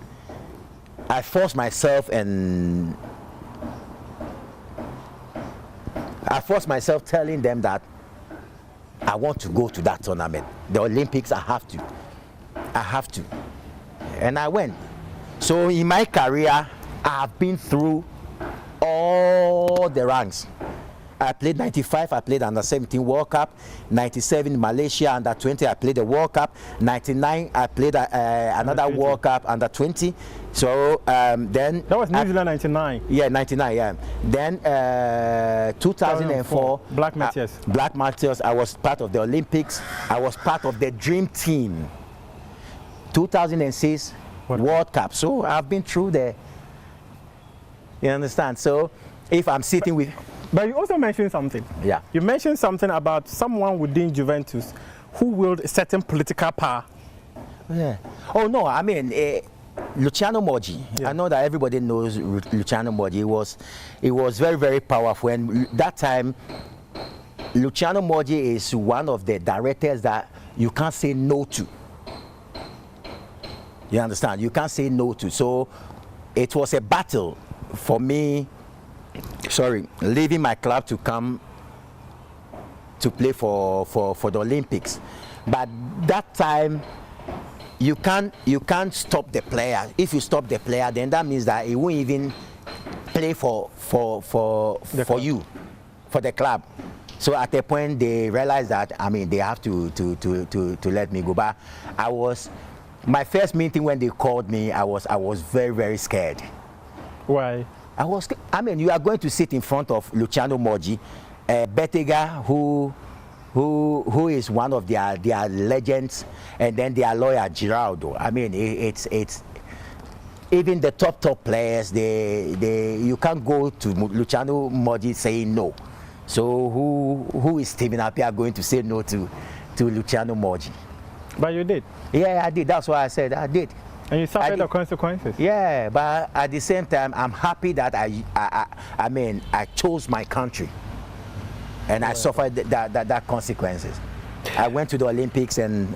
I forced myself and I forced myself telling them that I want to go to that tournament. The Olympics, I have to. And I went. So in my career, I have been through all the ranks. I played 95, I played under 17 World Cup, 97 Malaysia under 20, I played the World Cup, 99 I played another World Cup under 20. So then that was New Zealand 99. Yeah, 99. Yeah. Then 2004 Black Matthias. Black Matthias. I was part of the Olympics. I was part of the Dream Team. 2006 World Cup. So I've been through there. You understand? So if I'm sitting with. But you also mentioned something. Yeah. You mentioned something about someone within Juventus who willed a certain political power. Yeah. Oh no, I mean Luciano Moggi. Yeah. I know that everybody knows Luciano Moggi. It was very, very powerful. And that time, Luciano Moggi is one of the directors that you can't say no to. You understand? You can't say no to. So it was a battle for me. Leaving my club to come to play for the Olympics. But that time, you can't stop the player. If you stop the player, then that means that he won't even play for you, for the club. So at a point they realized that they have to let me go. But my first meeting when they called me, I was very, very scared. Why? You are going to sit in front of Luciano Moggi, Bettega, who is one of their legends, and then their lawyer Giraldo. It's even the top players. You can't go to Luciano Moggi saying no. So who is Stephen Appiah going to say no to Luciano Moggi? But you did. Yeah, I did. That's why I said I did. And you suffered the consequences. Yeah, but at the same time, I'm happy that I chose my country, and I suffered that consequences. I went to the Olympics, and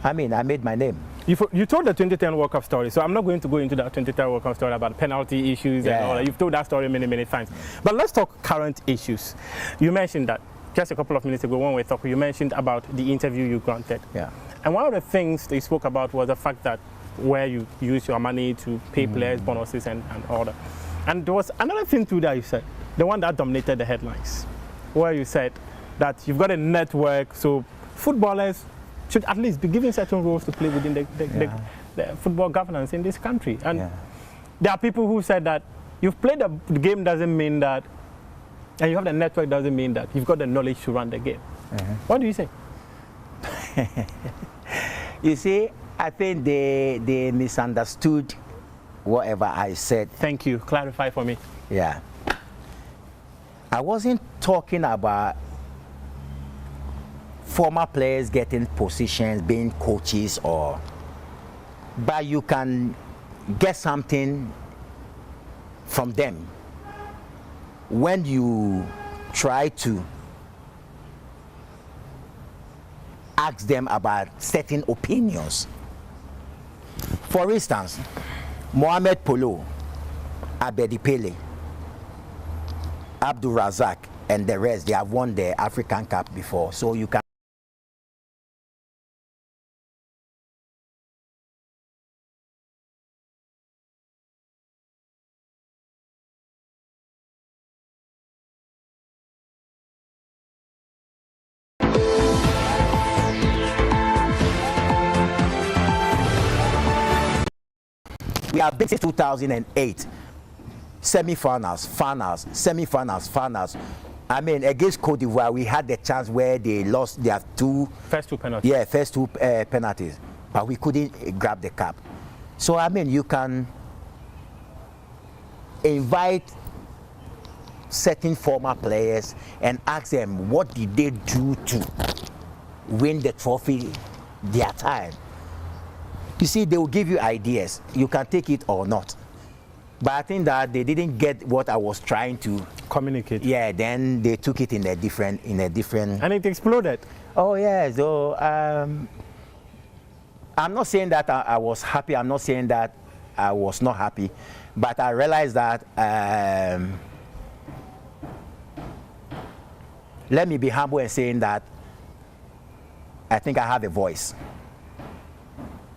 I made my name. You told the 2010 World Cup story, so I'm not going to go into that 2010 World Cup story about penalty issues and all that. You've told that story many, many times. But let's talk current issues. You mentioned that just a couple of minutes ago when we talked, you mentioned about the interview you granted. Yeah. And one of the things they spoke about was the fact that where you use your money to pay players bonuses and all that. And there was another thing too that you said, the one that dominated the headlines, where you said that you've got a network, so footballers should at least be given certain roles to play within the football governance in this country. And there are people who said that you've played the game doesn't mean that, and you have the network doesn't mean that you've got the knowledge to run the game. What do you say? You see, I think they misunderstood whatever I said. Thank you. Clarify for me. Yeah. I wasn't talking about former players getting positions, being coaches, but you can get something from them when you try to ask them about certain opinions. For instance, Mohamed Polo, Abedi Pele, Abdul Razak, and the rest, they have won the African Cup before, so you can. We have been since 2008. Semi-finals, finals, semi-finals, finals. Against Cote d'Ivoire, we had the chance where they lost their first two penalties. Yeah, first two penalties, but we couldn't grab the cup. So you can invite certain former players and ask them what did they do to win the trophy their time. You see, they will give you ideas. You can take it or not. But I think that they didn't get what I was trying to communicate. Yeah, then they took it in a different. And it exploded. Oh yeah. So I'm not saying that I was happy. I'm not saying that I was not happy. But I realized that let me be humble in saying that I think I have a voice.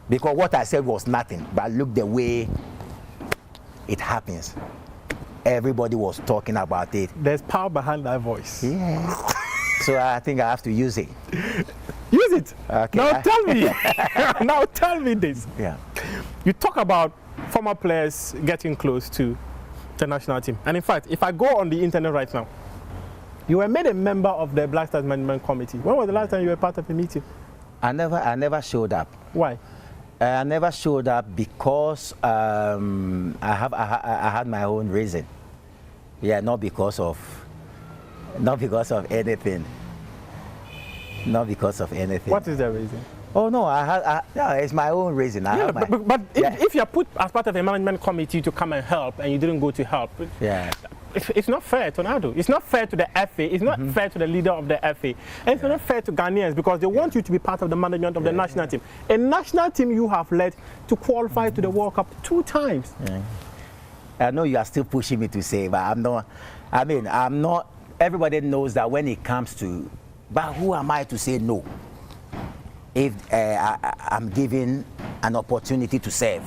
Because what I said was nothing, but look the way it happens. Everybody was talking about it. There's power behind that voice. Yeah. So I think I have to use it. Use it. Okay. Now tell me. Now tell me this. Yeah. You talk about former players getting close to the national team. And in fact, if I go on the internet right now, you were made a member of the Black Stars Management Committee. When was the last time you were part of a meeting? I never showed up. Why? I never showed up because I had my own reason. Yeah, not because of anything. Not because of anything. What is the reason? Oh no, no, it's my own reason. But if you're put as part of a management committee to come and help and you didn't go to help, it's not fair to Nado. It's not fair to the FA. It's not fair to the leader of the FA. And it's not fair to Ghanaians because they want you to be part of the management of the national team. A national team you have led to qualify to the World Cup 2 times. Yeah. I know you are still pushing me to say, but I'm not. I'm not. Everybody knows that when it comes to, but who am I to say no? If I'm given an opportunity to serve,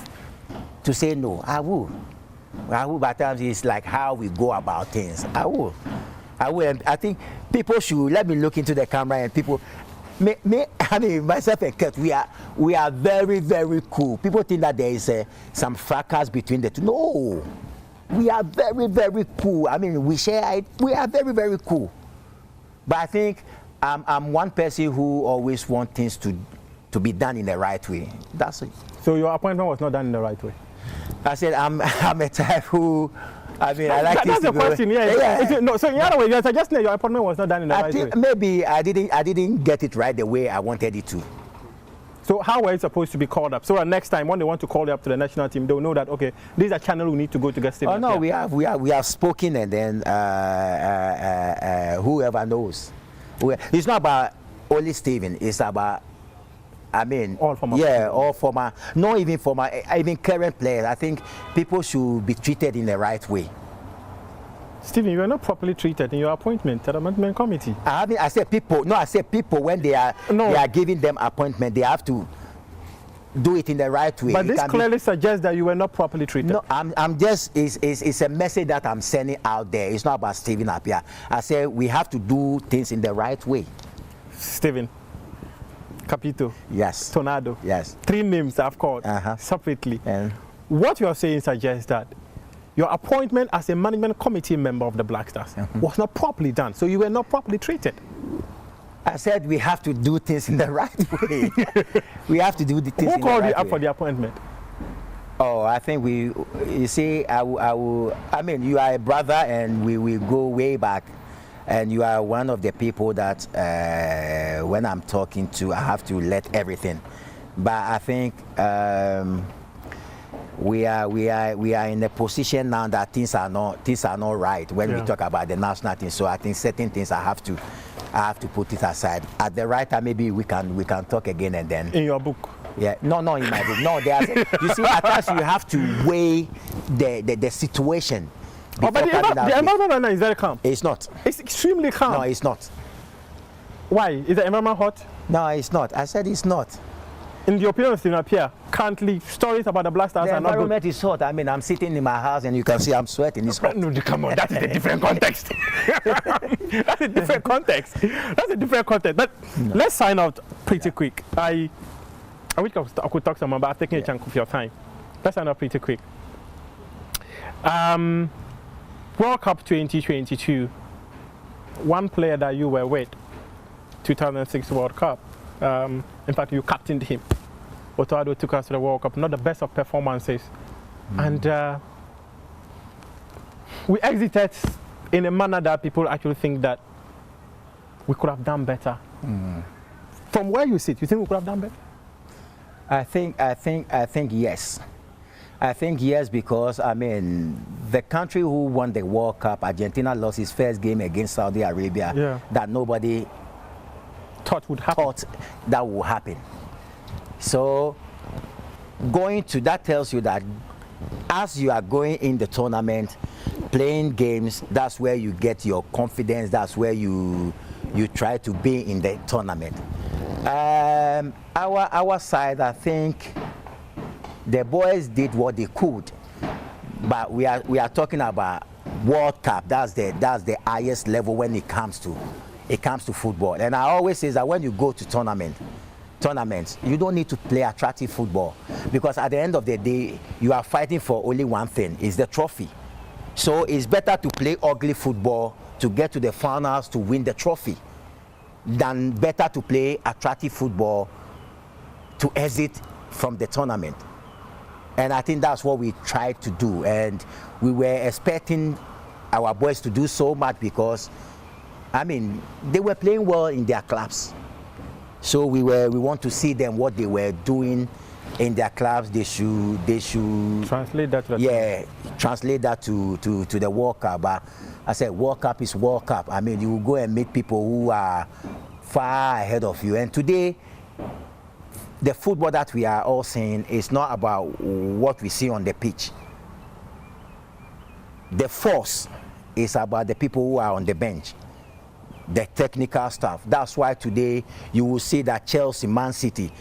to say no, I will. But times it's like how we go about things. I will. And I think people should let me look into the camera and people. Myself and Kurt, we are very, very cool. People think that there is some fracas between the two. No, we are very, very cool. We share it. We are very, very cool. But I think I'm one person who always wants things to be done in the right way. That's it. So your appointment was not done in the right way? I said I'm a type who. I like that's the question. Yeah. No. So in other words, you're suggesting that your appointment was not done in the right way. Maybe I didn't get it right the way I wanted it to. So how were you supposed to be called up? So next time when they want to call you up to the national team, they'll know that okay, this is a channel we need to go to get Stephen. Oh no, we have spoken, and then whoever knows. It's not about only Stephen. It's about. All former. Yeah, all former. Not even former. Even current players. I think people should be treated in the right way. Stephen, you are not properly treated in your appointment at the management committee. I said people. No, I said people when they are giving them appointment, they have to do it in the right way. But this clearly suggests that you were not properly treated. No, I'm just. It's a message that I'm sending out there. It's not about Stephen Appiah. I said we have to do things in the right way. Stephen. Capito. Yes. Tornado. Yes. 3 names I've called separately. And what you're saying suggests that your appointment as a management committee member of the Black Stars was not properly done. So you were not properly treated. I said we have to do things in the right way. We have to do the things in the right way. Who called you up for the appointment? Oh, I think you see, you are a brother and we go way back. And you are one of the people that when I'm talking to, I have to let everything. But I think we are in a position now that things are not right when we talk about the national team. So I think certain things I have to put it aside. At the right time, maybe we can talk again and then. In your book. Yeah, no, in my book. No, you see, at times you have to weigh the situation. Oh, but the environment right now is very calm. It's not. It's extremely calm. No, it's not. Why? Is the environment hot? No, it's not. I said it's not. In the opinion of Stephen Appiah, currently stories about the Black Stars are not good. The environment is hot. I'm sitting in my house and you can see I'm sweating. It's hot. No, come on, that is a different context. That's a different context. That's a different context. But let's sign out pretty quick. I wish I could talk to someone, but I'm taking a chunk of your time. Let's sign out pretty quick. World Cup 2022, one player that you were with, 2006 World Cup. In fact, you captained him. Otoado took us to the World Cup, not the best of performances. And we exited in a manner that people actually think that we could have done better. From where you sit, you think we could have done better? I think yes. I think yes, because the country who won the World Cup, Argentina, lost its first game against Saudi Arabia. That nobody thought that would happen. So that tells you that as you are going in the tournament, playing games, that's where you get your confidence. That's where you you try to be in the tournament. Our side, I think the boys did what they could, but we are talking about World Cup. That's the highest level when it comes to football. And I always say that when you go to tournaments, you don't need to play attractive football, because at the end of the day, you are fighting for only one thing: is the trophy. So it's better to play ugly football to get to the finals to win the trophy, than better to play attractive football to exit from the tournament. And I think that's what we tried to do, and we were expecting our boys to do so much, because I mean, they were playing well in their clubs. So we want to see them, what they were doing in their clubs. They should translate that to translate that to the World Cup. But I said World Cup is World Cup. I mean, you will go and meet people who are far ahead of you. And today, the football that we are all seeing is not about what we see on the pitch. The force is about the people who are on the bench, the technical staff. That's why today you will see that Chelsea, Man City,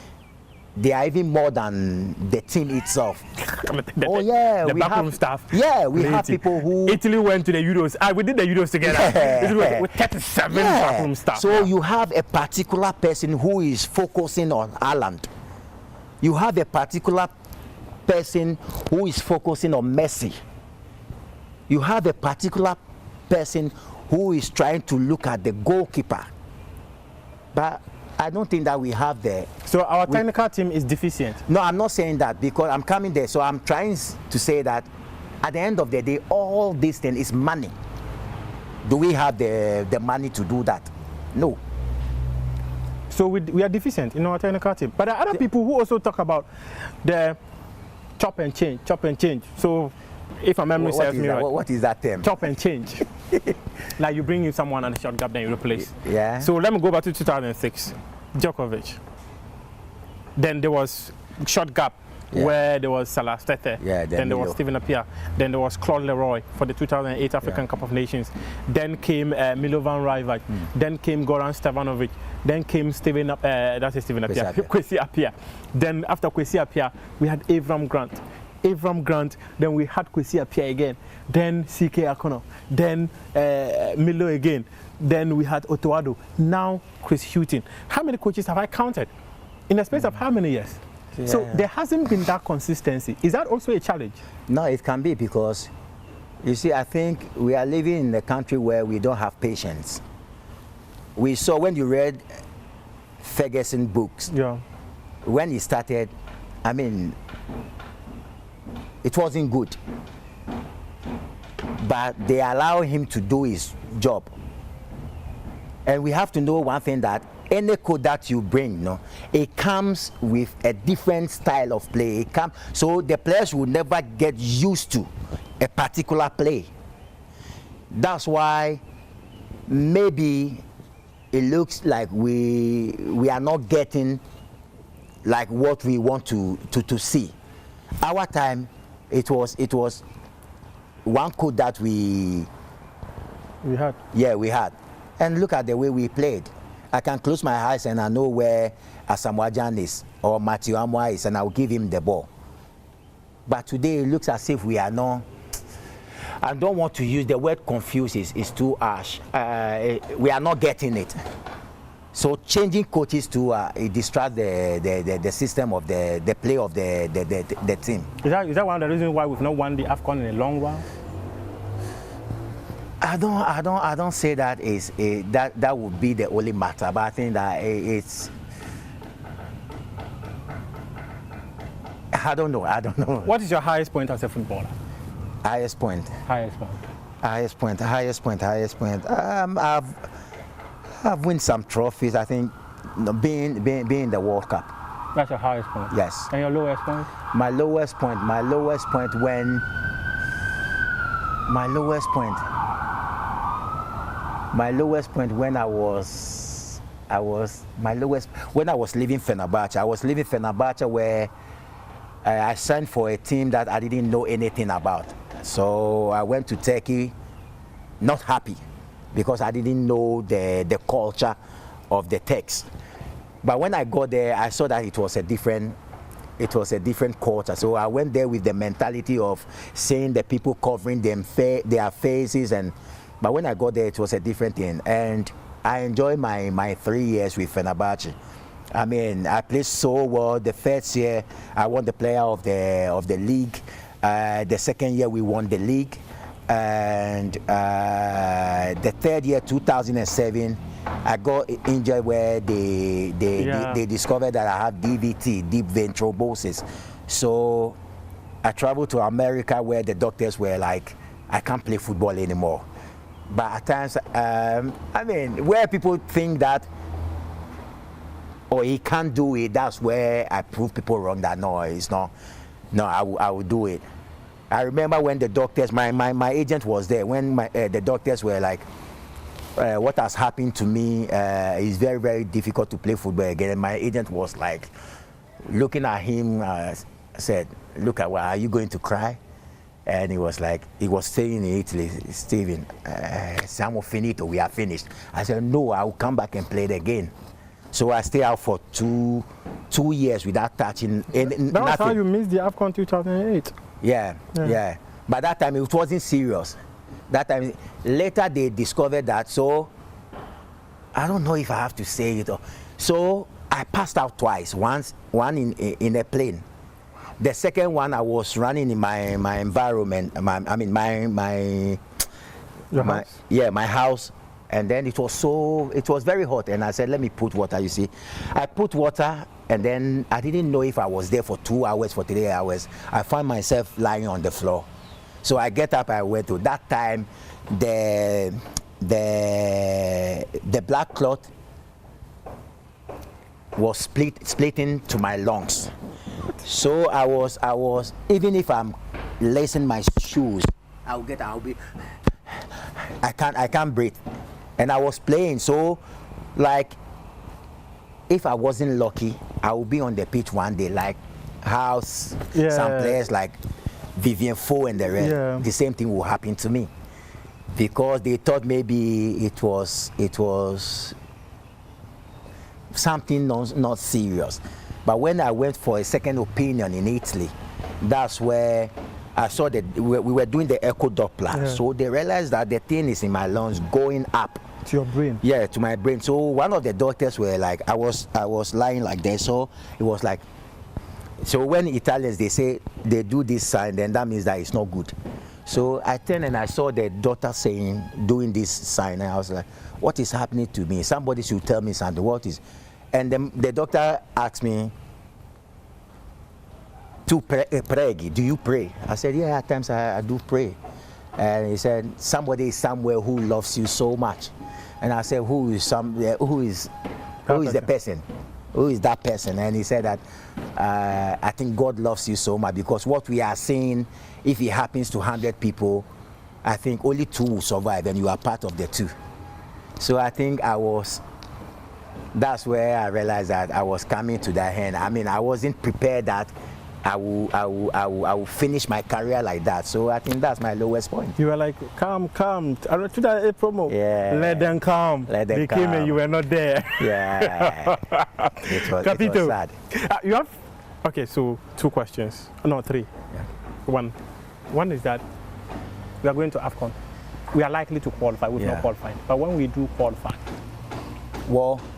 they are even more than the team itself. The backroom staff. Yeah, we have people who... Italy went to the Euros. We did the Euros together. Yeah. With 37 backroom staff. So you have a particular person who is focusing on Haaland. You have a particular person who is focusing on Messi. You have a particular person who is trying to look at the goalkeeper. But I don't think that we have the... So our technical team is deficient? No, I'm not saying that, because I'm coming there. So I'm trying to say that at the end of the day, all this thing is money. Do we have the money to do that? No. So we are deficient in our technical team. But there are other people who also talk about the chop and change. So if my memory serves me right. What is that term? Chop and change. Like you bring in someone and a short gap, then you replace. Yeah. So let me go back to 2006. Djokovic. Then there was short gap where there was Salah Stete. Yeah, then there was Steven Appiah. Then there was Claude Leroy for the 2008 African Cup of Nations. Then came Milovan Rajvac. Then came Goran Stevanovic. Then came Kwesi Appiah. Then after Kwesi Appiah, we had Avram Grant. Then we had Kwesi Appiah again. Then CK Akono. Then Milo again. Then we had Otoado. Now Chris Hutton. How many coaches have I counted? In the space of how many years? Yeah. So there hasn't been that consistency. Is that also a challenge? No, it can be, because you see, I think we are living in a country where we don't have patience. We saw when you read Ferguson books, when he started, I mean, it wasn't good. But they allow him to do his job. And we have to know one thing, that any code that you bring, it comes with a different style of play. So the players will never get used to a particular play. That's why maybe it looks like we are not getting like what we want to see. Our time, it was one code that we had. Yeah, we had. And look at the way we played. I can close my eyes and I know where Asamoah Gyan is or Matthew Amwa is, and I'll give him the ball. But today it looks as if we are not. I don't want to use the word confused, is too harsh. We are not getting it. So changing coaches to it distracts the system of the play of the team. Is that one of the reasons why we've not won the AFCON in a long while? I don't say that that would be the only matter, but I think that it's. I don't know. What is your highest point as a footballer? Highest point. I've won some trophies. I think being in the World Cup. That's your highest point. Yes. And your lowest point? My lowest point when I was leaving Fenerbahce. I was leaving Fenerbahce where I signed for a team that I didn't know anything about. So I went to Turkey, not happy. because I didn't know the culture of the text. But when I got there, I saw that it was a different culture. So I went there with the mentality of seeing the people covering their faces, but when I got there, it was a different thing. And I enjoyed my 3 years with Fenerbahce. I mean, I played so well. The first year, I won the player of the league. The second year, we won the league. And the third year, 2007, I got injured where they discovered that I had DVT, deep vein thrombosis. So I traveled to America where the doctors were like, I can't play football anymore. But at times, I mean, where people think that, oh, he can't do it, that's where I prove people wrong that no, it's not. No, I will do it. I remember when the doctors, my agent was there, when the doctors were like, what has happened to me is very, very difficult to play football again. And my agent was like, looking at him, said, look, are you going to cry? And he was like, he was saying in Italy, Steven, siamo finito, we are finished. I said, no, I will come back and play it again. So I stayed out for two years without touching anything. That was how you missed the AFCON 2008. Yeah. But that time it wasn't serious. That time, later they discovered that, so I don't know if I have to say it. So I passed out twice, one in a plane. The second one I was running in my environment, my house. And then it was very hot, and I said, let me put water, you see. I put water, and then I didn't know if I was there for 2 hours, for 3 hours. I found myself lying on the floor. So I get up, I went to, that time, the black cloth was splitting to my lungs. So I was, even if I'm lacing my shoes, I can't breathe. And I was playing, so like, if I wasn't lucky, I would be on the pitch one day, like how some players like Vivian Foe and the rest, the same thing will happen to me. Because they thought maybe it was something not serious. But when I went for a second opinion in Italy, that's where I saw that we were doing the echo Doppler. So they realized that the thing is in my lungs going up. To your brain? Yeah, to my brain. So one of the doctors were like, I was lying like this, so it was like, so when Italians, they say they do this sign, then that means that it's not good. So I turned and I saw the doctor doing this sign, and I was like, what is happening to me? Somebody should tell me something, what is? And then the doctor asked me, do you pray? I said, yeah, at times I do pray. And he said, somebody is somewhere who loves you so much. And I said, who is the person? Who is that person? And he said that, I think God loves you so much, because what we are seeing, if it happens to 100 people, I think only 2 will survive, and you are part of the 2. So I think that's where I realized that I was coming to that end. I mean, I wasn't prepared that I will finish my career like that. So I think that's my lowest point. You were like, come. I wrote to that promo. Yeah. Let them come. They came and you were not there. Yeah. it was sad. You have, okay, so 2 questions. No, 3. Yeah. One is that we are going to AFCON. We are likely to qualify. We've not qualified. But when we do qualify,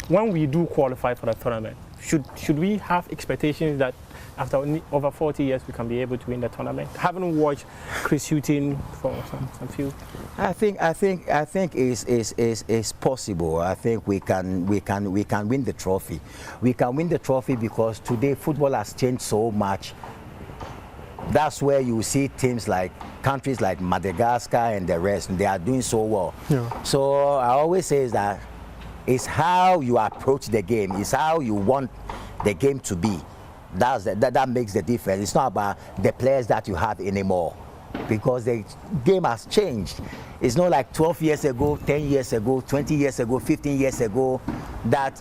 when we do qualify for the tournament, should we have expectations that after over 40 years we can be able to win the tournament? Haven't watched Chris Hughton for some few. I think it's possible. I think we can win the trophy. We can win the trophy because today football has changed so much. That's where you see teams like countries like Madagascar and the rest, and they are doing so well. Yeah. So I always say that it's how you approach the game. It's how you want the game to be. That makes the difference. It's not about the players that you have anymore, because the game has changed. It's not like 12 years ago, 10 years ago, 20 years ago, 15 years ago, that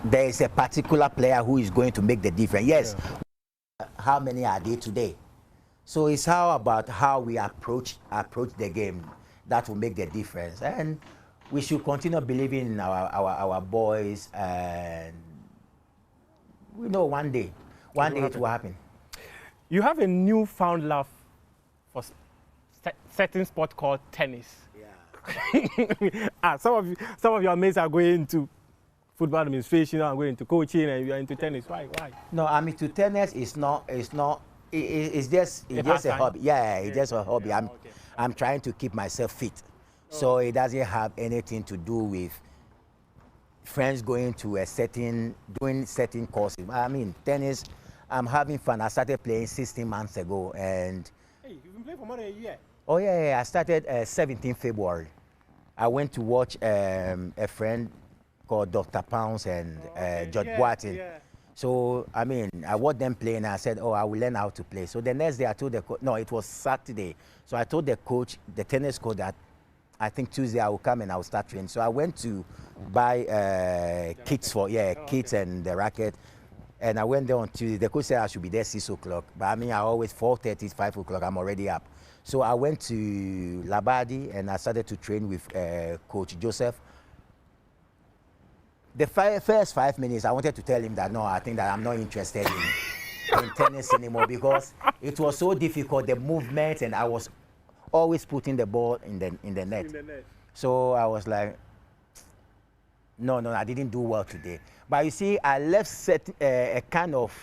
there is a particular player who is going to make the difference. Yes, how many are there today? So it's about how we approach the game. that will make the difference. And we should continue believing in our boys, and we know one day it will happen. You have a newfound love for certain sport called tennis. Yeah. Some of your mates are going into football administration and going into coaching, and you are into tennis. Why? No, I'm into tennis. It's just a hobby. Yeah, it's just a hobby. I'm trying to keep myself fit, so it doesn't have anything to do with friends going to doing certain courses. I mean, tennis, I'm having fun. I started playing 16 months ago, and hey, you've been playing for more than a year. Oh yeah. I started 17 February. I went to watch a friend called Dr. Pounds and George Boateng. Yeah. So, I mean, I watched them play and I said, oh, I will learn how to play. So the next day I told the coach, no, it was Saturday. So I told the coach, the tennis coach, that I think Tuesday I will come and I will start training. So I went to buy kits kits and the racket. And I went there on Tuesday. The coach said I should be there 6 o'clock. But I mean, I always 4:30, 5 o'clock, I'm already up. So I went to Labadi and I started to train with Coach Joseph. The first 5 minutes, I wanted to tell him that, no, I think that I'm not interested in tennis anymore, because it was so difficult, the movement, and I was always putting the ball in the net. So I was like, no, I didn't do well today. But you see, I left a kind of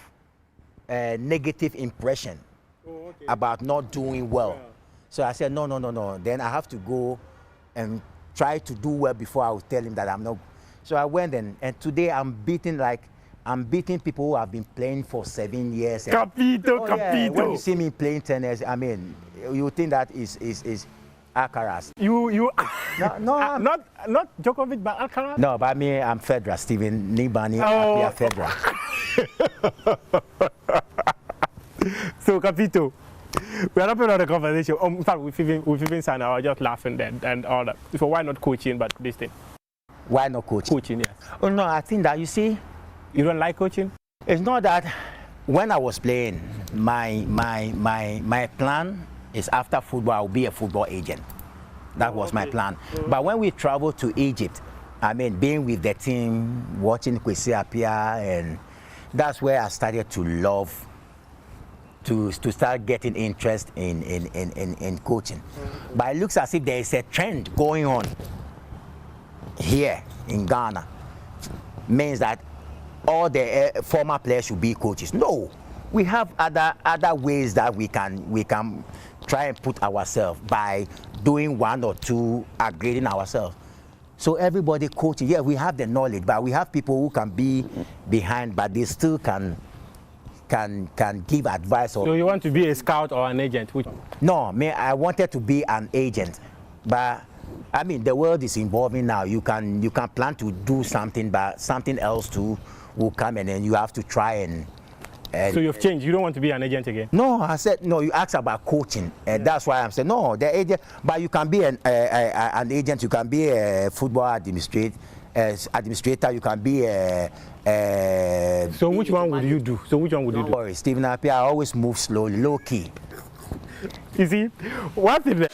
negative impression about not doing well. Yeah. So I said, no. Then I have to go and try to do well before I will tell him that I'm not. So I went and today I'm beating people who have been playing for 7 years. Capito. When you see me playing tennis, I mean, you think that is Alcaraz. You no, not Djokovic, but Alcaraz. No, but me, I'm Federer, Steven Nibani, Federer. So Capito, we are not putting on the conversation. In fact, we've even signed. I was just laughing then and all that. So why not coaching, but this thing? Why not coaching? Coaching, yes. Oh no, I think that, you see, you don't like coaching. It's not that. When I was playing, my plan is after football I'll be a football agent. That was my plan. But when we traveled to Egypt, I mean, being with the team, watching Kwesi Appiah, and that's where I started to love, to start getting interest in coaching. But it looks as if there is a trend going on here in Ghana. Means that all the former players should be coaches. No, we have other ways that we can try and put ourselves by doing one or two, upgrading ourselves. So everybody coaching, yeah, we have the knowledge, but we have people who can be behind, but they still can give advice. So you want to be a scout or an agent? Which? No, I wanted to be an agent, but I mean, the world is evolving now. You can plan to do something, but something else too will come, and then you have to try and so you've changed. You don't want to be an agent again? No, I said no. You asked about coaching, and that's why I'm saying no. The agent, but you can be an agent. You can be a football administrator. You can be So which one would you do? Sorry, Stephen Appiah, I always move slowly, low key. You see, what is that?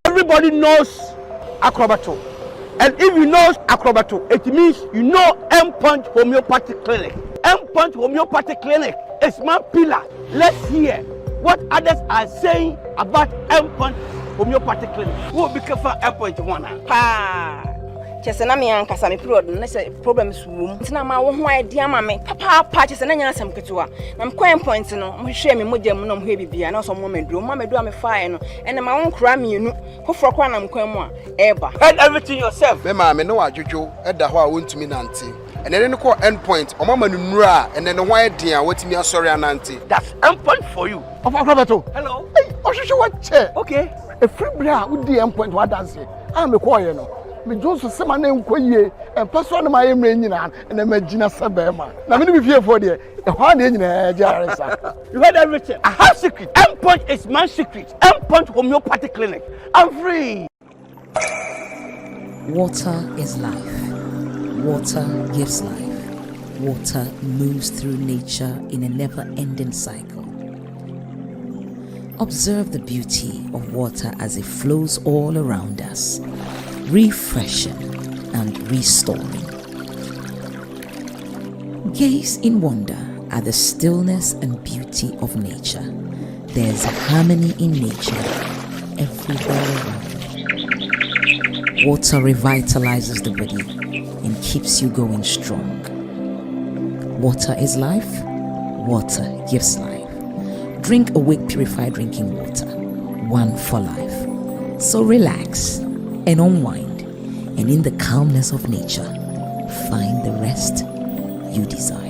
Everybody knows Acrobato. And if you know Acrobato, it means you know M-Punch Homeopathic Clinic. M-Punch Homeopathic Clinic is my pillar. Let's hear what others are saying about M-Punch Homeopathic Clinic. Who will be careful M-Punch one? Chese na me ankasa me period na say problems wom tina ma wo ho idea ma me papa chese na nya asem ketewa na me coin point no mo hwe me modem no mo hwe bibia na so mo meduro me fire no ene ma won kra mienu foforo kwa na mkwan mu a eba head everything yourself me ma me no adwodwo eda ho a wontumi nante ene ne ko end point o mama nura ene ne ho idea watimi asori anante. That's end point for you. Papa Roberto, hello. Oshisho what chair. Okay. A free bra with the endpoint what dance. I'm a choir no. Me Joseph Sama name Koye and plus one of my Emranian and a Magina Sabema. Now me be here for the hard in Jarisa. You heard everything. I have secret. Endpoint is my secret. Endpoint homeopathic clinic. I'm free. Water is life. Water gives life. Water moves through nature in a never-ending cycle. Observe the beauty of water as it flows all around us, refreshing and restoring. Gaze in wonder at the stillness and beauty of nature. There's harmony in nature everywhere around. Water revitalizes the body and keeps you going strong. Water is life. Water gives life. Drink Awake Purified Drinking Water. One for life. So relax and unwind, and in the calmness of nature, find the rest you desire.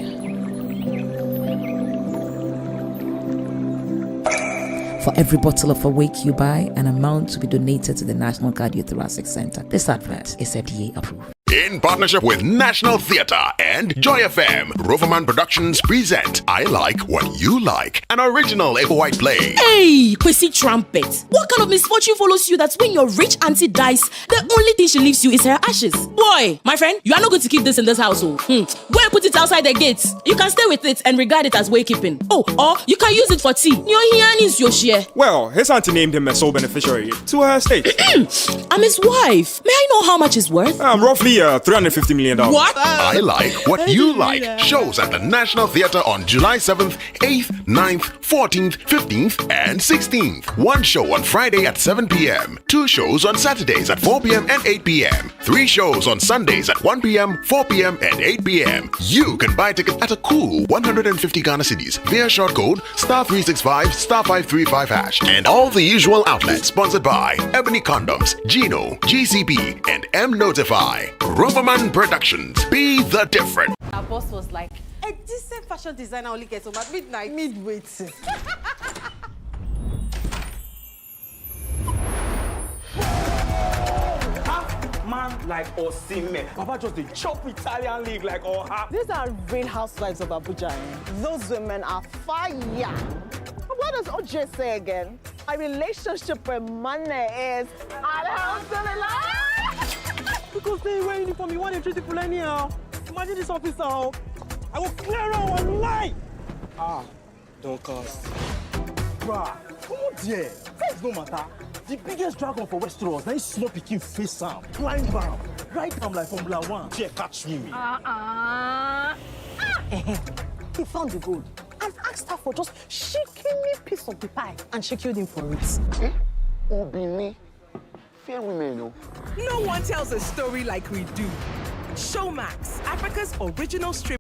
For every bottle of Awake you buy, an amount to be donated to the National Cardiothoracic Center. This advert is FDA approved. In partnership with National Theatre and Joy FM, Roverman Productions present I Like What You Like, an original White play. Hey, Kwesi Trumpet. What kind of misfortune follows you that when your rich auntie dies, the only thing she leaves you is her ashes? Boy, my friend, you are not going to keep this in this household. Go and put it outside the gates. You can stay with it and regard it as waykeeping. Oh, or you can use it for tea. Your share. Well, his auntie named him a sole beneficiary to her estate. I'm his wife. May I know how much it's worth? Roughly $350 million. What? I Like What You Like shows at the National Theatre on July 7th, 8th, 9th, 14th, 15th, and 16th. One show on Friday at 7 p.m. 2 shows on Saturdays at 4 p.m. and 8 p.m. 3 shows on Sundays at 1 p.m., 4 p.m., and 8 p.m. You can buy tickets at a cool 150 Ghana cedis via short code *365 *535 hash. And all the usual outlets sponsored by Ebony Condoms, Gino, GCB, and M Notify. Roverman Productions. Be the difference. Our boss was like, a decent fashion designer only gets home at midnight. Midweight. Man like Osimhen, Papa just the chop Italian league like Oha. These are real housewives of Abuja. Those women are fire. What does OJ say again? My relationship with money is alhamdulillah. Because they wear uniform, you want to treat people anyhow. Imagine this officer, I will clear out one lie. Don't cost. Bruh, come on there. Things no matter. The biggest dragon for Westeros, now he's small picking face am, climb down, right down like Formula 1. Yeah, catch me. He found the gold and asked her for just shaking me piece of the pie, and she killed him for it. Obini. Fair women, no. No one tells a story like we do. Showmax, Africa's original strip.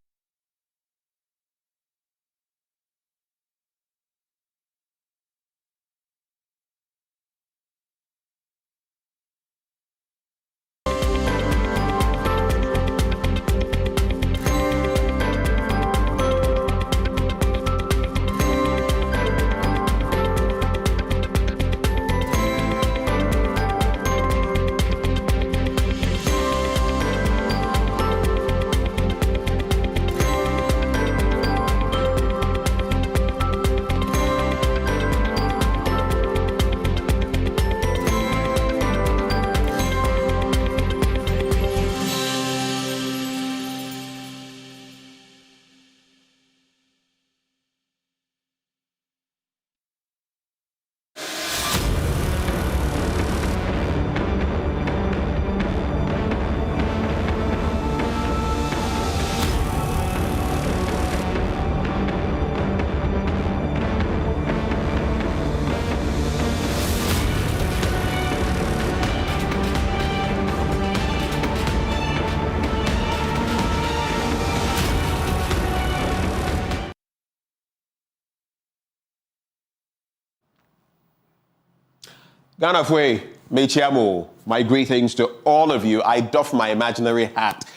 Ghana Fwe, Mechiamo, my greetings to all of you. I doff my imaginary hat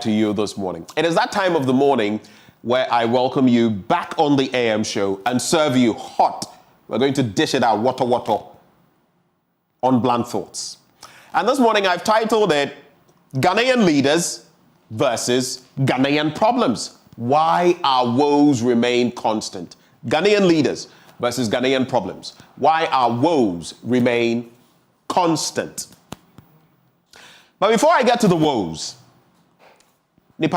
to you this morning. It is that time of the morning where I welcome you back on the AM show and serve you hot, We're going to dish it out, water, on Blunt Thoughts. And this morning I've titled it, Ghanaian Leaders versus Ghanaian Problems. Why our woes remain constant. Ghanaian leaders versus Ghanaian problems. Why our woes remain constant. But before I get to the woes, when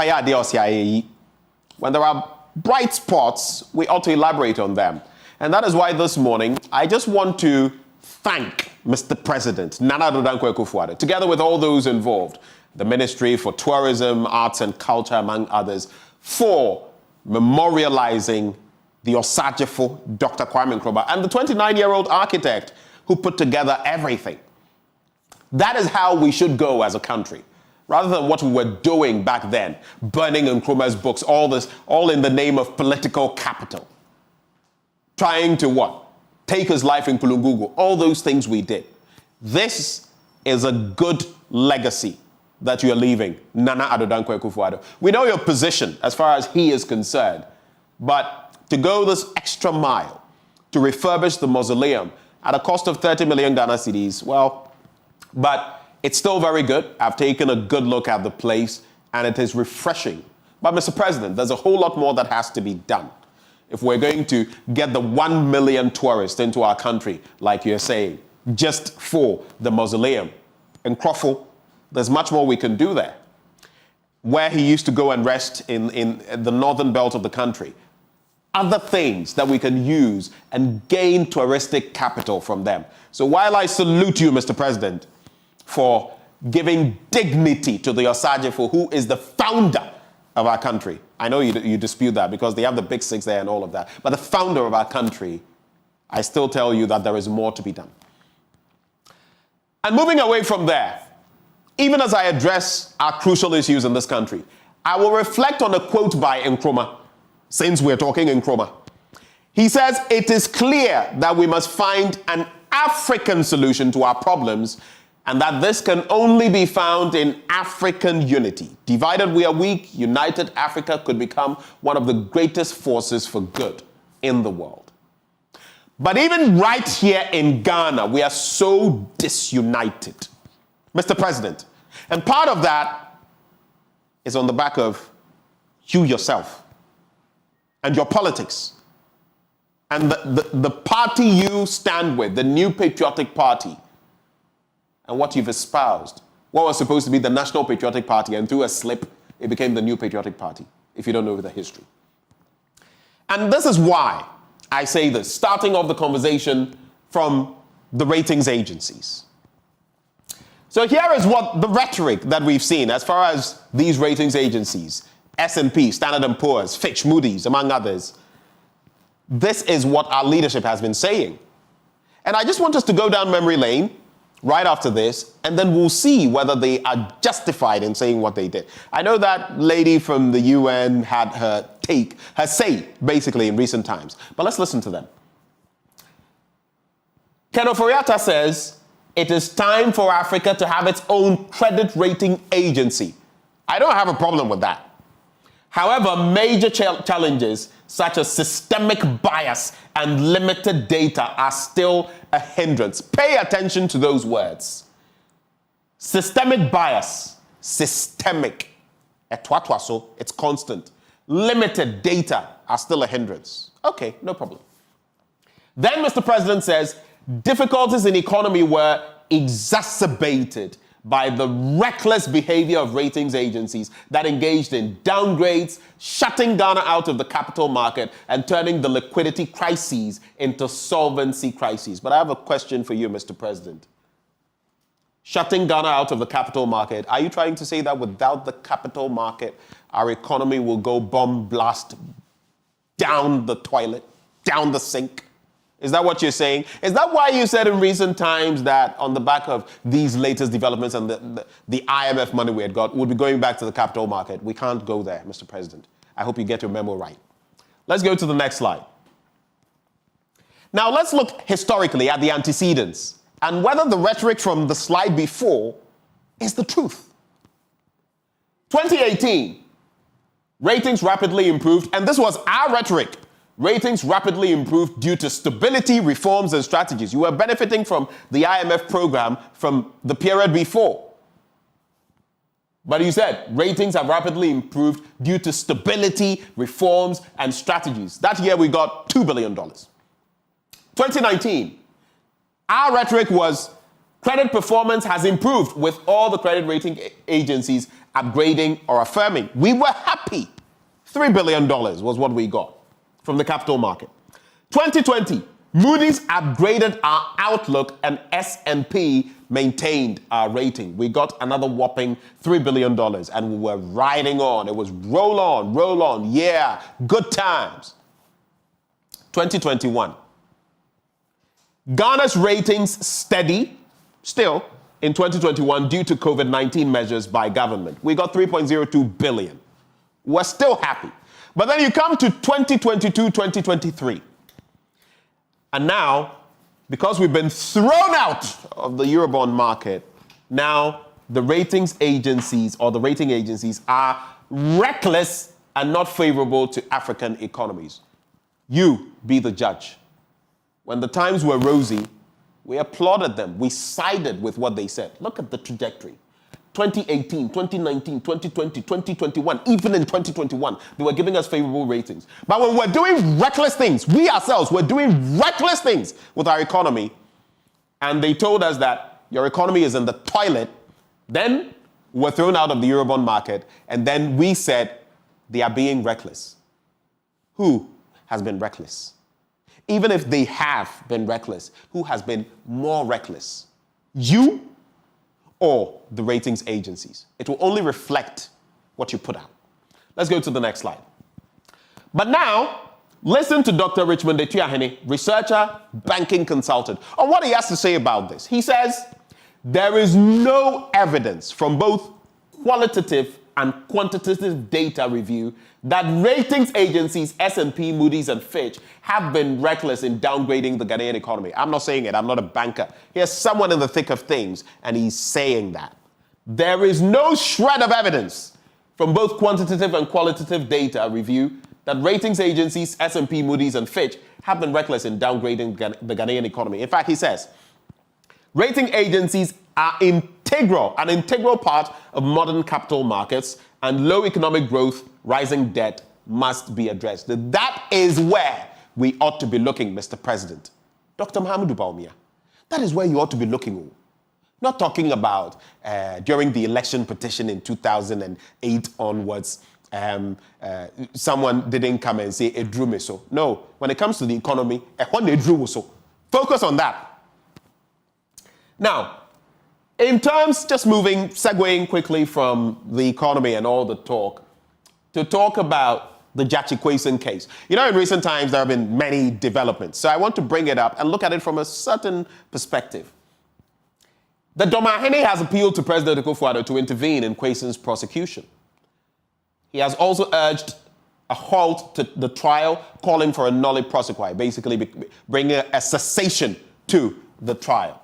there are bright spots, we ought to elaborate on them. And that is why this morning, I just want to thank Mr. President, Nana Addo Dankwa Akufo-Addo, together with all those involved, the Ministry for Tourism, Arts and Culture, among others, for memorializing the Osajefo, Dr. Kwame Nkrumah, and the 29-year-old architect who put together everything. That is how we should go as a country, rather than what we were doing back then, burning Nkrumah's books, all in the name of political capital. Trying to what? Take his life in Kulungugu, all those things we did. This is a good legacy that you're leaving, Nana Addo Dankwa Akufo-Addo. We know your position as far as he is concerned, but to go this extra mile to refurbish the mausoleum at a cost of 30 million Ghana cedis, well, but it's still very good. I've taken a good look at the place and it is refreshing. But Mr. President, there's a whole lot more that has to be done if we're going to get the 1 million tourists into our country, like you're saying, just for the mausoleum. In Crawford, there's much more we can do there. Where he used to go and rest in the northern belt of the country. Other things that we can use and gain touristic capital from them. So while I salute you, Mr. President, for giving dignity to the Osajefo, who is the founder of our country. I know you dispute that because they have the big six there and all of that. But the founder of our country, I still tell you that there is more to be done. And moving away from there, even as I address our crucial issues in this country, I will reflect on a quote by Nkrumah, since we're talking Nkrumah. He says, "It is clear that we must find an African solution to our problems, and that this can only be found in African unity. Divided we are weak, united Africa could become one of the greatest forces for good in the world." But even right here in Ghana, we are so disunited, Mr. President. And part of that is on the back of you yourself and your politics and the party you stand with, the New Patriotic Party, and what you've espoused. What was supposed to be the National Patriotic Party, and through a slip, it became the New Patriotic Party, if you don't know the history. And this is why I say this, starting off the conversation from the ratings agencies. So here is what the rhetoric that we've seen as far as these ratings agencies, S&P, Standard & Poor's, Fitch, Moody's, among others. This is what our leadership has been saying. And I just want us to go down memory lane right after this, and then we'll see whether they are justified in saying what they did. I know that lady from the UN had her say, basically, in recent times. But let's listen to them. Ken Oforiatta says, it is time for Africa to have its own credit rating agency. I don't have a problem with that. However, major challenges such as systemic bias and limited data are still a hindrance. Pay attention to those words. Systemic bias, systemic. It's constant. Limited data are still a hindrance. Okay, no problem. Then Mr. President says, difficulties in economy were exacerbated by the reckless behavior of ratings agencies that engaged in downgrades, shutting Ghana out of the capital market, and turning the liquidity crises into solvency crises. But I have a question for you, Mr. President. Shutting Ghana out of the capital market, are you trying to say that without the capital market, our economy will go bomb blast down the toilet, down the sink? Is that what you're saying? Is that why you said in recent times that on the back of these latest developments and the IMF money we had got, we'll be going back to the capital market? We can't go there, Mr. President. I hope you get your memo right. Let's go to the next slide. Now let's look historically at the antecedents and whether the rhetoric from the slide before is the truth. 2018, ratings rapidly improved, and this was our rhetoric. Ratings rapidly improved due to stability, reforms, and strategies. You were benefiting from the IMF program from the period before. But you said ratings have rapidly improved due to stability, reforms, and strategies. That year we got $2 billion. 2019, our rhetoric was credit performance has improved with all the credit rating agencies upgrading or affirming. We were happy. $3 billion was what we got from the capital market. 2020, Moody's upgraded our outlook and S&P maintained our rating. We got another whopping $3 billion and we were riding on. It was roll on. Yeah, good times. 2021, Ghana's ratings steady still in 2021 due to COVID-19 measures by government. We got 3.02 billion. We're still happy. But then you come to 2022, 2023. And now, because we've been thrown out of the Eurobond market, now the ratings agencies or the rating agencies are reckless and not favorable to African economies. You be the judge. When the times were rosy, we applauded them. We sided with what they said. Look at the trajectory. 2018, 2019, 2020, 2021, even in 2021, they were giving us favorable ratings. But when we're doing reckless things, we ourselves were doing reckless things with our economy, and they told us that your economy is in the toilet, then we're thrown out of the Eurobond market, and then we said they are being reckless. Who has been reckless? Even if they have been reckless, who has been more reckless? You or the ratings agencies? It will only reflect what you put out. Let's go to the next slide. But now, listen to Dr. Richmond Etuahene, researcher, banking consultant, on what he has to say about this. He says, there is no evidence from both qualitative and quantitative data review that ratings agencies S&P, Moody's, and Fitch have been reckless in downgrading the Ghanaian economy. I'm not saying it. I'm not a banker. Here's someone in the thick of things, and he's saying that. There is no shred of evidence from both quantitative and qualitative data review that ratings agencies S&P, Moody's, and Fitch have been reckless in downgrading the Ghanaian economy. In fact, he says, rating agencies are an integral part of modern capital markets, and low economic growth, rising debt must be addressed. That is where we ought to be looking, Mr. President. Dr. Mahamudu Bawumia, that is where you ought to be looking. Not talking about during the election petition in 2008 onwards, someone didn't come and say, it drew me so. No, when it comes to the economy, it drew so. Focus on that. Now, in terms, just segueing quickly from the economy and all the talk, to talk about the Jachi case. You know, in recent times, there have been many developments. So I want to bring it up and look at it from a certain perspective. The Domahene has appealed to President Akufo-Addo to intervene in Kweson's prosecution. He has also urged a halt to the trial, calling for a nolle prosequi, basically bringing a cessation to the trial.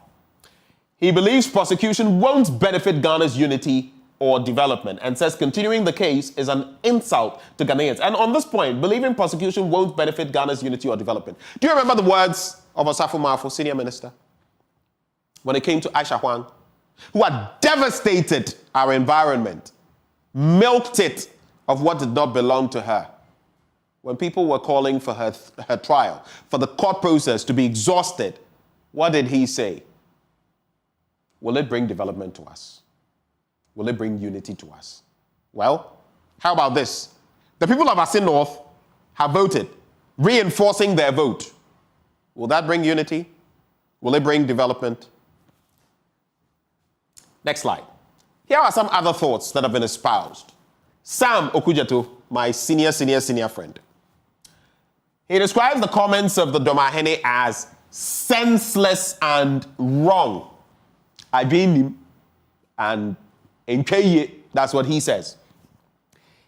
He believes prosecution won't benefit Ghana's unity or development and says continuing the case is an insult to Ghanaians. And on this point, believing prosecution won't benefit Ghana's unity or development. Do you remember the words of Osafo Maafo, senior minister, when it came to Aisha Huang, who had devastated our environment, milked it of what did not belong to her? When people were calling for her trial, for the court process to be exhausted, what did he say? Will it bring development to us? Will it bring unity to us? Well, how about this? The people of Asin North have voted, reinforcing their vote. Will that bring unity? Will it bring development? Next slide. Here are some other thoughts that have been espoused. Sam Okujato, my senior friend. He describes the comments of the Domahene as senseless and wrong. And that's what he says.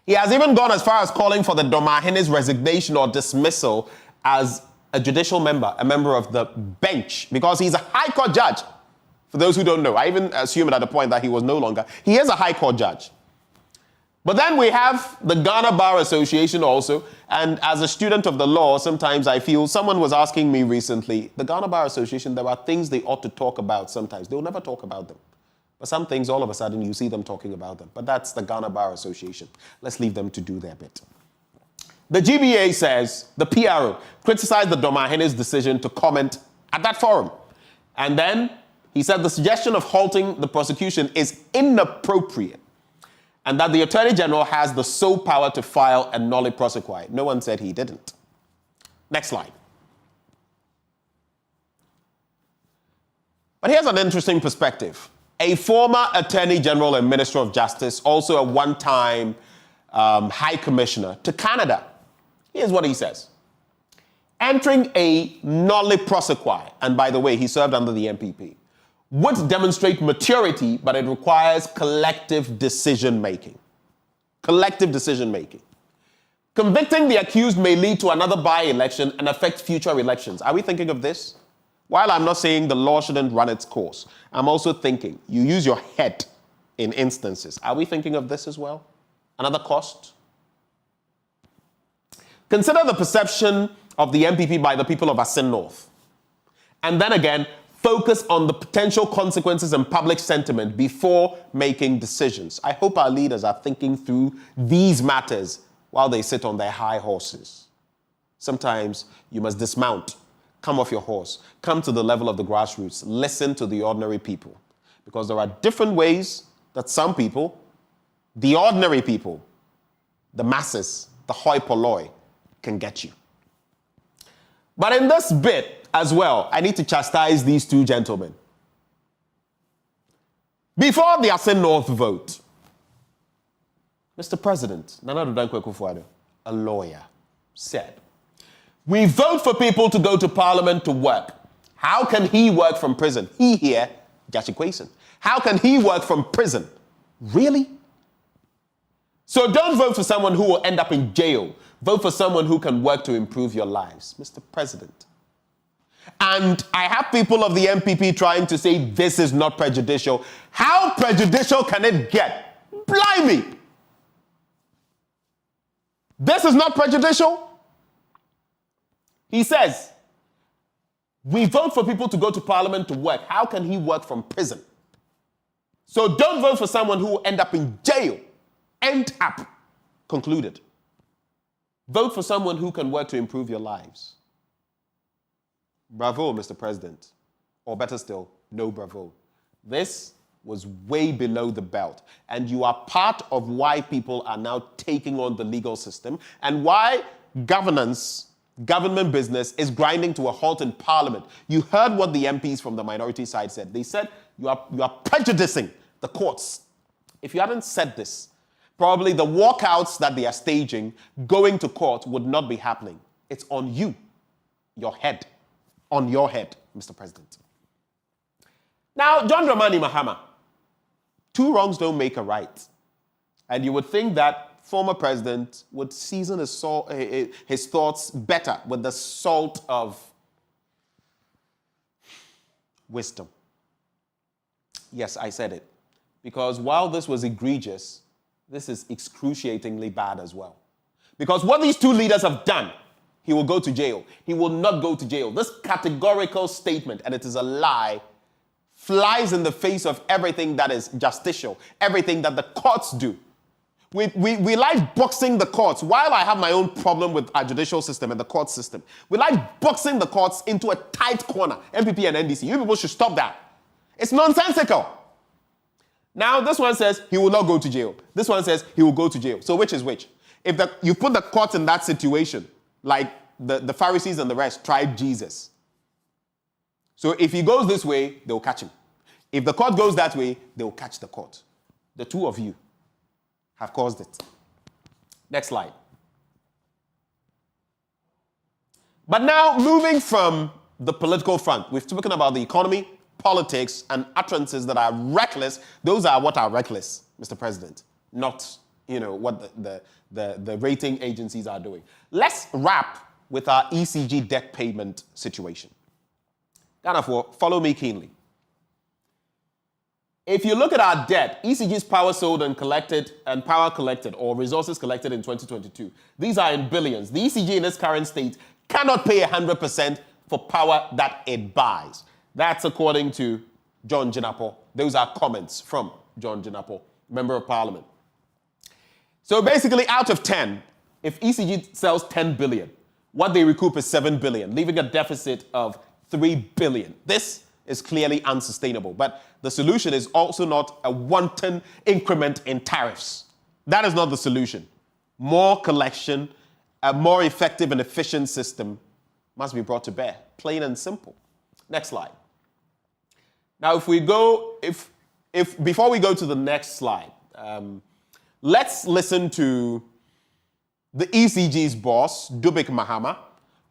He has even gone as far as calling for the Domahene's resignation or dismissal as a judicial member, a member of the bench, because he's a high court judge. For those who don't know, I even assumed at the point that he was no longer. He is a high court judge. But then we have the Ghana Bar Association also, and as a student of the law, sometimes I feel, someone was asking me recently, the Ghana Bar Association, there are things they ought to talk about sometimes. They'll never talk about them. But some things, all of a sudden, you see them talking about them. But that's the Ghana Bar Association. Let's leave them to do their bit. The GBA says, the PRO criticized the Domahene's decision to comment at that forum. And then he said the suggestion of halting the prosecution is inappropriate and that the Attorney General has the sole power to file a nolle prosequi. No one said he didn't. Next slide. But here's an interesting perspective. A former Attorney General and Minister of Justice, also a one-time High Commissioner to Canada. Here's what he says. Entering a nolle prosequi, and by the way, he served under the MPP, would demonstrate maturity, but it requires collective decision-making. Collective decision-making. Convicting the accused may lead to another by-election and affect future elections. Are we thinking of this? While I'm not saying the law shouldn't run its course, I'm also thinking you use your head in instances. Are we thinking of this as well? Another cost? Consider the perception of the MPP by the people of Asin North. And then again, focus on the potential consequences and public sentiment before making decisions. I hope our leaders are thinking through these matters while they sit on their high horses. Sometimes you must dismount, come off your horse, come to the level of the grassroots, listen to the ordinary people. Because there are different ways that some people, the ordinary people, the masses, the hoi polloi, can get you. But in this bit as well, I need to chastise these two gentlemen. Before the Asin North vote, Mr. President, Nana Addo Dankwa Akufo-Addo, a lawyer, said, we vote for people to go to Parliament to work. How can he work from prison? He here, Jachi Kwesen. How can he work from prison? Really? So don't vote for someone who will end up in jail. Vote for someone who can work to improve your lives, Mr. President. And I have people of the MPP trying to say this is not prejudicial. How prejudicial can it get? Blimey! This is not prejudicial? He says, we vote for people to go to Parliament to work. How can he work from prison? So don't vote for someone who will end up in jail. End up. Concluded. Vote for someone who can work to improve your lives. Bravo, Mr. President. Or better still, no bravo. This was way below the belt. And you are part of why people are now taking on the legal system and why government business is grinding to a halt in Parliament. You heard what the MPs from the minority side said. They said you are prejudicing the courts. If you hadn't said this, probably the walkouts that they are staging, going to court, would not be happening. It's on you, your head, on your head, Mr. President. Now, John Dramani Mahama, two wrongs don't make a right. And you would think that former president would season his thoughts better with the salt of wisdom. Yes, I said it. Because while this was egregious, this is excruciatingly bad as well. Because what these two leaders have done, he will go to jail. He will not go to jail. This categorical statement, and it is a lie, flies in the face of everything that is justicial, everything that the courts do. We like boxing the courts. While I have my own problem with our judicial system and the court system, we like boxing the courts into a tight corner. MPP and NDC, you people should stop that. It's nonsensical. Now, this one says he will not go to jail. This one says he will go to jail. So which is which? If you put the court in that situation, like the Pharisees and the rest tried Jesus. So if he goes this way, they'll catch him. If the court goes that way, they'll catch the court. The two of you have caused it. Next slide. But now, moving from the political front, we've spoken about the economy, politics, and utterances that are reckless. Those are what are reckless, Mr. President, not what the rating agencies are doing. Let's wrap with our ECG debt payment situation. Ghana, follow me keenly. If you look at our debt, ECG's power sold and collected, and power collected, or resources collected in 2022, these are in billions. The ECG in its current state cannot pay 100% for power that it buys. That's according to John Jinapo. Those are comments from John Jinapo, Member of Parliament. So basically, out of 10, if ECG sells 10 billion, what they recoup is 7 billion, leaving a deficit of 3 billion. This is clearly unsustainable. But the solution is also not a wanton increment in tariffs. That is not the solution. More collection, a more effective and efficient system must be brought to bear. Plain and simple. Next slide. Now, before we go to the next slide, let's listen to the ECG's boss, Dubik Mahama,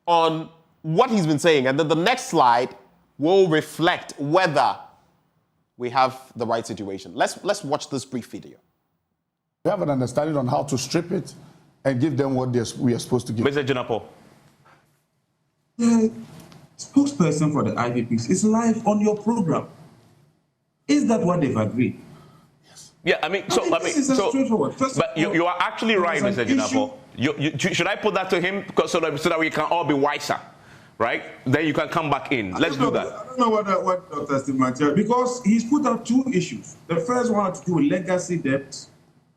on what he's been saying. And then the next slide will reflect whether we have the right situation. Let's watch this brief video. We have an understanding on how to strip it and give them what we are supposed to give. Mr. Jinapo. The spokesperson for the IPPs is live on your program. Is that what they've agreed? Yeah, I mean, straightforward. But you are actually right, Mr. Jinapo. Should I put that to him so that we can all be wiser, right? Then you can come back in. Let's do that. I don't know what Dr. Steve Material, because he's put out two issues. The first one had to do with legacy debt,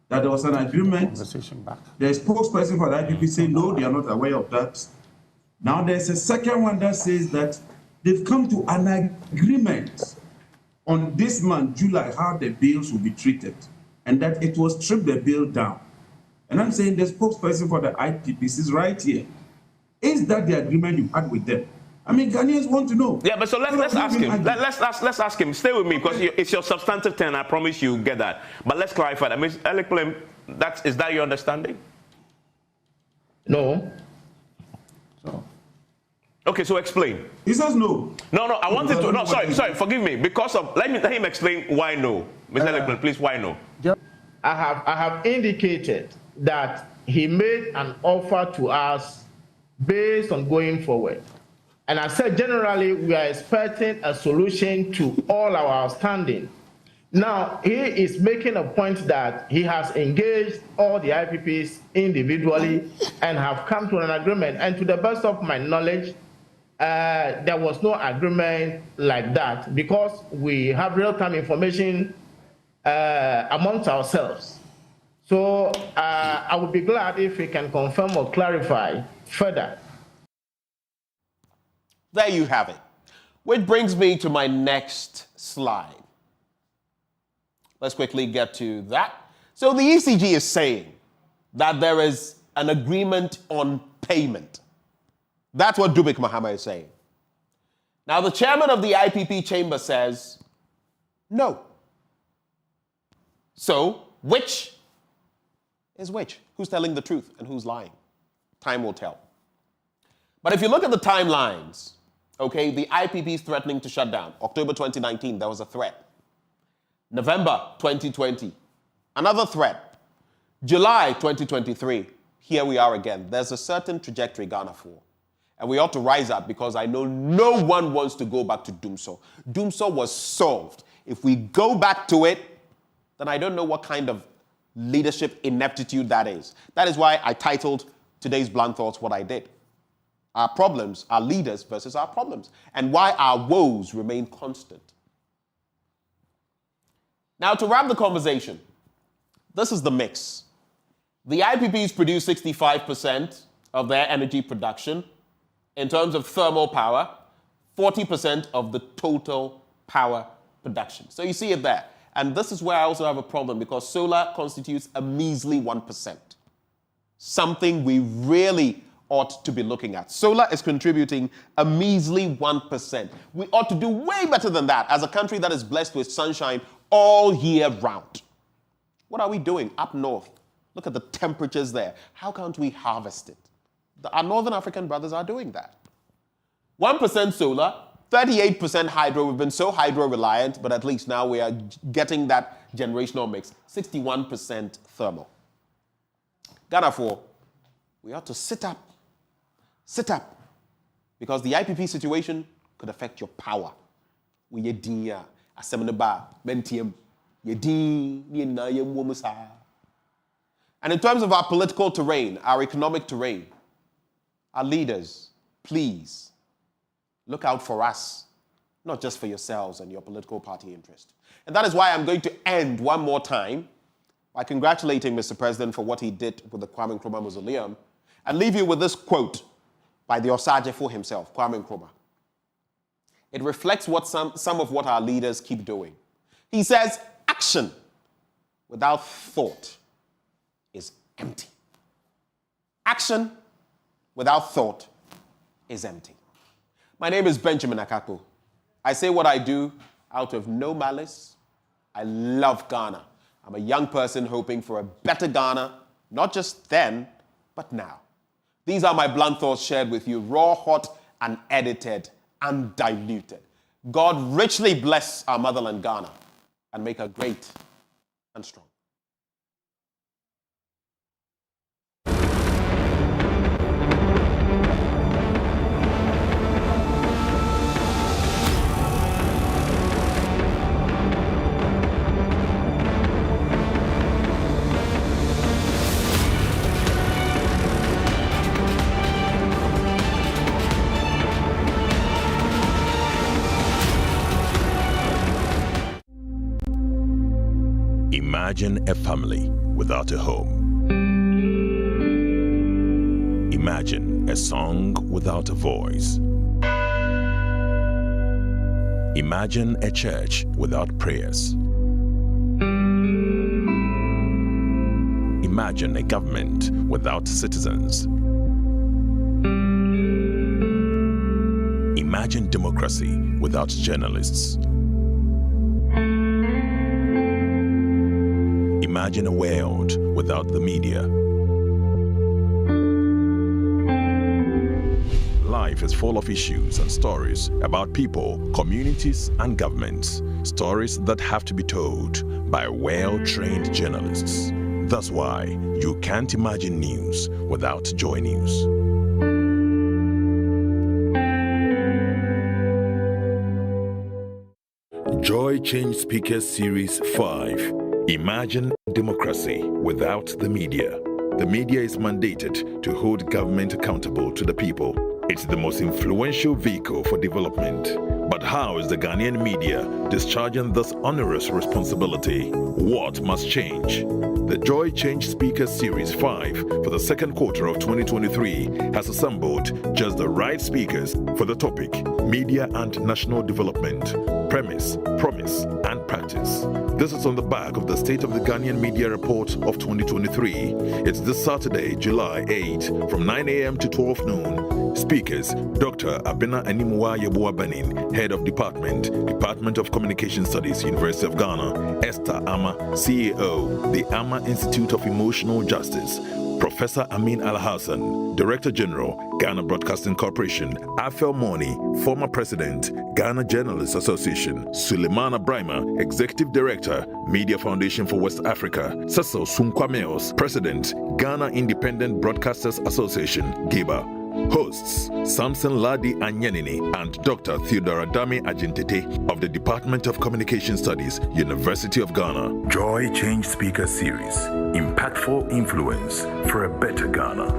that there was an agreement. The spokesperson for the IPP said no, they are not aware of that. Now there's a second one that says that they've come to an agreement on this month, July, how the bills will be treated, and that it will strip the bill down. And I'm saying the spokesperson for the IPPs is right here. Is that the agreement you had with them? I mean, Ghanaians want to know. Yeah, but so let's ask him. Let's ask him. Stay with me, because it's your substantive turn. I promise you get that. But let's clarify that. Ms. Elikplem, is that your understanding? No. Okay, so explain. He says no. No, I wanted to. No, sorry, forgive me. Because of, let him explain why no. Mr. Elikplem, please, why no? I have indicated that he made an offer to us based on going forward. And I said generally we are expecting a solution to all our outstanding. Now, he is making a point that he has engaged all the IPPs individually and have come to an agreement. And to the best of my knowledge, there was no agreement like that, because we have real-time information amongst ourselves. So I would be glad if we can confirm or clarify further. There you have it. Which brings me to my next slide. Let's quickly get to that. So the ECG is saying that there is an agreement on payment. That's what Dubik Mahama is saying. Now the chairman of the IPP chamber says no. So which is which? Who's telling the truth and who's lying? Time will tell. But if you look at the timelines, okay, the IPP is threatening to shut down. October 2019, there was a threat. November 2020, another threat. July 2023, here we are again. There's a certain trajectory Ghana for. And we ought to rise up, because I know no one wants to go back to Doomso. Doomso was solved. If we go back to it, then I don't know what kind of leadership ineptitude that is. That is why I titled today's Blunt Thoughts what I did. Our problems, our leaders versus our problems, and why our woes remain constant. Now, to wrap the conversation, this is the mix. The IPPs produce 65% of their energy production in terms of thermal power, 40% of the total power production. So you see it there. And this is where I also have a problem, because solar constitutes a measly 1%. Something we really ought to be looking at. Solar is contributing a measly 1%. We ought to do way better than that as a country that is blessed with sunshine all year round. What are we doing up north? Look at the temperatures there. How can't we harvest it? Our Northern African brothers are doing that. 1% solar, 38% hydro. We've been so hydro-reliant, but at least now we are getting that generational mix. 61% thermal. Ghana 4, we ought to sit up, because the IPP situation could affect your power. We dinya, asemeneba, mentium, And in terms of our political terrain, our economic terrain, our leaders, please look out for us, not just for yourselves and your political party interest. And that is why I'm going to end one more time by congratulating Mr. President for what he did with the Kwame Nkrumah Mausoleum and leave you with this quote by the Osajefo himself, Kwame Nkrumah. It reflects what some of what our leaders keep doing. He says, action without thought is empty. Action without thought is empty. My name is Benjamin Akakpo. I say what I do out of no malice. I love Ghana. I'm a young person hoping for a better Ghana, not just then, but now. These are my blunt thoughts shared with you, raw, hot, unedited, undiluted. God richly bless our motherland Ghana and make her great and strong. Imagine a family without a home. Imagine a song without a voice. Imagine a church without prayers. Imagine a government without citizens. Imagine democracy without journalists. Imagine a world without the media. Life is full of issues and stories about people, communities, and governments. Stories that have to be told by well-trained journalists. That's why you can't imagine news without JoyNews. Joy Change Speakers Series 5. Imagine democracy without the media. The media is mandated to hold government accountable to the people. It's the most influential vehicle for development. But how is the Ghanaian media discharging this onerous responsibility? What must change? The Joy Change Speakers Series 5 for the second quarter of 2023 has assembled just the right speakers for the topic, Media and National Development, Premise, Promise, and Practice. This is on the back of the State of the Ghanaian Media Report of 2023. It's this Saturday, July 8, from 9 a.m. to 12 noon. Speakers, Dr. Abena Animua Yeboah Benin, Head of Department of Communication Studies, University of Ghana. Esther Ama, CEO, the Ama Institute of Emotional Justice. Professor Amin Al-Hassan, Director General, Ghana Broadcasting Corporation. Afel Moni, former President, Ghana Journalists Association. Suleimana Brima, Executive Director, Media Foundation for West Africa. Cecil Sunkwameos, President, Ghana Independent Broadcasters Association, GIBA. Hosts, Samson Ladi Anyanini and Dr. Theodora Dami Ajintete of the Department of Communication Studies, University of Ghana. Joy Change Speaker Series. Impactful influence for a better Ghana.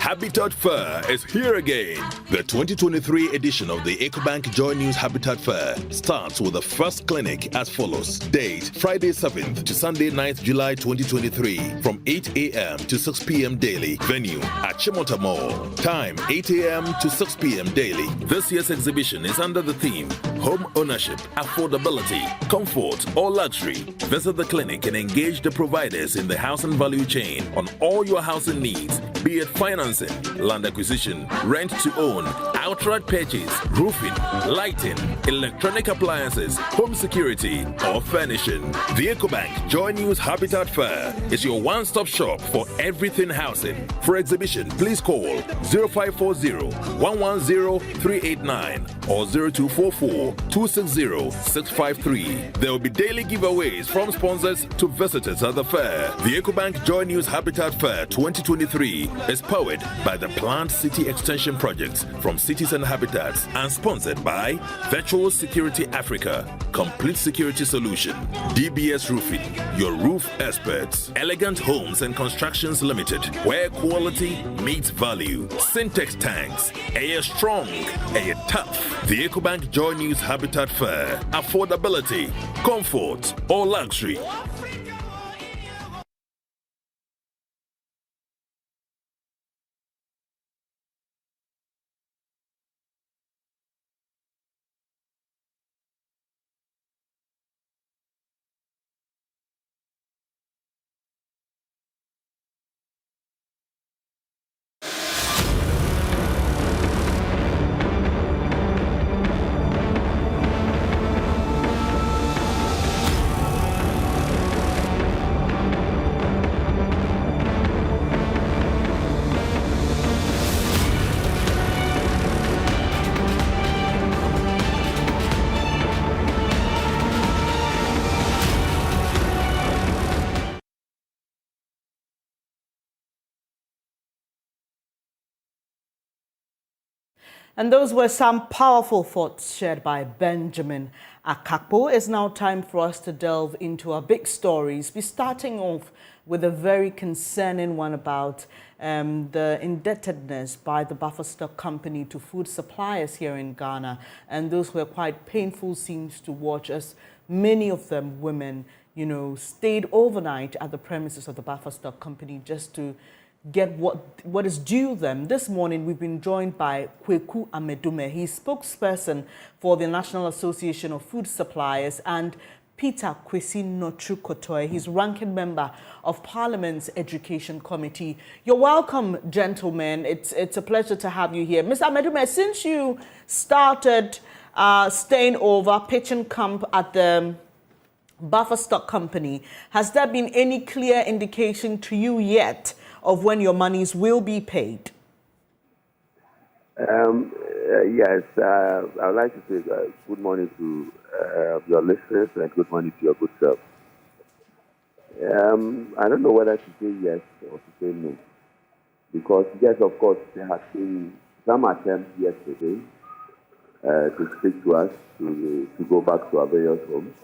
Habitat Fair is here again. The 2023 edition of the EcoBank JoyNews Habitat Fair starts with the first clinic as follows. Date, Friday 7th to Sunday 9th July 2023 from 8 a.m. to 6 p.m. daily. Venue at Chimota Mall. Time, 8 a.m. to 6 p.m. daily. This year's exhibition is under the theme, Home Ownership, Affordability, Comfort or Luxury. Visit the clinic and engage the providers in the housing value chain on all your housing needs be it financing, land acquisition, rent to own, outright purchase, roofing, lighting, electronic appliances, home security, or furnishing. The EcoBank JoyNews Habitat Fair is your one-stop shop for everything housing. For exhibition, please call 0540-110-389 or 0244-260-653. There will be daily giveaways from sponsors to visitors at the fair. The EcoBank JoyNews Habitat Fair 2023 is powered by the Planned City Extension Project from Cities and Habitats and sponsored by Virtual Security Africa, Complete Security Solution, DBS Roofing, your roof experts, Elegant Homes and Constructions Limited, where quality meets value, Syntex Tanks, Air Strong, Air Tough. The EcoBank JoyNews Habitat Fair, affordability, comfort, or luxury. And those were some powerful thoughts shared by Benjamin Akakpo. It's now time for us to delve into our big stories. We're starting off with a very concerning one about the indebtedness by the buffer stock company to food suppliers here in Ghana. And those were quite painful scenes to watch, as many of them women, you know, stayed overnight at the premises of the buffer stock company just to get what is due them. This morning, we've been joined by Kweku Amedume. He's spokesperson for the National Association of Food Suppliers, and Peter Kwesi Notru Kotoy. He's ranking member of Parliament's Education Committee. You're welcome, gentlemen. It's a pleasure to have you here. Ms. Amedume, since you started staying over, pitching camp at the buffer stock company, has there been any clear indication to you yet of when your monies will be paid? Yes, I would like to say good morning to your listeners and good morning to your good self. I don't know whether to say yes or to say no, because yes, of course, there has been some attempts yesterday to speak to us to go back to our various homes.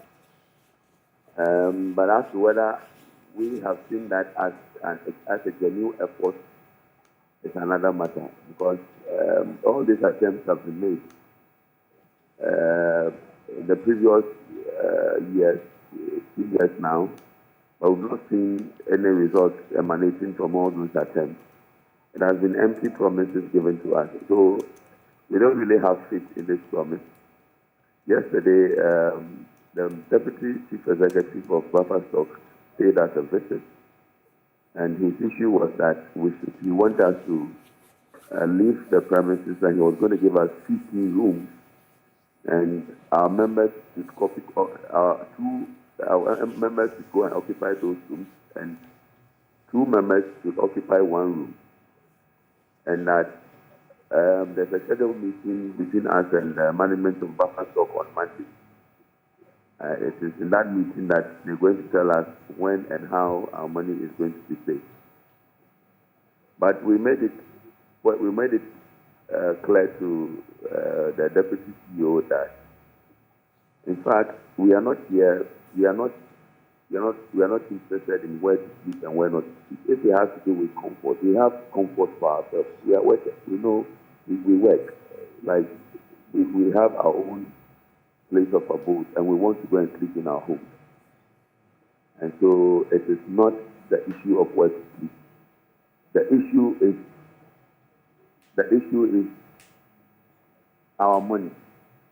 But as to whether we have seen that as a genuine effort is another matter, because all these attempts have been made in the previous years, 2 years now, but we've not seen any results emanating from all those attempts. It has been empty promises given to us, so we don't really have faith in this promise. Yesterday, the Deputy Chief Executive of Buffer Stock paid us a visit, and his issue was that he wanted us to leave the premises, and he was going to give us 15 rooms, and our members should members should go and occupy those rooms, and 2 members should occupy 1 room, and that there's a scheduled meeting between us and the management of Buffer Stock on Monday. It is in that meeting that they're going to tell us when and how our money is going to be paid. But we made it clear to the Deputy CEO that, in fact, we are not here. We are not interested in where to sleep and where not to sleep. If it has to do with comfort, we have comfort for ourselves. We are workers. We know we work. Like we have our own place of abode, and we want to go and sleep in our homes. And so it is not the issue of where to sleep. The issue is our money.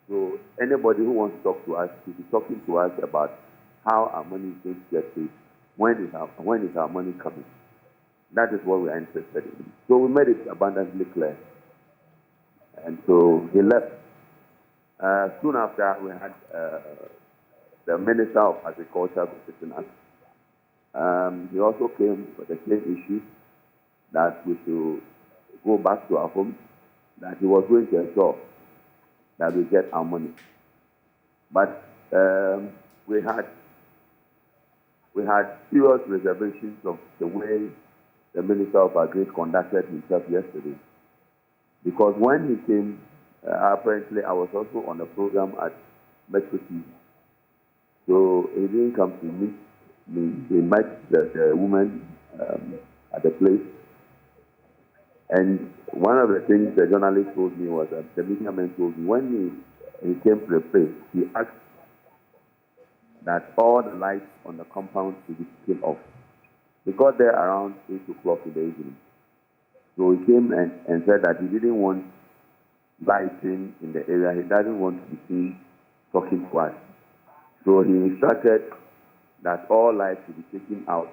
So anybody who wants to talk to us should be talking to us about how our money is going to get paid. When is our money coming? That is what we are interested in. So we made it abundantly clear. And so he left. Soon after, we had the Minister of Agriculture visiting us. He also came with the same issue that we should go back to our homes, that he was going to ensure that we get our money. But we had serious reservations of the way the Minister of Agri conducted himself yesterday. Because when he came, apparently I was also on a program at Metro TV. So he didn't come to meet me. He met the woman at the place. And one of the things the journalist told me was that the media man told me when he came to the place, he asked that all the lights on the compound should be taken off. He got there around 8 o'clock in the evening. So he came and said that he didn't want lighting in the area. He doesn't want to be seen talking to us. So he instructed that all lights should be taken out,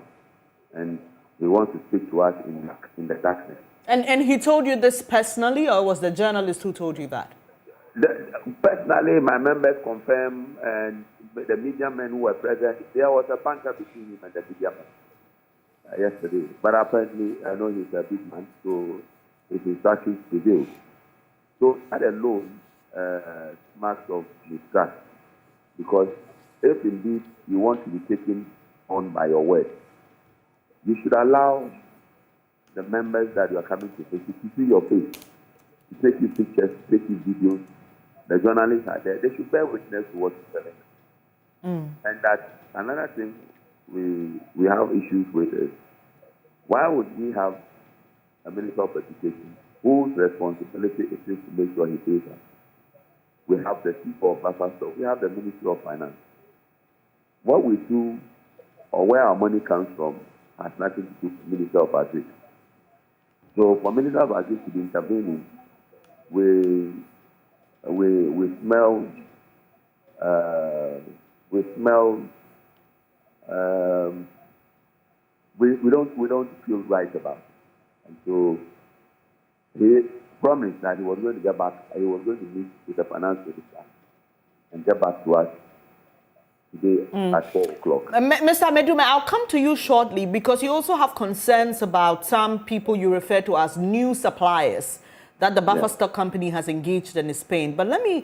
and he wants to speak to us in the darkness. And he told you this personally, or was the journalist who told you that? Personally, my members confirm, and the media men who were present, there was a banter between him and the media men yesterday. But apparently, I know he's a big man, so his instructions prevailed. So that alone marks of mistrust, because if indeed you want to be taken on by your word, you should allow the members that you are coming to take to see your face, to take you pictures, to take you videos. The journalists are there. They should bear witness to what you're telling them. And that another thing we have issues with is, why would we have a Minister of Education whose responsibility it is to make sure he pays us? We have the Chief of Buffer Stock. We have the Ministry of Finance. What we do or where our money comes from has nothing to do with the Minister of Agri. So for Minister of Agri to be intervening, we smell we don't feel right about it. And so he promised that he was going to get back, he was going to meet with the finance minister and get back to us today at 4 o'clock. Mr. Medume, I'll come to you shortly, because you also have concerns about some people you refer to as new suppliers that the buffer stock company has engaged in Spain. But let me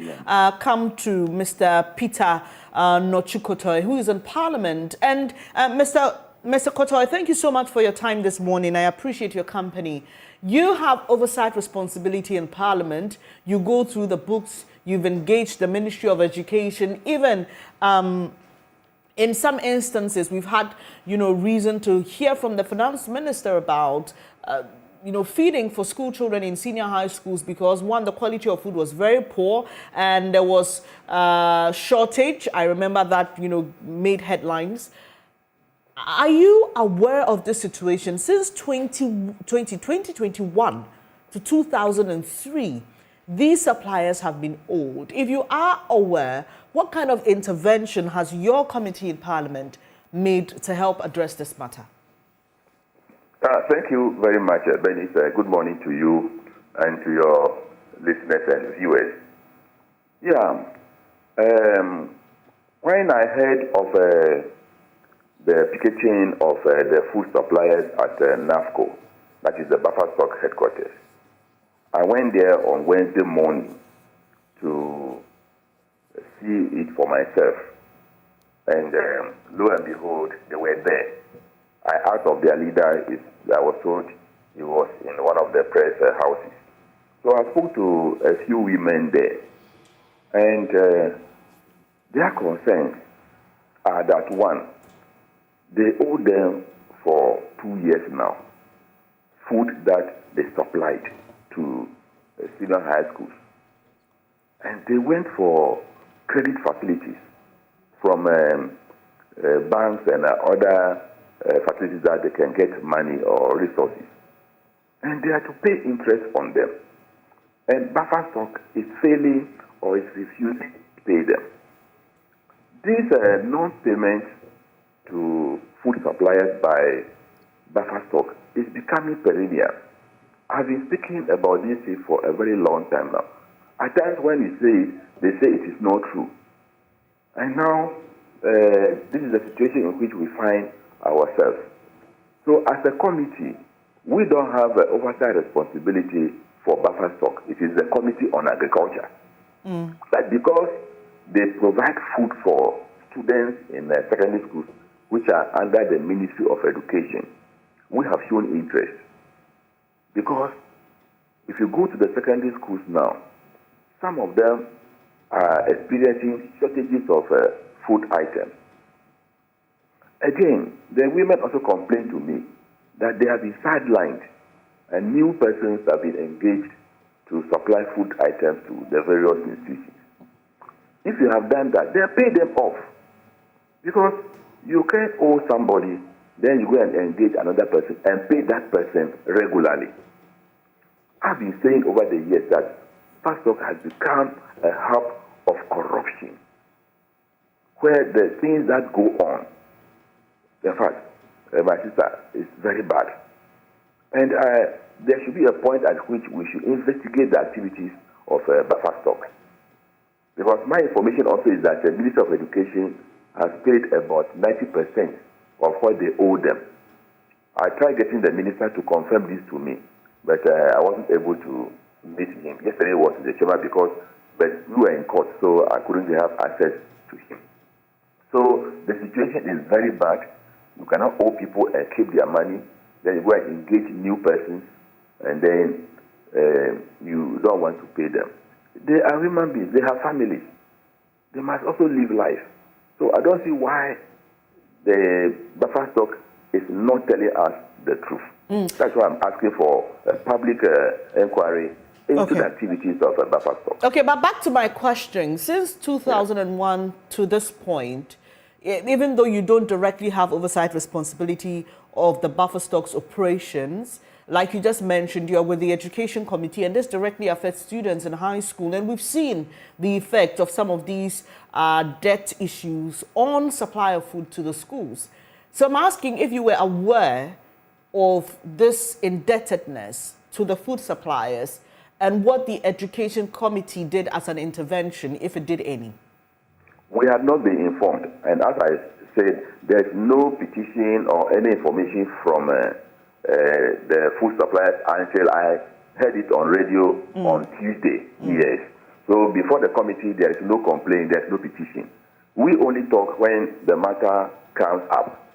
come to Mr. Peter Nochukotoi, who is in Parliament. And Mr. Kotoi, thank you so much for your time this morning. I appreciate your company. You have oversight responsibility in Parliament. You go through the books. You've engaged the Ministry of Education. Even in some instances, we've had, reason to hear from the finance minister about, feeding for school children in senior high schools, because one, the quality of food was very poor and there was shortage. I remember that, made headlines. Are you aware of this situation? Since 2021 to 2003, these suppliers have been owed. If you are aware, what kind of intervention has your committee in Parliament made to help address this matter? Thank you very much, Benny. Good morning to you and to your listeners and viewers. When I heard of the picketing of the food suppliers at NAFCO, that is the buffer stock headquarters, I went there on Wednesday morning to see it for myself. And lo and behold, they were there. I asked of their leader, I was told he was in one of the press houses. So I spoke to a few women there. And their concerns are that, one, they owe them for 2 years now food that they supplied to senior high schools. And they went for credit facilities from banks and other facilities that they can get money or resources. And they are to pay interest on them. And buffer stock is failing or is refusing to pay them. These non-payments to food suppliers by buffer stock is becoming perennial. I've been speaking about this for a very long time now. At times when we say it, they say it is not true. And now, this is the situation in which we find ourselves. So as a committee, we don't have an oversight responsibility for buffer stock. It is the Committee on Agriculture. But because they provide food for students in secondary schools, which are under the Ministry of Education, we have shown interest. Because if you go to the secondary schools now, some of them are experiencing shortages of food items. Again, the women also complain to me that they have been sidelined and new persons have been engaged to supply food items to the various institutions. If you have done that, then pay them off. Because you can't owe somebody, then you go and engage another person and pay that person regularly. I've been saying over the years that Pastor has become a hub of corruption, where the things that go on, in fact, my sister, is very bad. And there should be a point at which we should investigate the activities of buffer stock. Because my information also is that the Ministry of Education has paid about 90% of what they owe them. I tried getting the minister to confirm this to me, but I wasn't able to meet him. Yesterday was in the chamber because we were in court, so I couldn't have access to him. So the situation is very bad. You cannot owe people and keep their money. Then you go and engage new persons, and then you don't want to pay them. They are human beings. They have families. They must also live life. So I don't see why the buffer stock is not telling us the truth. That's why I'm asking for a public inquiry into the activities of a buffer stock. Okay, but back to my question. Since 2001 to this point, even though you don't directly have oversight responsibility of the buffer stocks operations, like you just mentioned, you're with the Education Committee, and this directly affects students in high school. And we've seen the effect of some of these debt issues on supply of food to the schools. So I'm asking if you were aware of this indebtedness to the food suppliers and what the Education Committee did as an intervention, if it did any. We have not been informed. And as I said, there's no petition or any information from the food suppliers until I heard it on radio on Tuesday. Yes. So before the committee, there is no complaint, there's no petition. We only talk when the matter comes up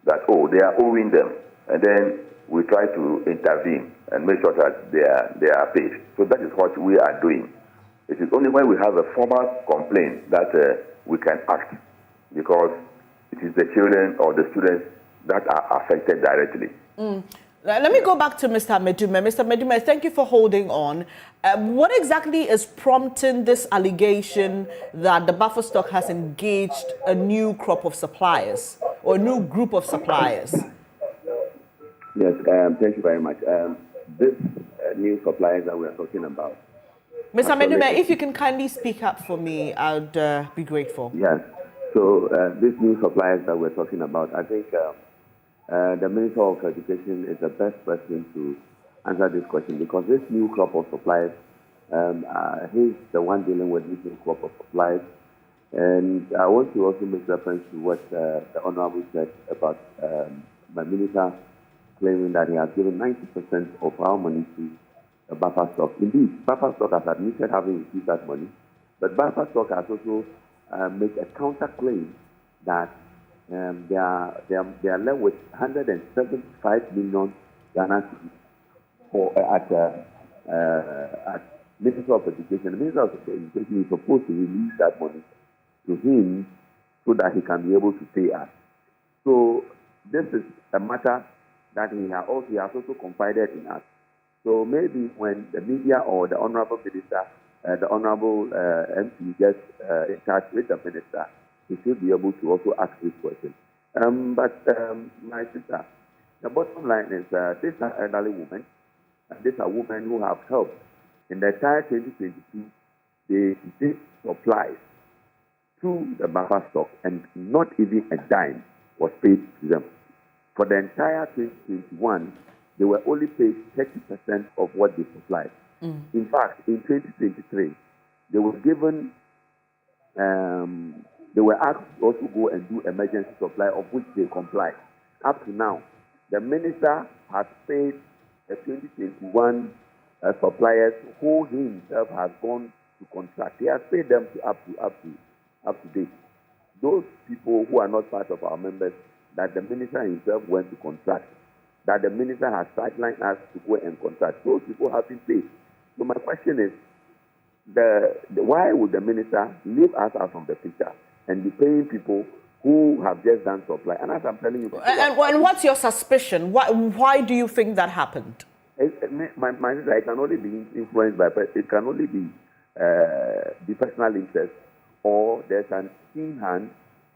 that, oh, they are owing them. And then we try to intervene and make sure that they are paid. So that is what we are doing. It is only when we have a formal complaint that we can act, because it is the children or the students that are affected directly. Let me go back to Mr. Medume. Mr. Medume, thank you for holding on. What exactly is prompting this allegation that the buffer stock has engaged a new crop of suppliers or a new group of suppliers? Yes, thank you very much. This new suppliers that we are talking about. Mr. Medume, if you can kindly speak up for me, I'd be grateful. Yes. So these new suppliers that we're talking about, I think the Minister of Education is the best person to answer this question, because this new crop of suppliers, he's the one dealing with this new crop of suppliers. And I want to also make reference to what the Honorable said about my minister claiming that he has given 90% of our money to the buffer stock. Indeed, buffer stock has admitted having received that money, but buffer stock has also made a counterclaim that they are left with 175 million Ghana at Minister of Education. The Minister of Education is supposed to release that money to him so that he can be able to pay us. So this is a matter that he has also confided in us. So maybe when the media or the Honorable Minister, the Honorable MP gets in touch with the Minister, he should be able to also ask this question. But my sister, the bottom line is this is an elderly woman, and this is a woman who have helped. In the entire 2022, they did supplies to the buffer stock, and not even a dime was paid to them. For the entire 2021, they were only paid 30% of what they supplied. In fact, in 2023, they were given, they were asked to also go and do emergency supply, of which they complied. Up to now, the minister has paid the 2021 suppliers who he himself has gone to contract. He has paid them up to date. Those people who are not part of our members, that the minister himself went to contract, that the minister has sidelined us to go and contract, those people have been paid. So my question is, why would the minister leave us out of the picture and be paying people who have just done supply? And as I'm telling you, and what's your suspicion? Why do you think that happened? My sister, it can only be influenced by, it can only be the personal interest, or there's an in hand,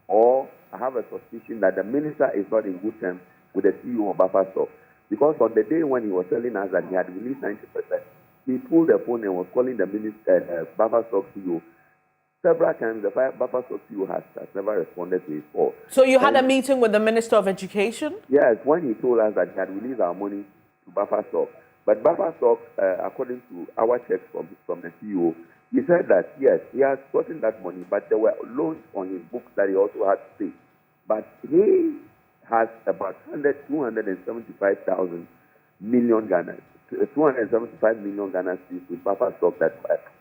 or I have a suspicion that the minister is not in good terms with the CEO of Buffer Stock. Because on the day when he was telling us that he had released 90%, he pulled the phone and was calling the minister, Buffer Stock CEO. Several times, the Buffer Stock CEO has never responded to his call. So you had a meeting with the Minister of Education? Yes, when he told us that he had released our money to Buffer Stock. But Buffer Stock, according to our checks from the CEO, he said that, yes, he has gotten that money, but there were loans on his books that he also had to pay. But he has about 275,000 million Ghana, 275 million Ghana with Buffer Stock that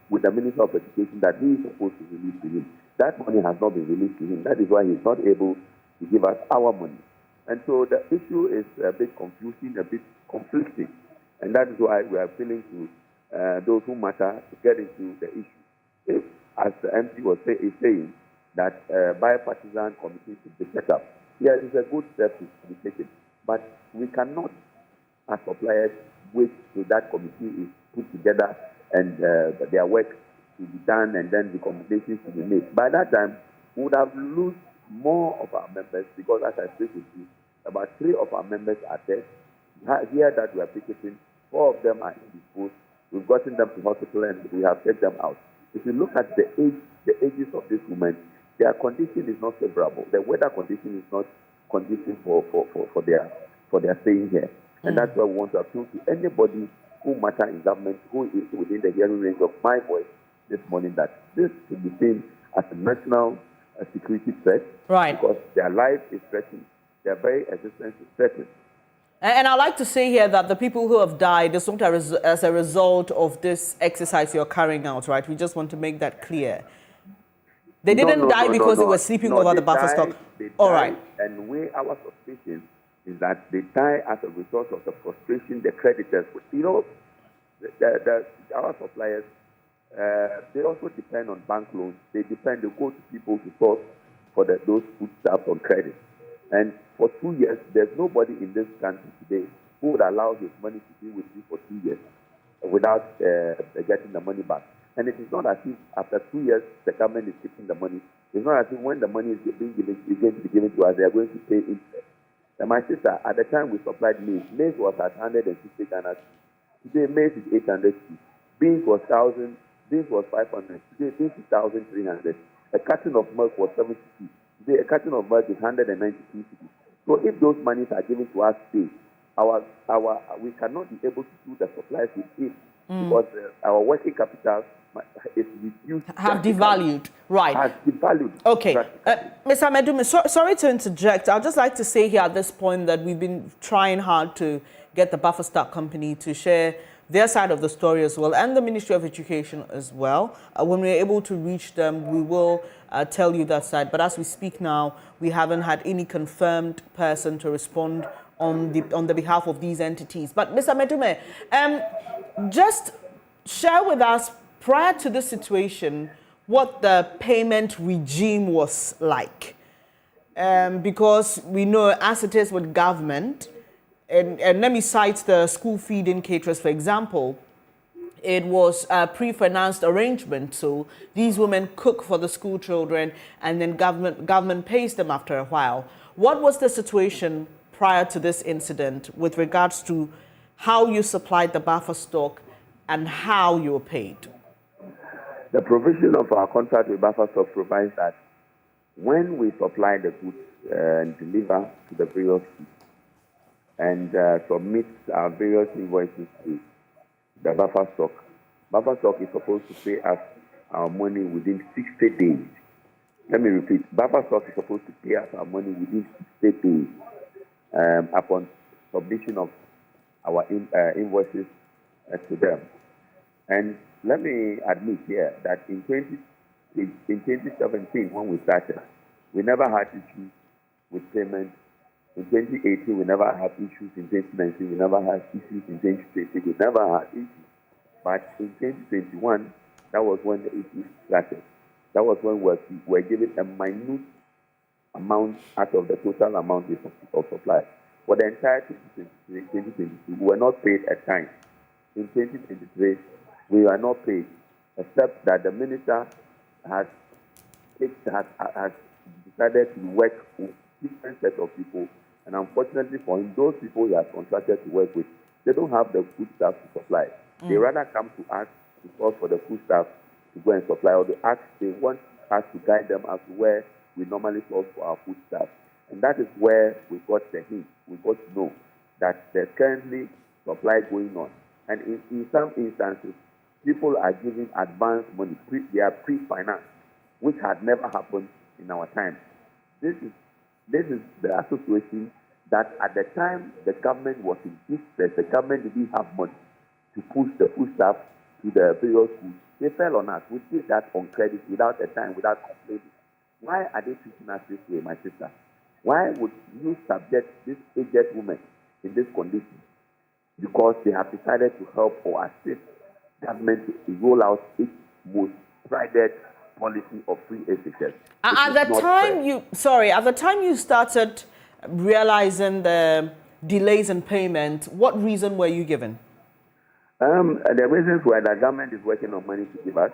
with the Minister of Education that he is supposed to release to him. That money has not been released to him. That is why he's not able to give us our money. And so the issue is a bit confusing, a bit conflicting. And that is why we are appealing to those who matter to get into the issue. If, as the MP is saying, that bipartisan committee should be set up, yes, it's a good step to be taken. But we cannot, as suppliers, wait till that committee is put together and their work to be done and then the recommendations to be made. By that time, we would have lost more of our members because, as I speak with you, about 3 of our members are dead. Here that we are picketing, 4 of them are indisposed. We've gotten them to hospital and we have taken them out. If you look at the ages of these women, their condition is not favorable. The weather condition is not conducive for their staying here. And that's why we want to appeal to anybody who matter in government, who is within the hearing range of my voice this morning, that this should be seen as a national security threat. Right. Because their life is threatened. Their very existence is threatened. And I'd like to say here that the people who have died is not as a result of this exercise you're carrying out, right? We just want to make that clear. They didn't die because they were sleeping over the buffer stock. All right. And our suspicion is that they die as a result of the frustration the creditors. You know, our suppliers, they also depend on bank loans. They go to people to source for those foodstuffs on credit. And for 2 years, there's nobody in this country today who would allow his money to be with you for 2 years without getting the money back. And it is not as if after 2 years, the government is keeping the money. It's not as if when the money is going to be given to us, they are going to pay interest. And my sister, at the time we supplied maize was at 160 Ghana. Today, maize is 800. Beans was 1,000. Beans was 500. Today, beans is 1,300. A carton of milk was 70. Today, a carton of milk is 192. So if those monies are given to us today, we cannot be able to do the supplies with it because our working capital is reduced. Have devalued, right? Has devalued. Okay, Mr. Medume, sorry to interject. I'd just like to say here at this point that we've been trying hard to get the Buffer Stock Company to share their side of the story as well, and the Ministry of Education as well. When we're able to reach them, we will tell you that side. But as we speak now, we haven't had any confirmed person to respond on the behalf of these entities. But Mr. Medume, just share with us, prior to this situation, what the payment regime was like. Because we know, as it is with government, and let me cite the school feeding caterers, for example. It was a pre-financed arrangement, so these women cook for the school children, and then government pays them after a while. What was the situation prior to this incident with regards to how you supplied the buffer stock and how you were paid? The provision of our contract with Buffer Stock provides that when we supply the goods and deliver to the various and submit our various invoices to the buffer stock. Buffer stock is supposed to pay us our money within 60 days. Let me repeat. Buffer stock is supposed to pay us our money within 60 days upon submission of our invoices to them. And let me admit here that in 2017, when we started, we never had issues with payment. In 2018, we never had issues. In 2019, we never had issues. In 2020, we never had issues. But in 2021, that was when the issues started. That was when we were given a minute amount out of the total amount of supply. For the entire 2022, we were not paid at time. In 2023, we were not paid, except that the minister has decided to work with different sets of people. And unfortunately for him, those people he has contracted to work with, they don't have the food staff to supply. They rather come to us to call for the food staff to go and supply, or they want us to guide them as to where we normally source for our food staff. And that is where we got the hint. We got to know that there's currently supply going on. And in some instances, people are giving advance money. They are pre-financed, which had never happened in our time. This is the association that at the time the government was in distress, the government didn't have money to push the food staff to the various schools. They fell on us. We did that on credit, without a time, without complaining. Why are they treating us this way, my sister? Why would you subject this aged woman in this condition? Because they have decided to help or assist government to roll out its most prided policy of free SHS. At the time you started realizing the delays in payment, what reason were you given? The reasons were that government is working on money to give us,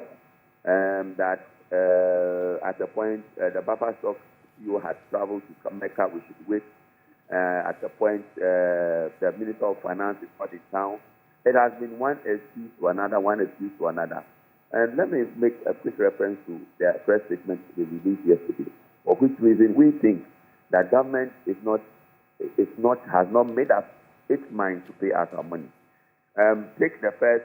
that at the point the buffer stock you had traveled to Mecca, we should wait. At the point the Minister of Finance is not in town. It has been one excuse to another. And let me make a quick reference to the press statement they released yesterday, for which reason we think that government has not made up its mind to pay us our money. Take the first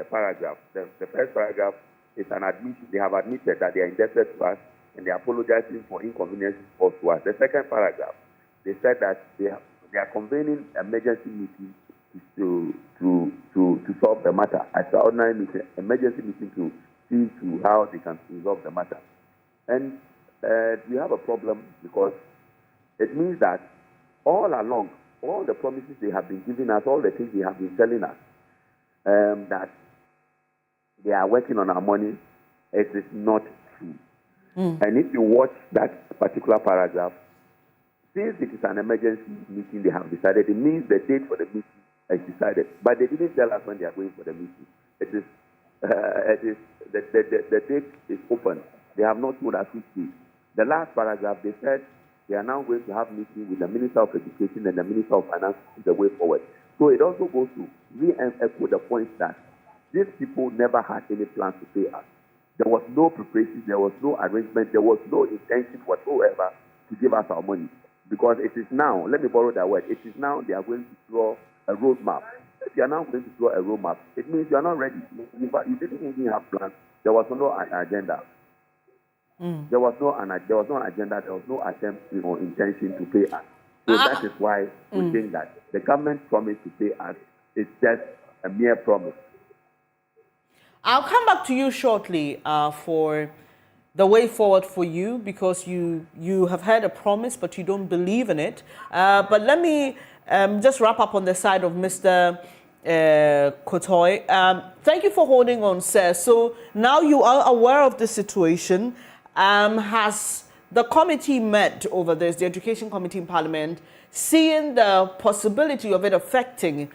paragraph. The first paragraph is an admission. They have admitted that they are indebted to us and they are apologizing for inconveniences caused to us. The second paragraph, they said that they are convening emergency meeting to solve the matter. Extraordinary meeting, emergency meeting to see to how they can resolve the matter. And we have a problem because it means that all along, all the promises they have been giving us, all the things they have been telling us, that they are working on our money, it is not true. And if you watch that particular paragraph, since it is an emergency meeting they have decided, it means the date for the meeting is decided. But they didn't tell us when they are going for the meeting. The date is open. They have not told us which date. The last paragraph, they said they are now going to have meeting with the Minister of Education and the Minister of Finance to the way forward. So it also goes to re-echo the point that these people never had any plans to pay us. There was no preparation, there was no arrangement, there was no intention whatsoever to give us our money. Because it is now, let me borrow that word, it is now they are going to draw a roadmap. If you are now going to draw a roadmap, it means you are not ready. You didn't even have plans. There was no agenda. There was no agenda. There was no attempt, intention to pay us. So that is why we think that the government promise to pay us is just a mere promise. I'll come back to you shortly for the way forward for you, because you have had a promise, but you don't believe in it. But let me just wrap up on the side of Mr. Kotoy. Thank you for holding on, sir. So now you are aware of the situation. Has the committee met over this, the Education Committee in Parliament, seeing the possibility of it affecting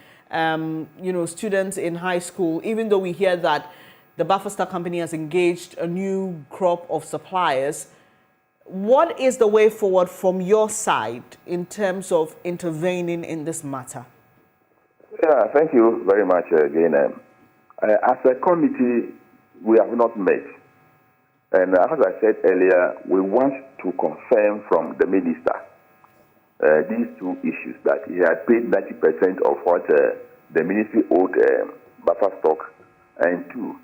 students in high school, even though we hear that the Buffer Stock Company has engaged a new crop of suppliers? What is the way forward from your side in terms of intervening in this matter? Yeah, thank you very much again. As a committee, we have not met. And as I said earlier, we want to confirm from the minister these two issues, that he had paid 90% of what the ministry owed buffer stock, and two,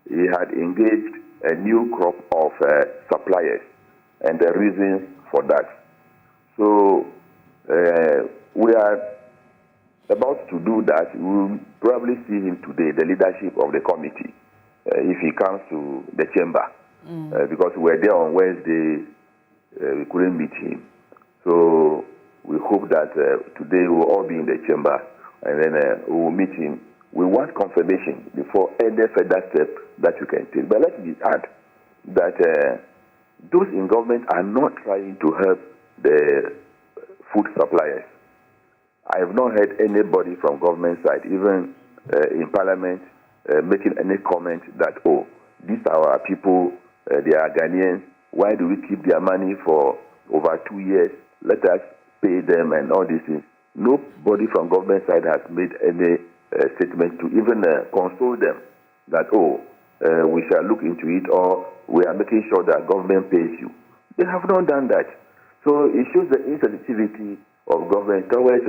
he had engaged a new crop of suppliers, and the reasons for that. So we are about to do that. We will probably see him today, the leadership of the committee, if he comes to the chamber, because we were there on Wednesday, we couldn't meet him. So we hope that today we will all be in the chamber, and then we will meet him. We want confirmation before any further step that we can take. But let me add that those in government are not trying to help the food suppliers. I have not heard anybody from government side, even in parliament, making any comment that, oh, these are our people, they are Ghanaians, why do we keep their money for over 2 years? Let us pay them and all these things. Nobody from government side has made any statement to even console them that, oh, we shall look into it, or we are making sure that government pays you. They have not done that. So it shows the insensitivity of government towards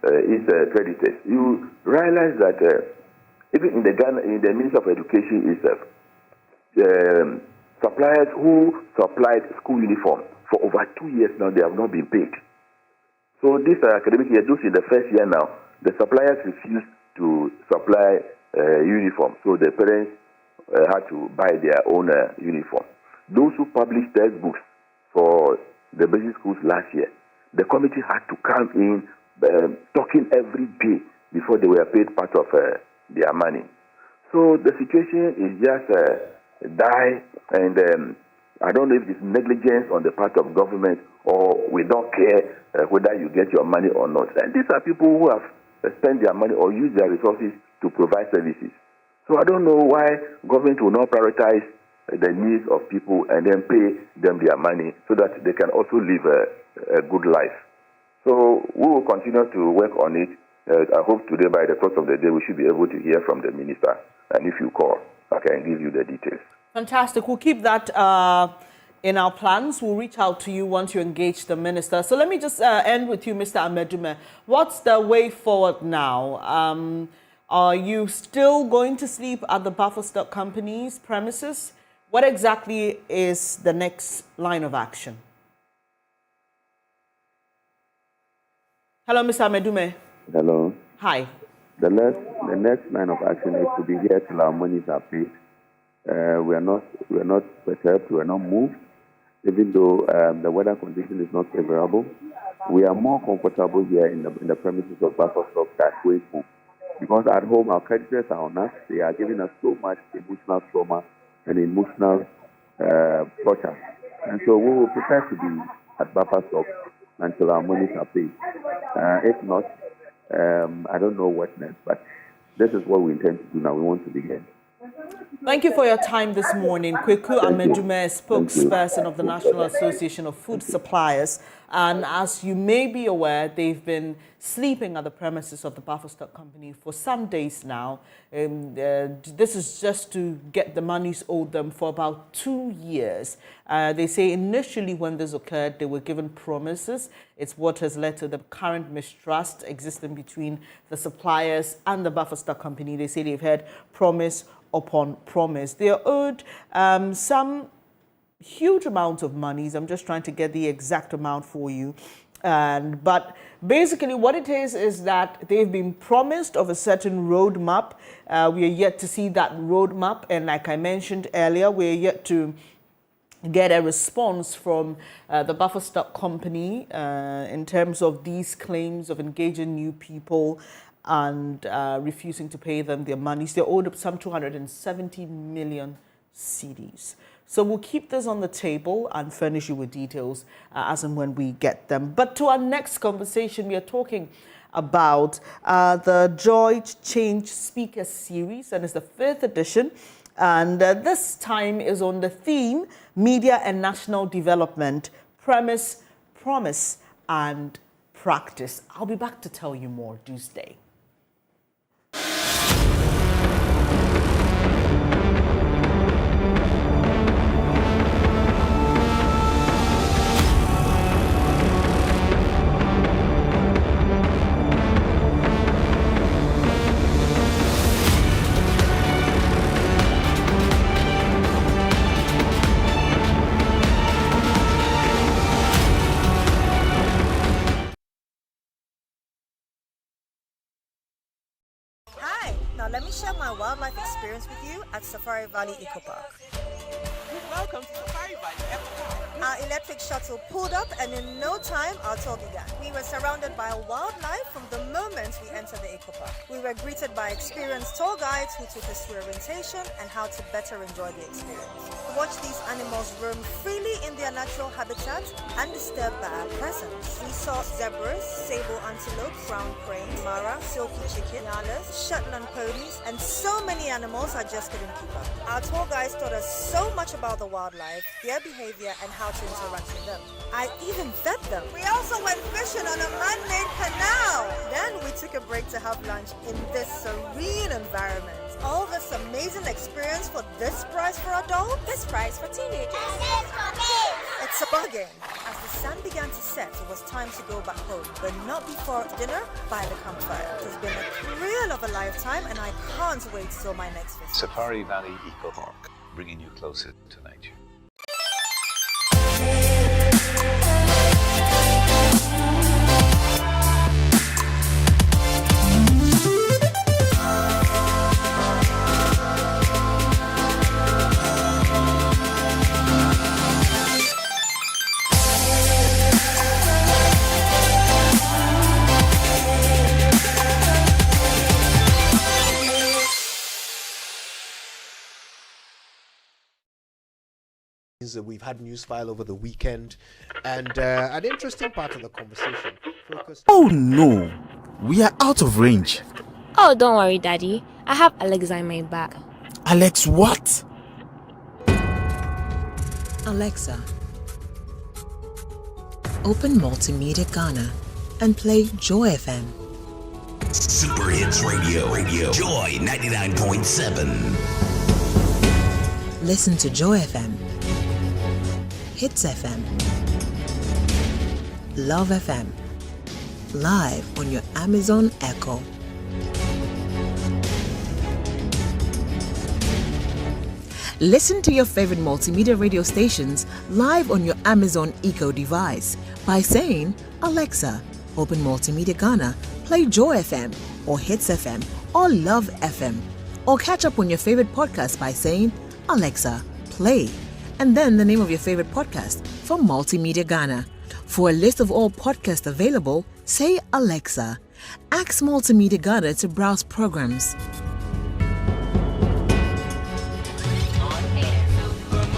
its creditors. You realize that even in the Ministry of Education itself, suppliers who supplied school uniform for over 2 years now, they have not been paid. So this academic year, those in the first year now, the suppliers refused to supply uniform. So the parents had to buy their own uniform. Those who published textbooks for the basic schools last year, the committee had to come in talking every day before they were paid part of their money. So the situation is just dire, and I don't know if it's negligence on the part of government, or we don't care whether you get your money or not. And these are people who have spent their money or used their resources to provide services. So I don't know why government will not prioritize the needs of people and then pay them their money so that they can also live a good life. So we will continue to work on it. I hope today, by the close of the day, we should be able to hear from the minister. And if you call, I can give you the details. Fantastic. We'll keep that in our plans. We'll reach out to you once you engage the minister. So let me just end with you, Mr. Amedume. What's the way forward now? Are you still going to sleep at the buffer stock company's premises? What exactly is the next line of action? Hello, Mr. Amedume. Hello. Hi. The next line of action is to be here till our monies are paid. We are not perturbed. We are not moved, even though the weather condition is not favorable. We are more comfortable here in the premises of buffer stock than going home, because at home our creditors are on us. They are giving us so much emotional trauma and emotional torture, and so we will prefer to be at buffer stock until our monies are paid. If not, I don't know what next, but this is what we intend to do now. We want to begin. Thank you for your time this morning. Kweku Amedume, spokesperson of the National Association of Food Suppliers. And as you may be aware, they've been sleeping at the premises of the buffer stock company for some days now. This is just to get the monies owed them for about 2 years. They say initially when this occurred, they were given promises. It's what has led to the current mistrust existing between the suppliers and the buffer stock company. They say they've had promise upon promise. They are owed some huge amount of monies. I'm just trying to get the exact amount for you. But basically what it is that they've been promised of a certain roadmap. We are yet to see that roadmap. And like I mentioned earlier, we're yet to get a response from the buffer stock company in terms of these claims of engaging new people and refusing to pay them their monies. They're owed some 270 million cedis. So we'll keep this on the table and furnish you with details as and when we get them. But to our next conversation, we are talking about the Joy Change Speaker Series, and it's the 5th edition. And this time is on the theme, Media and National Development, Premise, Promise, and Practice. I'll be back to tell you more. Do stay. my wildlife experience with you at Safari Valley Eco Park. Welcome to Safari Valley Eco Park. Our electric shuttle pulled up, and in no time our tour began. We were surrounded by wildlife from the moment we entered the eco park. We were greeted by experienced tour guides who took us through orientation and how to better enjoy the experience. Watch these animals roam freely in their natural habitat, undisturbed by our presence. We saw zebras, sable antelope, brown crane, mara, silky chicken, nyalas, Shetland ponies, and so many animals I just couldn't keep up. Our tour guides taught us so much about the wildlife, their behavior, and how to interact with them. I even fed them. We also went fishing on a man-made canal. Then we took a break to have lunch in this serene environment. All this amazing experience for this price for adults? This price for teenagers. It's a bargain. As the sun began to set, it was time to go back home, but not before dinner by the campfire. It has been a thrill of a lifetime, and I can't wait till my next visit. Safari Valley Eco Park, bringing you closer to nature. We've had news file over the weekend, and an interesting part of the conversation focused. Oh no, we are out of range. Oh, don't worry, Daddy. I have Alexa in my bag. Alex, what? Alexa, open Multimedia Ghana and play Joy FM. Super Hits Radio, Joy 99.7. Listen to Joy FM, Hits FM, Love FM, live on your Amazon Echo. Listen to your favorite multimedia radio stations live on your Amazon Echo device by saying, Alexa, open Multimedia Ghana, play Joy FM or Hits FM or Love FM. Or catch up on your favorite podcast by saying, Alexa, play, and then the name of your favorite podcast from Multimedia Ghana. For a list of all podcasts available, say Alexa. Ask Multimedia Ghana to browse programs.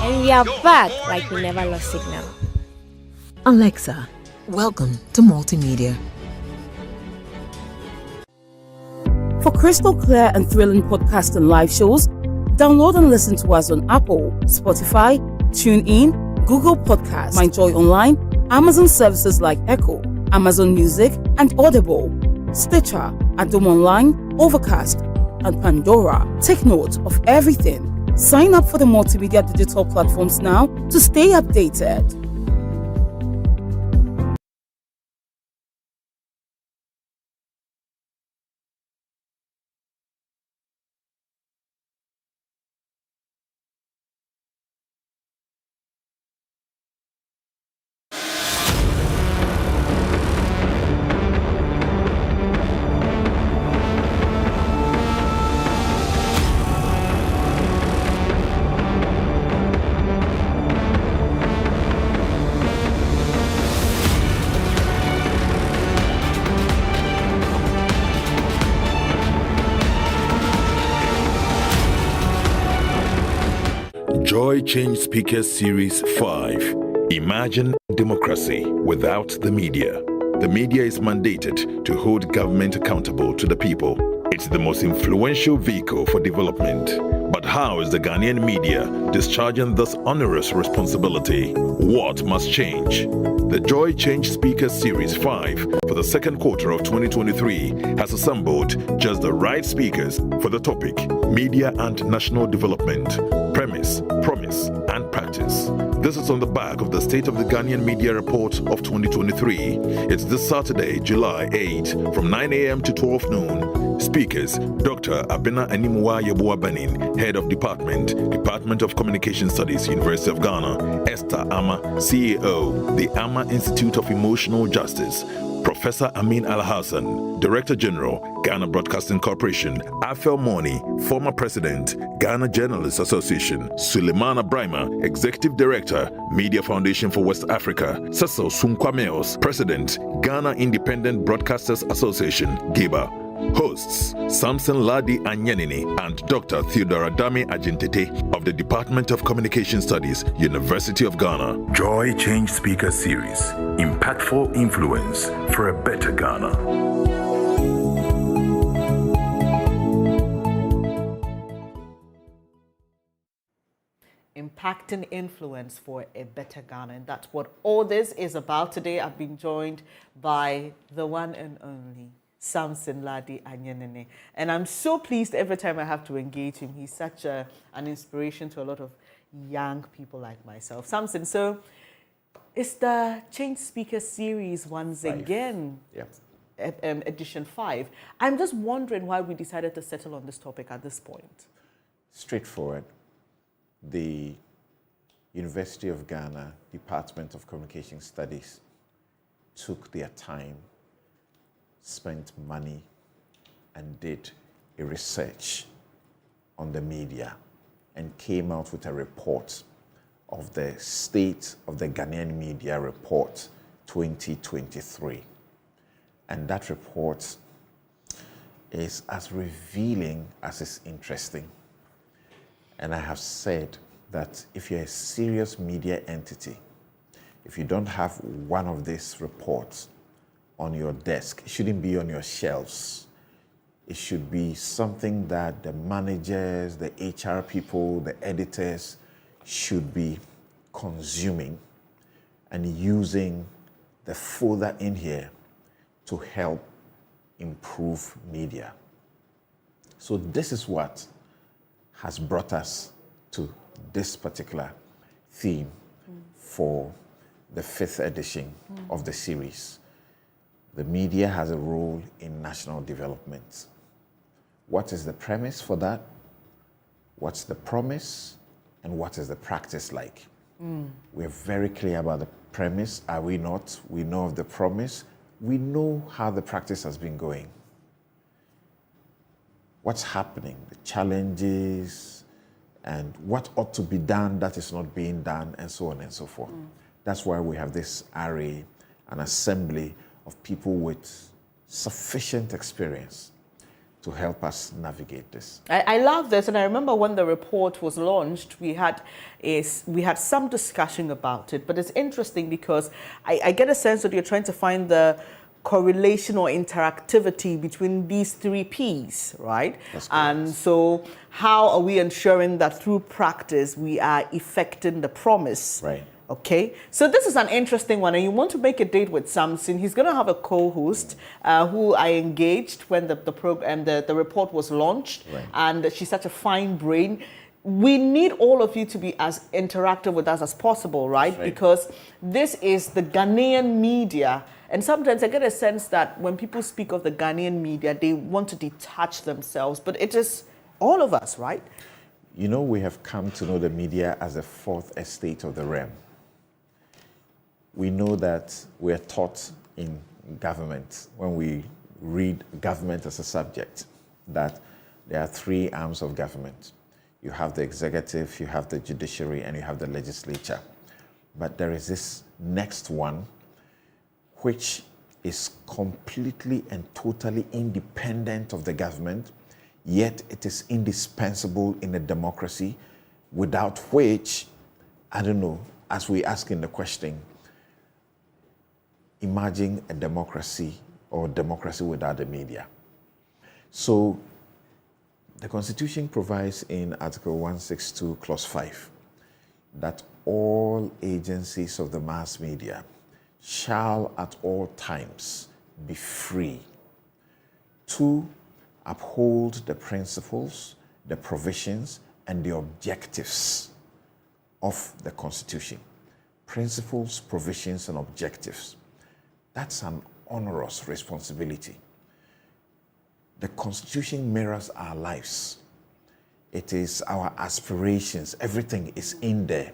And we are back like we never lost signal. Alexa, welcome to Multimedia. For crystal clear and thrilling podcasts and live shows, download and listen to us on Apple, Spotify, TuneIn, Google Podcasts, MyJoy Online, Amazon services like Echo, Amazon Music, and Audible, Stitcher, Adom Online, Overcast, and Pandora. Take note of everything. Sign up for the multimedia digital platforms now to stay updated. Joy Change Speakers Series 5. Imagine democracy without the media. The media is mandated to hold government accountable to the people. It's the most influential vehicle for development. But how is the Ghanaian media discharging this onerous responsibility? What must change? The Joy Change Speakers Series 5 for the second quarter of 2023 has assembled just the right speakers for the topic Media and National Development, Premise, Promise, and Practice. This is on the back of the State of the Ghanaian Media Report of 2023. It's this Saturday, July 8, from 9 a.m. to 12 noon. Speakers, Dr. Abena Animua Yeboah Benin, Head of Department of Communication Studies, University of Ghana. Esther Ama, CEO, the Ama Institute of Emotional Justice. Professor Amin Al-Hassan, Director General, Ghana Broadcasting Corporation, Afel Moni, former President, Ghana Journalists Association, Suleimana Brima, Executive Director, Media Foundation for West Africa, Cecil Sunkwameos, President, Ghana Independent Broadcasters Association, GIBA. Hosts, Samson Ladi Anyanini and Dr. Theodora Dami Ajintete of the Department of Communication Studies, University of Ghana. Joy Change Speaker Series. Impactful influence for a better Ghana. Impacting influence for a better Ghana. And that's what all this is about today. I've been joined by the one and only Samson Ladi Anyanene. And I'm so pleased every time I have to engage him. He's such an inspiration to a lot of young people like myself. Samson, so it's the Change Speaker Series once again, edition 5. I'm just wondering why we decided to settle on this topic at this point. Straightforward. The University of Ghana Department of Communication Studies took their time, spent money, and did a research on the media and came out with a report of the State of the Ghanaian Media Report 2023. And that report is as revealing as it's interesting. And I have said that if you're a serious media entity, if you don't have one of these reports on your desk, it shouldn't be on your shelves. It should be something that the managers, the HR people, the editors should be consuming and using the folder in here to help improve media. So this is what has brought us to this particular theme for the 5th edition of the series. The media has a role in national development. What is the premise for that? What's the promise? And what is the practice like? We're very clear about the premise, are we not? We know of the promise. We know how the practice has been going. What's happening, the challenges, and what ought to be done that is not being done, and so on and so forth. That's why we have this array, an assembly of people with sufficient experience to help us navigate this. I love this, and I remember when the report was launched, we had some discussion about it, but it's interesting because I get a sense that you're trying to find the correlation or interactivity between these 3 Ps, right? And so how are we ensuring that through practice we are effecting the promise? Right. Okay, so this is an interesting one, and you want to make a date with Samson. He's going to have a co-host who I engaged when the report was launched, and she's such a fine brain. We need all of you to be as interactive with us as possible, right? Because this is the Ghanaian media, and sometimes I get a sense that when people speak of the Ghanaian media, they want to detach themselves, but it is all of us, right? You know, we have come to know the media as the 4th estate of the realm. We know that we're taught in government, when we read government as a subject, that there are 3 arms of government. You have the executive, you have the judiciary, and you have the legislature. But there is this next one, which is completely and totally independent of the government, yet it is indispensable in a democracy, without which, I don't know, as we ask in the question, imagine a democracy or democracy without the media. So the Constitution provides in Article 162, Clause 5, that all agencies of the mass media shall at all times be free to uphold the principles, the provisions, and the objectives of the Constitution. Principles, provisions, and objectives. That's an onerous responsibility. The Constitution mirrors our lives. It is our aspirations. Everything is in there.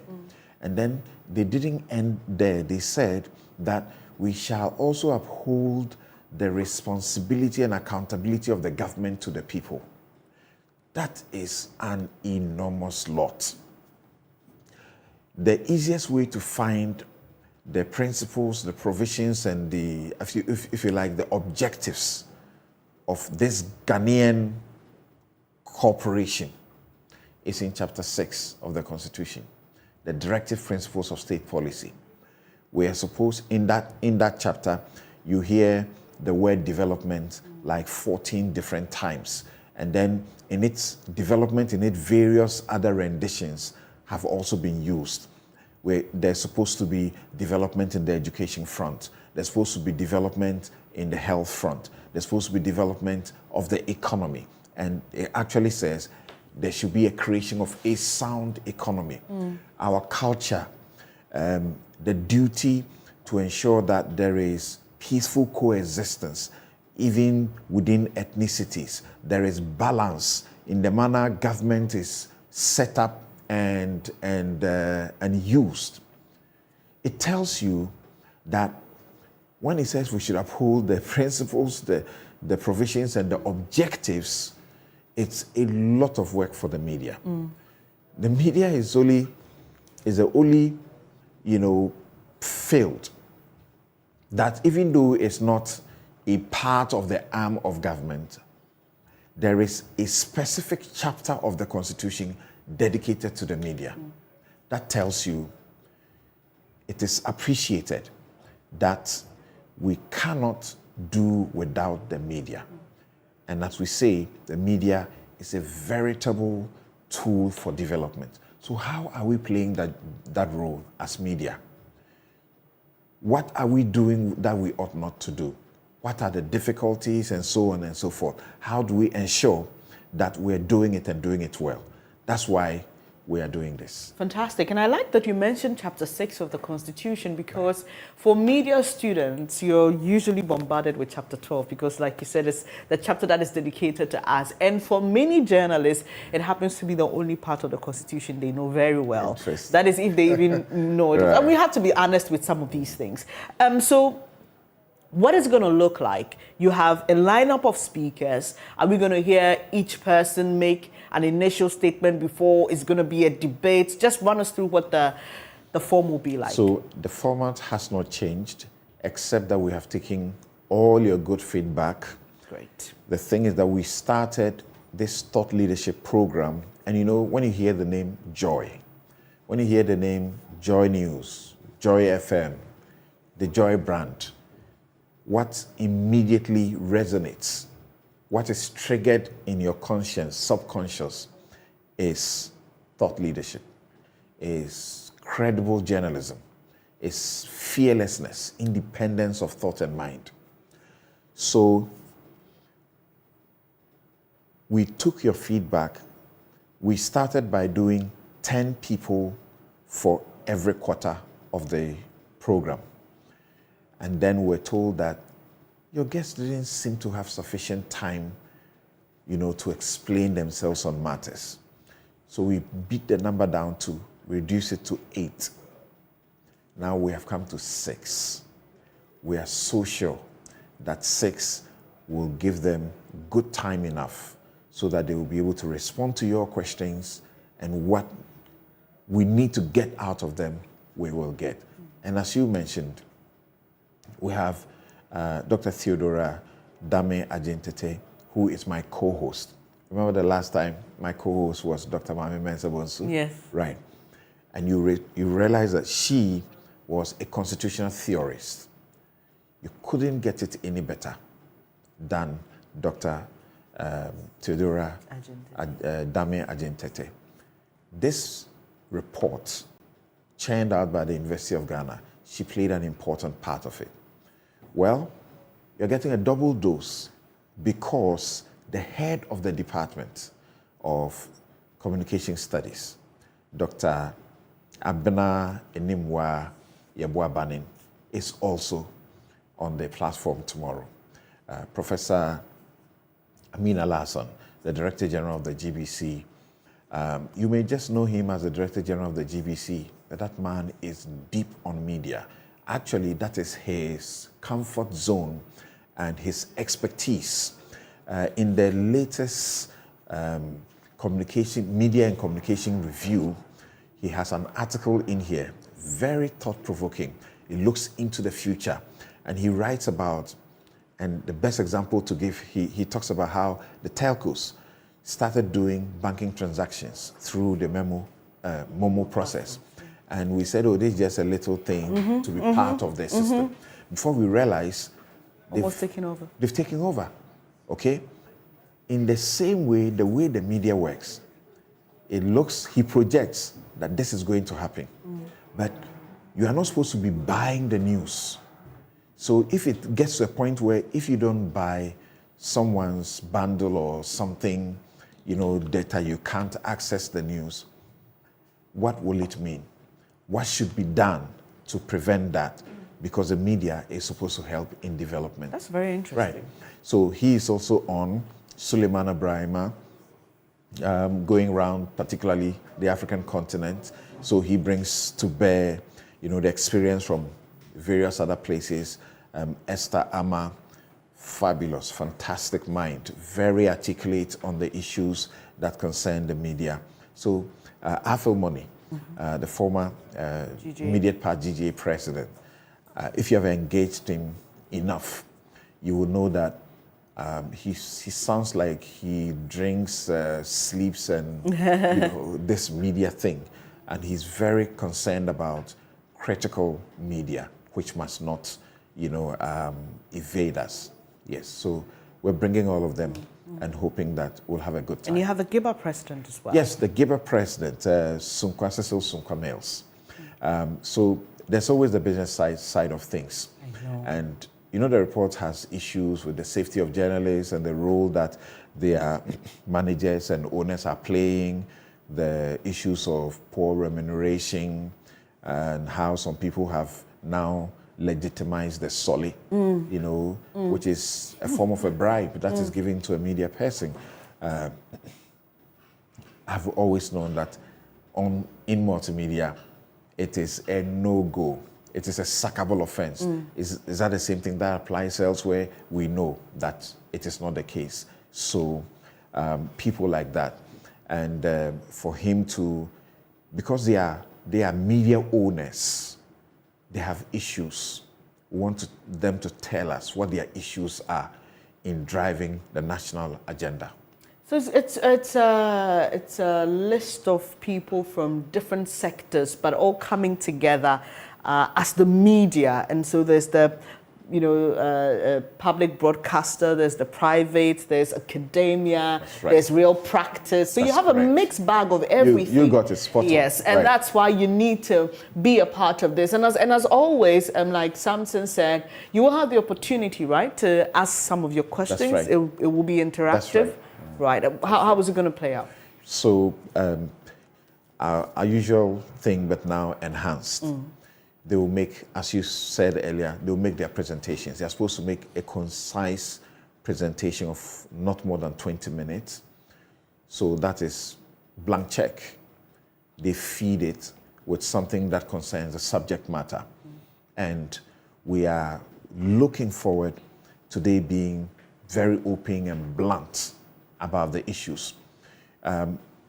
And then they didn't end there. They said that we shall also uphold the responsibility and accountability of the government to the people. That is an enormous lot. The easiest way to find the principles, the provisions, and the, if you like, the objectives of this Ghanaian corporation is in chapter 6 of the Constitution, the directive principles of state policy. We are supposed, in that chapter, you hear the word development like 14 different times. And then in its development, in its various other renditions have also been used. Where there's supposed to be development in the education front. There's supposed to be development in the health front. There's supposed to be development of the economy. And it actually says there should be a creation of a sound economy. Our culture, the duty to ensure that there is peaceful coexistence, even within ethnicities. There is balance in the manner government is set up and used. It tells you that when it says we should uphold the principles, the provisions, and the objectives, it's a lot of work for the media. The media is the only, field that, even though it's not a part of the arm of government, there is a specific chapter of the Constitution dedicated to the media. That tells you it is appreciated that we cannot do without the media. And as we say, the media is a veritable tool for development. So how are we playing that role as media? What are we doing that we ought not to do? What are the difficulties, and so on and so forth? How do we ensure that we're doing it and doing it well? That's why we are doing this. Fantastic. And I like that you mentioned chapter 6 of the Constitution, because for media students, you're usually bombarded with chapter 12 because, like you said, it's the chapter that is dedicated to us. And for many journalists, it happens to be the only part of the Constitution they know very well. That is, if they even know it. Right. And we have to be honest with some of these things. So what is going to look like? You have a lineup of speakers. Are we going to hear each person make an initial statement before it's going to be a debate? Just run us through what the form will be like. So the format has not changed, except that we have taken all your good feedback. Great. The thing is that we started this thought leadership program, and when you hear the name Joy, when you hear the name JoyNews, Joy FM, the Joy brand, what immediately resonates, what is triggered in your conscience, subconscious, is thought leadership, is credible journalism, is fearlessness, independence of thought and mind. So we took your feedback. We started by doing 10 people for every quarter of the program. And then we're told that your guests didn't seem to have sufficient time, to explain themselves on matters. So we beat the number down to reduce it to 8. Now we have come to 6. We are so sure that 6 will give them good time enough so that they will be able to respond to your questions, and what we need to get out of them, we will get. And as you mentioned, we have Dr. Theodora Dame Ajintete, who is my co-host. Remember the last time my co-host was Dr. Mami Mensah-Bonsu? Yes. Right. And you realize that she was a constitutional theorist. You couldn't get it any better than Dr. Theodora Dame Ajintete. This report, churned out by the University of Ghana, she played an important part of it. Well, you're getting a double dose because the head of the Department of Communication Studies, Dr. Abena Enimwa Yeboabanin, is also on the platform tomorrow. Professor Amin Al-Hassan, the Director General of the GBC, you may just know him as the Director General of the GBC, but that man is deep on media. actually that is his comfort zone and his expertise. In the latest media and communication review, he has an article in here, very thought-provoking. It looks into the future, and he writes about, and the best example to give, he talks about how the telcos started doing banking transactions through the Momo process. And we said, oh, this is just a little thing to be part of the system. Before we realize they've taken over, okay? In the same way, the way the media works, he projects that this is going to happen. But you are not supposed to be buying the news. So if it gets to a point where if you don't buy someone's bundle or something, data, you can't access the news, what will it mean? What should be done to prevent that? Because the media is supposed to help in development. That's very interesting. Right. So he is also on Suleiman Ibrahima, going around particularly the African continent. So he brings to bear, the experience from various other places. Esther Ama, fabulous, fantastic mind, very articulate on the issues that concern the media. So Afil Money, the former immediate part GGA president, if you have engaged him enough, you will know that he sounds like he drinks, sleeps, and this media thing. And he's very concerned about critical media, which must not, evade us. Yes, so we're bringing all of them and hoping that we'll have a good time. And you have the GIBA president as well. Yes, the GIBA president, Sunkwa Cecil Sunkwa Mills. So there's always the business side of things. I know. And the report has issues with the safety of journalists and the role that their managers and owners are playing, the issues of poor remuneration, and how some people have now legitimized the solly, which is a form of a bribe that is given to a media person. I've always known that in multimedia, it is a no-go. It is a sackable offense. Is that the same thing that applies elsewhere? We know that it is not the case. So people like that, and for him to, because they are media owners, they have issues. We want them to tell us what their issues are in driving the national agenda. So it's a list of people from different sectors, but all coming together as the media. And so there's the public broadcaster, there's the private, there's academia, there's real practice. So you have a mixed bag of everything. You got it spot on. Yes, and that's why you need to be a part of this. And as always, like Samson said, you will have the opportunity, right, to ask some of your questions. That's right. It will be interactive. Right. How is it going to play out? So our usual thing, but now enhanced. They will make, as you said earlier, they will make their presentations. They're supposed to make a concise presentation of not more than 20 minutes. So that is blank check. They feed it with something that concerns the subject matter. And we are looking forward to they being very open and blunt about the issues.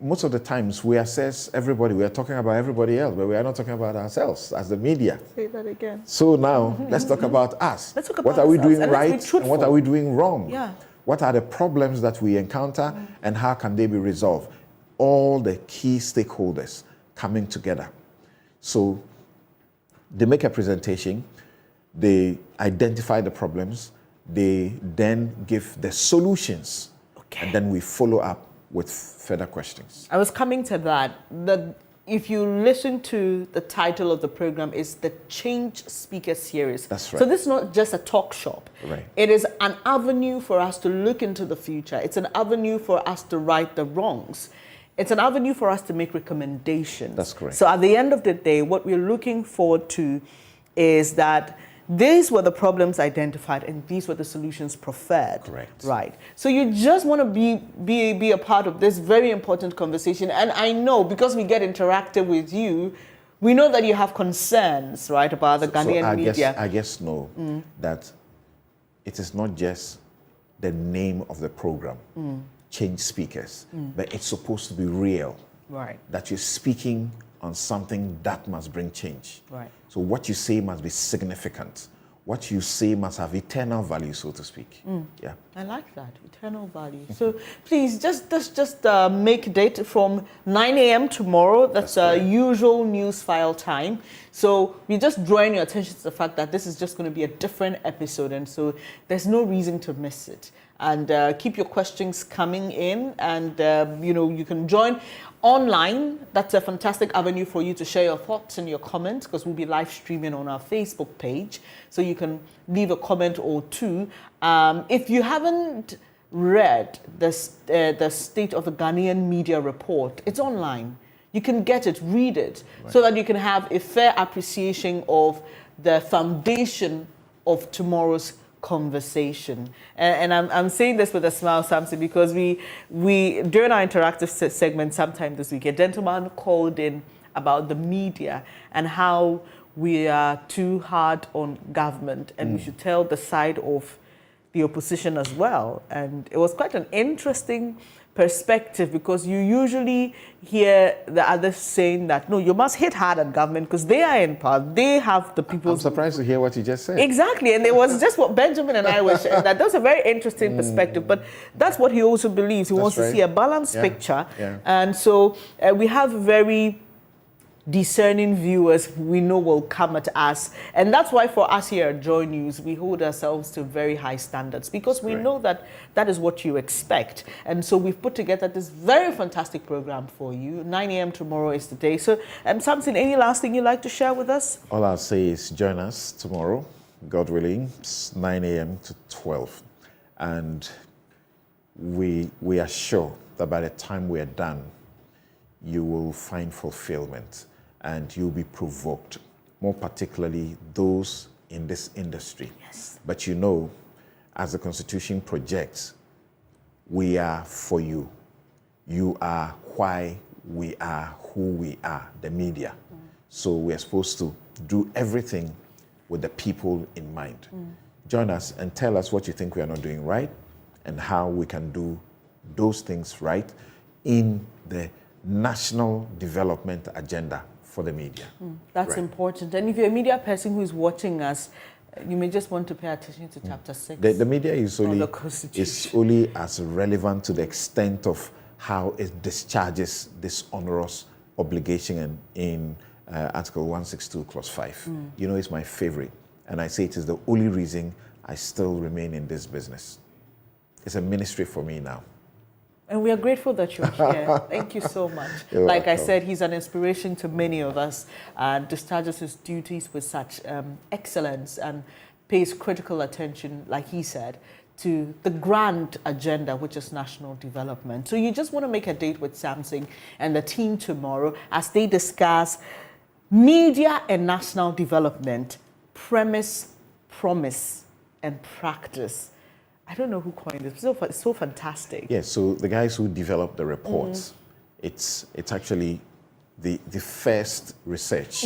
Most of the times we assess everybody, we are talking about everybody else, but we are not talking about ourselves as the media. Say that again. So now let's talk about us. Let's talk about what are we ourselves, doing right and what are we doing wrong? Yeah. What are the problems that we encounter and how can they be resolved? All the key stakeholders coming together. So they make a presentation, they identify the problems, they then give the solutions, and then we follow up with further questions. I was coming to that. If you listen to the title of the program, is the Change Speaker Series. That's right. So this is not just a talk shop. Right. It is an avenue for us to look into the future. It's an avenue for us to right the wrongs. It's an avenue for us to make recommendations. That's correct. So at the end of the day, what we're looking forward to is that these were the problems identified and these were the solutions preferred. Correct. Right. So you just want to be a part of this very important conversation. And I know because we get interactive with you, we know that you have concerns, right, about the Ghanaian media. I guess no, that it is not just the name of the program, change speakers, but it's supposed to be real. Right. That you're speaking on something that must bring change. Right. So what you say must be significant. What you say must have eternal value, so to speak. Yeah. I like that, eternal value. So please, just make a date from 9 a.m. tomorrow. That's usual news file time. So we're just drawing your attention to the fact that this is just going to be a different episode, and so there's no reason to miss it. And keep your questions coming in, and you can join online. That's a fantastic avenue for you to share your thoughts and your comments, because we'll be live streaming on our Facebook page, so you can leave a comment or two. If you haven't read the State of the Ghanaian Media Report, it's online. You can get it, read it, so that you can have a fair appreciation of the foundation of tomorrow's conversation. And I'm saying this with a smile, Samson, because we during our interactive segment sometime this week, a gentleman called in about the media and how we are too hard on government, and we should tell the side of the opposition as well. And it was quite an interesting perspective, because you usually hear the others saying that, no, you must hit hard at government because they are in power, they have the people. I'm surprised to hear what you just said. Exactly, and it was just what Benjamin and I were sharing. That was a very interesting perspective, but that's what he also believes. He wants to see a balanced picture, and so we have very discerning viewers we know will come at us, and that's why for us here at Joy News we hold ourselves to very high standards, because we know that that is what you expect. And so we've put together this very fantastic program for you. 9 a.m. tomorrow is the day. So Samson, any last thing you'd like to share with us? All I'll say is join us tomorrow, God willing, 9 a.m. to 12, and we are sure that by the time we are done, you will find fulfillment and you'll be provoked, more particularly those in this industry. Yes. But you know, as the Constitution projects, we are for you. You are why we are who we are, the media. So we're supposed to do everything with the people in mind. Join us and tell us what you think we are not doing right and how we can do those things right in the national development agenda for the media. That's important. And if you're a media person who is watching us, you may just want to pay attention to chapter 6. The media is only as relevant to the extent of how it discharges this onerous obligation in Article 162, Clause 5. You know, it's my favorite. And I say it is the only reason I still remain in this business. It's a ministry for me now. And we are grateful that you're here. Thank you so much. Like I said, he's an inspiration to many of us, and discharges his duties with such excellence and pays critical attention, like he said, to the grand agenda, which is national development. So you just want to make a date with Samson and the team tomorrow as they discuss media and national development, premise, promise, and practice. I don't know who coined it. It's so fantastic. Yes, so the guys who developed the reports, it's actually the first research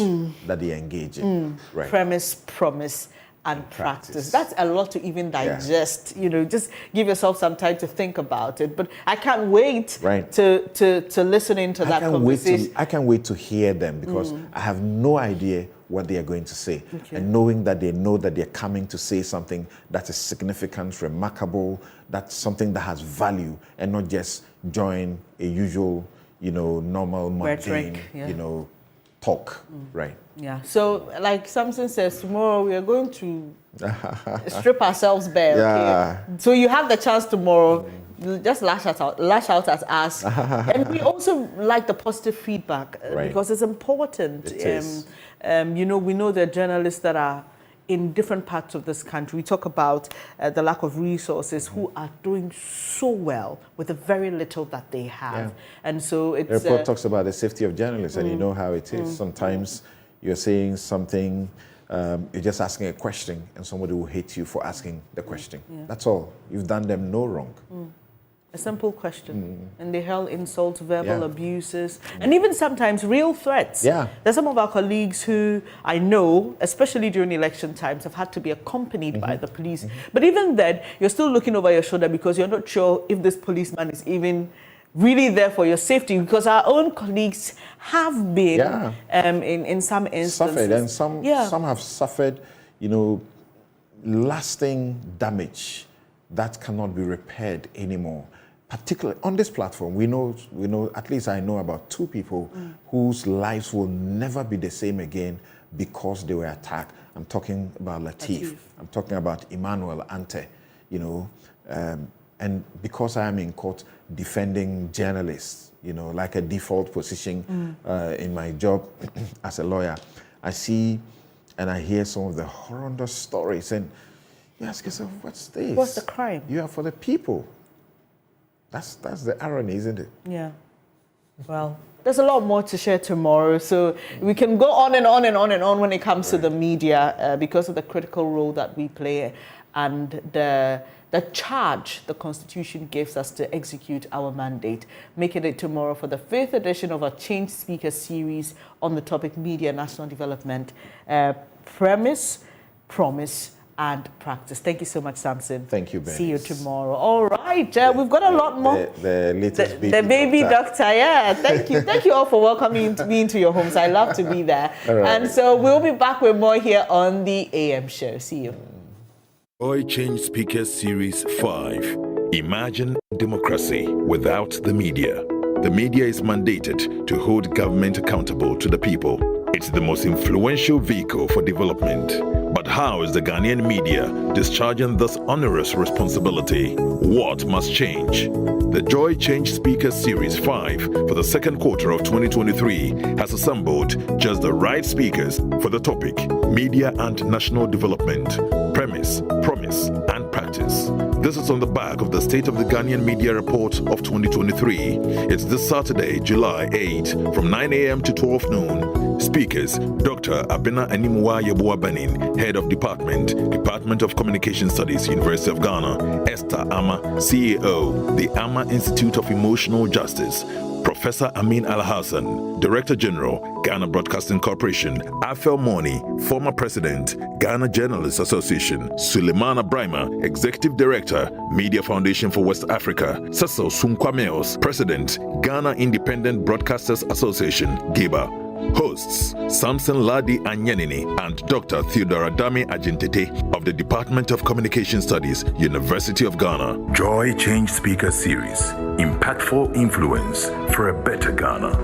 that they engage in. Right. Premise, promise, and practice. That's a lot to even digest. You know, just give yourself some time to think about it. But I can't wait to listen into that conversation. I can't wait to hear them, because I have no idea what they are going to say. And knowing that they know that they're coming to say something that is significant, remarkable, that's something that has value, and not just join a usual, normal, mundane, talk, right? Yeah. So, like Samson says, tomorrow we are going to strip ourselves bare. Yeah. Okay? So you have the chance tomorrow. Just lash out at us. And we also like the positive feedback because it's important. It is. We know there are journalists that are in different parts of this country. We talk about the lack of resources, who are doing so well with the very little that they have. And so it's... The report talks about the safety of journalists, and you know how it is. Sometimes you're saying something, you're just asking a question, and somebody will hate you for asking the question. That's all. You've done them no wrong. A simple question. And they hurl insults, verbal abuses, and even sometimes real threats. Yeah. There's some of our colleagues who I know, especially during election times, have had to be accompanied by the police. But even then, you're still looking over your shoulder because you're not sure if this policeman is even really there for your safety, because our own colleagues have been in some instances. Suffered, and some have suffered, lasting damage that cannot be repaired anymore. Particularly on this platform, we know, at least I know about 2 people whose lives will never be the same again because they were attacked. I'm talking about Latif. I'm talking about Emmanuel Ante, and because I am in court defending journalists, like a default position in my job as a lawyer, I see and I hear some of the horrendous stories, and you ask yourself, what's this? What's the crime? You are for the people. That's the irony, isn't it? Yeah. Well, there's a lot more to share tomorrow, so we can go on and on and on and on when it comes to the media because of the critical role that we play and the charge the Constitution gives us to execute our mandate. Making it tomorrow for the 5th edition of our Change Speaker series on the topic Media National Development, Premise, Promise, and Practice. Thank you so much, Samson. Thank you, Bernice. See you tomorrow. All right, we've got a lot more. The latest baby doctor. Yeah, thank you. Thank you all for welcoming me into your homes. I love to be there. Right. And so we'll be back with more here on the AM show. See you. Joy Change Speakers Series 5. Imagine democracy without the media. The media is mandated to hold government accountable to the people. It's the most influential vehicle for development. But how is the Ghanaian media discharging this onerous responsibility? What must change? The Joy Change Speakers Series 5 for the second quarter of 2023 has assembled just the right speakers for the topic Media and National Development, Premise, Promise, and Practice. This is on the back of the State of the Ghanaian Media Report of 2023. It's this Saturday, July 8, from 9 a.m. to 12 noon. Speakers, Dr. Abena Animwa Yeboah Benin, Head of Department of Communication Studies, University of Ghana; Esther Ama, CEO, the Ama Institute of Emotional Justice; Professor Amin Al-Hassan, Director General, Ghana Broadcasting Corporation; Afel Moni, former President, Ghana Journalists Association; Suleimana Brima, Executive Director, Media Foundation for West Africa; Cecil Sunkwameos, President, Ghana Independent Broadcasters Association, GIBA. Hosts, Samson Ladi Anyanini and Dr. Theodora Dami Ajintete of the Department of Communication Studies, University of Ghana. Joy Change Speaker Series. Impactful influence for a better Ghana.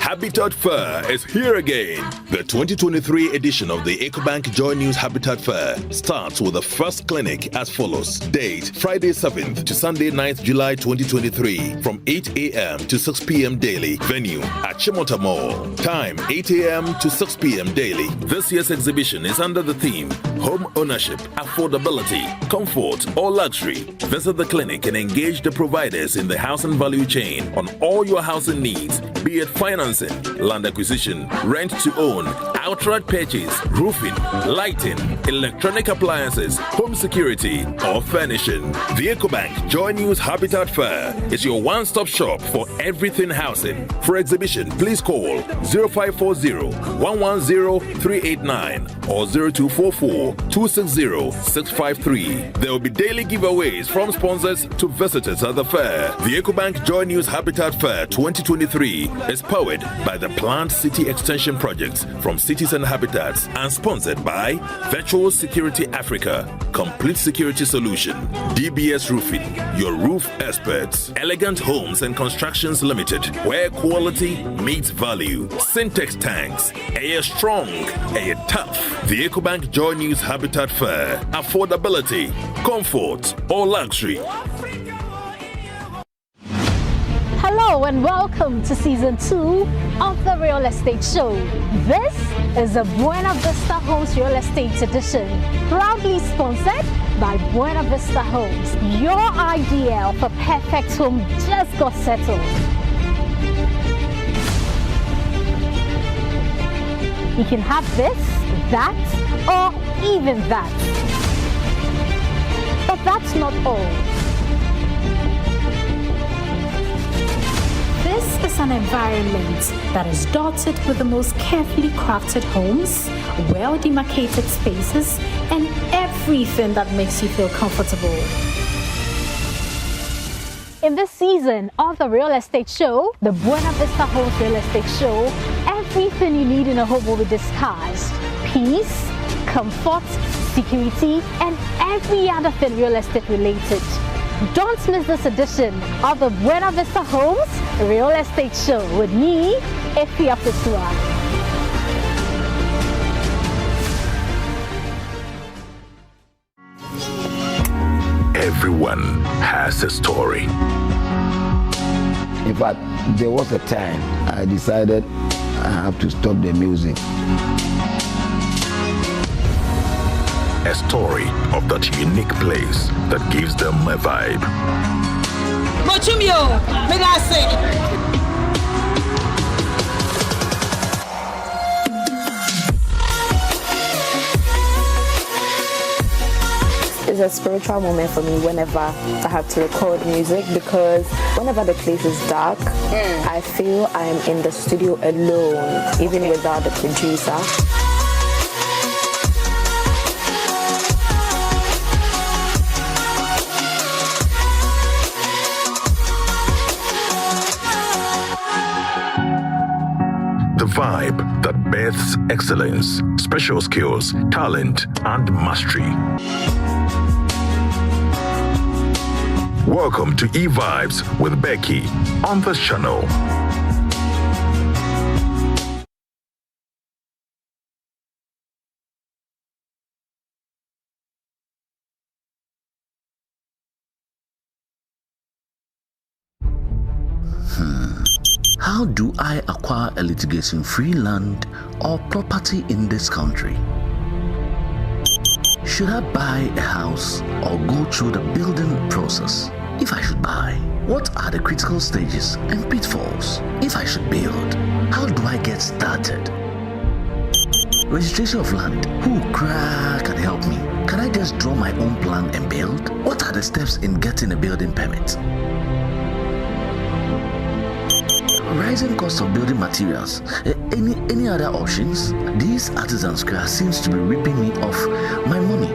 Habitat Fair is here again. The 2023 edition of the EcoBank JoyNews Habitat Fair starts with the first clinic as follows. Date, Friday 7th to Sunday 9th July 2023 from 8 a.m. to 6 p.m. daily. Venue at Chimota Mall. Time, 8 a.m. to 6 p.m. daily. This year's exhibition is under the theme Home Ownership, Affordability, Comfort or Luxury. Visit the clinic and engage the providers in the housing value chain on all your housing needs, be it financing, land acquisition, rent to own, outright purchase, roofing, lighting, electronic appliances, home security, or furnishing. The EcoBank JoyNews Habitat Fair is your one-stop shop for everything housing. For exhibition, please call 0540-110-389 or 0244-260-653. There will be daily giveaways from sponsors to visitors at the fair. The EcoBank JoyNews Habitat Fair 2023 is powered by the Planned City Extension Project from Cities and Habitats and sponsored by Virtual Security Africa, Complete Security Solution, DBS Roofing, your roof experts, Elegant Homes and Constructions Limited, where quality meets value, Syntex Tanks, Air Strong, Air Tough. The EcoBank JoyNews Habitat Fair, affordability, comfort or luxury. Hello and welcome to season 2 of the Real Estate Show. This is the Buena Vista Homes Real Estate Edition, proudly sponsored by Buena Vista Homes. Your idea of a perfect home just got settled. You can have this, that, or even that. But that's not all. This is an environment that is dotted with the most carefully crafted homes, well-demarcated spaces, and everything that makes you feel comfortable. In this season of the Real Estate Show, the Buena Vista Homes Real Estate Show, everything you need in a home will be discussed. Peace, comfort, security, and every other thing real estate related. Don't miss this edition of the Buena Vista Homes Real Estate Show with me, Efia Petua. Everyone has a story. In fact, there was a time I decided I have to stop the music. A story of that unique place that gives them a vibe. Mochumio, may I say? It's a spiritual moment for me whenever I have to record music, because whenever the place is dark, I feel I'm in the studio alone, even without the producer. The vibe that births excellence, special skills, talent, and mastery. Welcome to E-Vibes with Becky on this channel. How do I acquire a litigation-free land or property in this country? Should I buy a house or go through the building process? If I should buy, what are the critical stages and pitfalls? If I should build, how do I get started? Registration of land, who can help me? Can I just draw my own plan and build? What are the steps in getting a building permit? Rising cost of building materials. Any other options? These artisans seems to be ripping me off my money.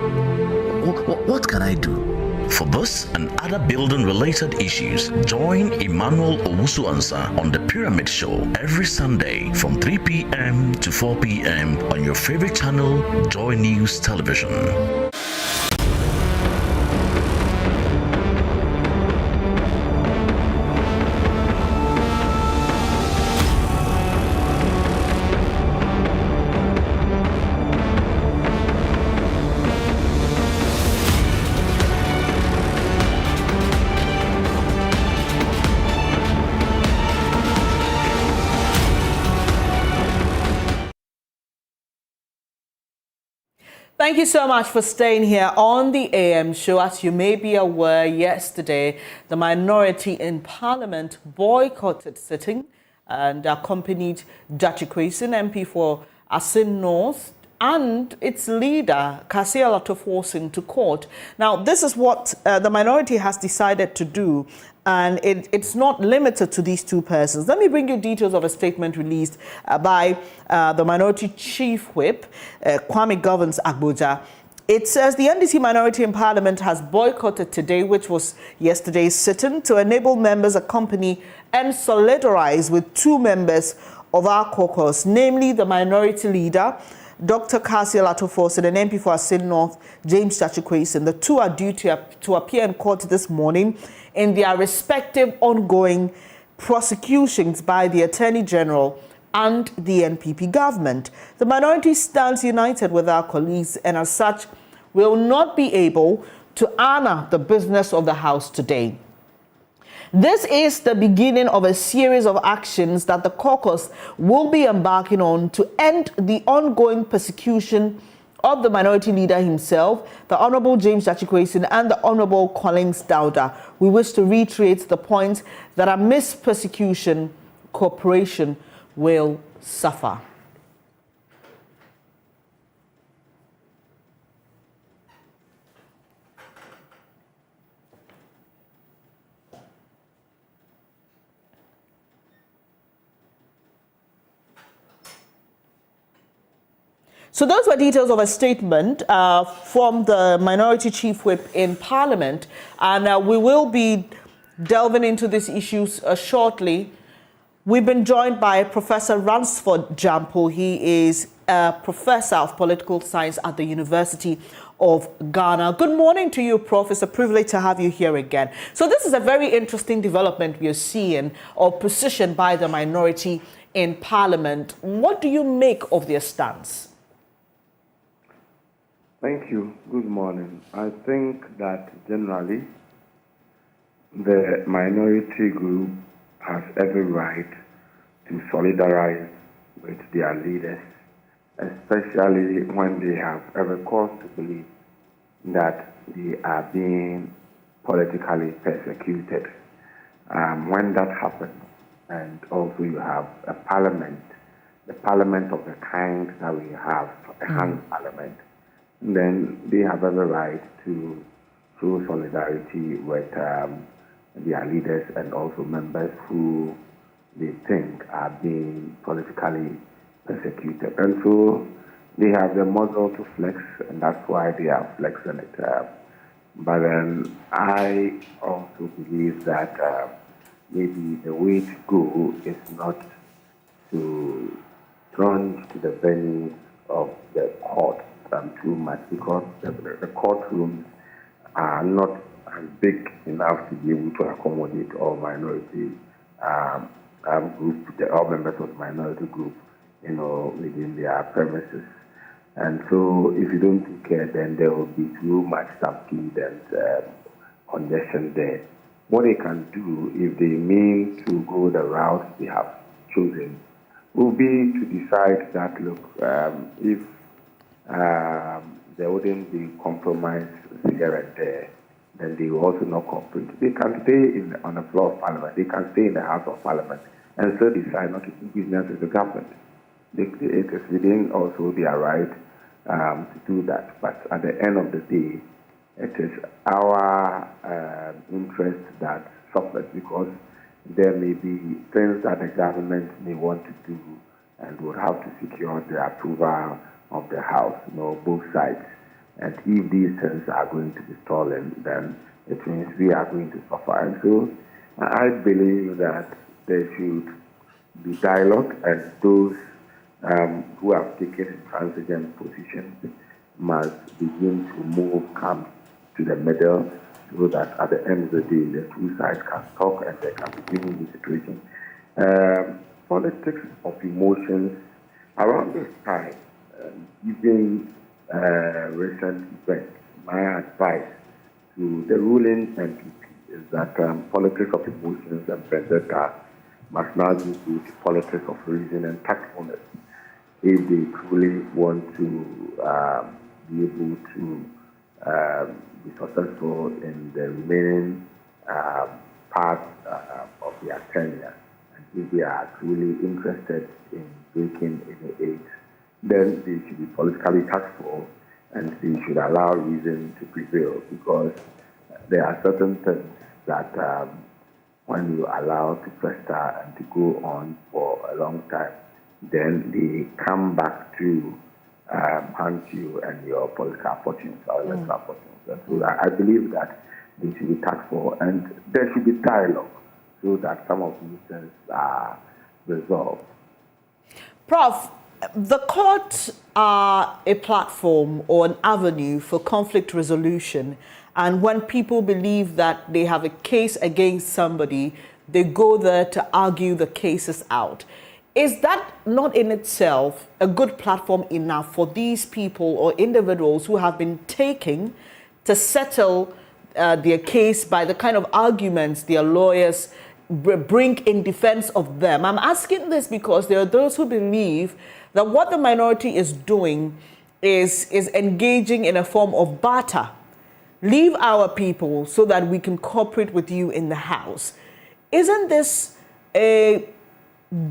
What can I do? For this and other building related issues, join Emmanuel Owusu Ansah on the Pyramid Show every Sunday from 3 p.m. to 4 p.m. on your favorite channel, JoyNews Television. Thank you so much for staying here on the AM show. As you may be aware, yesterday, the minority in Parliament boycotted sitting and accompanied Jachi Kwesi, MP for Asin North, and its leader, Kasia Latofosin, to court. Now, this is what the minority has decided to do, and it's not limited to these two persons. Let me bring you details of a statement released by the minority chief whip, Kwame Governs Agboja. It says the NDC minority in Parliament has boycotted today, which was yesterday's sit-in, to enable members accompany and solidarize with two members of our caucus, namely the minority leader, Dr. Kasia Latofosin, and MP for Asin North, James Jachi Kwesi. The two are due to appear in court this morning in their respective ongoing prosecutions by the Attorney General and the NPP government. The minority stands united with our colleagues and as such will not be able to honor the business of the House today. This is the beginning of a series of actions that the caucus will be embarking on to end the ongoing persecution of the minority leader himself, the Honorable James Jachi Kwesi, and the Honorable Collins Dauda. We wish to reiterate the point that amidst persecution, cooperation will suffer. So those were details of a statement from the Minority Chief Whip in Parliament, and we will be delving into these issues shortly. We've been joined by Professor Ransford Jampo. He is a professor of political science at the University of Ghana. Good morning to you, Prof. It's a privilege to have you here again. So this is a very interesting development we are seeing, or position by the minority in Parliament. What do you make of their stance? Thank you. Good morning. I think that generally the minority group has every right to solidarize with their leaders, especially when they have every cause to believe that they are being politically persecuted. When that happens, and also you have a parliament, the parliament of the kind that we have, a hung parliament, then they have every right to show solidarity with their leaders and also members who they think are being politically persecuted. And so they have the muscle to flex, and that's why they are flexing it. But then I also believe that maybe the way to go is not to plunge to the venue of the court too much, because the courtrooms are not as big enough to be able to accommodate all minority group, all members of the minority group, within their premises. And so if you don't take care, then there will be too much stampede and congestion there. What they can do, if they mean to go the route they have chosen, will be to decide that, look, if there wouldn't be compromise here and there, then they will also not cooperate. They can stay on the floor of Parliament, they can stay in the House of Parliament, and still decide not to do business with the government. It is within also their right to do that. But at the end of the day, it is our interest that suffers, because there may be things that the government may want to do and would have to secure the approval of the House, both sides. And if these things are going to be stolen, then it means we are going to suffer. And so I believe that there should be dialogue, and those who have taken intransigent positions must begin to come to the middle, so that at the end of the day, the two sides can talk and they can begin the situation. Politics of emotions around this time, given recent events, my advice to the ruling NPP is that politics of emotions and vendetta must now be to politics of reason and tactfulness, if they truly want to be able to be successful in the remaining part of their tenure. And if they are truly interested in breaking any age, then they should be politically tactful, and they should allow reason to prevail, because there are certain things that when you allow to fester and to go on for a long time, then they come back to haunt you and your political fortunes or electoral fortunes. And so I believe that they should be tactful, and there should be dialogue, so that some of these things are resolved. Prof, the courts are a platform or an avenue for conflict resolution, and when people believe that they have a case against somebody, they go there to argue the cases out. Is that not in itself a good platform enough for these people or individuals who have been taking to settle their case by the kind of arguments their lawyers bring in defense of them? I'm asking this because there are those who believe that what the minority is doing is engaging in a form of barter. Leave our people so that we can cooperate with you in the House. Isn't this a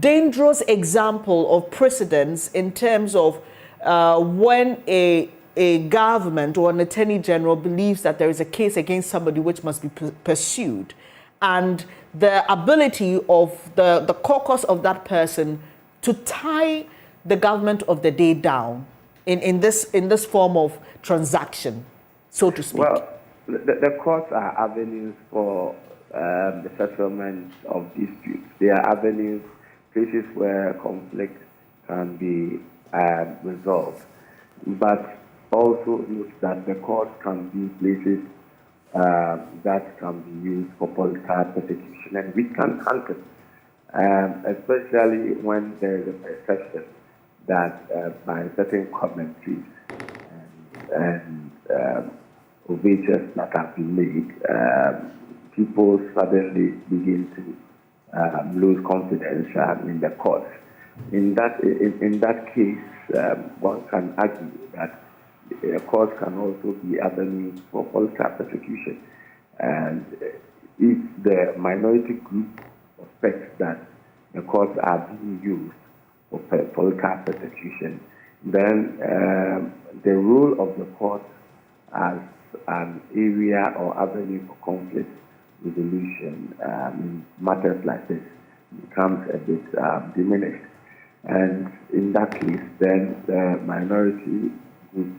dangerous example of precedence in terms of when a government or an attorney general believes that there is a case against somebody which must be pursued, and the ability of the caucus of that person to tie the government of the day down in this form of transaction, so to speak? Well, the courts are avenues for the settlement of disputes. They are avenues, places where conflict can be resolved. But also note that the courts can be places that can be used for political persecution and weekend hunting, especially when there is a perception that by certain commentaries and overtures that have been made, people suddenly begin to lose confidence in the courts. In that case, one can argue that courts can also be avenues for political persecution. And if the minority group suspects that the courts are being used for political persecution, then the role of the court as an area or avenue for conflict resolution in matters like this becomes a bit diminished. And in that case, then the minority group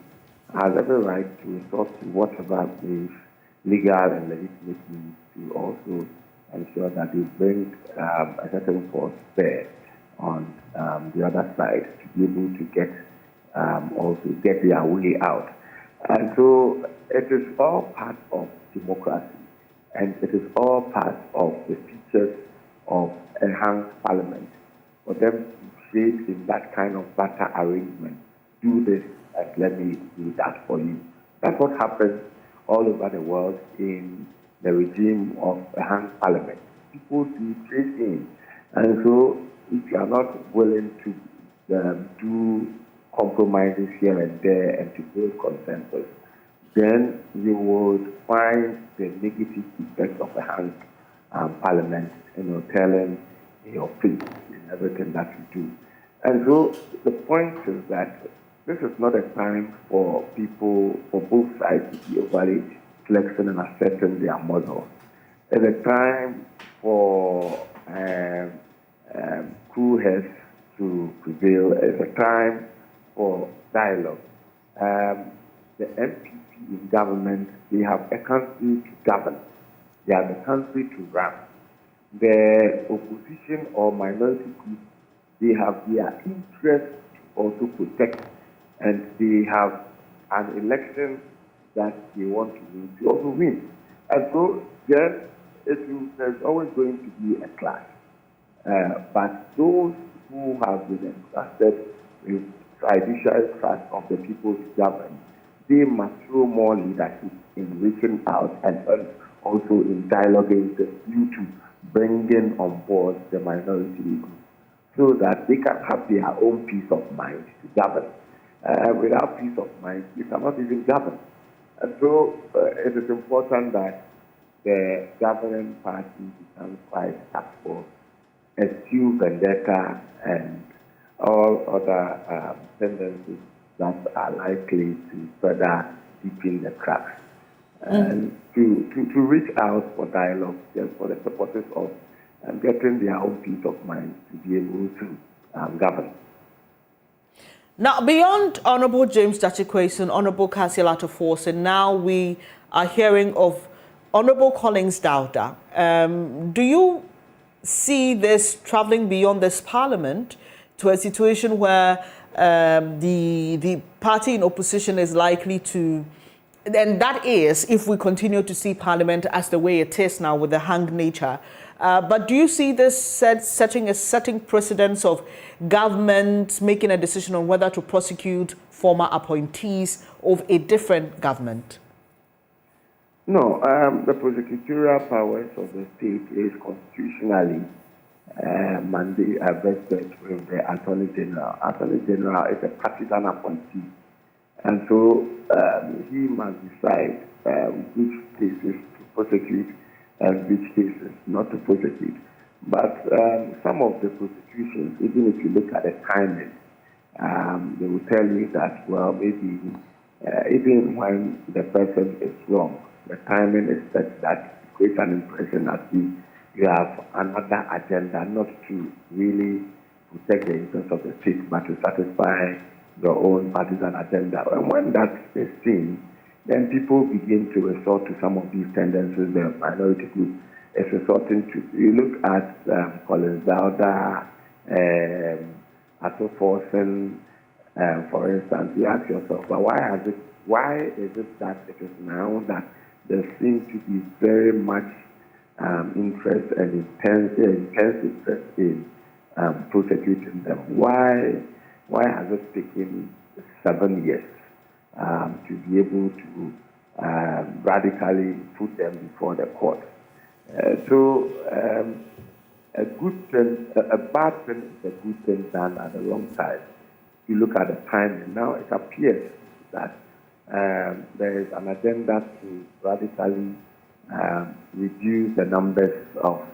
has every right to resort to whatever is legal and legitimate means to also ensure that they bring a certain force there on the other side to be able to get their way out. And so it is all part of democracy, and it is all part of the features of enhanced parliament for them to create in that kind of barter arrangement. Do this and let me do that for you. That's what happens all over the world in the regime of enhanced parliament. People do trade in, and so if you are not willing to do compromises here and there and to build consensus, then you would find the negative effects of enhanced parliament, telling your face in everything that you do. And so the point is that this is not a time for people, for both sides, to be overly flexing and asserting their model. It's a time for cool heads to prevail. It's a time for dialogue. The MPP in government, they have a country to govern. They have a country to run. The opposition or minority group, they have their interests to also protect, and they have an election that they want to win to also win. And so then there's always going to be a clash. But those who have been entrusted with judicial trust of the people to govern, they must show more leadership in reaching out and also in dialoguing with you to bringing on board the minority group so that they can have their own peace of mind to govern. Without peace of mind, you cannot even govern. And so it is important that the governing party becomes quite up for eschew vendetta and all other tendencies that are likely to further deepen the cracks. And to reach out for dialogue just for the purposes of getting their own peace of mind to be able to govern. Now, beyond Honorable James Dachikweson, Honorable Kasia Force, and now we are hearing of Honorable Collins Dauda. Do you see this traveling beyond this parliament to a situation where the party in opposition is likely to, and that is if we continue to see parliament as the way it is now with the hanged nature. But do you see this setting precedents of government making a decision on whether to prosecute former appointees of a different government? No, the prosecutorial powers of the state is constitutionally vested with the Attorney General. Attorney General is a partisan appointee, and so he must decide which cases to prosecute and which cases not to prosecute. But some of the prosecutions, even if you look at the timing, they will tell you that, well, maybe even when the person is wrong, the timing is such that it creates an impression as if you have another agenda, not to really protect the interests of the state, but to satisfy your own partisan agenda. And when that is seen, then people begin to resort to some of these tendencies the minority group is resorting to. You look at Collins Dowda, Ato Forsen, for instance, you ask yourself, but why is it that it is now that there seems to be very much interest and intense interest in prosecuting them? Why has it taken 7 years to be able to radically put them before the court? A good thing, a bad thing is a good thing done at the wrong time. You look at the timing now, it appears that there is an agenda to radically reduce the numbers of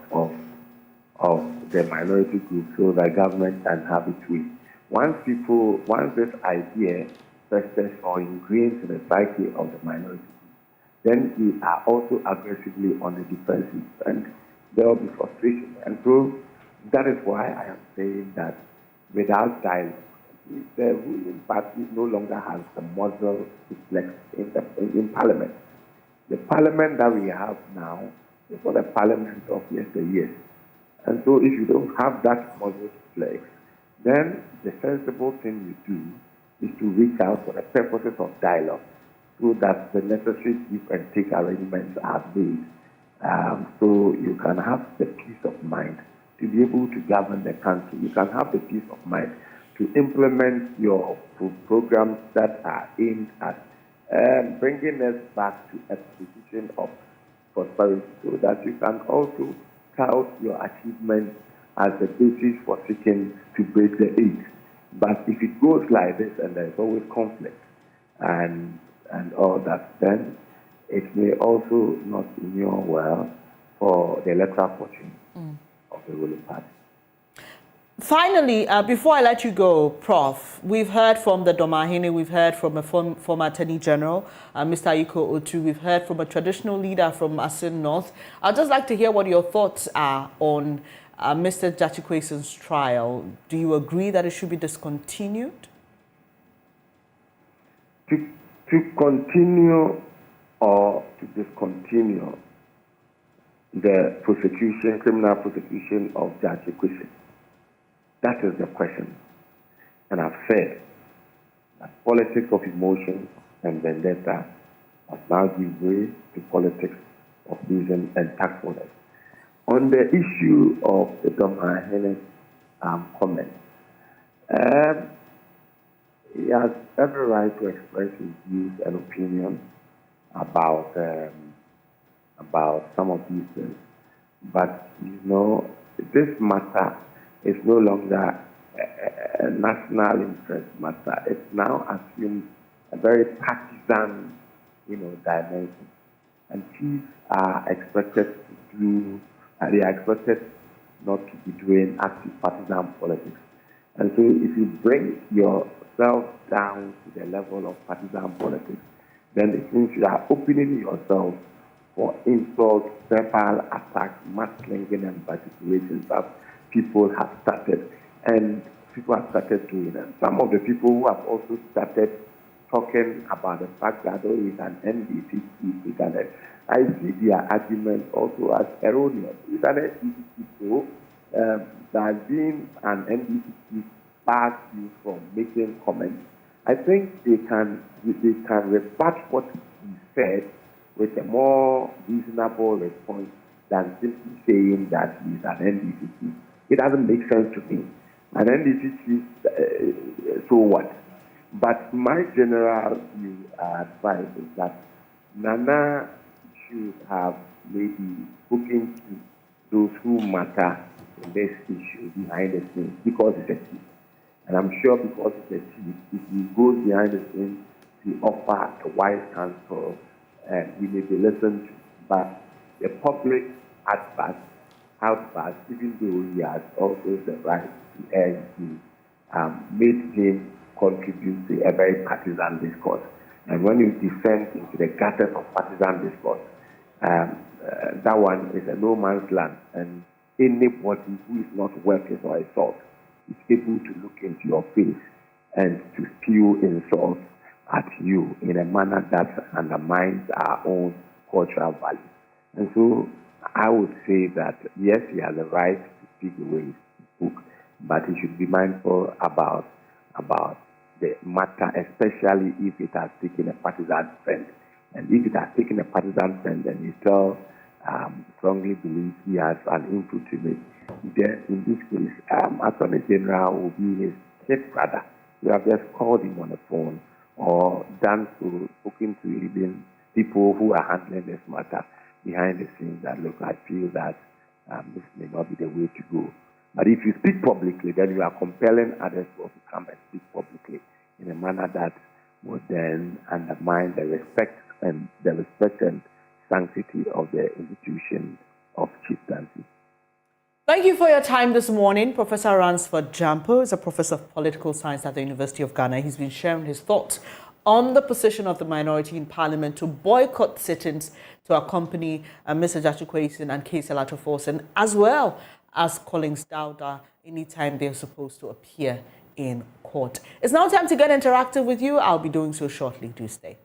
the minority group so that government can have its way. Once this idea festers or ingrains in the psyche of the minority group, then we are also aggressively on the defensive, and there will be frustration. And so that is why I am saying that without dialogue, the ruling party no longer has the muscle to flex in Parliament. The Parliament that we have now is not a Parliament of yesteryear. And so if you don't have that muscle to flex, then the sensible thing you do is to reach out for the purposes of dialogue so that the necessary give and take arrangements are made. So you can have the peace of mind to be able to govern the country. You can have the peace of mind to implement your programs that are aimed at bringing us back to a position of prosperity, so that you can also tout your achievements as the basis for seeking to break the age. But if it goes like this and there's always conflict and all that, then it may also not inure well for the electoral fortune of the ruling party. Finally, before I let you go, Prof, we've heard from the Domahine, we've heard from a former Attorney General, Mr. Ayiko Otu, we've heard from a traditional leader from Asin North. I'd just like to hear what your thoughts are on Mr. Jachikwesin's trial. Do you agree that it should be discontinued? To continue or to discontinue the prosecution, criminal prosecution of Jachikwesin, that is the question. And I've said that politics of emotion and vendetta must now give way to politics of reason and tactfulness. On the issue of the Domahine comment, he has every right to express his views and opinions about some of these things. But, you know, this matter is no longer a national interest matter. It's now assumed a very partisan, dimension. And chiefs are expected to do, they are expected not to be doing active partisan politics. And so if you bring yourself down to the level of partisan politics, then it means you are opening yourself for insults, verbal attacks, mudslinging, and particulations that people have started. And people have started doing it. Some of the people who have also started talking about the fact that he's an NDC chief, I see their argument also as erroneous. He's an NDC chief, so that being an NDC chief bars you from making comments. I think they can rebut what he said with a more reasonable response than simply saying that he's an NDC chief. It doesn't make sense to me. An NDC chief, so what? But my general view, advice is that Nana should have maybe spoken to those who matter in this issue behind the scenes, because it's a chief. And I'm sure because it's a chief, if he goes behind the scenes to offer a wise counsel, he may be listened to. But the public outburst, even though he has also the right to air his made him contribute to a very partisan discourse. And when you descend into the gutters of partisan discourse, that one is a no man's land. And anybody who is not worth his or his salt is able to look into your face and to spew insults at you in a manner that undermines our own cultural values. And so I would say that, yes, he has a right to speak the way he spoke, but he should be mindful about the matter, especially if it has taken a partisan trend. And if it has taken a partisan trend, then he still strongly believes he has an input to make. In this case, Attorney General will be his kid brother. You have just called him on the phone or spoken to even people who are handling this matter behind the scenes that, look, I feel that this may not be the way to go. But if you speak publicly, then you are compelling others to also come and speak publicly in a manner that would then undermine the respect and sanctity of the institution of chieftaincy. Thank you for your time this morning. Professor Ransford Jampo is a professor of political science at the University of Ghana. He's been sharing his thoughts on the position of the minority in Parliament to boycott sit-ins to accompany Mr. Jachukwu and K.C. Forson, as well as Collins Dowda anytime they're supposed to appear in court. It's now time to get interactive with you. I'll be doing so shortly. Do stay.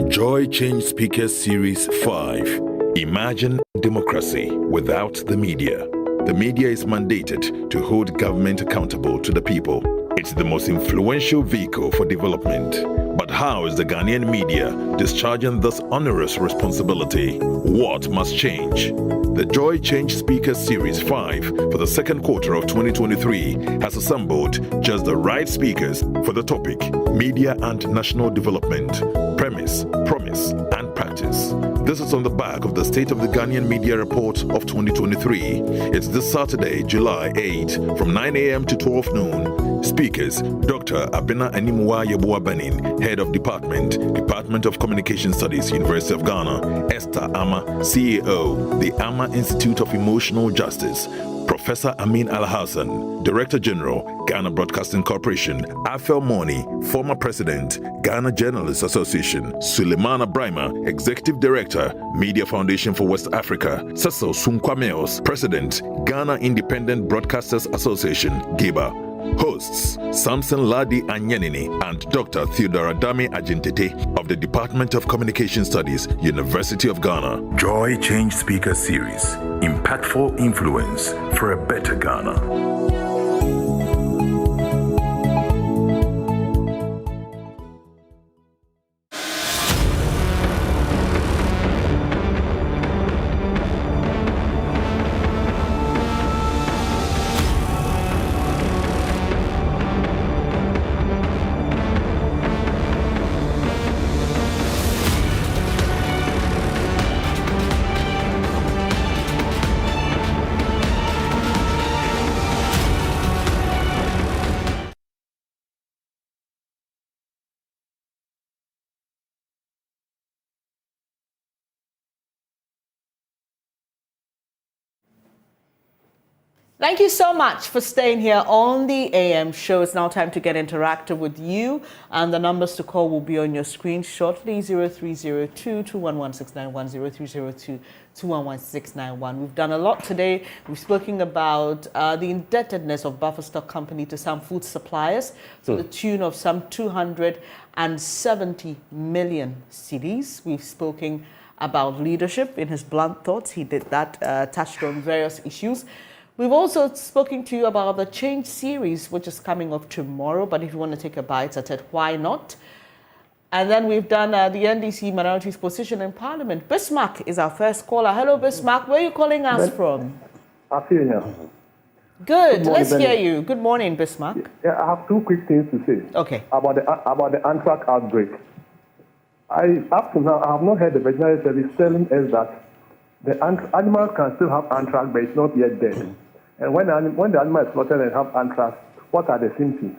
Joy Change Speakers Series 5. Imagine democracy without the media. The media is mandated to hold government accountable to the people. It's the most influential vehicle for development. But how is the Ghanaian media discharging this onerous responsibility? What must change? The Joy Change Speakers Series 5 for the second quarter of 2023 has assembled just the right speakers for the topic Media and National Development, Premise, Promise, and Practice. This is on the back of the State of the Ghanaian Media Report of 2023. It's this Saturday, July 8, from 9 a.m. to 12 noon. Speakers, Dr. Abena Animwa Yebuabanin, Head of Department of Communication Studies, University of Ghana; Esther Ama, CEO, the Ama Institute of Emotional Justice; Professor Amin Al-Hassan, Director General, Ghana Broadcasting Corporation; Afel Moni, former President, Ghana Journalists Association; Suleimana Brima, Executive Director, Media Foundation for West Africa; Cecil Sunkwameos, President, Ghana Independent Broadcasters Association, GIBA. Hosts, Samson Ladi Anyanini and Dr. Theodora Dami Ajintete of the Department of Communication Studies, University of Ghana. Joy Change Speaker Series. Impactful influence for a better Ghana. Thank you so much for staying here on the AM show. It's now time to get interactive with you, and the numbers to call will be on your screen shortly. 0302-211-691, 0302-211-691. We've done a lot today. We've spoken about the indebtedness of Buffer Stock Company to some food suppliers to the tune of some 270 million cedis. We've spoken about leadership in his blunt thoughts. He did that, touched on various issues. We've also spoken to you about the Change series, which is coming up tomorrow. But if you want to take a bite at it, why not? And then we've done the NDC minorities position in Parliament. Bismarck is our first caller. Hello, Bismarck. Where are you calling us from? I feel you. Good. Let's hear you. Good morning, Bismarck. Yeah, I have two quick things to say. Okay. About the anthrax outbreak. Up to now, I have not heard the veterinary service telling us that the animals can still have anthrax, but it's not yet dead. And when the animal is slaughtered and have anthrax, what are the symptoms?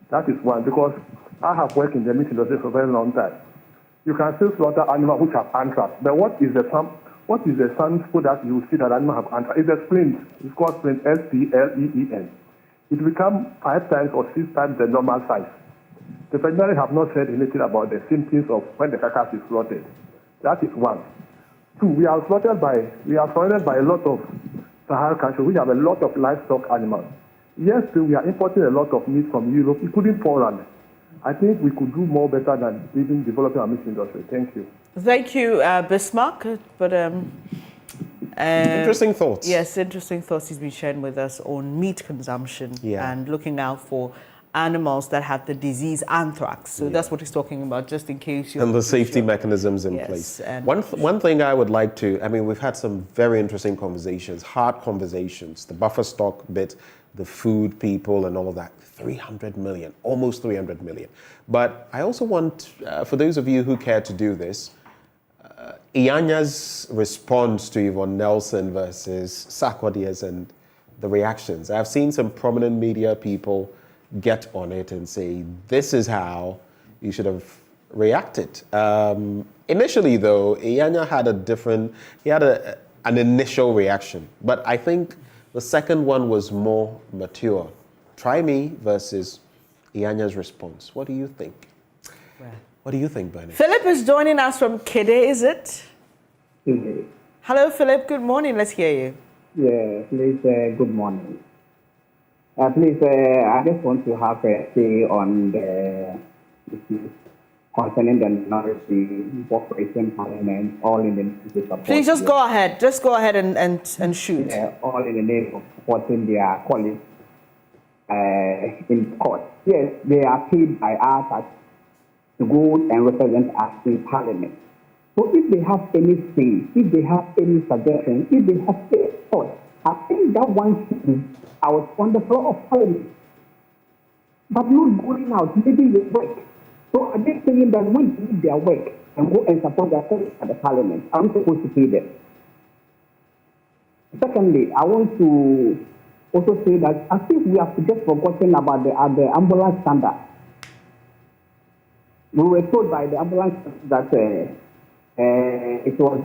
That is one, because I have worked in the meat industry for a very long time. You can still slaughter animals which have anthrax. But what is the sun food that you see that animals have anthrax? It's a splint. It's called splint, S-P-L-E-E-N. It becomes 5 times or 6 times the normal size. The veterinary have not said anything about the symptoms of when the carcass is slaughtered. That is one. Two, we are surrounded by a lot of Sahara countries which have a lot of livestock animals. Yes, we are importing a lot of meat from Europe, including Poland. I think we could do more better than even developing our meat industry. Thank you. Thank you, Bismarck. But interesting thoughts. Yes, interesting thoughts he's been sharing with us on meat consumption and looking out for animals that have the disease anthrax. So that's what he's talking about, just in case you... And the safety mechanisms in place. One thing I would like to... I mean, we've had some very interesting conversations, hard conversations, the buffer stock bit, the food people and all of that. 300 million, almost 300 million. But I also want, for those of you who care to do this, Iyanya's response to Yvonne Nelson versus Sarkodie's and the reactions. I've seen some prominent media people get on it and say, this is how you should have reacted. Initially, though, Iyanya had an initial reaction. But I think the second one was more mature. Try me versus Iyanya's response. What do you think? Right. What do you think, Bernie? Philip is joining us from Kede, is it? Mm-hmm. Hello, Philip. Good morning. Let's hear you. Yeah, please, good morning. Please, I just want to have a say on the concerning the minority cooperation parliament, all in the name of support. Please just go ahead. Just go ahead and shoot. All in the name of supporting their colleagues in court. Yes, they are paid by us to go and represent us in parliament. So if they have any say, if they have any suggestions, if they have any thoughts, I think that one should be out on the floor of parliament. But not going out, maybe they work. So I'm just saying that when they do their work and go and support their colleagues at the parliament, are we supposed to pay them? Secondly, I want to also say that I think we have just forgotten about the ambulance standard. We were told by the ambulance that it was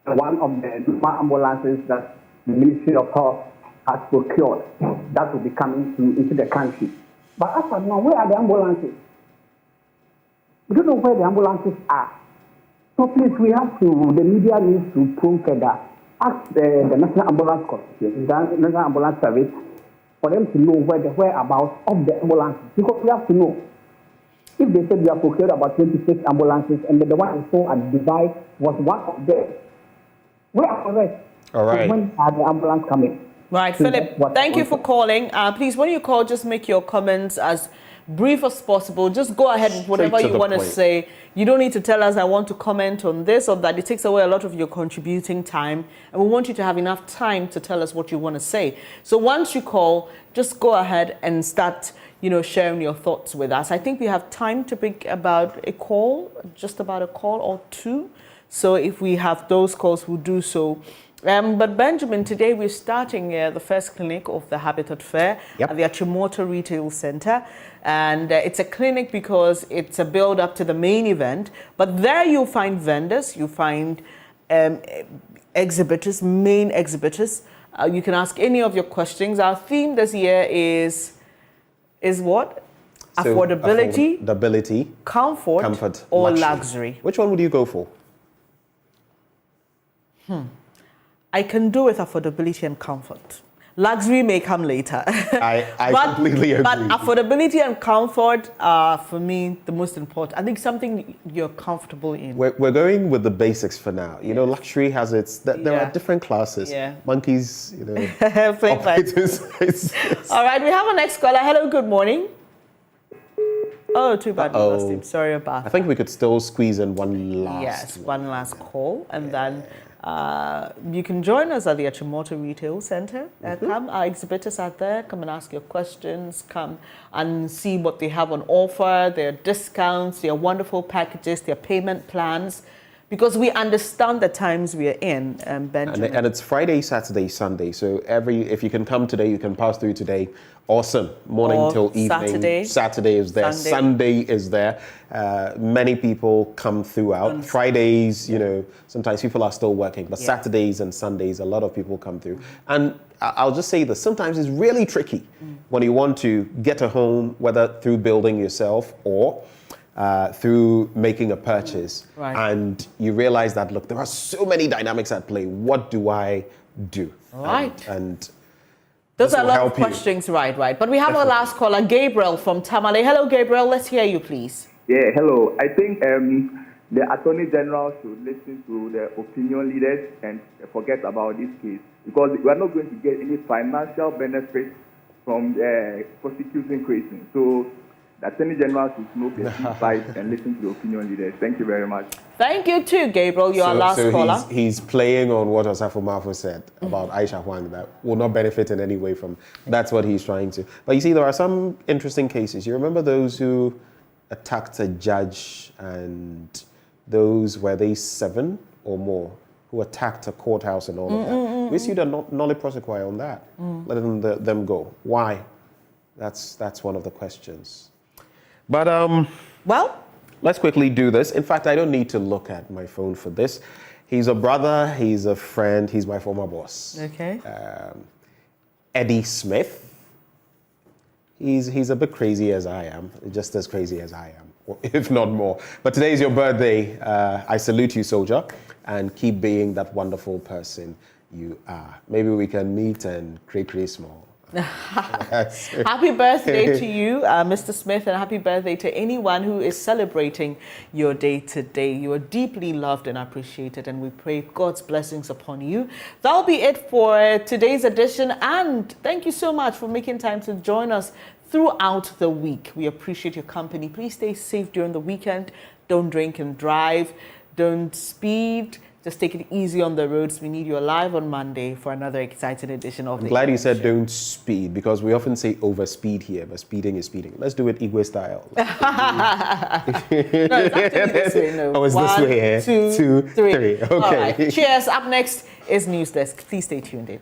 one of the ambulances that the Ministry of Health has procured that will be coming into the country. But as of now, where are the ambulances? We don't know where the ambulances are. So please, the media needs to prove that. Ask the National Ambulance Corporation, the National Ambulance Service, for them to know where the whereabouts of the ambulances. Because we have to know. If they said we have procured about 26 ambulances and the one we saw at Dubai was one of them, where are the rest? All right. So when are the ambulance coming? Right, So Philip, thank you for calling. Please, when you call, just make your comments as brief as possible. Just go ahead with whatever you want to say. You don't need to tell us, I want to comment on this or that. It takes away a lot of your contributing time. And we want you to have enough time to tell us what you want to say. So once you call, just go ahead and start, sharing your thoughts with us. I think we have time to pick just about a call or two. So if we have those calls, we'll do so. But Benjamin, today we're starting the first clinic of the Habitat Fair at the Achimota Retail Center. And it's a clinic because it's a build-up to the main event. But there you'll find vendors, you'll find exhibitors, main exhibitors. You can ask any of your questions. Our theme this year is what? So affordability, comfort or luxury. Which one would you go for? I can do with affordability and comfort. Luxury may come later. I completely agree. But affordability and comfort are, for me, the most important. I think something you're comfortable in. We're going with the basics for now. Luxury has its... There are different classes. Yeah. Monkeys, operators. All right, we have a next caller. Hello, good morning. Oh, too bad we lost him. Sorry about that. I think we could still squeeze in one last. Yes, one last call. And then you can join us at the Achimota Retail Center. Come, our exhibitors are there. Come and ask your questions. Come and see what they have on offer, their discounts, their wonderful packages, their payment plans. Because we understand the times we are in, Benjamin. And it's Friday, Saturday, Sunday. So if you can come today, you can pass through today. Awesome. Morning till evening. Saturday is there. Sunday is there. Many people come throughout. Fridays, sometimes people are still working. But Saturdays and Sundays, a lot of people come through. And I'll just say this. Sometimes it's really tricky when you want to get a home, whether through building yourself or through making a purchase, and you realize that, look, there are so many dynamics at play. What do I do? Right. And those are a lot of questions, right. But we have our last caller, Gabriel from Tamale. Hello, Gabriel. Let's hear you, please. Yeah, hello. I think the Attorney General should listen to the opinion leaders and forget about this case, because we are not going to get any financial benefit from prosecuting Creighton. So the Attorney General should smoke a deep pipe and listen to the opinion leaders. Thank you very much. Thank you too, Gabriel. You're our last caller. He's playing on what Osafo Mafo said about Aisha Huang that will not benefit in any way from. That's what he's trying to. But you see, there are some interesting cases. You remember those who attacked a judge, and those were they 7 or more who attacked a courthouse and all of that. We issued a nolle prosequi on that, letting them go. Why? That's one of the questions. But well, let's quickly do this. In fact, I don't need to look at my phone for this. He's a brother, he's a friend, he's my former boss. Okay. Eddie Smith. He's a bit crazy as I am, just as crazy as I am, if not more. But today is your birthday. I salute you, soldier, and keep being that wonderful person you are. Maybe we can meet and create small. Happy birthday to you, Mr. Smith, and happy birthday to anyone who is celebrating your day today. You are deeply loved and appreciated, and we pray God's blessings upon you. That'll be it for today's edition, and thank you so much for making time to join us throughout the week. We appreciate your company. Please stay safe during the weekend. Don't drink and drive. Don't speed. Just take it easy on the roads. We need you alive on Monday for another exciting edition of the. I'm glad you said don't speed, because we often say overspeed here, but speeding is speeding. Let's do it Igwe style. No, it's actually this way. No. Oh, it's this way here. 2, 3. Okay. All right. Cheers. Up next is News Desk. Please stay tuned in.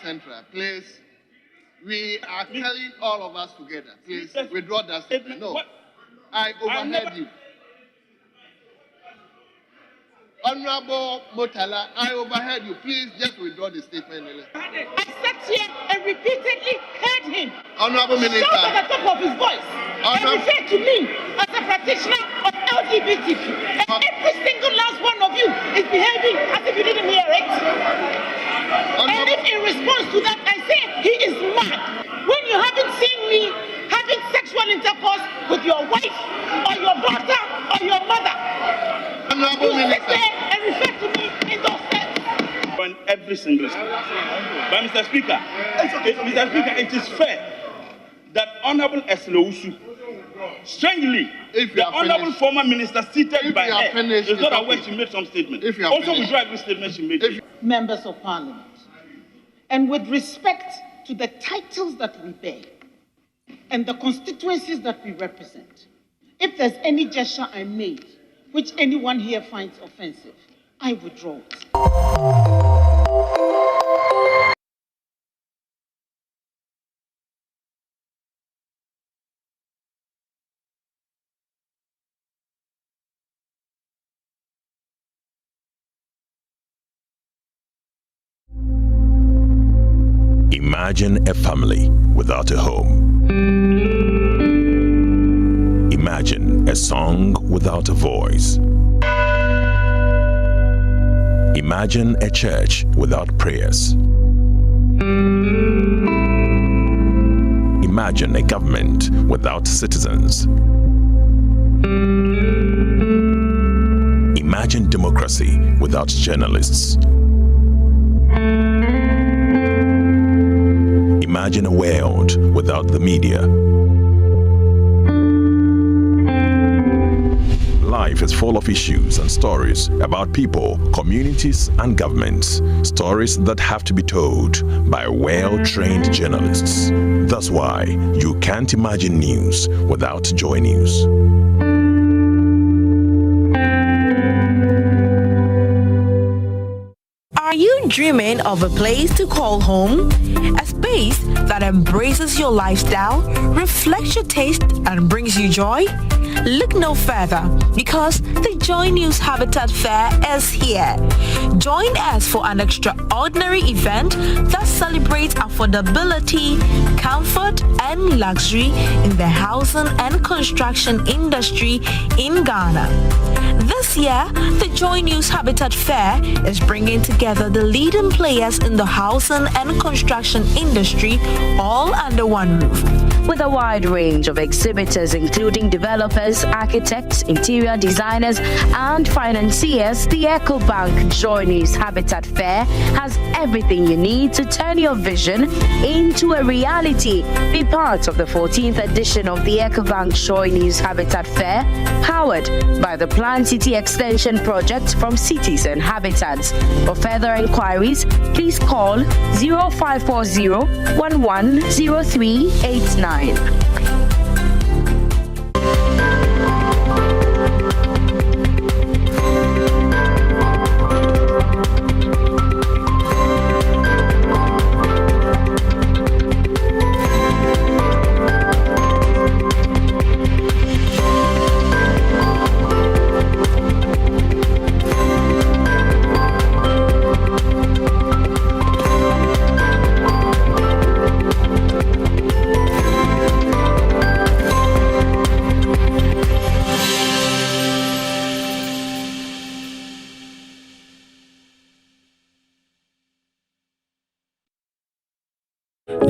Central, please. We are telling all of us together. Please withdraw that statement. No, I overheard you. Honorable Motala, I overheard you. Please just withdraw the statement. I sat here and repeatedly heard him. Honorable Minister. Shout at the top of his voice and refer to me as a practitioner of LGBTQ. And every single last one of you is behaving as if you didn't hear it. And if in response to that I say he is mad, when you haven't seen me having sexual intercourse with your wife or your daughter or your mother, you sit there and refer to me in those terms. On every single step. But Mr. Speaker, it is fair that Honorable Esloushu, strangely, the Honorable former minister seated by her is not aware she made some statement. Also, withdraw every statement she made. Members of Parliament, and with respect to the titles that we bear and the constituencies that we represent, if there's any gesture I made which anyone here finds offensive, I withdraw it. Imagine a family without a home. Imagine a song without a voice. Imagine a church without prayers. Imagine a government without citizens. Imagine democracy without journalists. Imagine a world without the media. Life is full of issues and stories about people, communities, and governments. Stories that have to be told by well-trained journalists. That's why you can't imagine news without JoyNews. Are you dreaming of a place to call home? A space that embraces your lifestyle, reflects your taste, and brings you joy? Look no further, because the JoyNews Habitat Fair is here. Join us for an extraordinary event that celebrates affordability, comfort, and luxury in the housing and construction industry in Ghana. This year, the JoyNews Habitat Fair is bringing together the leading players in the housing and construction industry all under one roof. With a wide range of exhibitors including developers, architects, interior designers, and financiers, the EcoBank JoyNews Habitat Fair has everything you need to turn your vision into a reality. Be part of the 14th edition of the EcoBank JoyNews Habitat Fair, powered by the Planned City Extension Project from Cities and Habitats. For further inquiries, please call 0540 110389.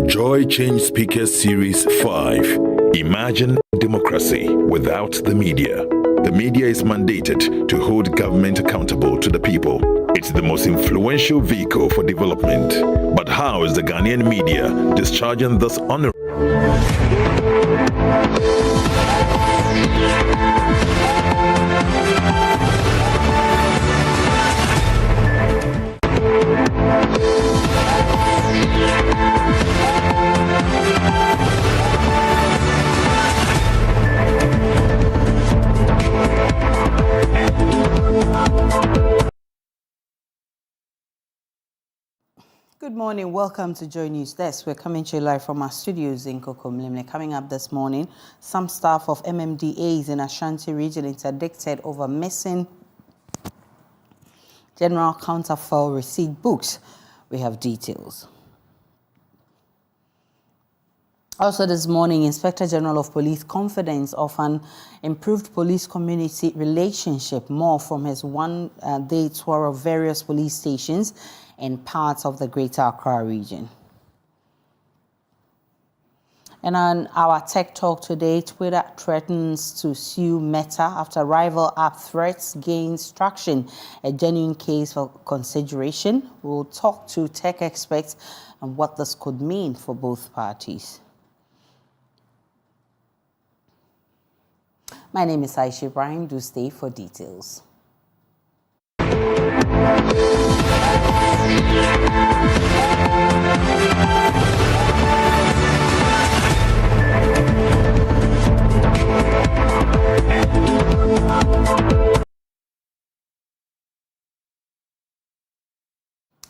Joy Change Speaker Series 5. Imagine democracy without the media. The media is mandated to hold government accountable to the people. It's the most influential vehicle for development. But how is the Ghanaian media discharging this honor? Good morning. Welcome to Joy News Desk. We're coming to you live from our studios in Kokomlemle. Coming up this morning, some staff of MMDAs in Ashanti region interdicted over missing general counterfeit receipt books. We have details. Also this morning, Inspector General of Police confidence of an improved police-community relationship, more from his one-day tour of various police stations in parts of the Greater Accra region. And on our Tech Talk today, Twitter threatens to sue Meta after rival app threats gains traction, a genuine case for consideration. We'll talk to tech experts and what this could mean for both parties. My name is Aisha Ibrahim. Do stay for details.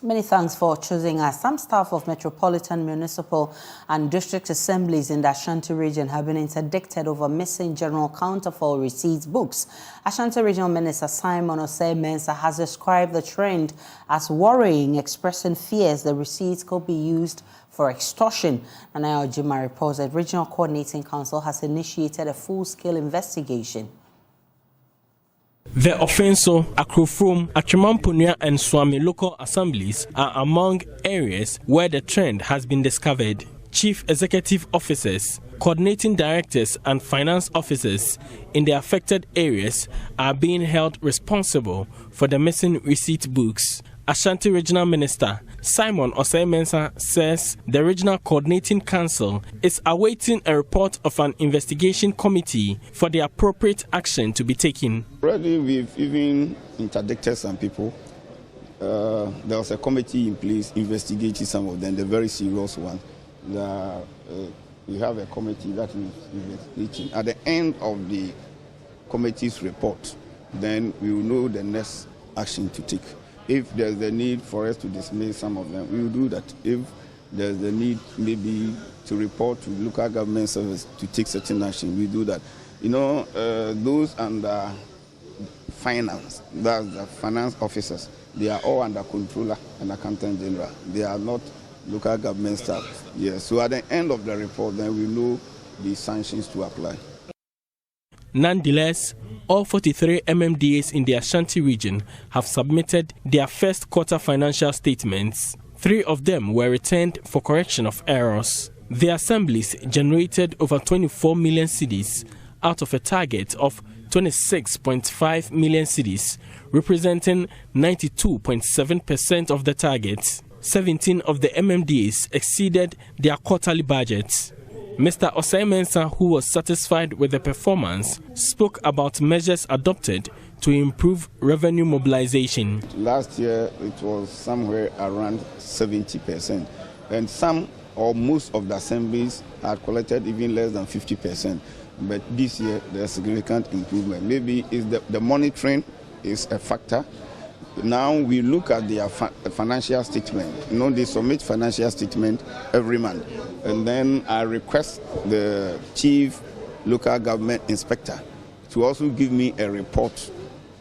Many thanks for choosing us. Some staff of metropolitan, municipal and district assemblies in the Ashanti region have been interdicted over missing general counterfeit receipts books. Ashanti Regional Minister Simon Osei-Mensah has described the trend as worrying, expressing fears the receipts could be used for extortion. Nanaya Ojima reports that Regional Coordinating Council has initiated a full-scale investigation. The Offenso, Akrofrom, Achimampunia and Swami local assemblies are among areas where the trend has been discovered. Chief executive officers, coordinating directors and finance officers in the affected areas are being held responsible for the missing receipt books. Ashanti Regional Minister Simon Osei-Mensah says the Regional Coordinating Council is awaiting a report of an investigation committee for the appropriate action to be taken. Already we've even interdicted some people. There was a committee in place investigating some of them, the very serious ones. We have a committee that is investigating. At the end of the committee's report, then we will know the next action to take. If there's a need for us to dismiss some of them, we will do that. If there's a need maybe to report to local government service to take certain action, we do that. You know, those under finance, that's the finance officers, they are all under controller and accountant general. They are not local government staff. Yes, so at the end of the report, then we know the sanctions to apply. Nonetheless, all 43 MMDAs in the Ashanti region have submitted their first quarter financial statements. 3 of them were returned for correction of errors. The assemblies generated over 24 million cedis out of a target of 26.5 million cedis, representing 92.7% of the target. 17 of the MMDAs exceeded their quarterly budgets. Mr. Osei-Mensah, who was satisfied with the performance, spoke about measures adopted to improve revenue mobilization. Last year, it was somewhere around 70%, and some or most of the assemblies had collected even less than 50%. But this year, there's significant improvement. Maybe it's the monitoring is a factor. Now we look at their financial statement. You know, they submit financial statement every month. And then I request the chief local government inspector to also give me a report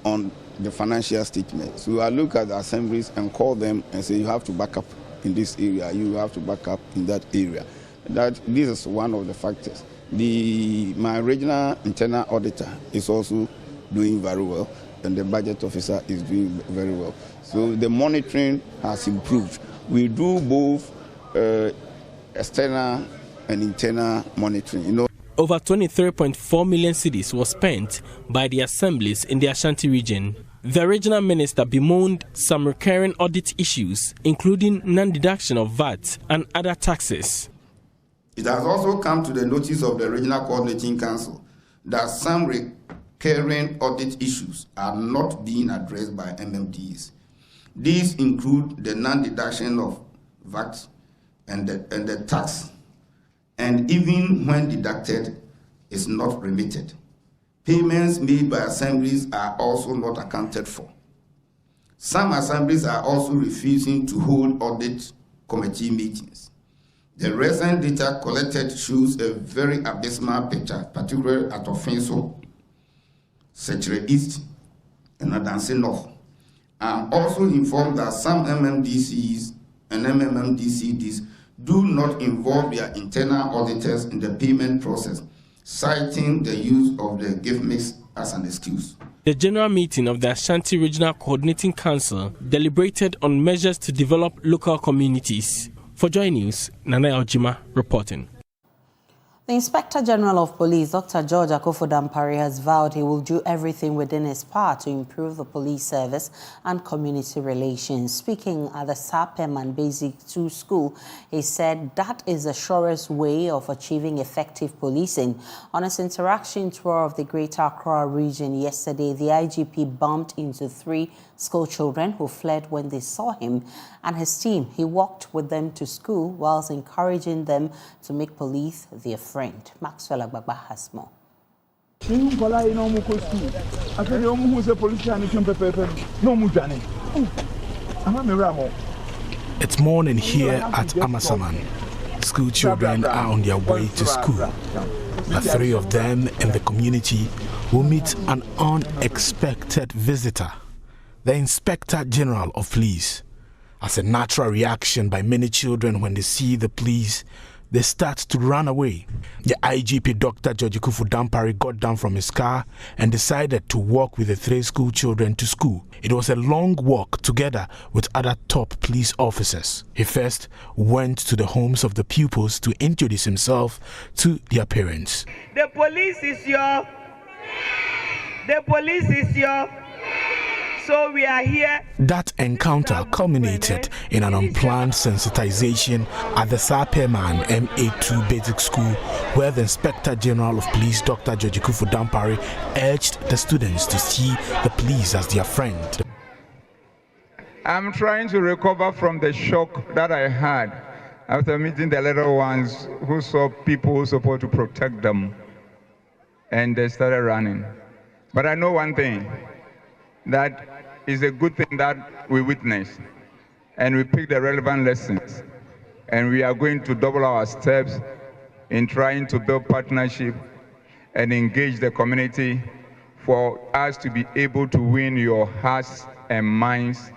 on the financial statement. So I look at the assemblies and call them and say, you have to back up in this area, you have to back up in that area. This is one of the factors. My regional internal auditor is also doing very well, and the budget officer is doing very well. So the monitoring has improved. We do both external and internal monitoring. You know, over 23.4 million cedis was spent by the assemblies in the Ashanti region. The regional minister bemoaned some recurring audit issues, including non-deduction of VAT and other taxes. It has also come to the notice of the Regional Coordinating Council that some recurring audit issues are not being addressed by MMDs. These include the non-deduction of VAT and the tax, and even when deducted, is not remitted. Payments made by assemblies are also not accounted for. Some assemblies are also refusing to hold audit committee meetings. The recent data collected shows a very abysmal picture, particularly at Offenso, Secretary East, and Adansi North. I'm also informed that some MMDCs and MMDCDs do not involve their internal auditors in the payment process, citing the use of the gift mix as an excuse. The general meeting of the Ashanti Regional Coordinating Council deliberated on measures to develop local communities. For JoyNews, Nanaya Ojima reporting. The Inspector General of Police, Dr. George Akufo-Dampare, has vowed he will do everything within his power to improve the police service and community relations. Speaking at the Sapem Basic 2 School, he said that is the surest way of achieving effective policing. On his interaction tour of the Greater Accra region yesterday, the IGP bumped into 3 school children who fled when they saw him and his team. He walked with them to school whilst encouraging them to make police their friend. Maxwell Agbagba has more. It's morning here at Amasaman. School children are on their way to school. The three of them in the community will meet an unexpected visitor, the Inspector General of Police. As a natural reaction by many children when they see the police, they start to run away. The IGP Dr. George Kufu Dampari got down from his car and decided to walk with the three school children to school. It was a long walk together with other top police officers. He first went to the homes of the pupils to introduce himself to their parents. The police is your. So we are here. That encounter culminated in an unplanned sensitization at the Sapeman MA2 Basic School, where the Inspector General of Police Dr. George Kufu Dampari urged the students to see the police as their friend. I'm trying to recover from the shock that I had after meeting the little ones who saw people who were supposed to protect them, and they started running. But I know one thing, that is a good thing that we witnessed, and we pick the relevant lessons, and we are going to double our steps in trying to build partnership and engage the community for us to be able to win your hearts and minds,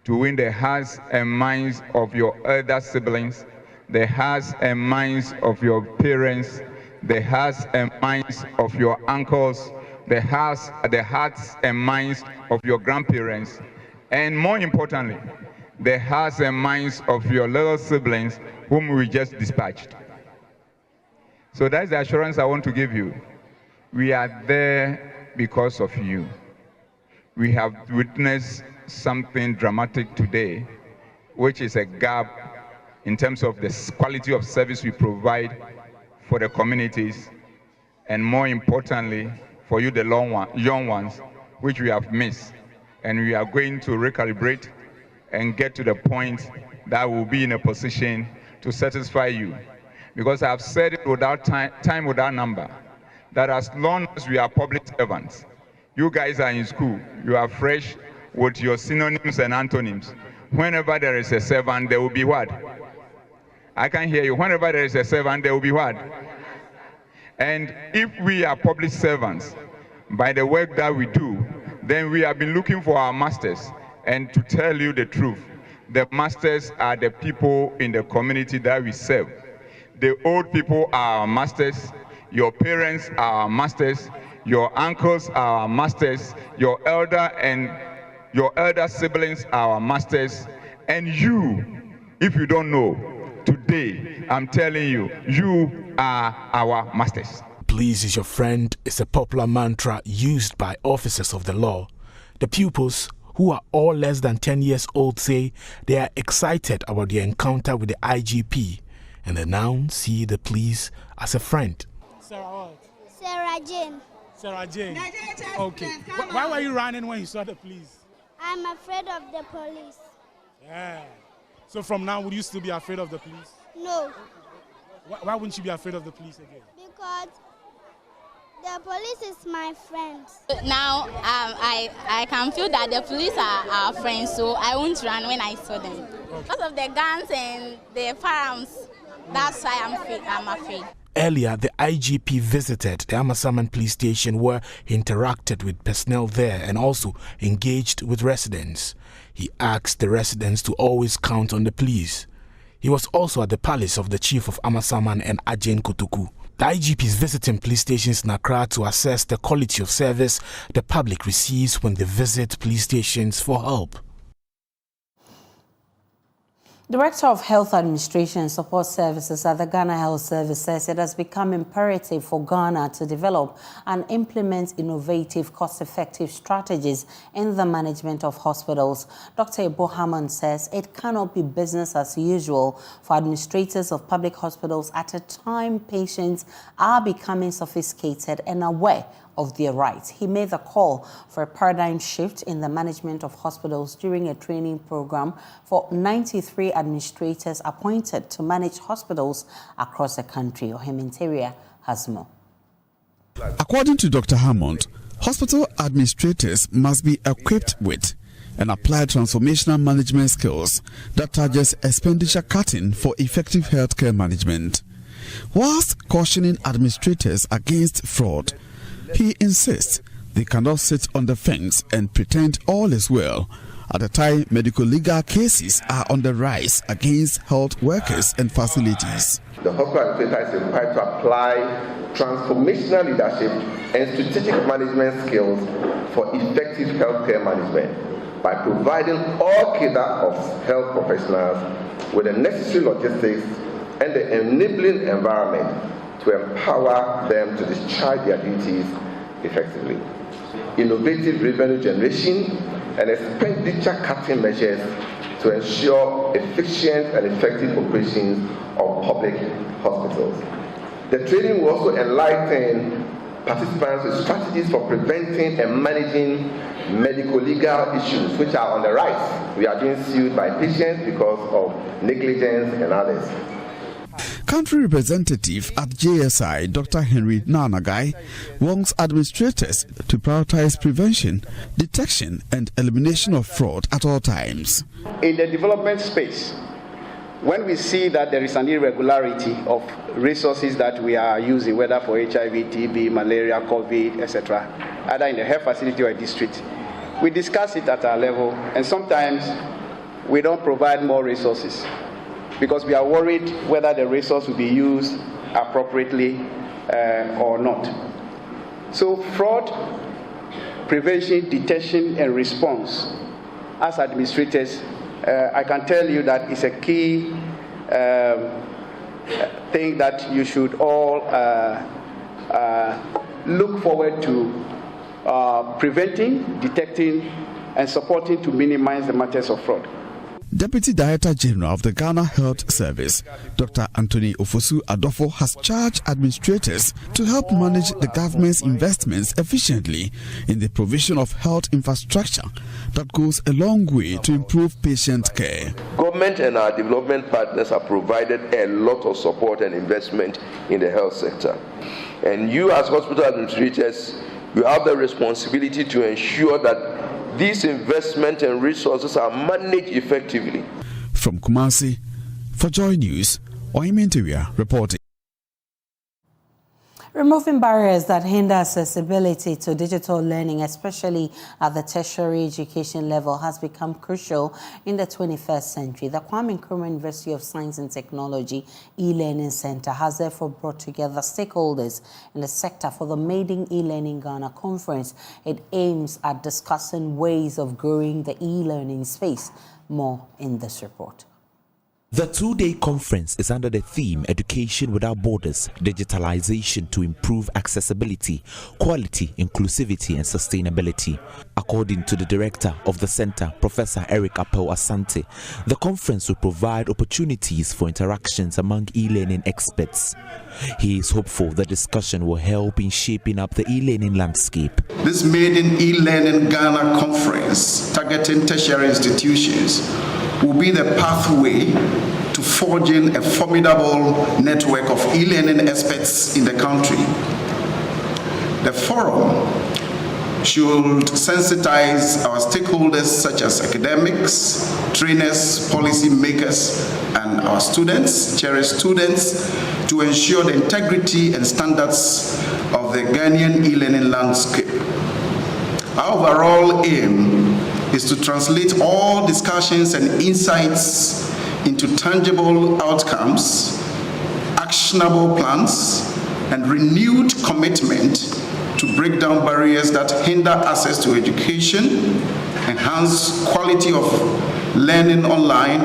to win the hearts and minds of your elder siblings, the hearts and minds of your parents, the hearts and minds of your uncles, the hearts and minds of your grandparents, and more importantly, the hearts and minds of your little siblings whom we just dispatched. So that's the assurance I want to give you. We are there because of you. We have witnessed something dramatic today, which is a gap in terms of the quality of service we provide for the communities, and more importantly, for you, the young ones, which we have missed. And we are going to recalibrate and get to the point that we'll be in a position to satisfy you. Because I have said it without time without number, that as long as we are public servants, you guys are in school, you are fresh with your synonyms and antonyms. Whenever there is a servant, there will be what? I can hear you. Whenever there is a servant, there will be what? And if we are public servants, by the work that we do, then we have been looking for our masters. And to tell you the truth, the masters are the people in the community that we serve. The old people are our masters, your parents are our masters, your uncles are our masters, your elder siblings are our masters, and you, if you don't know, today, I'm telling you, you are our masters. Police is your friend is a popular mantra used by officers of the law. The pupils, who are all less than 10 years old, say they are excited about their encounter with the IGP, and they now see the police as a friend. Sarah what? Sarah Jane. Sarah Jane. Okay. Why were you running when you saw the police? I'm afraid of the police. Yeah. So from now, would you still be afraid of the police? No. Why wouldn't you be afraid of the police again? Because the police is my friends. Now, I can feel that the police are our friends, so I won't run when I saw them. Okay. Because of the guns and the firearms, that's why I'm afraid. Earlier, the IGP visited the Amasaman police station where he interacted with personnel there and also engaged with residents. He asked the residents to always count on the police. He was also at the palace of the chief of Amasaman and Ajane Kotoku. The IGP is visiting police stations in Accra to assess the quality of service the public receives when they visit police stations for help. Director of Health Administration and Support Services at the Ghana Health Service says it has become imperative for Ghana to develop and implement innovative, cost-effective strategies in the management of hospitals. Dr. Ebo Hammond says it cannot be business as usual for administrators of public hospitals at a time patients are becoming sophisticated and aware of their rights. He made the call for a paradigm shift in the management of hospitals during a training program for 93 administrators appointed to manage hospitals across the country. Ohim Interior has more. According to Dr. Hammond, hospital administrators must be equipped with and apply transformational management skills that targets expenditure cutting for effective healthcare management. Whilst cautioning administrators against fraud, he insists they cannot sit on the fence and pretend all is well at the time medical legal cases are on the rise against health workers and facilities. The hospital administrator is required to apply transformational leadership and strategic management skills for effective healthcare management by providing all cadre of health professionals with the necessary logistics and the enabling environment to empower them to discharge their duties effectively. Innovative revenue generation and expenditure cutting measures to ensure efficient and effective operations of public hospitals. The training will also enlighten participants with strategies for preventing and managing medical legal issues which are on the rise. We are being sued by patients because of negligence and others. Country representative at JSI, Dr. Henry Nanagai, wants administrators to prioritize prevention, detection, and elimination of fraud at all times. In the development space, when we see that there is an irregularity of resources that we are using, whether for HIV, TB, malaria, COVID, etc., either in the health facility or a district, we discuss it at our level, and sometimes we don't provide more resources, because we are worried whether the resource will be used appropriately or not. So fraud prevention, detection, and response, as administrators, I can tell you that it's a key thing that you should all look forward to preventing, detecting, and supporting to minimize the matters of fraud. Deputy Director General of the Ghana Health Service, Dr. Anthony Ofosu Adofo, has charged administrators to help manage the government's investments efficiently in the provision of health infrastructure that goes a long way to improve patient care. Government and our development partners have provided a lot of support and investment in the health sector. And you as hospital administrators, you have the responsibility to ensure that these investment and resources are managed effectively. From Kumasi, for Joy News, Oimenteria reporting. Removing barriers that hinder accessibility to digital learning, especially at the tertiary education level, has become crucial in the 21st century. The Kwame Nkrumah University of Science and Technology e-learning center has therefore brought together stakeholders in the sector for the Made in E-Learning Ghana conference. It aims at discussing ways of growing the e-learning space. More in this report. The two-day conference is under the theme Education Without Borders, Digitalization to Improve Accessibility, Quality, Inclusivity and Sustainability. According to the director of the center, Professor Eric Apel Asante, the conference will provide opportunities for interactions among e-learning experts. He is hopeful the discussion will help in shaping up the e-learning landscape. This Made in E-Learning Ghana conference, targeting tertiary institutions, will be the pathway to forging a formidable network of e-learning experts in the country. The forum should sensitize our stakeholders such as academics, trainers, policy makers, and our students, cherished students, to ensure the integrity and standards of the Ghanaian e-learning landscape. Our overall aim is to translate all discussions and insights into tangible outcomes, actionable plans, and renewed commitment to break down barriers that hinder access to education, enhance quality of learning online,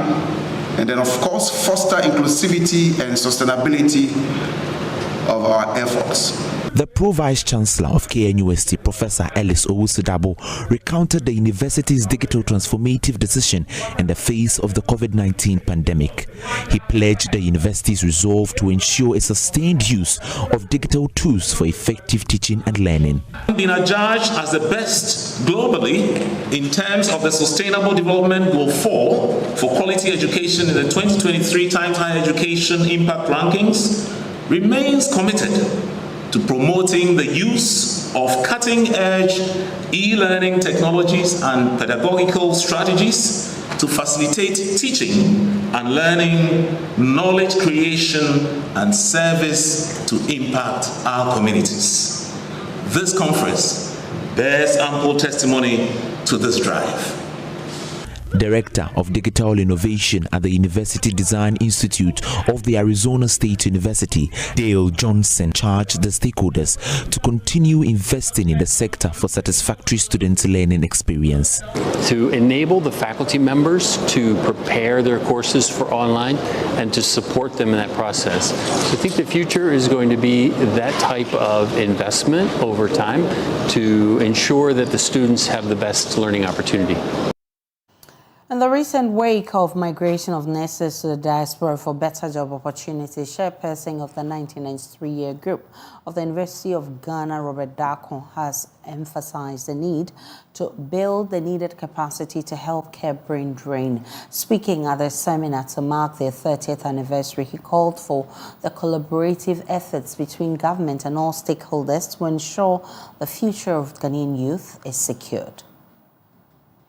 and then of course foster inclusivity and sustainability of our efforts. The Pro-Vice Chancellor of KNUST, Professor Ellis Owusu-Dabo, recounted the university's digital transformative decision in the face of the COVID-19 pandemic. He pledged the university's resolve to ensure a sustained use of digital tools for effective teaching and learning. Been adjudged as the best globally in terms of the Sustainable Development Goal 4 for quality education in the 2023 Times Higher Education Impact Rankings, remains committed to promoting the use of cutting-edge e-learning technologies and pedagogical strategies to facilitate teaching and learning, knowledge creation, and service to impact our communities. This conference bears ample testimony to this drive. Director of Digital Innovation at the University Design Institute of the Arizona State University, Dale Johnson, charged the stakeholders to continue investing in the sector for satisfactory student learning experience. To enable the faculty members to prepare their courses for online and to support them in that process. So I think the future is going to be that type of investment over time to ensure that the students have the best learning opportunity. In the recent wake of migration of nurses to the diaspora for better job opportunities, chairperson of the 1993-year group of the University of Ghana, Robert Darko, has emphasized the need to build the needed capacity to help care brain drain. Speaking at the seminar to mark their 30th anniversary, he called for the collaborative efforts between government and all stakeholders to ensure the future of Ghanaian youth is secured.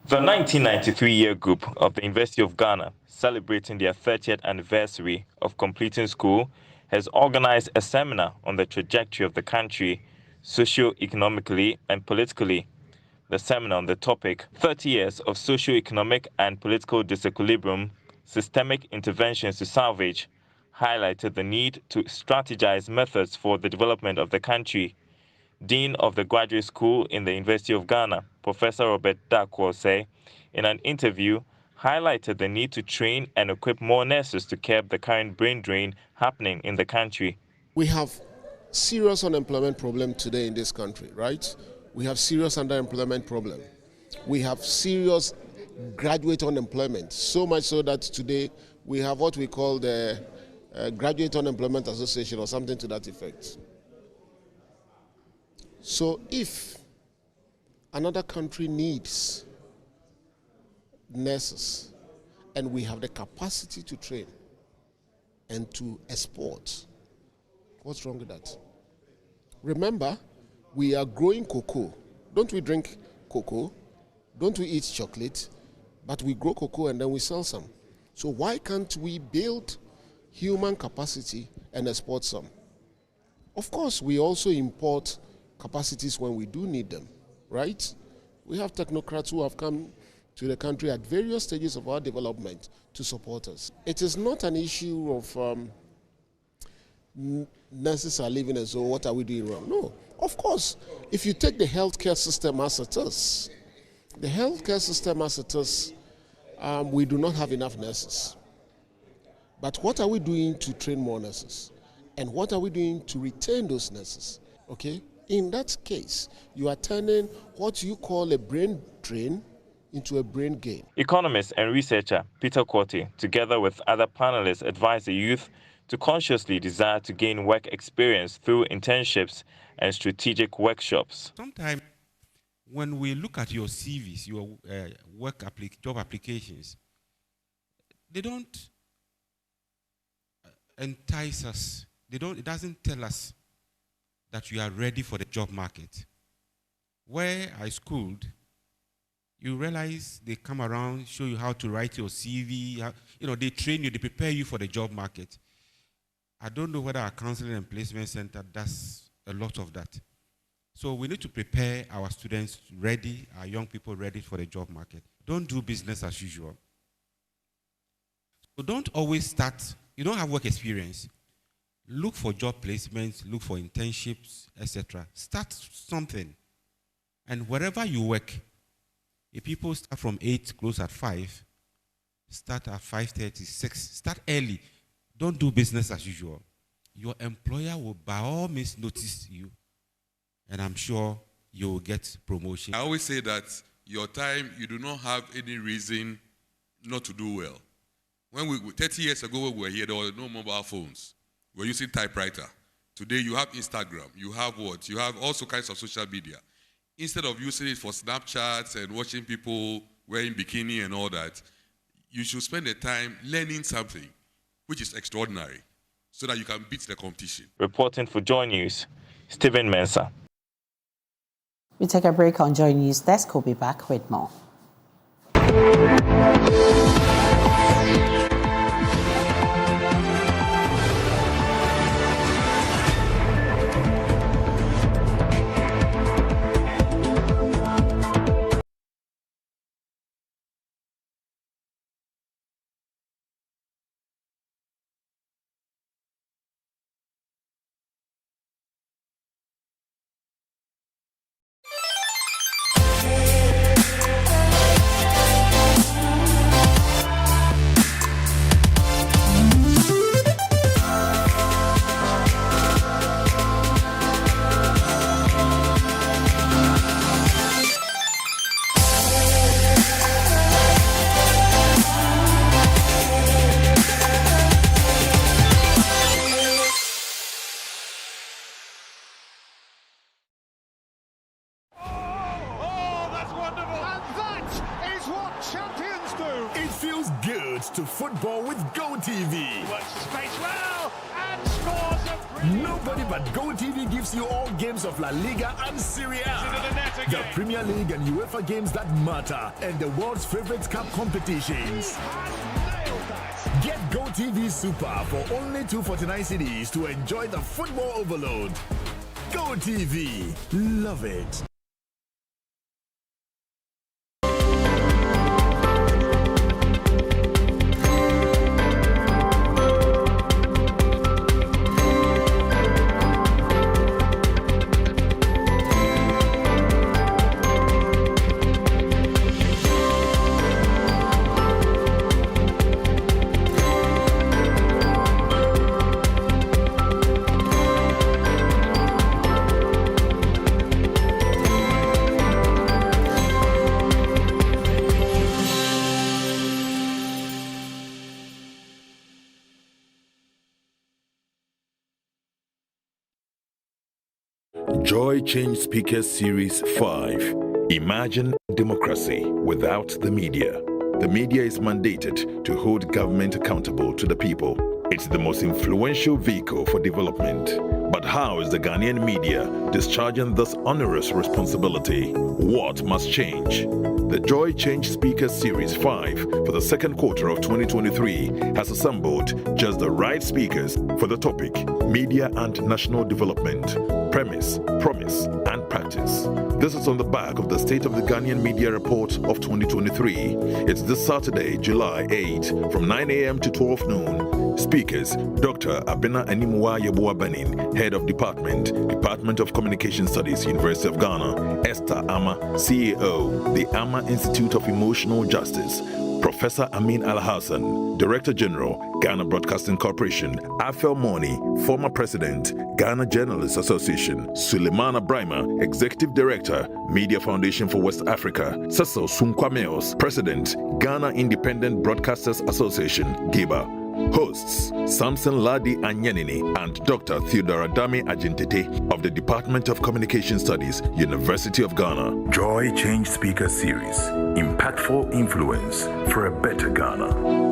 The 1993-year group of the University of Ghana, celebrating their 30th anniversary of completing school, has organized a seminar on the trajectory of the country, socio-economically and politically. The seminar on the topic, 30 Years of Socio-Economic and Political Disequilibrium, Systemic Interventions to Salvage, highlighted the need to strategize methods for the development of the country. Dean of the Graduate School in the University of Ghana, Professor Robert Darko, in an interview, highlighted the need to train and equip more nurses to curb the current brain drain happening in the country. We have serious unemployment problem today in this country, right? We have serious underemployment problem. We have serious graduate unemployment, so much so that today we have what we call the Graduate Unemployment Association or something to that effect. So if another country needs nurses and we have the capacity to train and to export, what's wrong with that? Remember, we are growing cocoa. Don't we drink cocoa? Don't we eat chocolate? But we grow cocoa and then we sell some. So why can't we build human capacity and export some? Of course, we also import capacities when we do need them, right? We have technocrats who have come to the country at various stages of our development to support us. It is not an issue of nurses are leaving us, so what are we doing wrong? No, of course, if you take the healthcare system as it is, we do not have enough nurses. But what are we doing to train more nurses? And what are we doing to retain those nurses? Okay? In that case, you are turning what you call a brain drain into a brain gain. Economist and researcher Peter Korte, together with other panelists, advised the youth to consciously desire to gain work experience through internships and strategic workshops. Sometimes when we look at your CVs, your job applications, they don't entice us. It doesn't tell us that you are ready for the job market. Where I schooled, you realize they come around, show you how to write your CV, they train you, they prepare you for the job market. I don't know whether our counseling and placement center does a lot of that. So we need to prepare our students ready, our young people ready for the job market. Don't do business as usual. So don't always start, you don't have work experience. Look for job placements, look for internships, etc. Start something. And wherever you work, if people start from 8, close at 5, start at 5:30, 6, start early. Don't do business as usual. Your employer will by all means notice you, and I'm sure you will get promotion. I always say that your time, you do not have any reason not to do well. 30 years ago when we were here, there were no mobile phones. We were using typewriter. Today you have Instagram, you have what? You have also kinds of social media. Instead of using it for Snapchats and watching people wearing bikini and all that, you should spend the time learning something which is extraordinary so that you can beat the competition. Reporting for JoyNews, Stephen Mensah. We take a break on Joy News Desk. We'll be back with more. To football with GoTV. Works the space well and scores. Nobody but GoTV gives you all games of La Liga and Serie A, the Premier League and UEFA games that matter, and the world's favorite cup competitions. Get GoTV Super for only 249 cedis to enjoy the football overload. GoTV, love it. Joy Change Speakers Series 5. Imagine democracy without the media. The media is mandated to hold government accountable to the people. It's the most influential vehicle for development. But how is the Ghanaian media discharging this onerous responsibility? What must change? The Joy Change Speakers Series 5 for the second quarter of 2023 has assembled just the right speakers for the topic Media and National Development, Premise, Promise, and Practice. This is on the back of the State of the Ghanaian Media Report of 2023. It's this Saturday, July 8, from 9 a.m. to 12 noon. Speakers, Dr. Abena Animua Yeboah Benin, Head of Department of Communication Studies, University of Ghana; Esther Ama, CEO, the Ama Institute of Emotional Justice; Professor Amin Al-Hassan, Director General, Ghana Broadcasting Corporation; Afel Moni, former President, Ghana Journalists Association; Suleimana Brima, Executive Director, Media Foundation for West Africa; Cecil Sunkwameos, President, Ghana Independent Broadcasters Association, GIBA. Hosts, Samson Ladi Anyanini and Dr. Theodora Dame Ajintete of the Department of Communication Studies, University of Ghana. Joy Change Speaker Series. Impactful influence for a better Ghana.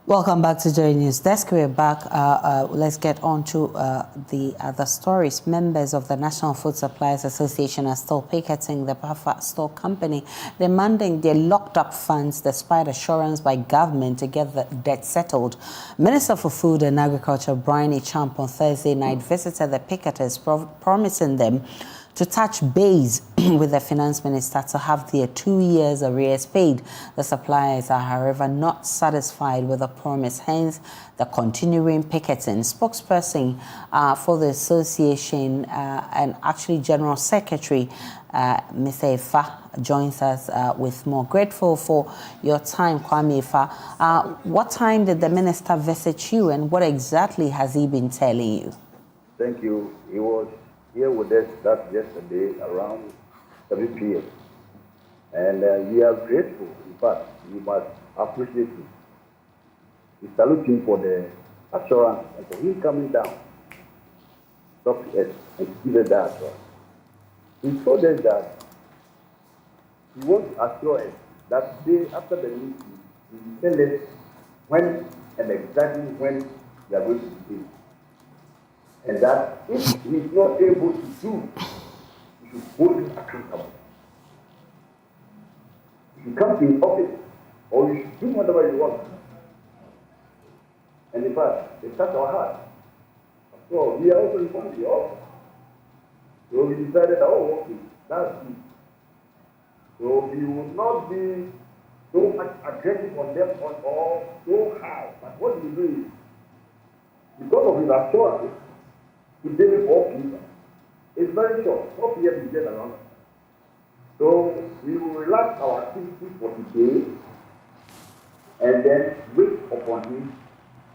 Welcome back to Joy News Desk. We're back. Let's get on to the other stories. Members of the National Food Suppliers Association are still picketing the Pafa Store Company, demanding their locked-up funds despite assurance by government to get the debt settled. Minister for Food and Agriculture Brian Ichamp on Thursday night visited the picketers, promising them to touch base with the finance minister to have their 2 years arrears paid. The suppliers are, however, not satisfied with the promise, hence the continuing picketing. Spokesperson for the association and actually General Secretary Mr. Ifa joins us with more. Grateful for your time, Kwame Ifa. What time did the minister visit you and what exactly has he been telling you? Thank you. He was here with us that yesterday around WPA. And we are grateful. In fact, we must appreciate him. We salute him for the assurance and for him coming down, talk to us and give us that assurance. He told us that he wants to assure us that day after the meeting, he will tell us when and exactly when we are going to be paid. And that if he is not able to do, we should hold him accountable. You should come to his office, or you should do whatever you want. And in fact, it touched our heart. So we are also informed the office. So we decided, oh, okay, that's it. So we will not be so much aggressive on them or so high. But what we do is, because of his assurance, today 4 p.m. It's very short. 4 p.m. is just around. So we will relax our activities for today and then wait upon him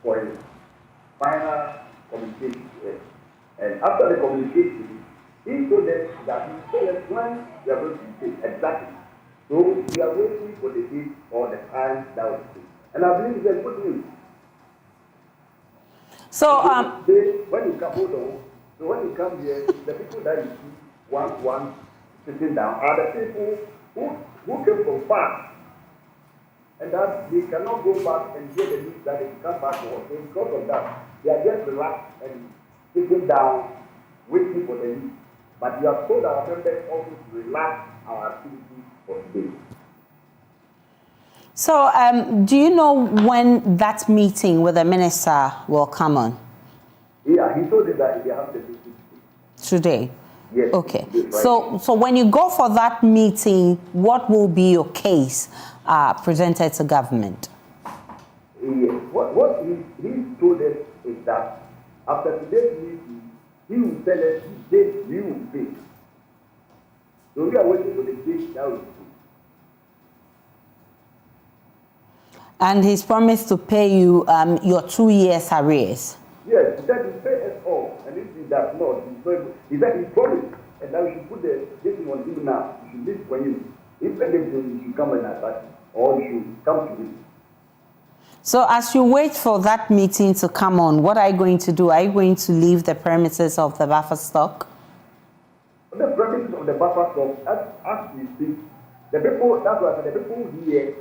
for his final communication to us. And after the communication, he told us that he told us when we are going to be paid exactly. So we are waiting for the date or the time that will be paid. And I believe it's a good news. So when you come, hold on. So when you come here, the people that you see one sitting down are the people who came from far. And that they cannot go back and get the news that they can come back to us. So because of that, they are just relaxed and sitting down, waiting for the news. But we have told our members also to relax our activities for today. So, do you know when that meeting with the minister will come on? Yeah, he told us that they have the meeting today. Yes. Okay. So when you go for that meeting, what will be your case presented to government? Yes. What he told us is that after today's meeting, he will tell us the date we will pay. So we are waiting for the date that will pay. And he's promised to pay you your 2 years arrears. Yes, he said he pay us all, and if he does not, he said he promised, and now we should put this thing on him now. We should leave for him. If anything, he should come and attack, or he should come to him. So as you wait for that meeting to come on, what are you going to do? Are you going to leave the premises of the buffer stock? The premises of the buffer stock, as we speak, the people, that's why the people here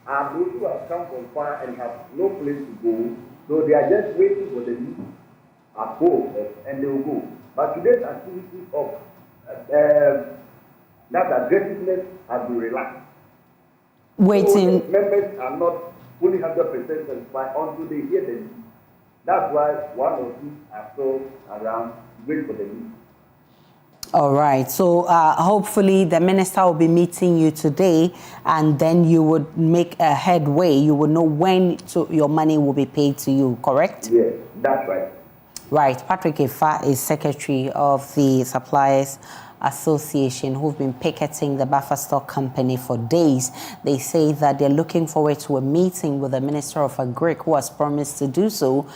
are those who have come from far and have no place to go, so they are just waiting for the news at home, and they will go. But today's activities of that aggressiveness has been relaxed. Waiting. So members are not fully 100% satisfied until they hear the news. That's why one or two are still around waiting for the news. All right. So hopefully the minister will be meeting you today, and then you would make a headway. You would know when your money will be paid to you, correct? Yes, that's right. Right. Patrick Ifa is secretary of the Suppliers Association, who've been picketing the buffer stock company for days. They say that they're looking forward to a meeting with the Minister of Agri, who has promised to do so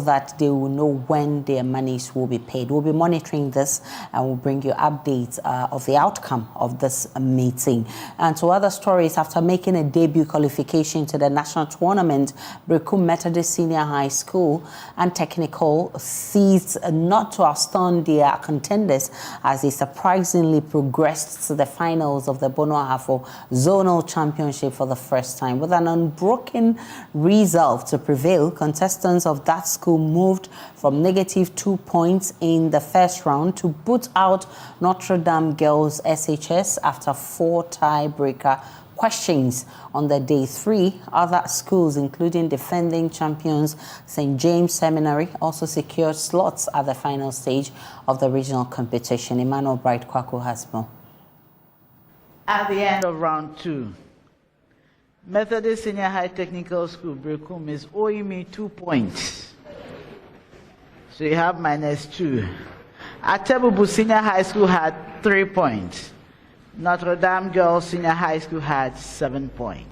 that they will know when their monies will be paid. We'll be monitoring this and we'll bring you updates of the outcome of this meeting. And to other stories, after making a debut qualification to the national tournament, Brekum Methodist Senior High School and Technical ceased not to outstun their contenders as they surprisingly progressed to the finals of the Bono Ahafo Zonal Championship for the first time. With an unbroken resolve to prevail, contestants of that school moved from -2 points in the first round to boot out Notre Dame Girls SHS after 4 tiebreaker questions. On the day 3, other schools, including defending champions St. James Seminary, also secured slots at the final stage of the regional competition. Emmanuel Bright Kwaku has more. At the end of round 2, Methodist Senior High Technical School, Brekum, is owing me 2 points. So you have -2. Atebubu Senior High School had 3 points. Notre Dame Girls Senior High School had 7 points.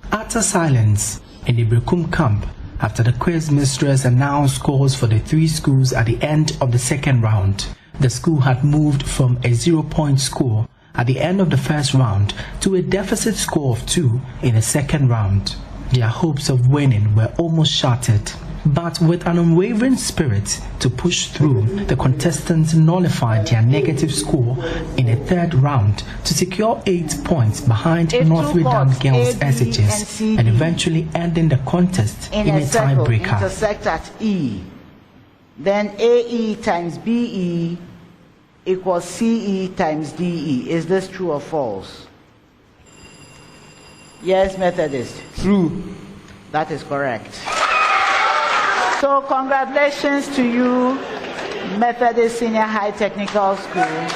Utter silence in the Brekum camp after the quiz mistress announced scores for the 3 schools at the end of the second round. The school had moved from a 0-point score at the end of the first round to a deficit score of 2 in the second round. Their hopes of winning were almost shattered. But with an unwavering spirit to push through, the contestants nullified their negative score in the third round to secure 8 points behind Notre Dame Girls SHS and eventually ending the contest in a tiebreaker. Intersect at E. Then AE times BE equals CE times DE. Is this true or false? Yes, Methodist. True. That is correct. So congratulations to you, Methodist Senior High Technical School.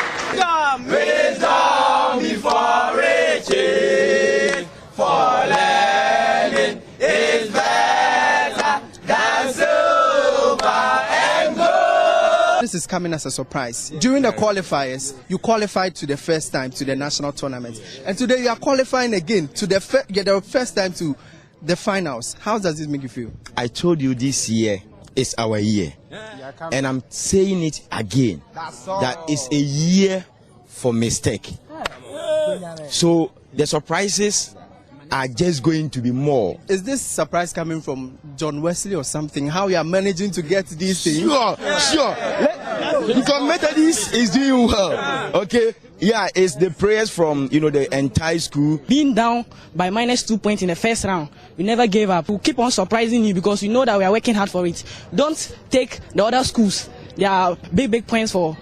Wisdom before riches, for learning is better than silver and gold. This is coming as a surprise. During the qualifiers, you qualified to the first time to the national tournament, and today you are qualifying again to the first time to the finals. How does this make you feel? I told you this year is our year, and I'm saying it again, that it's a year for mistake. So the surprises are just going to be more. Is this surprise coming from John Wesley or something? How you are managing to get these things? Sure. Because Methodist is doing well. Okay. Yeah, it's the prayers from the entire school. Being down by -2 points in the first round, we never gave up. We'll keep on surprising you because we know that we are working hard for it. Don't take the other schools. There are big points for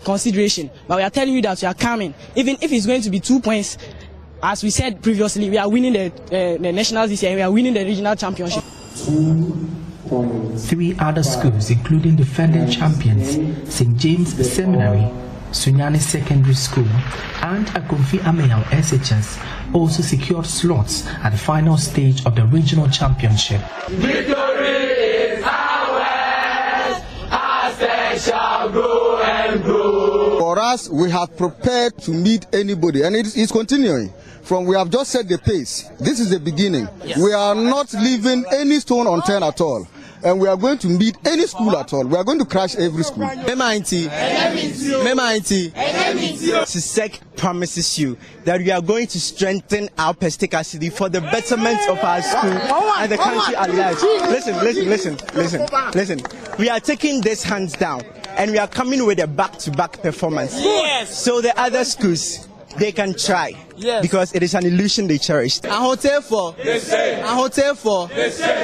consideration, but we are telling you that we are coming. Even if it's going to be 2 points, as we said previously, we are winning the nationals this year. And we are winning the regional championship. 3 other schools, including defending champions St. James Seminary, Sunyani Secondary School, and Akomfi Ameyao SHS, also secured slots at the final stage of the regional championship. Victory is ours, as they shall grow and grow. For us, we have prepared to meet anybody, and it's continuing. We have just set the pace. This is the beginning. Yes. We are not leaving any stone unturned at all. And we are going to meet any school at all. We are going to crash every school. SISEC promises you that we are going to strengthen our perspicacity for the betterment of our school and the country at large. Listen. We are taking this hands down and we are coming with a back-to-back performance. Yes. So the other schools, they can try. Yes. Because it is an illusion they cherished. A hotel for.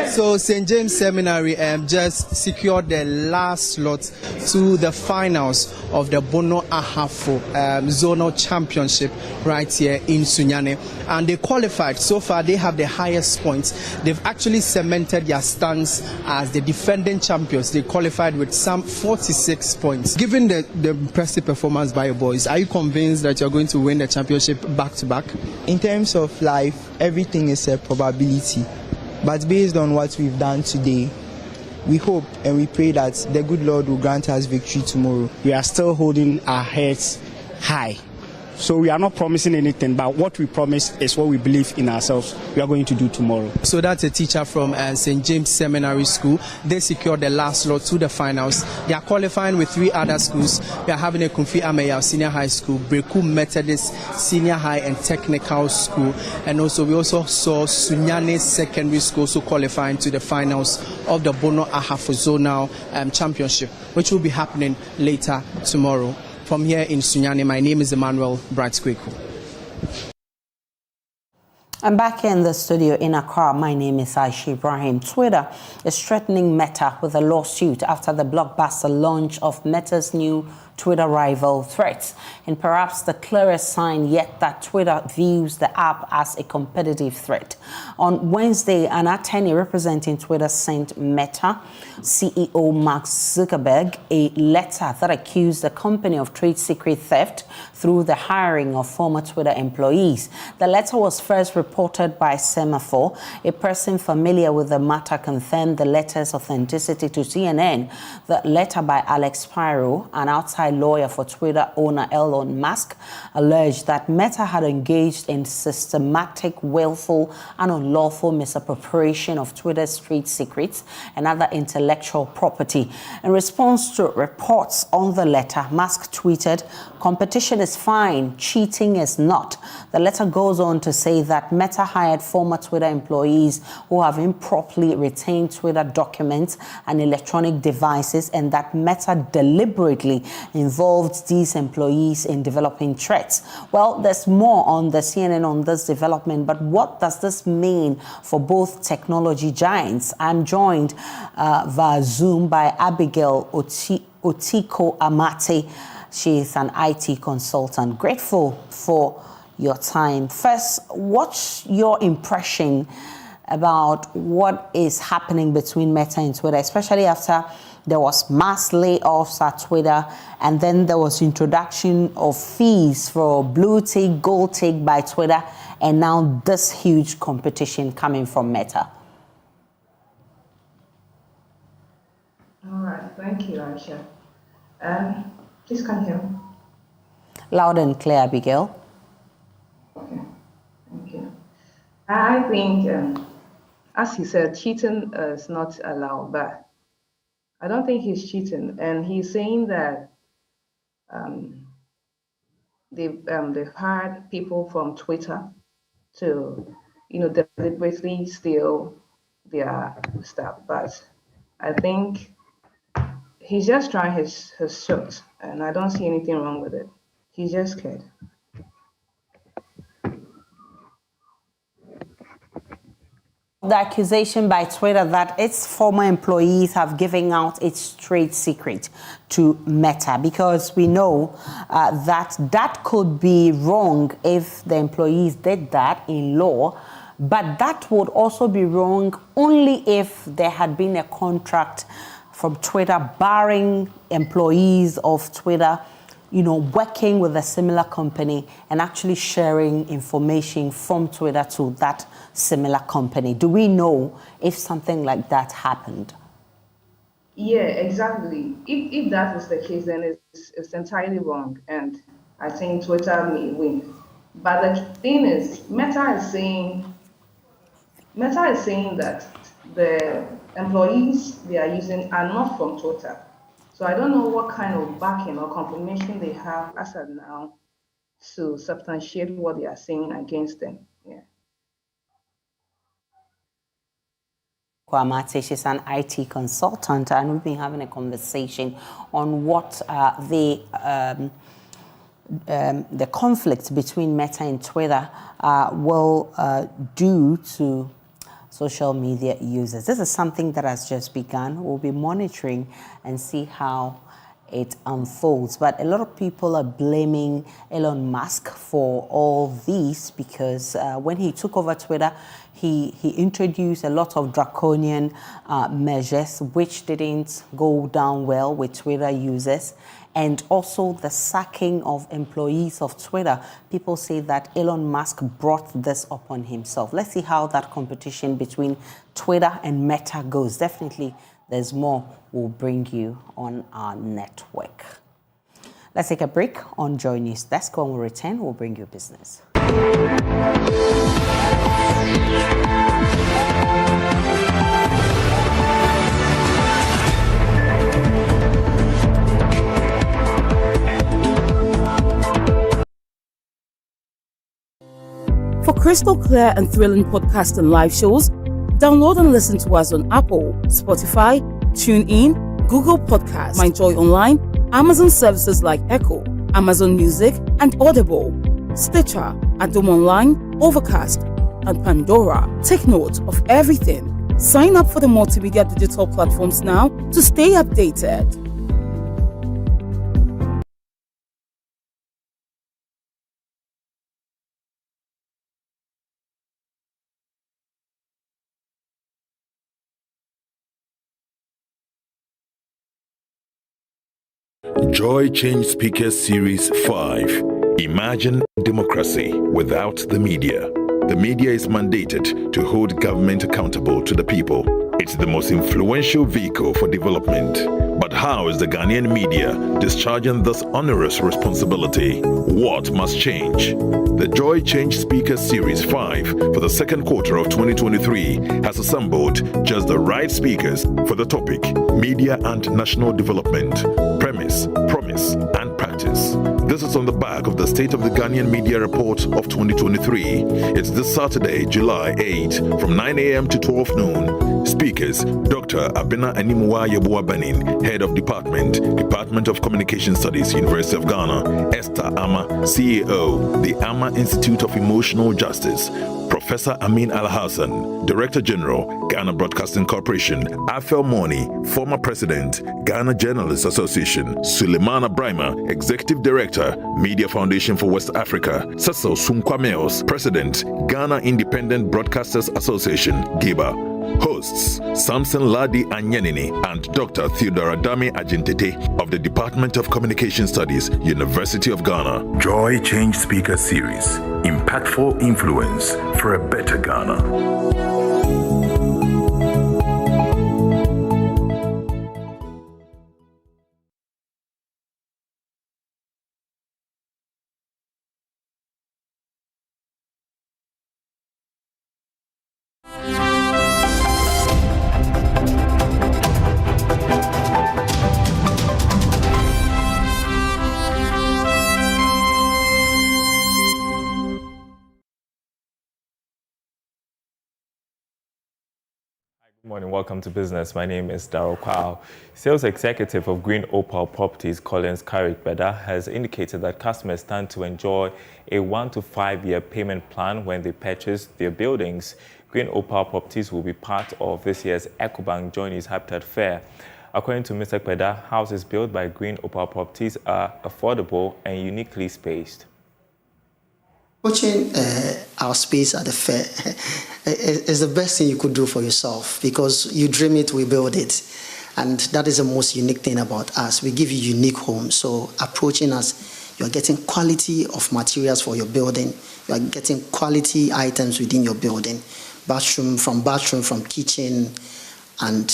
So St. James Seminary just secured the last slot to the finals of the Bono Ahafo zonal championship right here in Sunyani, and they qualified. So far they have the highest points. They've actually cemented their stance as the defending champions. They qualified with some 46 points. Given the impressive performance by your boys, are you convinced that you're going to win the championship back to back? In terms of life, everything is a probability. But based on what we've done today, we hope and we pray that the good Lord will grant us victory tomorrow. We are still holding our heads high. So we are not promising anything, but what we promise is what we believe in ourselves we are going to do tomorrow. So that's a teacher from St. James Seminary School. They secured the last slot to the finals. They are qualifying with 3 other schools. We are having a Akomfi Ameyao Senior High School, Breku Methodist Senior High and Technical School, and we also saw Sunyani Secondary School also qualifying to the finals of the Bono Ahafo Zonal Championship, which will be happening later tomorrow. From here in Sunyani, my name is Emmanuel Bright-Kweku. I'm back in the studio in Accra. My name is Aisha Ibrahim. Twitter is threatening Meta with a lawsuit after the blockbuster launch of Meta's new Twitter rival Threads, and perhaps the clearest sign yet that Twitter views the app as a competitive threat. On Wednesday, an attorney representing Twitter sent Meta CEO Mark Zuckerberg a letter that accused the company of trade secret theft through the hiring of former Twitter employees. The letter was first reported by Semaphore. A person familiar with the matter confirmed the letter's authenticity to CNN. The letter by Alex Spiro, an outside inside lawyer for Twitter owner Elon Musk, alleged that Meta had engaged in systematic, willful, and unlawful misappropriation of Twitter's trade secrets and other intellectual property. In response to reports on the letter, Musk tweeted, "Competition is fine, cheating is not." The letter goes on to say that Meta hired former Twitter employees who have improperly retained Twitter documents and electronic devices, and that Meta deliberately involved these employees in developing threats. Well, there's more on the CNN on this development, but what does this mean for both technology giants? I'm joined via Zoom by Abigail Otiko Amate. She is an IT consultant. Grateful for your time. First, what's your impression about what is happening between Meta and Twitter, especially after there was mass layoffs at Twitter, and then there was introduction of fees for blue tick, gold tick by Twitter, and now this huge competition coming from Meta? All right, thank you, Aisha. Please can you hear me? Loud and clear, Abigail. Okay, thank you. I think, as he said, cheating is not allowed, but I don't think he's cheating. And he's saying that they've hired people from Twitter to, deliberately steal their stuff. But I think he's just trying his shot, and I don't see anything wrong with it. He's just scared. The accusation by Twitter that its former employees have given out its trade secret to Meta, because we know that could be wrong if the employees did that in law, but that would also be wrong only if there had been a contract from Twitter barring employees of Twitter, working with a similar company and actually sharing information from Twitter to that similar company. Do we know if something like that happened? Yeah, exactly. If that is the case, then it's entirely wrong, and I think Twitter may win. But the thing is, Meta is saying that the employees they are using are not from Twitter. So I don't know what kind of backing or confirmation they have as of now to substantiate what they are saying against them. Yeah. Kwamate, she's an IT consultant, and we've been having a conversation on what the conflict between Meta and Twitter will do to social media users. This is something that has just begun. We'll be monitoring and see how it unfolds. But a lot of people are blaming Elon Musk for all these because when he took over Twitter, he introduced a lot of draconian measures which didn't go down well with Twitter users. And also the sacking of employees of Twitter. People say that Elon Musk brought this upon himself. Let's see how that competition between Twitter and Meta goes. Definitely, there's more we'll bring you on our network. Let's take a break on JoyNews Desk. When we return, we'll bring you business. For crystal clear and thrilling podcasts and live shows, download and listen to us on Apple, Spotify, TuneIn, Google Podcasts, MyJoy Online, Amazon services like Echo, Amazon Music, and Audible, Stitcher, Adom Online, Overcast, and Pandora. Take note of everything. Sign up for the multimedia digital platforms now to stay updated. Joy Change Speakers Series 5. Imagine democracy without the media. The media is mandated to hold government accountable to the people It's the most influential vehicle for development. But how is the Ghanaian media discharging this onerous responsibility? What must change? The Joy Change Speaker Series 5 for the second quarter of 2023 has assembled just the right speakers for the topic Media and National Development, Premise, Promise and Practice. This is on the back of the State of the Ghanaian Media Report of 2023. It's this Saturday, July 8, from 9 a.m. to 12 noon. Speakers, Dr. Abena Animuwa Yebuabanin, Head of Department of Communication Studies, University of Ghana; Esther Ama, CEO, the Ama Institute of Emotional Justice; Professor Amin Al-Hassan, Director General, Ghana Broadcasting Corporation; Afel Moni, former President, Ghana Journalists Association; Suleimana Brima, Executive Director, Media Foundation for West Africa; Cecil Sunkwameos, President, Ghana Independent Broadcasters Association, GIBA. Hosts, Samson Ladi Anyanini and Dr. Theodora Dami Ajintete of the Department of Communication Studies, University of Ghana. Joy Change Speaker Series. Impactful influence for a better Ghana. Good morning, welcome to business. My name is Darryl Kwao. Sales executive of Green Opal Properties, Collins Carrick-Beda, has indicated that customers stand to enjoy a 1 to 5 year payment plan when they purchase their buildings. Green Opal Properties will be part of this year's EcoBank JoyNews Habitat Fair. According to Mr. Beda, houses built by Green Opal Properties are affordable and uniquely spaced. Watching our space at the fair is the best thing you could do for yourself, because you dream it, we build it. And that is the most unique thing about us. We give you unique homes. So approaching us, you're getting quality of materials for your building. You're getting quality items within your building. Bathroom, from kitchen, and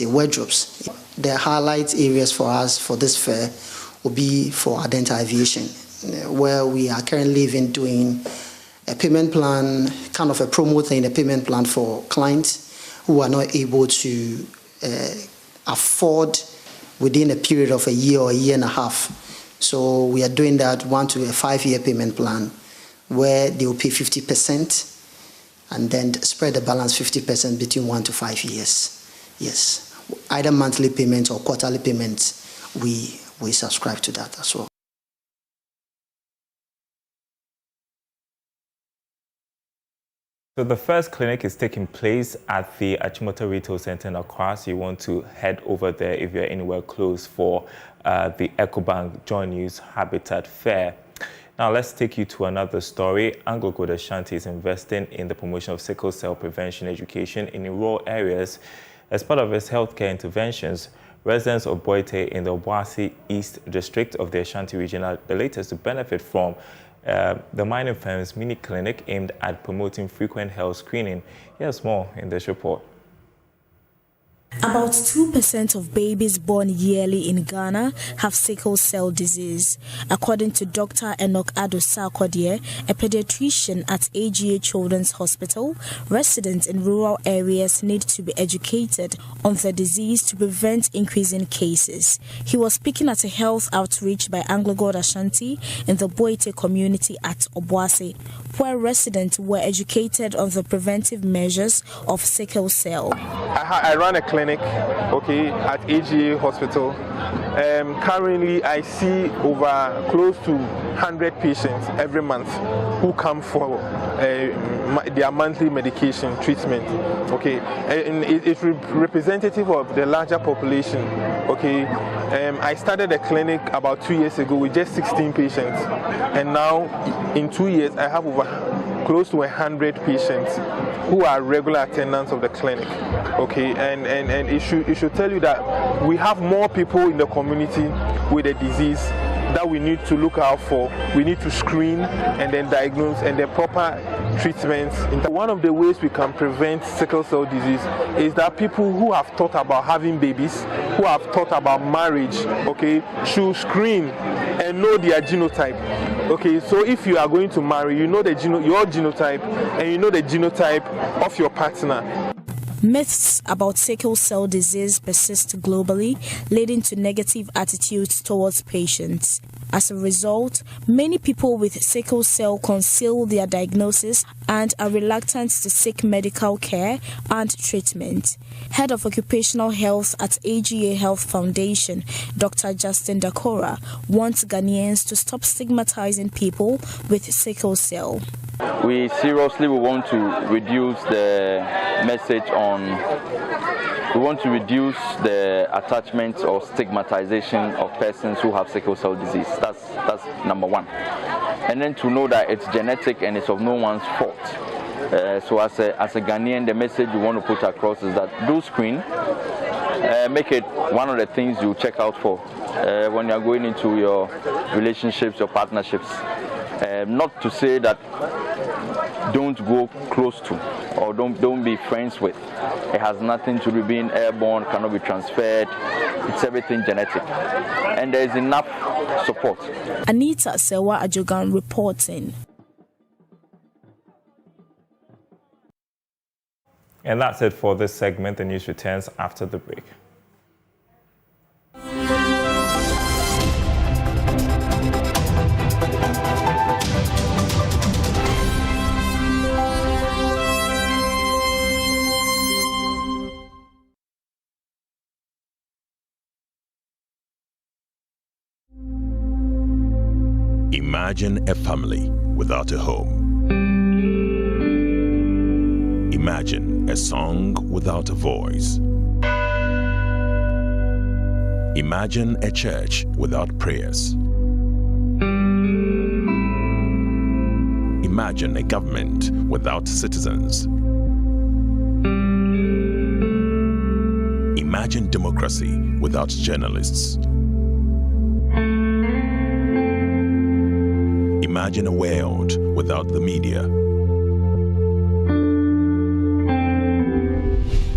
wardrobes. The highlight areas for us for this fair will be for Adenta Aviation, where we are currently even doing a payment plan, kind of a promo thing, a payment plan for clients who are not able to afford within a period of a year or a year and a half. So we are doing that 1 to 5 year payment plan where they will pay 50% and then spread the balance 50% between 1 to 5 years. Yes, either monthly payments or quarterly payments, we subscribe to that as well. So the first clinic is taking place at the Achimota Retail Center in Accra. So you want to head over there if you're anywhere close for the EcoBank JoyNews Habitat Fair. Now let's take you to another story. Anglo-Gold Ashanti is investing in the promotion of sickle cell prevention education in rural areas. As part of its healthcare interventions, residents of Boite in the Obuasi East District of the Ashanti region are the latest to benefit from the mining firm's mini clinic aimed at promoting frequent health screening. Here's more in this report. About 2% of babies born yearly in Ghana have sickle cell disease. According to Dr. Enoch Ado-Sarkodie, a pediatrician at AGA Children's Hospital, residents in rural areas need to be educated on the disease to prevent increasing cases. He was speaking at a health outreach by Anglo-Gold Ashanti in the Boite community at Obuasi, where residents were educated on the preventive measures of sickle cell. I run a clinic, at AGA Hospital. Currently, I see over close to 100 patients every month who come for their monthly medication treatment. And it's representative of the larger population. I started a clinic about 2 years ago with just 16 patients, and now in 2 years I have over close to 100 patients who are regular attendants of the clinic. And it should tell you that we have more people in the community with a disease that we need to look out for. We need to screen and then diagnose, and the proper treatments. One of the ways we can prevent sickle cell disease is that people who have thought about having babies, who have thought about marriage, okay, should screen and know their genotype. Okay, so if you are going to marry, you know your genotype and you know the genotype of your partner. Myths about sickle cell disease persist globally, leading to negative attitudes towards patients. As a result, many people with sickle cell conceal their diagnosis and are reluctant to seek medical care and treatment. Head of Occupational Health at AGA Health Foundation, Dr. Justin Dakora, wants Ghanaians to stop stigmatizing people with sickle cell. We seriously want to reduce the message we want to reduce the attachment or stigmatization of persons who have sickle cell disease. That's number one. And then to know that it's genetic and it's of no one's fault. So as a Ghanaian, the message we want to put across is that do screen, make it one of the things you check out for when you're going into your relationships, your partnerships. Not to say that don't go close to or don't be friends with. It has nothing to do with being airborne, cannot be transferred. It's everything genetic. And there is enough support. Anita Sewa Ajogan reporting. And that's it for this segment. The news returns after the break. Imagine a family without a home. Imagine a song without a voice. Imagine a church without prayers. Imagine a government without citizens. Imagine democracy without journalists. Imagine a world without the media.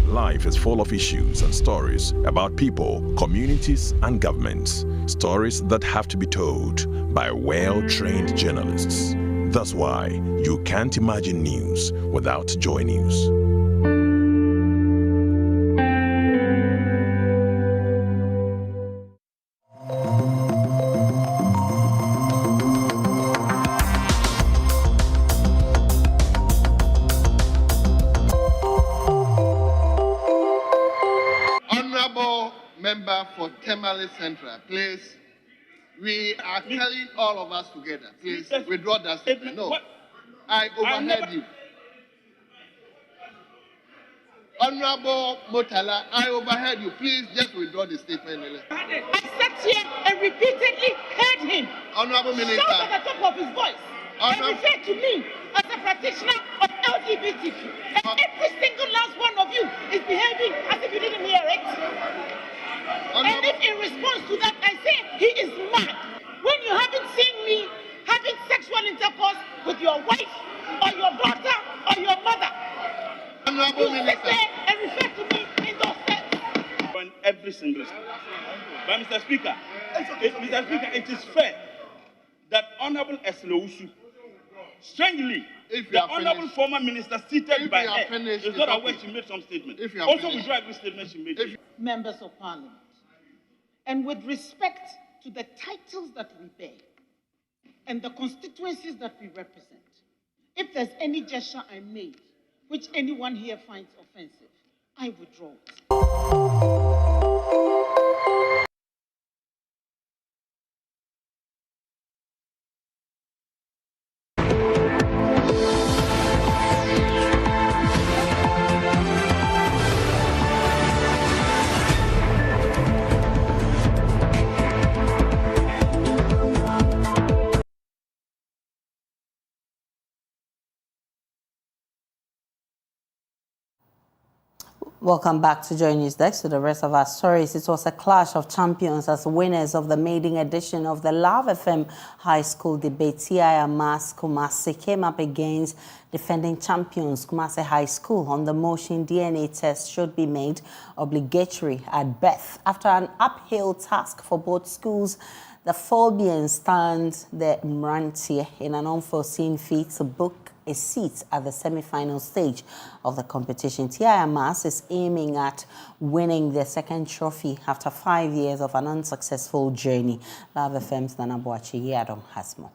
Life is full of issues and stories about people, communities, and governments. Stories that have to be told by well-trained journalists. That's why you can't imagine news without JoyNews. Member for Temale Central, please. We are telling all of us together. Please withdraw that statement. No, I overheard you. Honorable Motala, I overheard you. Please just withdraw the statement. I sat here and repeatedly heard him. Honorable Minister. Shout at the top of his voice. And refer to me as a practitioner of LGBTQ. And every single last one of you is behaving as if you didn't hear it. And if in response to that I say he is mad, when you haven't seen me having sexual intercourse with your wife or your daughter or your mother, you sit there and refer to me in those terms. On every single step. But Mr. Speaker, it is fair that Honorable Esleushu, strangely, the Honorable former Minister seated by her is not aware she made some statement. Also, withdraw every statement she made. Members of Parliament, and with respect to the titles that we bear and the constituencies that we represent, if there's any gesture I made which anyone here finds offensive, I withdraw it. Welcome back to JoyNews Desk to the rest of our stories. It was a clash of champions as winners of the maiden edition of the Love FM High School debate. T.I. Amas Kumasi came up against defending champions Kumasi High School on the motion DNA tests should be made obligatory at birth. After an uphill task for both schools, the Phobians stand the Mrantie in an unforeseen feat to book a seat at the semi-final stage of the competition. T.I. Amas is aiming at winning the second trophy after 5 years of an unsuccessful journey. Love FM's Nana Boachi Yadom has more.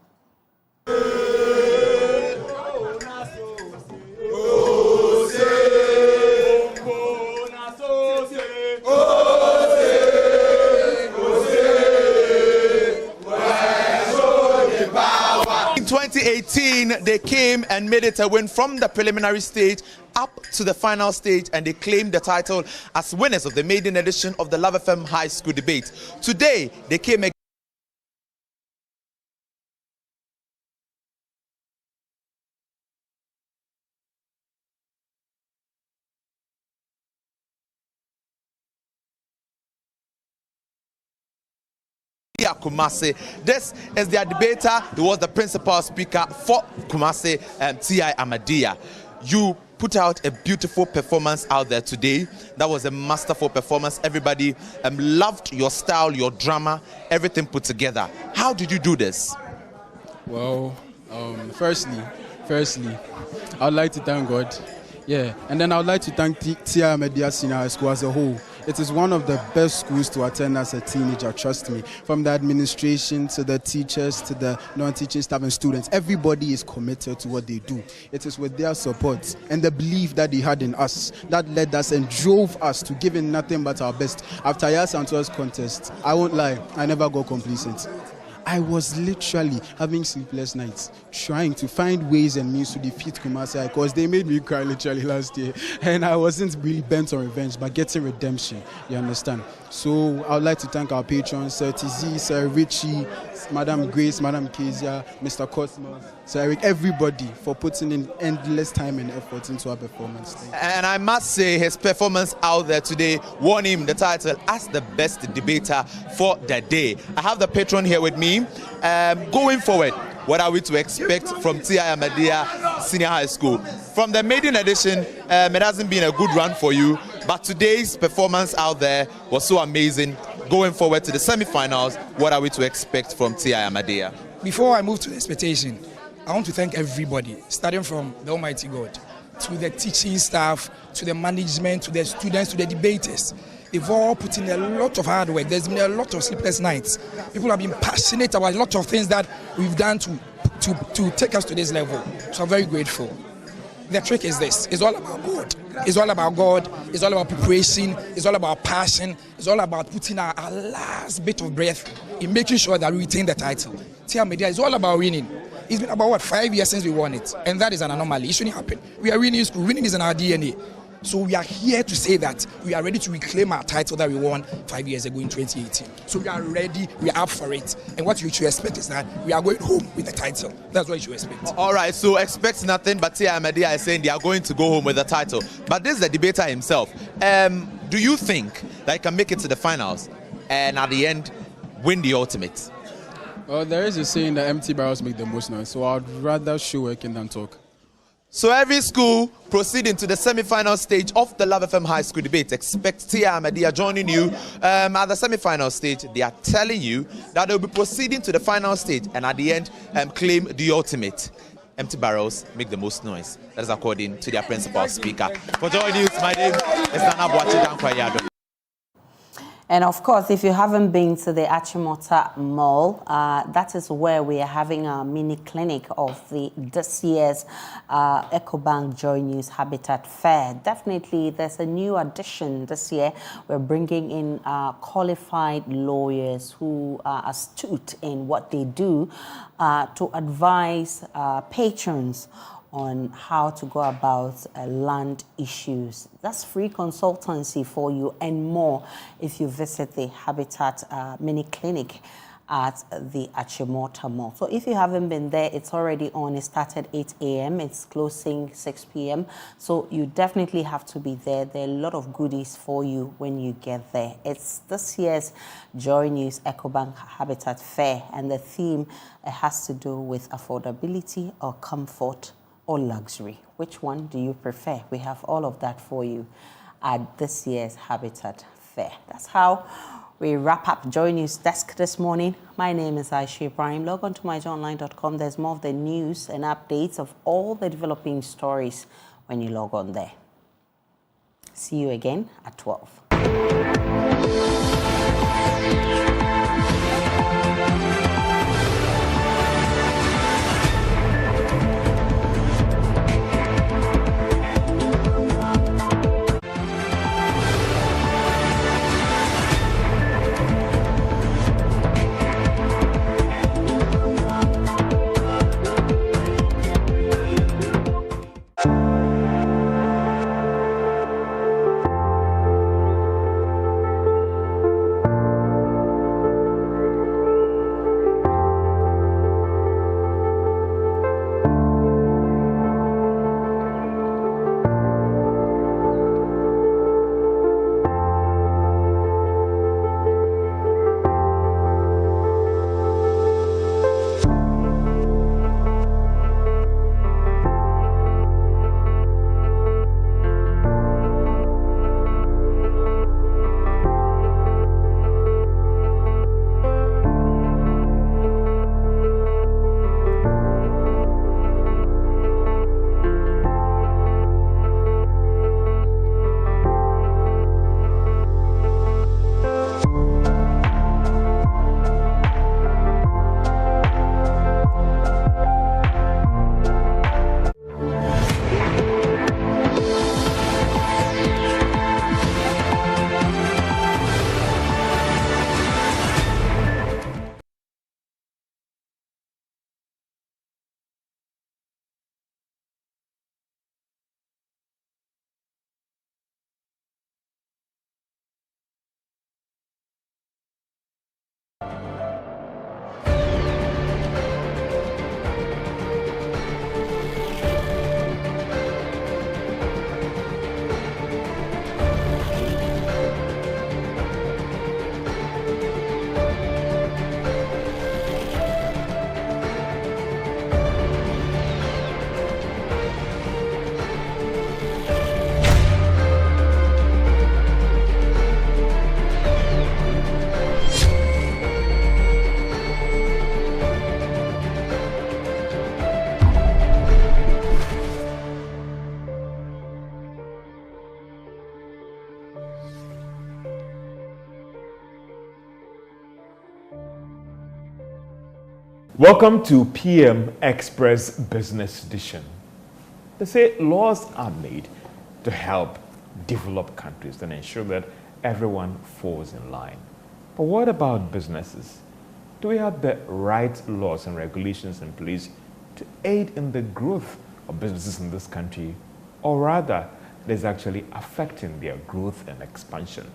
2018, they came and made it a win from the preliminary stage up to the final stage, and they claimed the title as winners of the maiden edition of the Love FM High School debate. Today, they came again. Kumasi. This is their debater. He was the principal speaker for Kumasi, T.I. Amadia. You put out a beautiful performance out there today. That was a masterful performance. Everybody loved your style, your drama, everything put together. How did you do this? Well, firstly, I'd like to thank God. Yeah, and then I would like to thank T.I. Amadia Senior High School as a whole. It is one of the best schools to attend as a teenager, trust me. From the administration to the teachers to the non-teaching staff and students, everybody is committed to what they do. It is with their support and the belief that they had in us that led us and drove us to giving nothing but our best. After Yas Santos contest, I won't lie, I never got complacent. I was literally having sleepless nights, trying to find ways and means to defeat Kumasi because they made me cry literally last year. And I wasn't really bent on revenge, but getting redemption, you understand? So I would like to thank our patrons, Sir TZ, Sir Richie, Madam Grace, Madam Kezia, Mr. Cosmos, Sir Eric, everybody for putting in endless time and effort into our performance. And I must say his performance out there today won him the title as the best debater for the day. I have the patron here with me. Going forward, what are we to expect from T.I. Amadia Senior High School? From the maiden edition, it hasn't been a good run for you, but today's performance out there was so amazing. Going forward to the semi-finals, what are we to expect from T.I. Amadia? Before I move to the expectation, I want to thank everybody, starting from the Almighty God, to the teaching staff, to the management, to the students, to the debaters. They've all put in a lot of hard work. There's been a lot of sleepless nights. People have been passionate about a lot of things that we've done to take us to this level. So I'm very grateful. The trick is this. It's all about God. It's all about God. It's all about preparation. It's all about passion. It's all about putting our last bit of breath in making sure that we retain the title. T.I. Amadia is all about winning. It's been about, 5 years since we won it. And that is an anomaly. It shouldn't happen. We are winning school. Winning is in our DNA. So we are here to say that we are ready to reclaim our title that we won 5 years ago in 2018. So we are ready, we are up for it. And what you should expect is that we are going home with the title. That's what you should expect. All right, so expect nothing but T.I. Amadia is saying they are going to go home with the title. But this is the debater himself. Do you think that he can make it to the finals and at the end win the ultimate? Well, there is a saying that empty barrels make the most noise, so I'd rather show working than talk. So every school proceeding to the semi-final stage of the Love FM High School debate. Expect T.I. Amadia joining you at the semi-final stage. They are telling you that they'll be proceeding to the final stage and at the end claim the ultimate. Empty barrels make the most noise. That is according to their principal speaker. For JoyNews, my name is Nana Boachi Dankwayado. And of course, if you haven't been to the Achimota Mall, that is where we are having our mini clinic of this year's EcoBank JoyNews Habitat Fair. Definitely, there's a new addition this year. We're bringing in qualified lawyers who are astute in what they do to advise patrons on how to go about land issues. That's free consultancy for you and more if you visit the Habitat Mini Clinic at the Achimota Mall. So if you haven't been there, it's already on. It started 8 a.m. It's closing 6 p.m. So you definitely have to be there. There are a lot of goodies for you when you get there. It's this year's JoyNews EcoBank Habitat Fair, and the theme has to do with affordability or comfort or luxury. Which one do you prefer? We have all of that for you at this year's Habitat Fair. That's how we wrap up JoyNews Desk this morning. My name is Aisha Ibrahim. Log on to myjoyonline.com. There's more of the news and updates of all the developing stories when you log on there. See you again at 12. Welcome to PM Express Business Edition. They say laws are made to help develop countries and ensure that everyone falls in line. But what about businesses? Do we have the right laws and regulations in place to aid in the growth of businesses in this country, or rather, it is actually affecting their growth and expansion?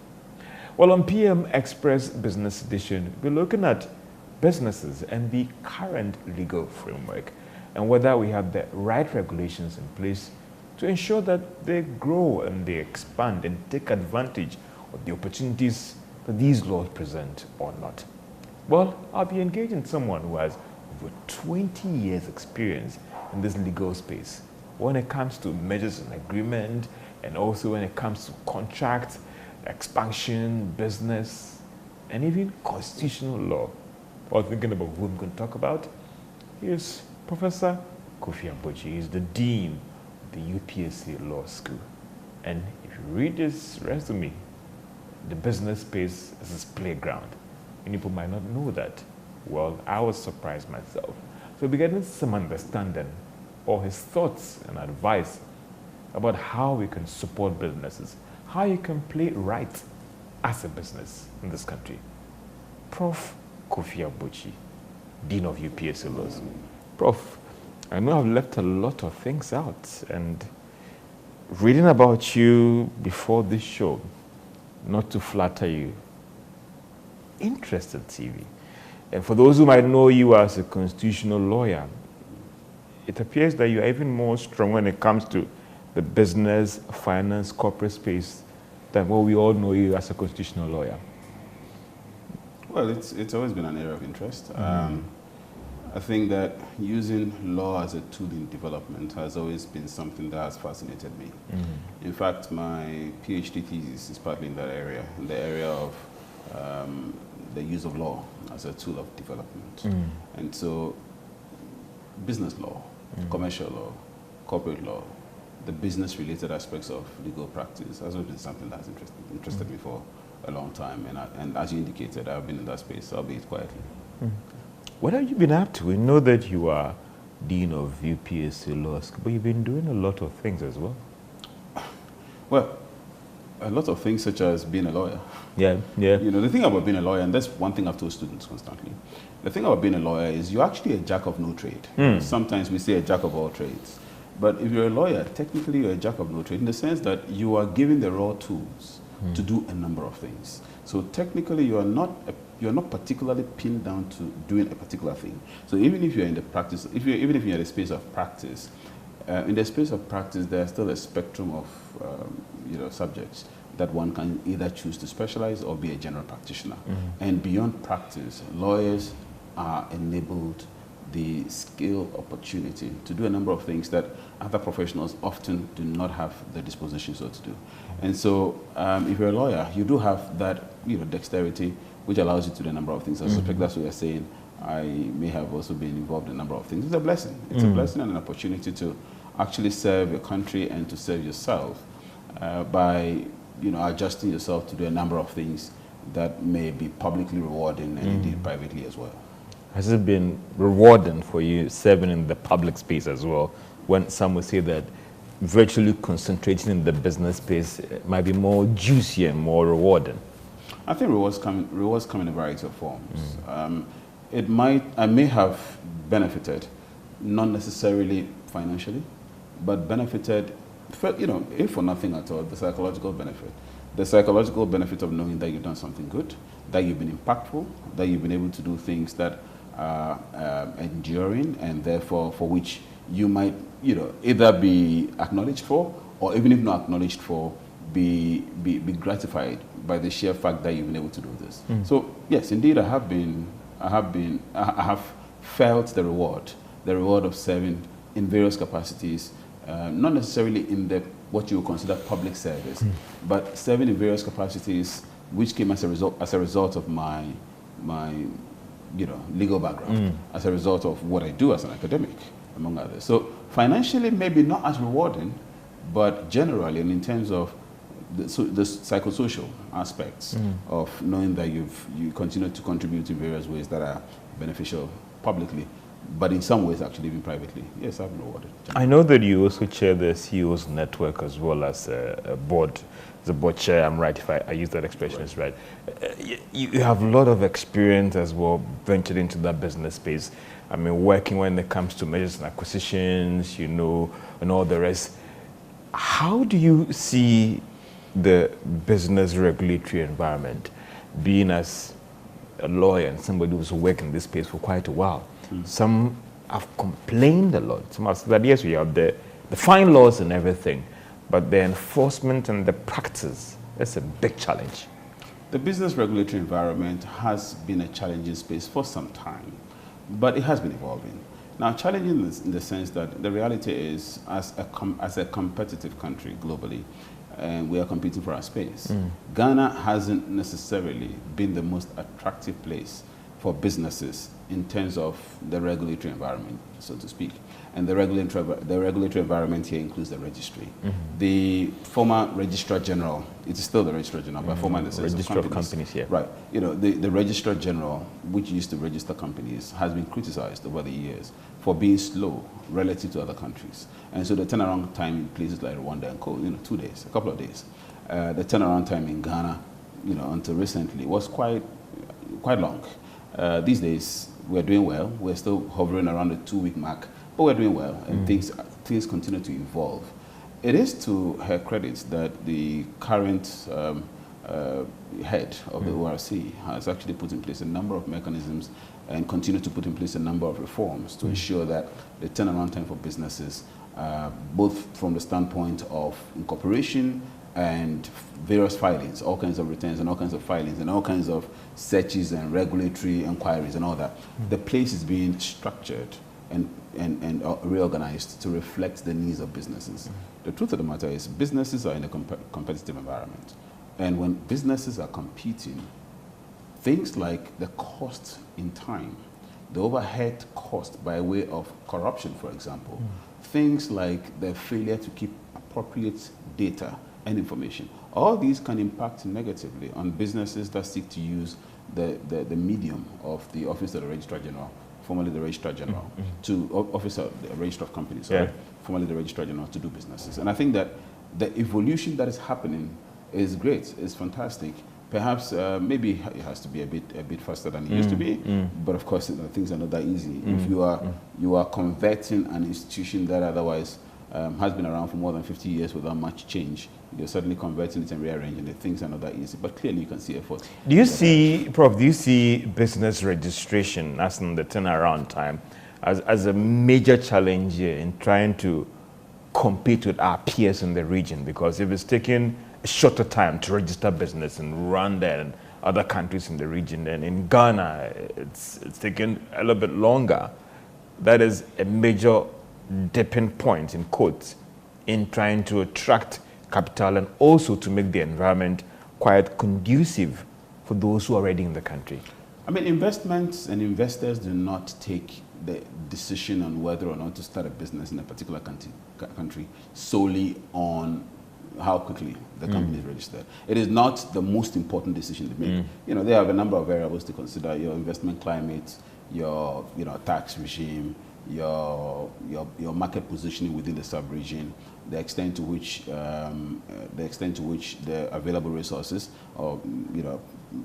Well, on PM Express Business Edition, we're looking at businesses and the current legal framework, and whether we have the right regulations in place to ensure that they grow and they expand and take advantage of the opportunities that these laws present or not. Well, I'll be engaging someone who has over 20 years experience in this legal space when it comes to mergers and agreement, and also when it comes to contract, expansion, business, and even constitutional law. While thinking about who I'm going to talk about, here's Professor Kofi Abodji. He's the Dean of the UPSC Law School. And if you read his resume, the business space is his playground. Many people might not know that. Well, I was surprised myself. So we're getting some understanding or his thoughts and advice about how we can support businesses, how you can play right as a business in this country. Prof. Kofi Abodji, Dean of UPSC Law School. Prof, I know I've left a lot of things out, and reading about you before this show, not to flatter you, interested TV. And for those who might know you as a constitutional lawyer, it appears that you are even more strong when it comes to the business, finance, corporate space than what we all know you as a constitutional lawyer. Well, it's always been an area of interest. I think that using law as a tool in development has always been something that has fascinated me. In fact, my PhD thesis is partly in that area, in the area of the use of law as a tool of development. And so business law, commercial law, corporate law, the business-related aspects of legal practice has always been something that has interested me for a long time. And as you indicated, I've been in that space, albeit quietly. What have you been up to? We know that you are Dean of UPSC Law School, but you've been doing a lot of things as well. Well, a lot of things such as being a lawyer. Yeah, yeah. You know, the thing about being a lawyer, and that's one thing I've told students constantly, the thing about being a lawyer is you're actually a jack of no trade. Sometimes we say a jack of all trades. But if you're a lawyer, technically you're a jack of no trade in the sense that you are given the raw tools to do a number of things. So technically you're not particularly pinned down to doing a particular thing. So even if you're in the practice, even if you're in the space of practice, in the space of practice, there's still a spectrum of subjects that one can either choose to specialize or be a general practitioner. And beyond practice, lawyers are enabled the skill opportunity to do a number of things that other professionals often do not have the disposition so to do. And so if you're a lawyer, you do have that dexterity which allows you to do a number of things. I suspect that's what you're saying. I may have also been involved in a number of things. It's a blessing. It's a blessing and an opportunity to actually serve your country and to serve yourself by adjusting yourself to do a number of things that may be publicly rewarding and indeed privately as well. Has it been rewarding for you serving in the public space as well, when some would say that virtually concentrating in the business space might be more juicy and more rewarding? I think rewards come in a variety of forms. I may have benefited, not necessarily financially, but benefited, if for nothing at all, the psychological benefit. The psychological benefit of knowing that you've done something good, that you've been impactful, that you've been able to do things that are enduring and therefore for which you might either be acknowledged for, or even if not acknowledged for, be gratified by the sheer fact that you've been able to do this. So yes, indeed, I have felt the reward of serving in various capacities, not necessarily in what you would consider public service, but serving in various capacities which came as a result of my legal background, as a result of what I do as an academic, among others. So financially, maybe not as rewarding, but generally, and in terms of the psychosocial aspects of knowing that you continue to contribute in various ways that are beneficial publicly, but in some ways actually even privately. Yes, I've been rewarded. I know that you also chair the CEO's network as well as a board. As a board chair, I'm right if I use that expression, is right. You have a lot of experience as well, ventured into that business space. I mean, working when it comes to mergers and acquisitions, and all the rest. How do you see the business regulatory environment, being as a lawyer and somebody who's worked in this space for quite a while? Some have complained a lot. Some have said that, yes, we have the fine laws and everything, but the enforcement and the practice, that's a big challenge. The business regulatory environment has been a challenging space for some time, but it has been evolving. Now, challenging in the sense that the reality is, as a competitive country globally, and we are competing for our space, Ghana hasn't necessarily been the most attractive place for businesses in terms of the regulatory environment, so to speak. And the regulatory environment here includes the registry. The former Registrar General, it is still the Registrar General, but former in the sense Registrar of companies. Yeah. Right. The Registrar General, which used to register companies, has been criticized over the years for being slow relative to other countries. And so the turnaround time in places like Rwanda and Co, 2 days, a couple of days. The turnaround time in Ghana, until recently, was quite long. These days, we're doing well. We're still hovering around the 2-week mark, but we're doing well, and things continue to evolve. It is to her credit that the current head of the ORC has actually put in place a number of mechanisms and continue to put in place a number of reforms to ensure that the turnaround time for businesses, both from the standpoint of incorporation and various filings, all kinds of returns and all kinds of filings and all kinds of searches and regulatory inquiries and all that, the place is being structured and reorganized to reflect the needs of businesses. The truth of the matter is businesses are in a competitive environment. And when businesses are competing, things like the cost in time, the overhead cost by way of corruption, for example, things like the failure to keep appropriate data and information, all these can impact negatively on businesses that seek to use the medium of the Office of the Registrar General, formerly the Registrar General, to Office of the Registrar of Companies, formerly the Registrar General, to do businesses. And I think that the evolution that is happening is great, it's fantastic. Perhaps maybe it has to be a bit faster than it used to be, but of course things are not that easy. If you are converting an institution that otherwise has been around for more than 50 years without much change, you're suddenly converting it and rearranging it. Things are not that easy, but clearly you can see effort. Do you see, Prof, do you see business registration as in the turnaround time as a major challenge in trying to compete with our peers in the region? Because if it's taking a shorter time to register business in Rwanda and other countries in the region, and in Ghana it's taken a little bit longer, that is a major dipping point, in quotes, in trying to attract capital and also to make the environment quite conducive for those who are already in the country. I mean, investments and investors do not take the decision on whether or not to start a business in a particular country solely on how quickly the company is registered. It is not the most important decision to make. You know, they have a number of variables to consider: your investment climate, your tax regime, your market positioning within the sub-region, the extent to which the available resources or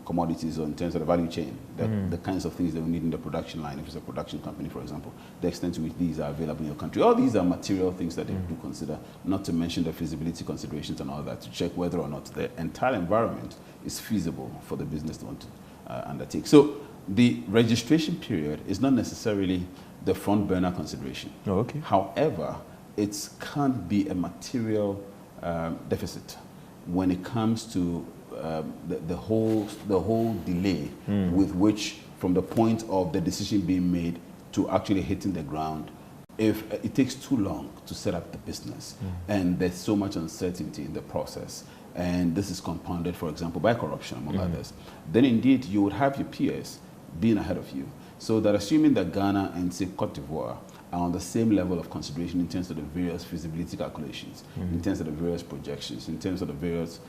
commodities, or in terms of the value chain, the kinds of things that we need in the production line, if it's a production company, for example, the extent to which these are available in your country. All these are material things that they do consider, not to mention the feasibility considerations and all that, to check whether or not the entire environment is feasible for the business to want to undertake. So the registration period is not necessarily the front burner consideration. Oh, okay. However, it can't be a material deficit when it comes to the whole delay with which, from the point of the decision being made to actually hitting the ground, if it takes too long to set up the business and there's so much uncertainty in the process, and this is compounded, for example, by corruption, among others, then indeed you would have your peers being ahead of you. So that assuming that Ghana and, say, Cote d'Ivoire are on the same level of consideration in terms of the various feasibility calculations, in terms of the various projections, in terms of the various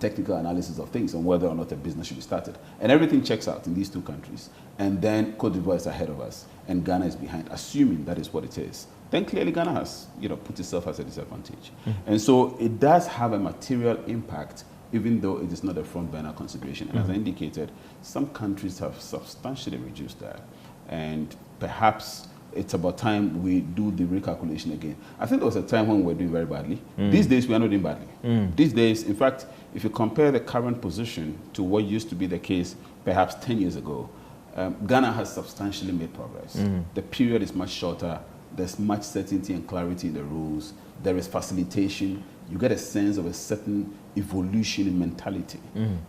technical analysis of things and whether or not a business should be started, and everything checks out in these two countries, and then Cote d'Ivoire is ahead of us and Ghana is behind, assuming that is what it is, then clearly Ghana has put itself as a disadvantage. And so it does have a material impact, even though it is not a front burner consideration. And as I indicated, some countries have substantially reduced that. And perhaps it's about time we do the recalculation again. I think there was a time when we were doing very badly. These days, we are not doing badly. These days, in fact, if you compare the current position to what used to be the case perhaps 10 years ago, Ghana has substantially made progress. The period is much shorter. There's much certainty and clarity in the rules. There is facilitation. You get a sense of a certain evolution in mentality,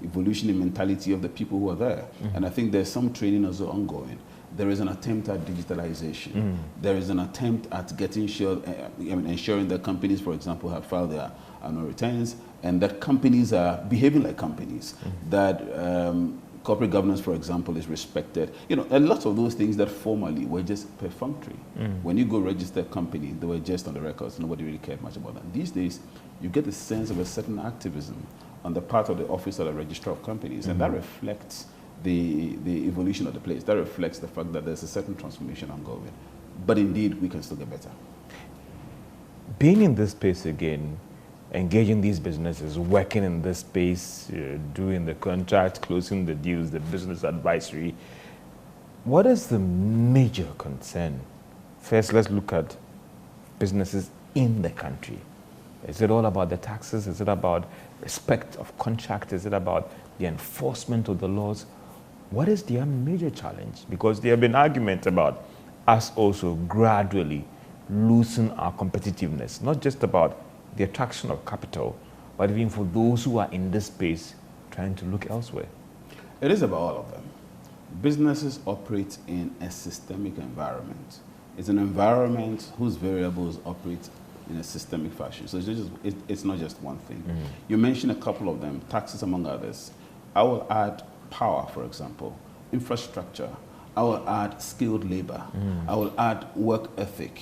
evolution in mentality of the people who are there. And I think there's some training also ongoing. There is an attempt at digitalization. There is an attempt at ensuring that companies, for example, have filed their annual returns, and that companies are behaving like companies, that corporate governance, for example, is respected. A lot of those things that formerly were just perfunctory. When you go register a company, they were just on the records. Nobody really cared much about that. These days, you get the sense of a certain activism on the part of the Office of the Registrar of Companies, and that reflects the evolution of the place. That reflects the fact that there's a certain transformation ongoing. But indeed, we can still get better. Being in this space again, engaging these businesses, working in this space, doing the contract, closing the deals, the business advisory, what is the major concern? First, let's look at businesses in the country. Is it all about the taxes? Is it about respect of contract? Is it about the enforcement of the laws? What is their major challenge? Because there have been arguments about us also gradually losing our competitiveness, not just about the attraction of capital, but even for those who are in this space trying to look elsewhere. It is about all of them. Businesses operate in a systemic environment. It's an environment whose variables operate in a systemic fashion. So it's not just one thing. You mentioned a couple of them, taxes among others. I will add power, for example, infrastructure. I will add skilled labor. I will add work ethic.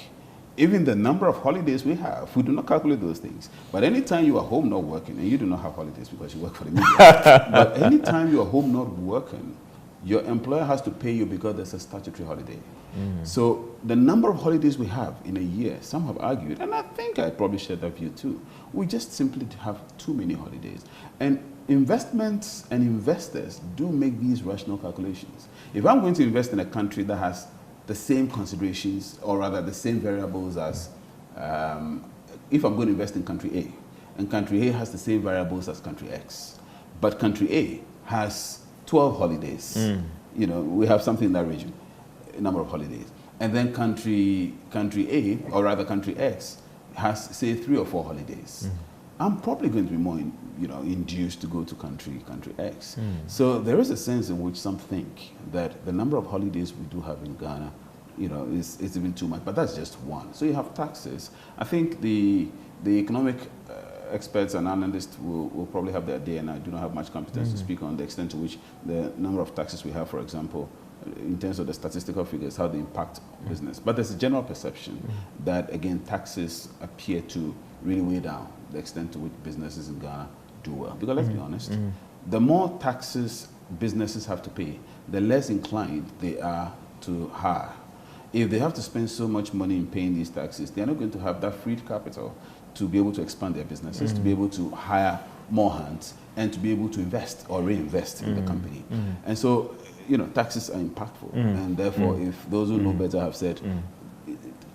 Even the number of holidays we have, we do not calculate those things. But anytime you are home not working, and you do not have holidays because you work for the media, but anytime you are home not working, your employer has to pay you because there's a statutory holiday. So the number of holidays we have in a year, some have argued, and I think I probably share that view too, we just simply have too many holidays. And investments and investors do make these rational calculations. If I'm going to invest in a country that has the same considerations, or rather the same variables as, if I'm going to invest in country A, and country A has the same variables as country X, but country A has 12 holidays, you know, we have something in that region, a number of holidays, and then country A, or rather country X, has, say, 3 or 4 holidays. I'm probably going to be more, induced to go to country X. So there is a sense in which some think that the number of holidays we do have in Ghana, is even too much. But that's just one. So you have taxes. I think the economic experts and analysts will probably have their day, and I do not have much competence to speak on the extent to which the number of taxes we have, for example, in terms of the statistical figures, how they impact business. But there's a general perception that, again, taxes appear to really weigh down the extent to which businesses in Ghana do well. Because let's be honest, the more taxes businesses have to pay, the less inclined they are to hire. If they have to spend so much money in paying these taxes, they're not going to have that freed capital to be able to expand their businesses, to be able to hire more hands, and to be able to invest or reinvest in the company. And so, taxes are impactful. And therefore, if those who know better have said,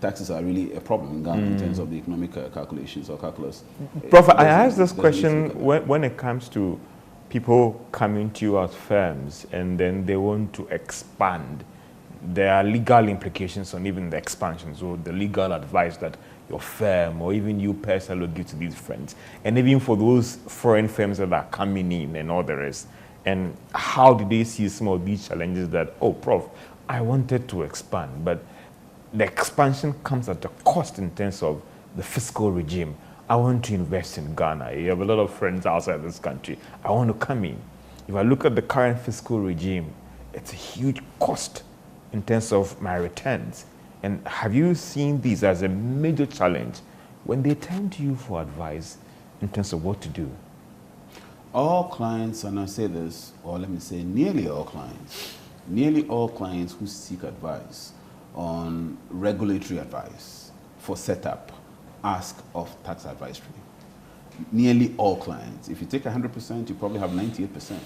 taxes are really a problem in Ghana in terms of the economic calculations or calculus. Prof, I asked this question when it comes to people coming to you as firms and then they want to expand. There are legal implications on even the expansion, so the legal advice that your firm or even you personally will give to these friends, and even for those foreign firms that are coming in and all the rest. And how did they see some of these challenges that, oh, Prof, I wanted to expand, but the expansion comes at a cost in terms of the fiscal regime. I want to invest in Ghana. You have a lot of friends outside this country. I want to come in. If I look at the current fiscal regime, it's a huge cost in terms of my returns. And have you seen these as a major challenge when they turn to you for advice in terms of what to do? All clients, and I say this, or let me say nearly all clients who seek advice on regulatory advice for setup ask of tax advisory. Nearly all clients. If you take 100%, you probably have 98%.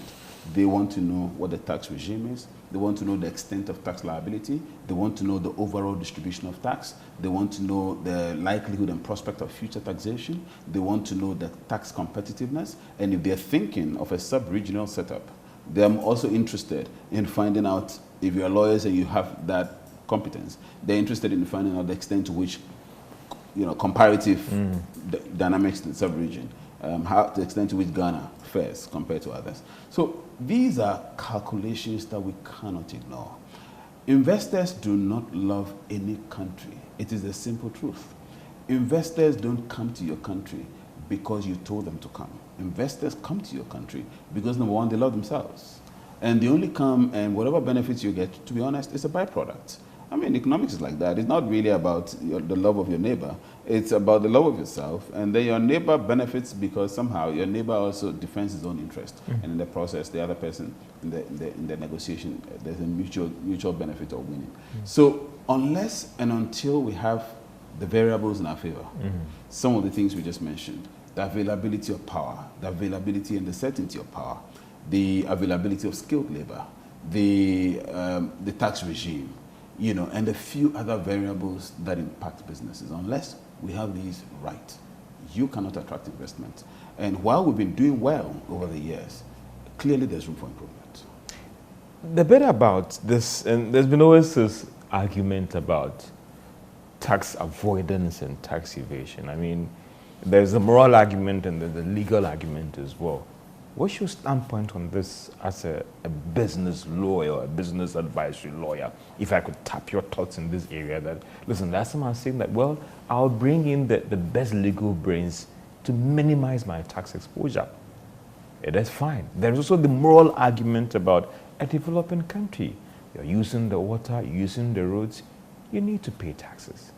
They want to know what the tax regime is. They want to know the extent of tax liability. They want to know the overall distribution of tax. They want to know the likelihood and prospect of future taxation. They want to know the tax competitiveness. And if they're thinking of a sub-regional setup, they're also interested in finding out, if you're lawyers and you have that competence, they're interested in finding out the extent to which, comparative dynamics in the sub-region, how the extent to which Ghana fares compared to others. So these are calculations that we cannot ignore. Investors do not love any country. It is the simple truth. Investors don't come to your country because you told them to come. Investors come to your country because, number one, they love themselves. And they only come, and whatever benefits you get, to be honest, is a byproduct. I mean, economics is like that. It's not really about the love of your neighbor. It's about the love of yourself. And then your neighbor benefits because somehow your neighbor also defends his own interest. And in the process, the other person, in the negotiation, there's a mutual benefit of winning. So unless and until we have the variables in our favor, some of the things we just mentioned, the availability of power, the availability and the certainty of power, the availability of skilled labor, the tax regime, and a few other variables that impact businesses. Unless we have these right, you cannot attract investment. And while we've been doing well over the years, clearly there's room for improvement. the bit about this, and there's been always this argument about tax avoidance and tax evasion. I mean, there's a moral argument and there's a legal argument as well. What's your standpoint on this as a business lawyer, a business advisory lawyer? If I could tap your thoughts in this area, that, listen, that's someone saying that, well, I'll bring in the best legal brains to minimize my tax exposure. Yeah, that's fine. There's also the moral argument about a developing country. You're using the water, using the roads, you need to pay taxes.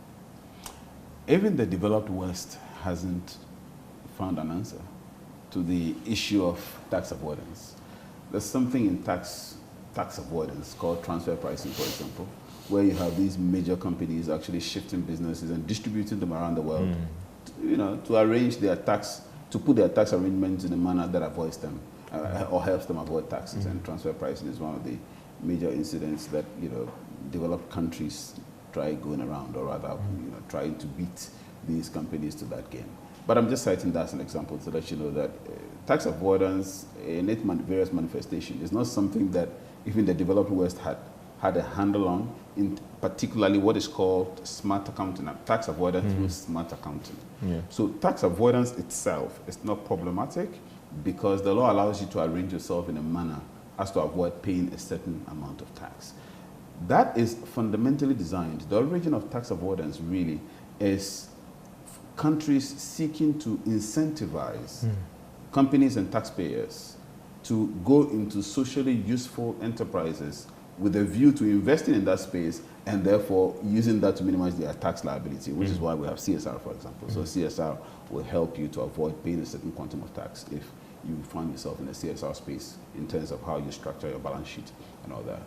Even the developed West hasn't found an answer to the issue of tax avoidance. There's something in tax avoidance called transfer pricing, for example, where you have these major companies actually shifting businesses and distributing them around the world, to arrange their tax, to put their tax arrangements in a manner that avoids them or helps them avoid taxes. And transfer pricing is one of the major incidents that developed countries try going around, or rather, trying to beat these companies to that game. But I'm just citing that as an example to let you know that tax avoidance in its various manifestations is not something that even the developed West had a handle on, in particularly what is called smart accounting. Tax avoidance was smart accounting. Yeah. So tax avoidance itself is not problematic because the law allows you to arrange yourself in a manner as to avoid paying a certain amount of tax. That is fundamentally designed. The origin of tax avoidance really is countries seeking to incentivize companies and taxpayers to go into socially useful enterprises with a view to investing in that space and therefore using that to minimize their tax liability, which is why we have CSR, for example. So CSR will help you to avoid paying a certain quantum of tax if you find yourself in a CSR space in terms of how you structure your balance sheet and all that,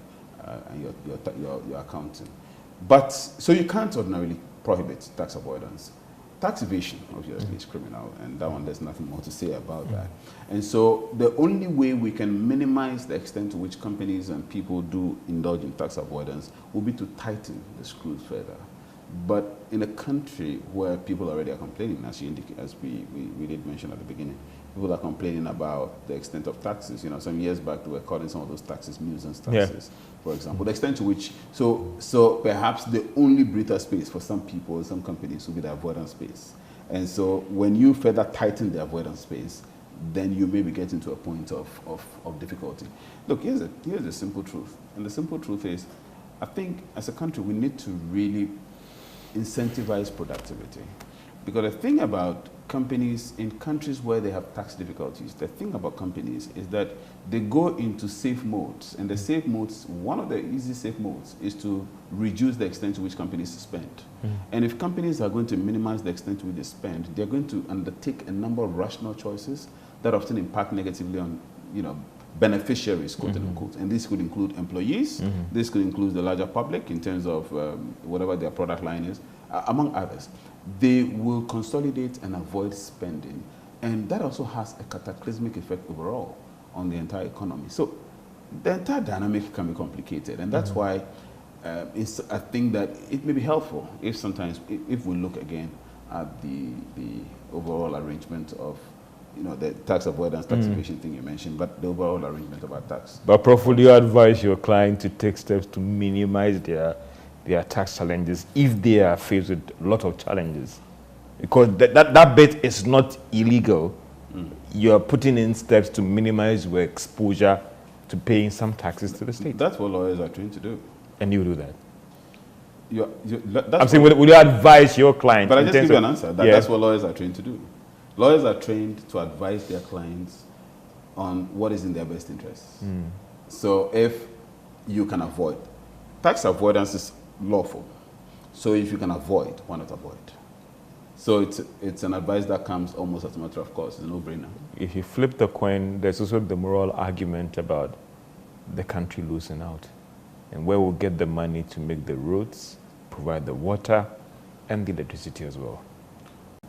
and your accounting. But, so you can't ordinarily prohibit tax avoidance. Tax evasion, obviously, is criminal, and that one, there's nothing more to say about that. And so the only way we can minimize the extent to which companies and people do indulge in tax avoidance will be to tighten the screws further. But in a country where people already are complaining, as we did mention at the beginning, people are complaining about the extent of taxes. Some years back, they were calling some of those taxes nuisance taxes, for example. The extent to which, so perhaps the only breather space for some people, some companies, will be the avoidance space. And so when you further tighten the avoidance space, then you may be getting to a point of difficulty. Look, here's the simple truth. And the simple truth is, I think as a country, we need to really incentivize productivity. Because the thing about companies in countries where they have tax difficulties, the thing about companies is that they go into safe modes. And the safe modes, one of the easy safe modes is to reduce the extent to which companies spend. And if companies are going to minimize the extent to which they spend, they're going to undertake a number of rational choices that often impact negatively on, beneficiaries, quote unquote. And this could include employees, this could include the larger public in terms of whatever their product line is, among others. They will consolidate and avoid spending. And that also has a cataclysmic effect overall on the entire economy. So the entire dynamic can be complicated. And that's why I think that it may be helpful if we look again at the overall arrangement of the tax avoidance, tax evasion thing you mentioned, but the overall arrangement of our tax. But Prof, would you advise your client to take steps to minimize their tax challenges if they are faced with a lot of challenges? Because that bit is not illegal. You're putting in steps to minimize your exposure to paying some taxes to the state. That's what lawyers are trained to do. And you do that? I'm saying, would you advise your client? But I just give you an answer. That's what lawyers are trained to do. Lawyers are trained to advise their clients on what is in their best interests. So if you can avoid, tax avoidance is lawful. So if you can avoid, why not avoid? So it's an advice that comes almost as a matter of course. It's a no-brainer. If you flip the coin, there's also the moral argument about the country losing out. And where we'll get the money to make the roads, provide the water, and the electricity as well.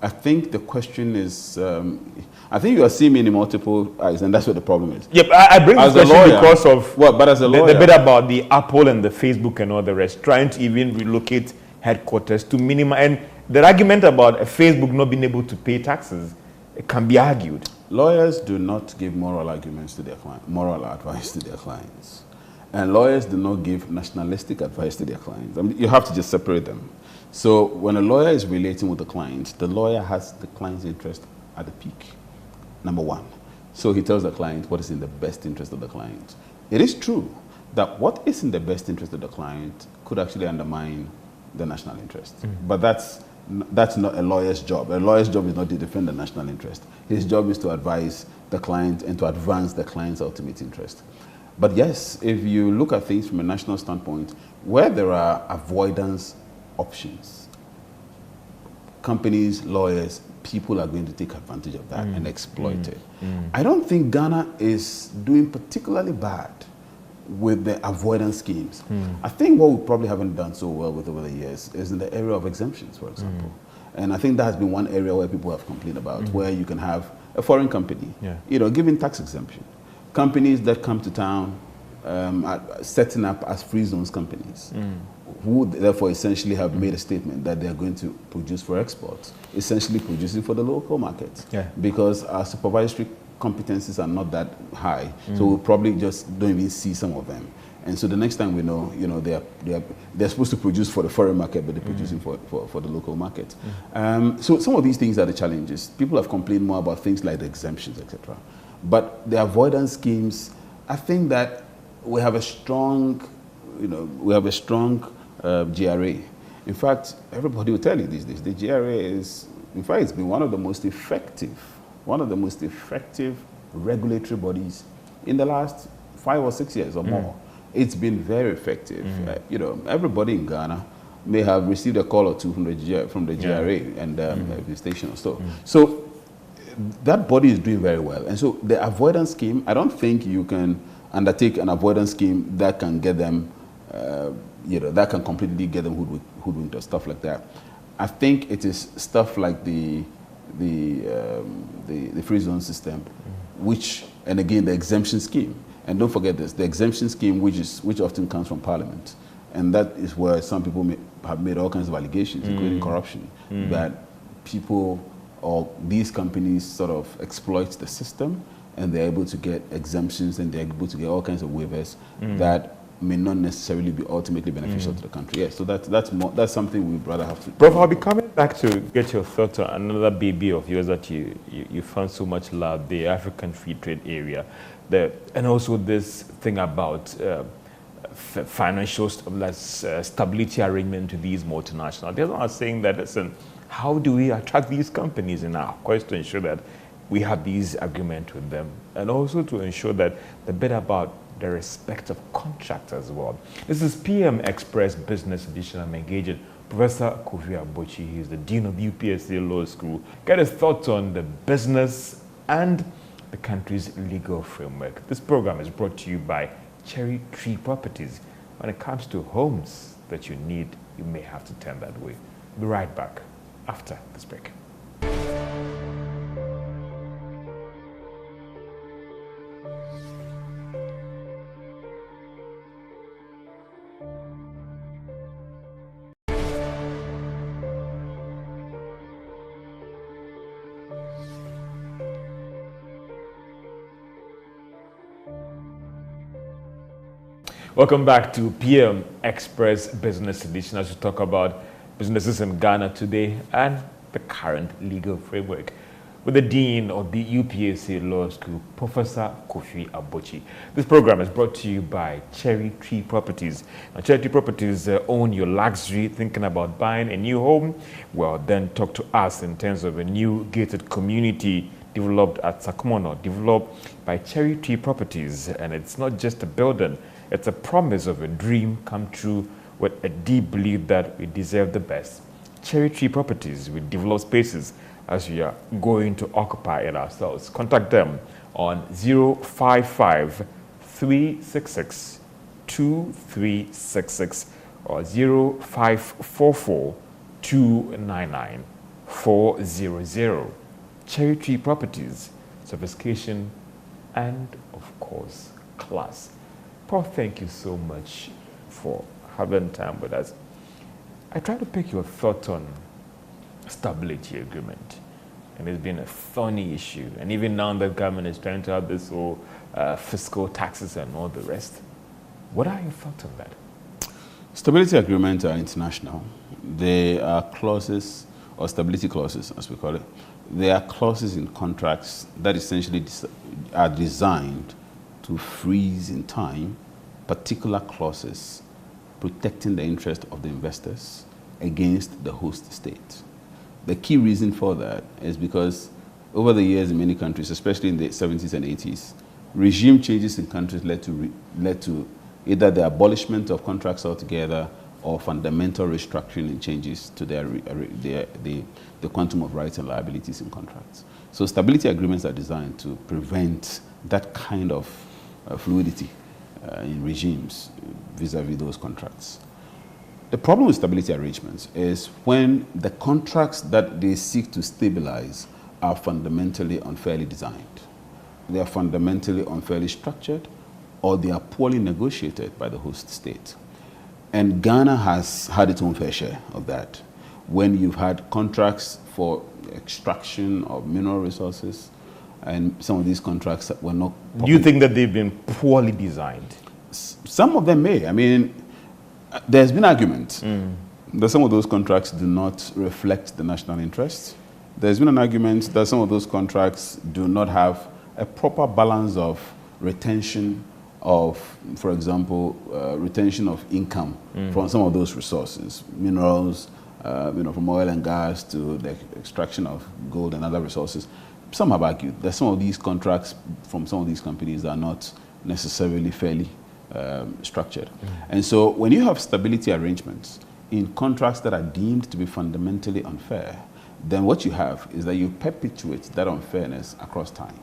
I think the question is, I think you are seeing me in multiple eyes, and that's what the problem is. Yep, I bring this question because of but as a lawyer, the bit about the Apple and the Facebook and all the rest, trying to even relocate headquarters to minimize. And the argument about a Facebook not being able to pay taxes, it can be argued. Lawyers do not give moral arguments to their clients, moral advice to their clients. And lawyers do not give nationalistic advice to their clients. I mean, you have to just separate them. So when a lawyer is relating with the client, the lawyer has the client's interest at the peak, number one. So he tells the client what is in the best interest of the client. It is true that what is in the best interest of the client could actually undermine the national interest. But that's not a lawyer's job. A lawyer's job is not to defend the national interest. His job is to advise the client and to advance the client's ultimate interest. But yes, if you look at things from a national standpoint, where there are avoidance options, companies, lawyers, people are going to take advantage of that and exploit it. I don't think Ghana is doing particularly bad with the avoidance schemes. I think what we probably haven't done so well with over the years is in the area of exemptions, for example. And I think that has been one area where people have complained about, where you can have a foreign company, giving tax exemption. Companies that come to town are setting up as free zones companies, who therefore essentially have made a statement that they are going to produce for export, essentially producing for the local market, because our supervisory competencies are not that high, so we'll probably just don't even see some of them. And so the next time we know, they're supposed to produce for the foreign market, but they're producing for the local market. So some of these things are the challenges. People have complained more about things like the exemptions, etc. But the avoidance schemes, I think that we have a strong, GRA. In fact, everybody will tell you these days, the GRA is, in fact, it's been one of the most effective regulatory bodies in the last 5 or 6 years or more. It's been very effective. Everybody in Ghana may have received a call or two from the GRA and the station or so. So that body is doing very well. And so the avoidance scheme, I don't think you can undertake an avoidance scheme that can get them, that can completely get them hoodwinked or stuff like that. I think it is stuff like the free zone system, and again, the exemption scheme. And don't forget this, the exemption scheme, which often comes from Parliament. And that is where some people have made all kinds of allegations, including corruption, that people or these companies sort of exploit the system, and they're able to get exemptions and they're able to get all kinds of waivers that may not necessarily be ultimately beneficial to the country. Yeah, so that's something we'd rather have to. Prof, I'll be coming back to get your thoughts on another baby of yours that you found so much love, the African Free Trade Area, and also this thing about financial stability arrangement to these multinationals. There's one saying that, listen, how do we attract these companies in our quest to ensure that we have these agreements with them, and also to ensure that the bit about the respect of contracts as well. This is PM Express Business Edition. I'm engaging Professor Kofi Abochi. He's the Dean of UPSA Law School. Get his thoughts on the business and the country's legal framework. This program is brought to you by Cherry Tree Properties. When it comes to homes that you need, you may have to turn that way. We'll be right back after this break. Welcome back to PM Express Business Edition as we talk about businesses in Ghana today and the current legal framework with the Dean of the UPSA Law School, Professor Kofi Abochi. This program is brought to you by Cherry Tree Properties. Now, Cherry Tree Properties own your luxury, thinking about buying a new home? Well, then talk to us in terms of a new gated community developed at Sakumono, developed by Cherry Tree Properties. And it's not just a building. It's a promise of a dream come true with a deep belief that we deserve the best. Cherry Tree Properties will develop spaces as we are going to occupy it ourselves. Contact them on 055-366-2366 or 0544-299-400. Cherry Tree Properties, sophistication and, of course, class. Paul, thank you so much for having time with us. I try to pick your thoughts on stability agreement, and it's been a thorny issue. And even now the government is trying to have this whole fiscal taxes and all the rest. What are your thoughts on that? Stability agreements are international. They are clauses, or stability clauses, as we call it. They are clauses in contracts that essentially are designed to freeze in time particular clauses protecting the interest of the investors against the host state. The key reason for that is because over the years in many countries, especially in the 70s and 80s, regime changes in countries led to either the abolishment of contracts altogether or fundamental restructuring and changes to the quantum of rights and liabilities in contracts. So stability agreements are designed to prevent that kind of fluidity in regimes vis-a-vis those contracts. The problem with stability arrangements is when the contracts that they seek to stabilize are fundamentally unfairly designed. They are fundamentally unfairly structured, or they are poorly negotiated by the host state. And Ghana has had its own fair share of that. When you've had contracts for extraction of mineral resources, and some of these contracts were not... Do you think that they've been poorly designed? Some of them may. I mean, there's been argument that some of those contracts do not reflect the national interest. There's been an argument that some of those contracts do not have a proper balance of retention of, for example, retention of income from some of those resources, minerals, from oil and gas to the extraction of gold and other resources. Some have argued that some of these contracts from some of these companies are not necessarily fairly structured. And so when you have stability arrangements in contracts that are deemed to be fundamentally unfair, then what you have is that you perpetuate that unfairness across time.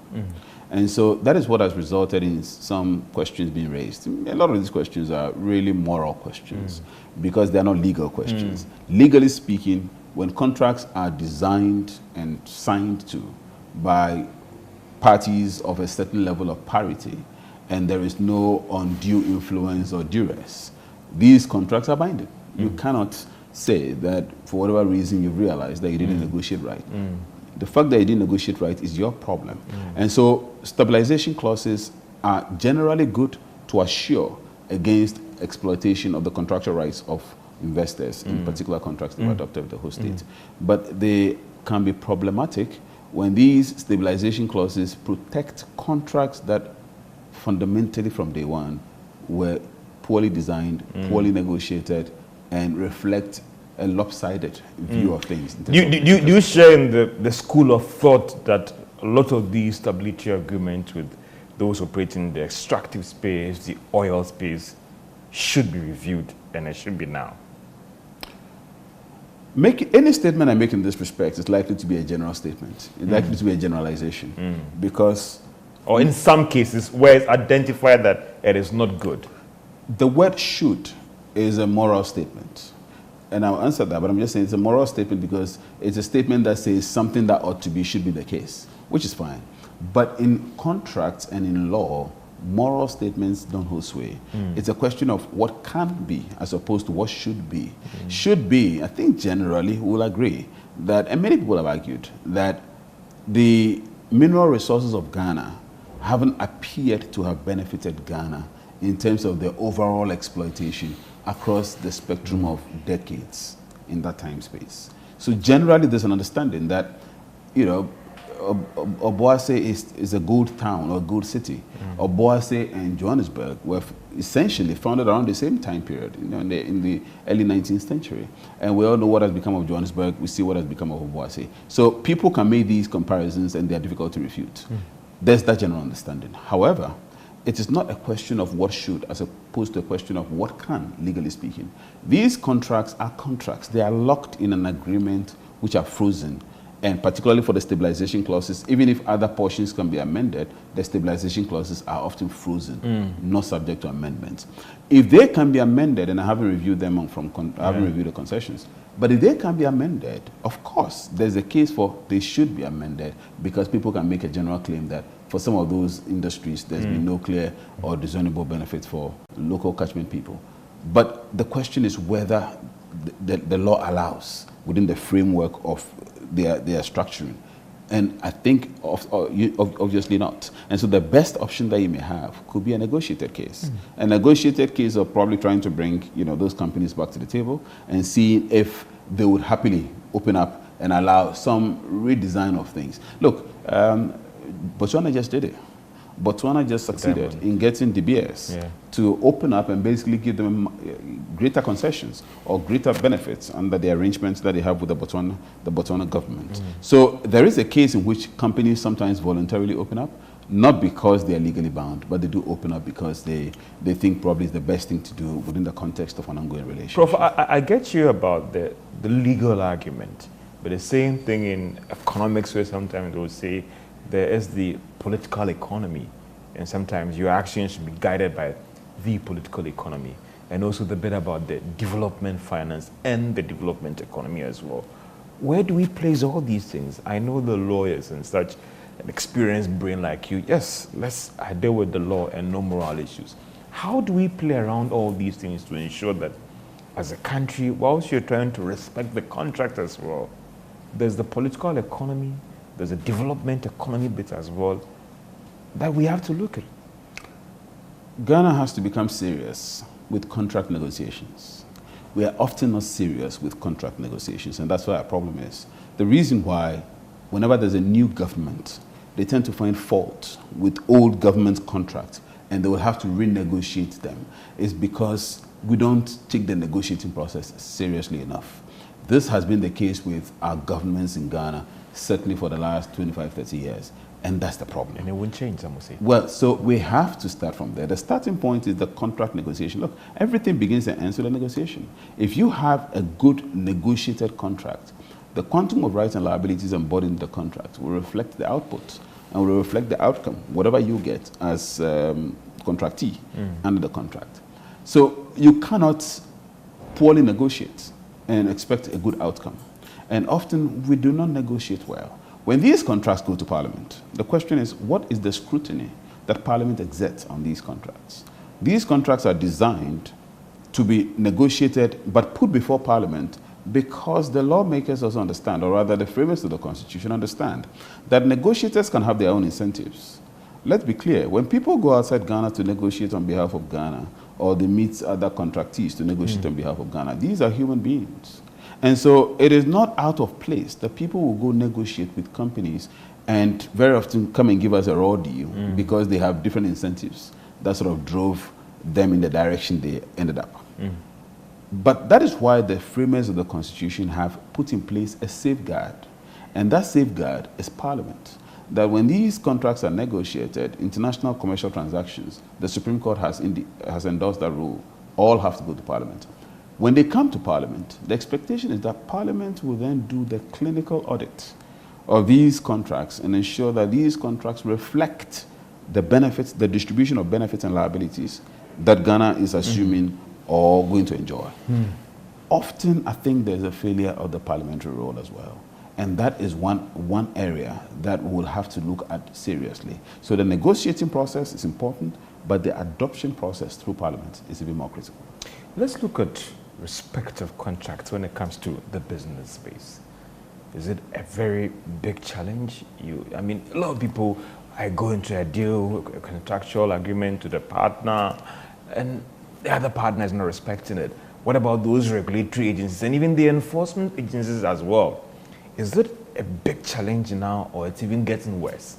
And so that is what has resulted in some questions being raised. A lot of these questions are really moral questions because they are not legal questions. Legally speaking, when contracts are designed and signed to by parties of a certain level of parity and there is no undue influence or duress, these contracts are binding. You cannot say that for whatever reason you've realized that you didn't negotiate right. The fact that you didn't negotiate right is your problem. And so stabilization clauses are generally good to assure against exploitation of the contractual rights of investors in particular contracts that were adopted with the host state. But they can be problematic when these stabilization clauses protect contracts that fundamentally from day one were poorly designed, poorly negotiated, and reflect a lopsided view of things. Do you share in the school of thought that a lot of these stability agreements with those operating in the extractive space, the oil space, should be reviewed, and it should be now? Any statement I make in this respect is likely to be a general statement. It's likely to be a generalization because... Or in some cases where it's identified that it is not good. The word should is a moral statement. And I'll answer that, but I'm just saying it's a moral statement because it's a statement that says something that ought to be should be the case, which is fine. But in contracts and in law, moral statements don't hold sway. It's a question of what can be as opposed to what should be. Should be, I think generally we'll agree that, and many people have argued, that the mineral resources of Ghana haven't appeared to have benefited Ghana in terms of the overall exploitation across the spectrum of decades in that time space. So generally there's an understanding that, Obuasi is a gold town or a gold city. Obuasi and Johannesburg were essentially founded around the same time period, in the early 19th century. And we all know what has become of Johannesburg. We see what has become of Obuasi. So people can make these comparisons and they are difficult to refute. There's that general understanding. However, it is not a question of what should as opposed to a question of what can, legally speaking. These contracts are contracts. They are locked in an agreement which are frozen. And particularly for the stabilization clauses, even if other portions can be amended, the stabilization clauses are often frozen, not subject to amendments. If they can be amended, and I haven't reviewed them I haven't reviewed the concessions, but if they can be amended, of course, there's a case for they should be amended because people can make a general claim that for some of those industries, there's been no clear or discernible benefits for local catchment people. But the question is whether the law allows, within the framework of their structuring, And I think obviously not. And so the best option that you may have could be a negotiated case. A negotiated case of probably trying to bring those companies back to the table and see if they would happily open up and allow some redesign of things. Look, Botswana just did it. Botswana just succeeded in getting De Beers to open up and basically give them greater concessions or greater benefits under the arrangements that they have with the Botswana government. So there is a case in which companies sometimes voluntarily open up, not because they are legally bound, but they do open up because they think probably it's the best thing to do within the context of an ongoing relationship. Prof, I get you about the legal argument, but the same thing in economics where sometimes they will say there is the political economy, and sometimes your actions should be guided by the political economy, and also the bit about the development finance and the development economy as well. Where do we place all these things? I know the lawyers and such, an experienced brain like you, yes, I deal with the law and no moral issues. How do we play around all these things to ensure that as a country, whilst you're trying to respect the contract as well, there's the political economy, there's a development economy bit as well that we have to look at? Ghana has to become serious with contract negotiations. We are often not serious with contract negotiations, and that's where our problem is. The reason why, whenever there's a new government, they tend to find fault with old government contracts, and they will have to renegotiate them, is because we don't take the negotiating process seriously enough. This has been the case with our governments in Ghana, certainly for the last 25, 30 years. And that's the problem. And it won't change, I must say. Well, so we have to start from there. The starting point is the contract negotiation. Look, everything begins and ends with a negotiation. If you have a good negotiated contract, the quantum of rights and liabilities embodied in the contract will reflect the output and will reflect the outcome, whatever you get as contractee under the contract. So you cannot poorly negotiate and expect a good outcome. And often we do not negotiate well. When these contracts go to Parliament, the question is, what is the scrutiny that Parliament exerts on these contracts? These contracts are designed to be negotiated but put before Parliament because the lawmakers also understand, or rather the framers of the Constitution understand, that negotiators can have their own incentives. Let's be clear, when people go outside Ghana to negotiate on behalf of Ghana, or they meet other contractees to negotiate on behalf of Ghana, these are human beings. And so it is not out of place that people will go negotiate with companies and very often come and give us a raw deal because they have different incentives that sort of drove them in the direction they ended up. But that is why the framers of the Constitution have put in place a safeguard. And that safeguard is Parliament. That when these contracts are negotiated, international commercial transactions, the Supreme Court has endorsed that rule, all have to go to Parliament. When they come to Parliament, the expectation is that Parliament will then do the clinical audit of these contracts and ensure that these contracts reflect the benefits, the distribution of benefits and liabilities that Ghana is assuming or going to enjoy. Often, I think there's a failure of the parliamentary role as well. And that is one area that we'll have to look at seriously. So the negotiating process is important, but the adoption process through Parliament is a bit more critical. Let's look at respective contracts when it comes to the business space. Is it a very big challenge? I mean, a lot of people, I go into a deal, a contractual agreement to the partner, and the other partner is not respecting it. What about those regulatory agencies and even the enforcement agencies as well? Is it a big challenge now, or it's even getting worse?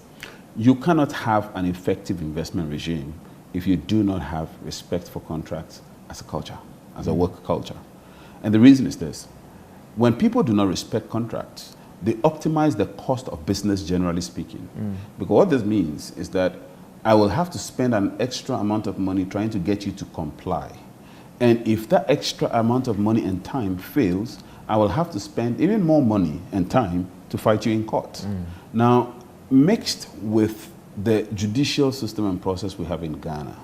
You cannot have an effective investment regime if you do not have respect for contracts as a culture, as a work culture. And the reason is this. When people do not respect contracts, they optimize the cost of business, generally speaking. Because what this means is that I will have to spend an extra amount of money trying to get you to comply. And if that extra amount of money and time fails, I will have to spend even more money and time to fight you in court. Now, mixed with the judicial system and process we have in Ghana,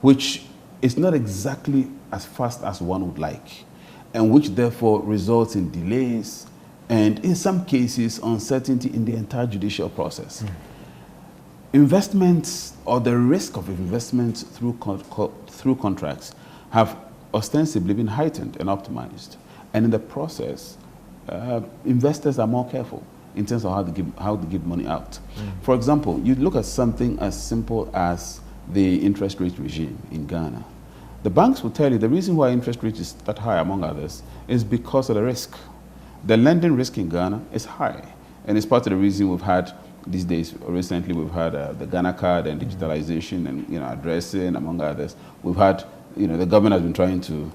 which is not exactly as fast as one would like, and which therefore results in delays and in some cases uncertainty in the entire judicial process. Investments, or the risk of investments through contracts, have ostensibly been heightened and optimized. And in the process, investors are more careful. in terms of how to give money out. For example, you look at something as simple as the interest rate regime in Ghana. The banks will tell you the reason why interest rate is that high, among others, is because of the risk. The lending risk in Ghana is high, and it's part of the reason we've had these days, recently we've had the Ghana card and digitalization and addressing, among others. We've had, the government has been trying to,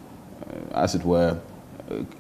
as it were,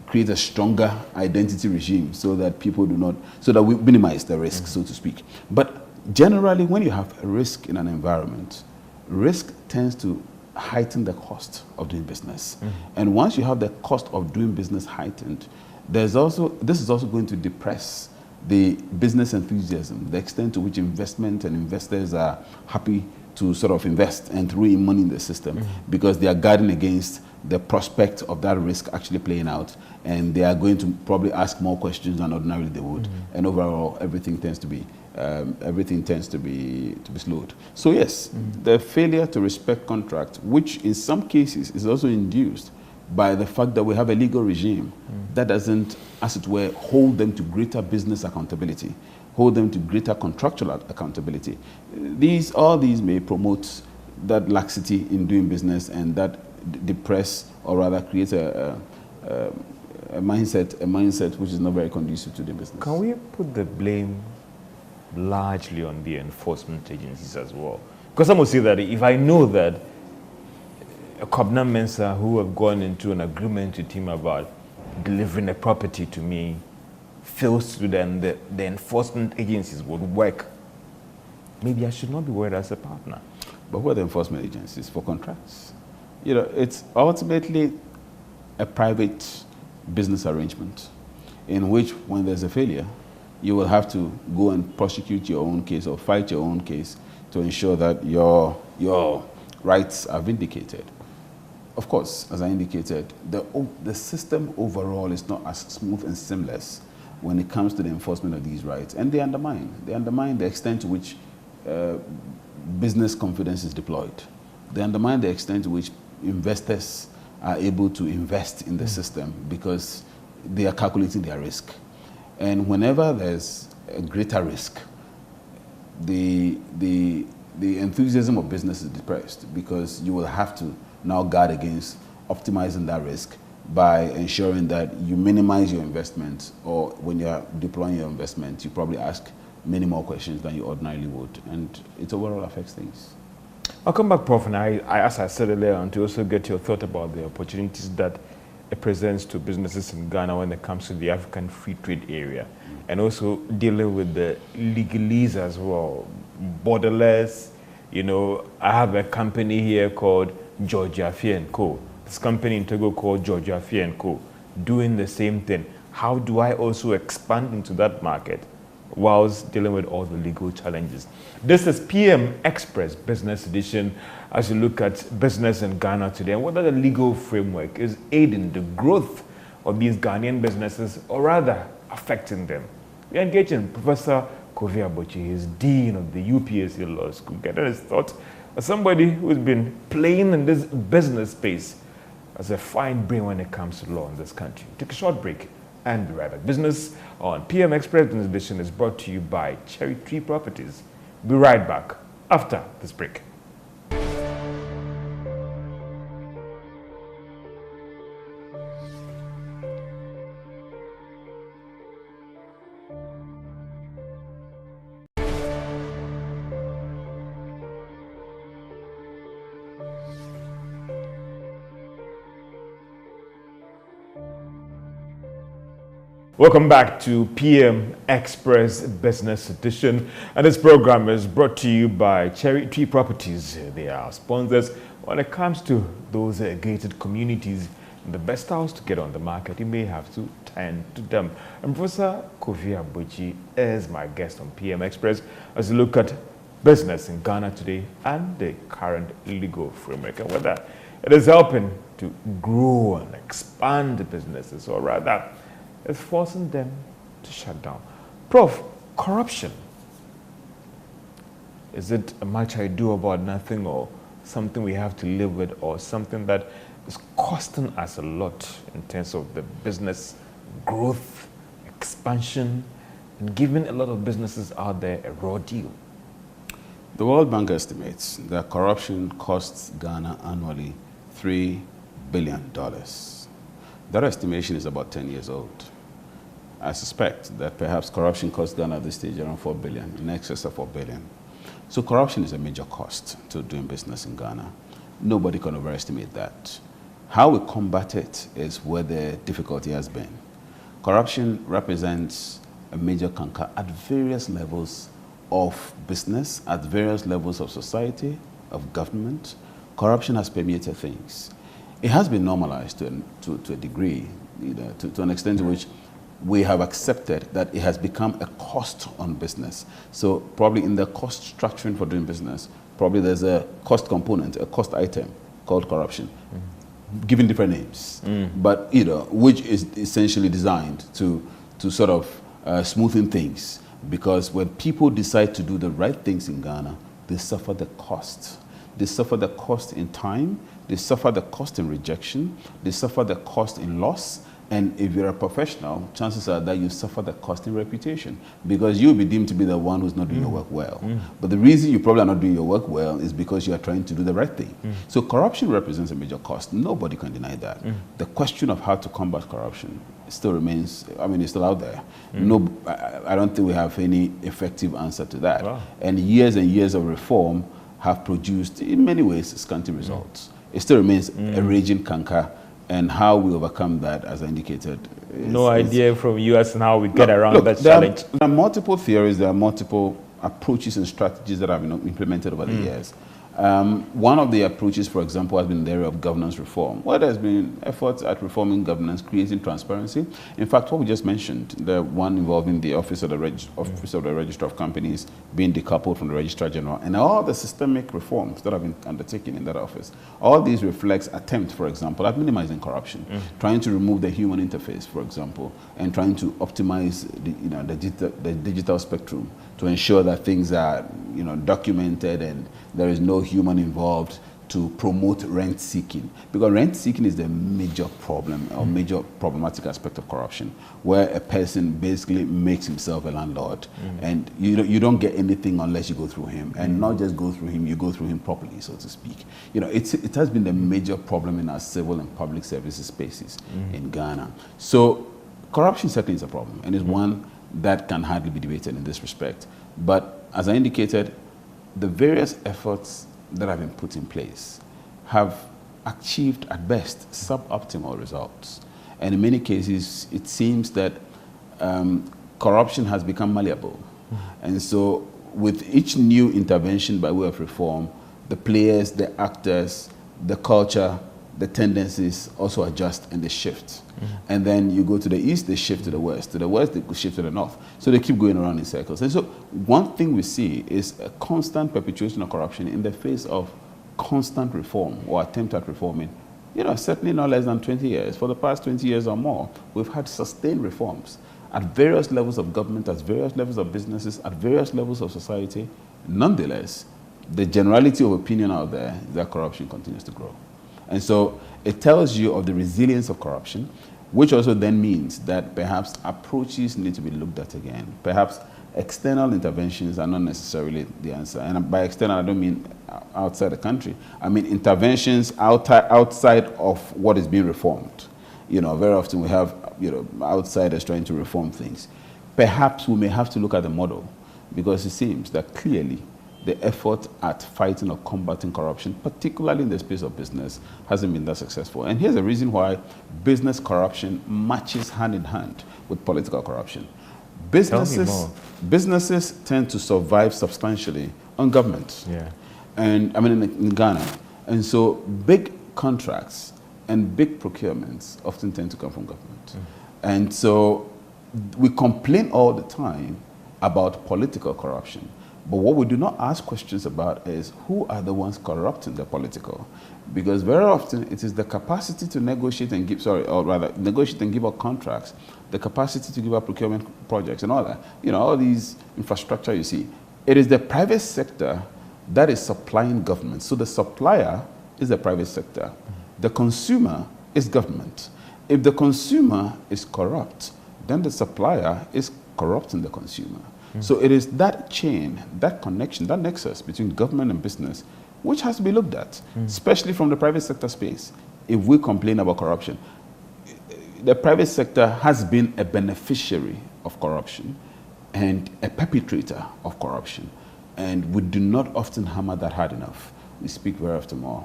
create a stronger identity regime so that people do not, so that we minimize the risk, so to speak. But generally, when you have a risk in an environment, risk tends to heighten the cost of doing business. And once you have the cost of doing business heightened, this is also going to depress the business enthusiasm, the extent to which investment and investors are happy to sort of invest and throw in money in the system because they are guarding against the prospect of that risk actually playing out, and they are going to probably ask more questions than ordinarily they would, and overall everything tends to be slowed. So yes, the failure to respect contract, which in some cases is also induced by the fact that we have a legal regime that doesn't, as it were, hold them to greater business accountability, hold them to greater contractual accountability. All these may promote that laxity in doing business, and that depress, or rather create a mindset which is not very conducive to the business. Can we put the blame largely on the enforcement agencies as well? Because some will say that if I know that a Kobna Mensah who have gone into an agreement with him about delivering a property to me fails to, then the enforcement agencies would work, maybe I should not be worried as a partner. But who are the enforcement agencies for contracts? It's ultimately a private business arrangement in which, when there's a failure, you will have to go and prosecute your own case or fight your own case to ensure that your rights are vindicated. Of course, as I indicated, the system overall is not as smooth and seamless when it comes to the enforcement of these rights, and they undermine the extent to which business confidence is deployed. They undermine the extent to which investors are able to invest in the system because they are calculating their risk. And whenever there's a greater risk, the enthusiasm of business is depressed because you will have to now guard against optimizing that risk by ensuring that you minimize your investment, or when you're deploying your investment, you probably ask many more questions than you ordinarily would, and it overall affects things. I'll come back, Prof, and as I said earlier on, to also get your thought about the opportunities that it presents to businesses in Ghana when it comes to the African free trade area, and also dealing with the legalese as well, borderless. I have a company here called Georgia Fee & Co. This company in Togo called Georgia Fee & Co. doing the same thing. How do I also expand into that market whilst dealing with all the legal challenges? This is PM Express Business Edition as you look at business in Ghana today and whether the legal framework is aiding the growth of these Ghanaian businesses or rather affecting them. We are engaging Professor Kofi Abochi. He is Dean of the UPSC Law School. Getting his thoughts as somebody who's been playing in this business space as a fine brain when it comes to law in this country. Take a short break and be right back. Business on PM Express Business Edition is brought to you by Cherry Tree Properties. Be right back after this break. Welcome back to PM Express Business Edition, and this program is brought to you by Cherry Tree Properties. They are sponsors when it comes to those gated communities. The best house to get on the market, you may have to tend to them. And Professor Kofi Abochi is my guest on PM Express as we look at business in Ghana today and the current legal framework and whether it is helping to grow and expand the businesses, or rather it's forcing them to shut down. Prof, corruption, is it a much ado about nothing, or something we have to live with, or something that is costing us a lot in terms of the business growth, expansion, and giving a lot of businesses out there a raw deal? The World Bank estimates that corruption costs Ghana annually $3 billion. That estimation is about 10 years old. I suspect that perhaps corruption costs Ghana at this stage around $4 billion, in excess of $4 billion. So corruption is a major cost to doing business in Ghana. Nobody can overestimate that. How we combat it is where the difficulty has been. Corruption represents a major canker at various levels of business, at various levels of society, of government. Corruption has permeated things. It has been normalized to a degree, to an extent to which we have accepted that it has become a cost on business. So probably in the cost structuring for doing business, probably there's a cost component, a cost item called corruption, given different names, but which is essentially designed to sort of smoothen things. Because when people decide to do the right things in Ghana, they suffer the cost. They suffer the cost in time, they suffer the cost in rejection, they suffer the cost in loss, and if you're a professional, chances are that you suffer the cost in reputation, because you'll be deemed to be the one who's not doing your work well. But the reason you probably are not doing your work well is because you are trying to do the right thing. So corruption represents a major cost. Nobody can deny that. The question of how to combat corruption still remains, it's still out there. No, I don't think we have any effective answer to that. Wow. And years of reform have produced, in many ways, scanty results. It still remains a raging canker. And how we overcome that, as I indicated. No idea from you as to how we get around that challenge. There are multiple theories, there are multiple approaches and strategies that have been implemented over the years. One of the approaches, for example, has been the area of governance reform, where there's been efforts at reforming governance, creating transparency. In fact, what we just mentioned, the one involving the Office of the Registrar of Companies being decoupled from the Registrar General, and all the systemic reforms that have been undertaken in that office, all these reflects attempts, for example, at minimizing corruption, trying to remove the human interface, for example, and trying to optimize the digital spectrum to ensure that things are documented and there is no human involved to promote rent seeking. Because rent seeking is the major problem or major problematic aspect of corruption, where a person basically makes himself a landlord and you don't get anything unless you go through him, and not just go through him, you go through him properly, so to speak. It has been the major problem in our civil and public services spaces in Ghana. So corruption certainly is a problem, and is one that can hardly be debated in this respect. But as I indicated, the various efforts that have been put in place have achieved at best suboptimal results. And in many cases, it seems that corruption has become malleable. And so with each new intervention by way of reform, the players, the actors, the culture, the tendencies also adjust and they shift. And then you go to the east, they shift to the west. To the west, they shift to the north. So they keep going around in circles. And so one thing we see is a constant perpetuation of corruption in the face of constant reform or attempt at reforming. Certainly not less than 20 years. For the past 20 years or more, we've had sustained reforms at various levels of government, at various levels of businesses, at various levels of society. Nonetheless, the generality of opinion out there is that corruption continues to grow. And so it tells you of the resilience of corruption, which also then means that perhaps approaches need to be looked at again. Perhaps external interventions are not necessarily the answer. And by external, I don't mean outside the country. I mean interventions outside of what is being reformed. Very often we have outsiders trying to reform things. Perhaps we may have to look at the model, because it seems that clearly the effort at fighting or combating corruption, particularly in the space of business, hasn't been that successful. And here's the reason why business corruption matches hand in hand with political corruption. Businesses tend to survive substantially on government. And in Ghana. And so big contracts and big procurements often tend to come from government. And so we complain all the time about political corruption. But what we do not ask questions about is who are the ones corrupting the political? Because very often it is the capacity to negotiate and give, negotiate and give out contracts, the capacity to give out procurement projects and all that. All these infrastructure you see. It is the private sector that is supplying government. So the supplier is the private sector. The consumer is government. If the consumer is corrupt, then the supplier is corrupting the consumer. So it is that chain, that connection, that nexus between government and business, which has to be looked at, especially from the private sector space. If we complain about corruption, the private sector has been a beneficiary of corruption and a perpetrator of corruption. And we do not often hammer that hard enough. We speak very often more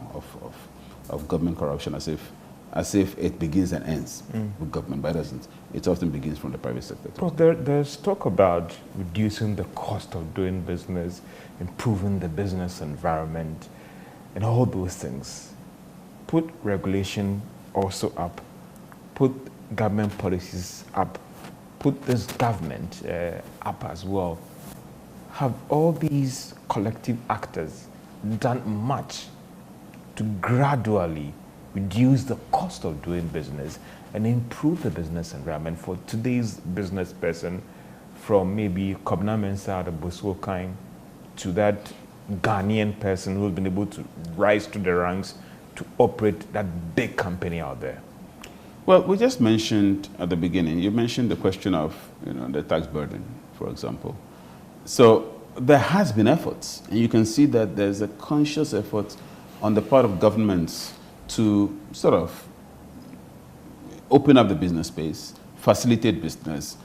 of government corruption as if it begins and ends with government, but it doesn't. It often begins from the private sector. But there's talk about reducing the cost of doing business, improving the business environment, and all those things. Put regulation also up, put government policies up, put this government up as well. Have all these collective actors done much to gradually reduce the cost of doing business and improve the business environment for today's business person, from maybe Kobna Mensah, the Bosuokain, to that Ghanaian person who's been able to rise to the ranks to operate that big company out there? Well, we just mentioned at the beginning, you mentioned the question of the tax burden, for example. So there has been efforts, and you can see that there's a conscious effort on the part of governments to sort of open up the business space, facilitate business,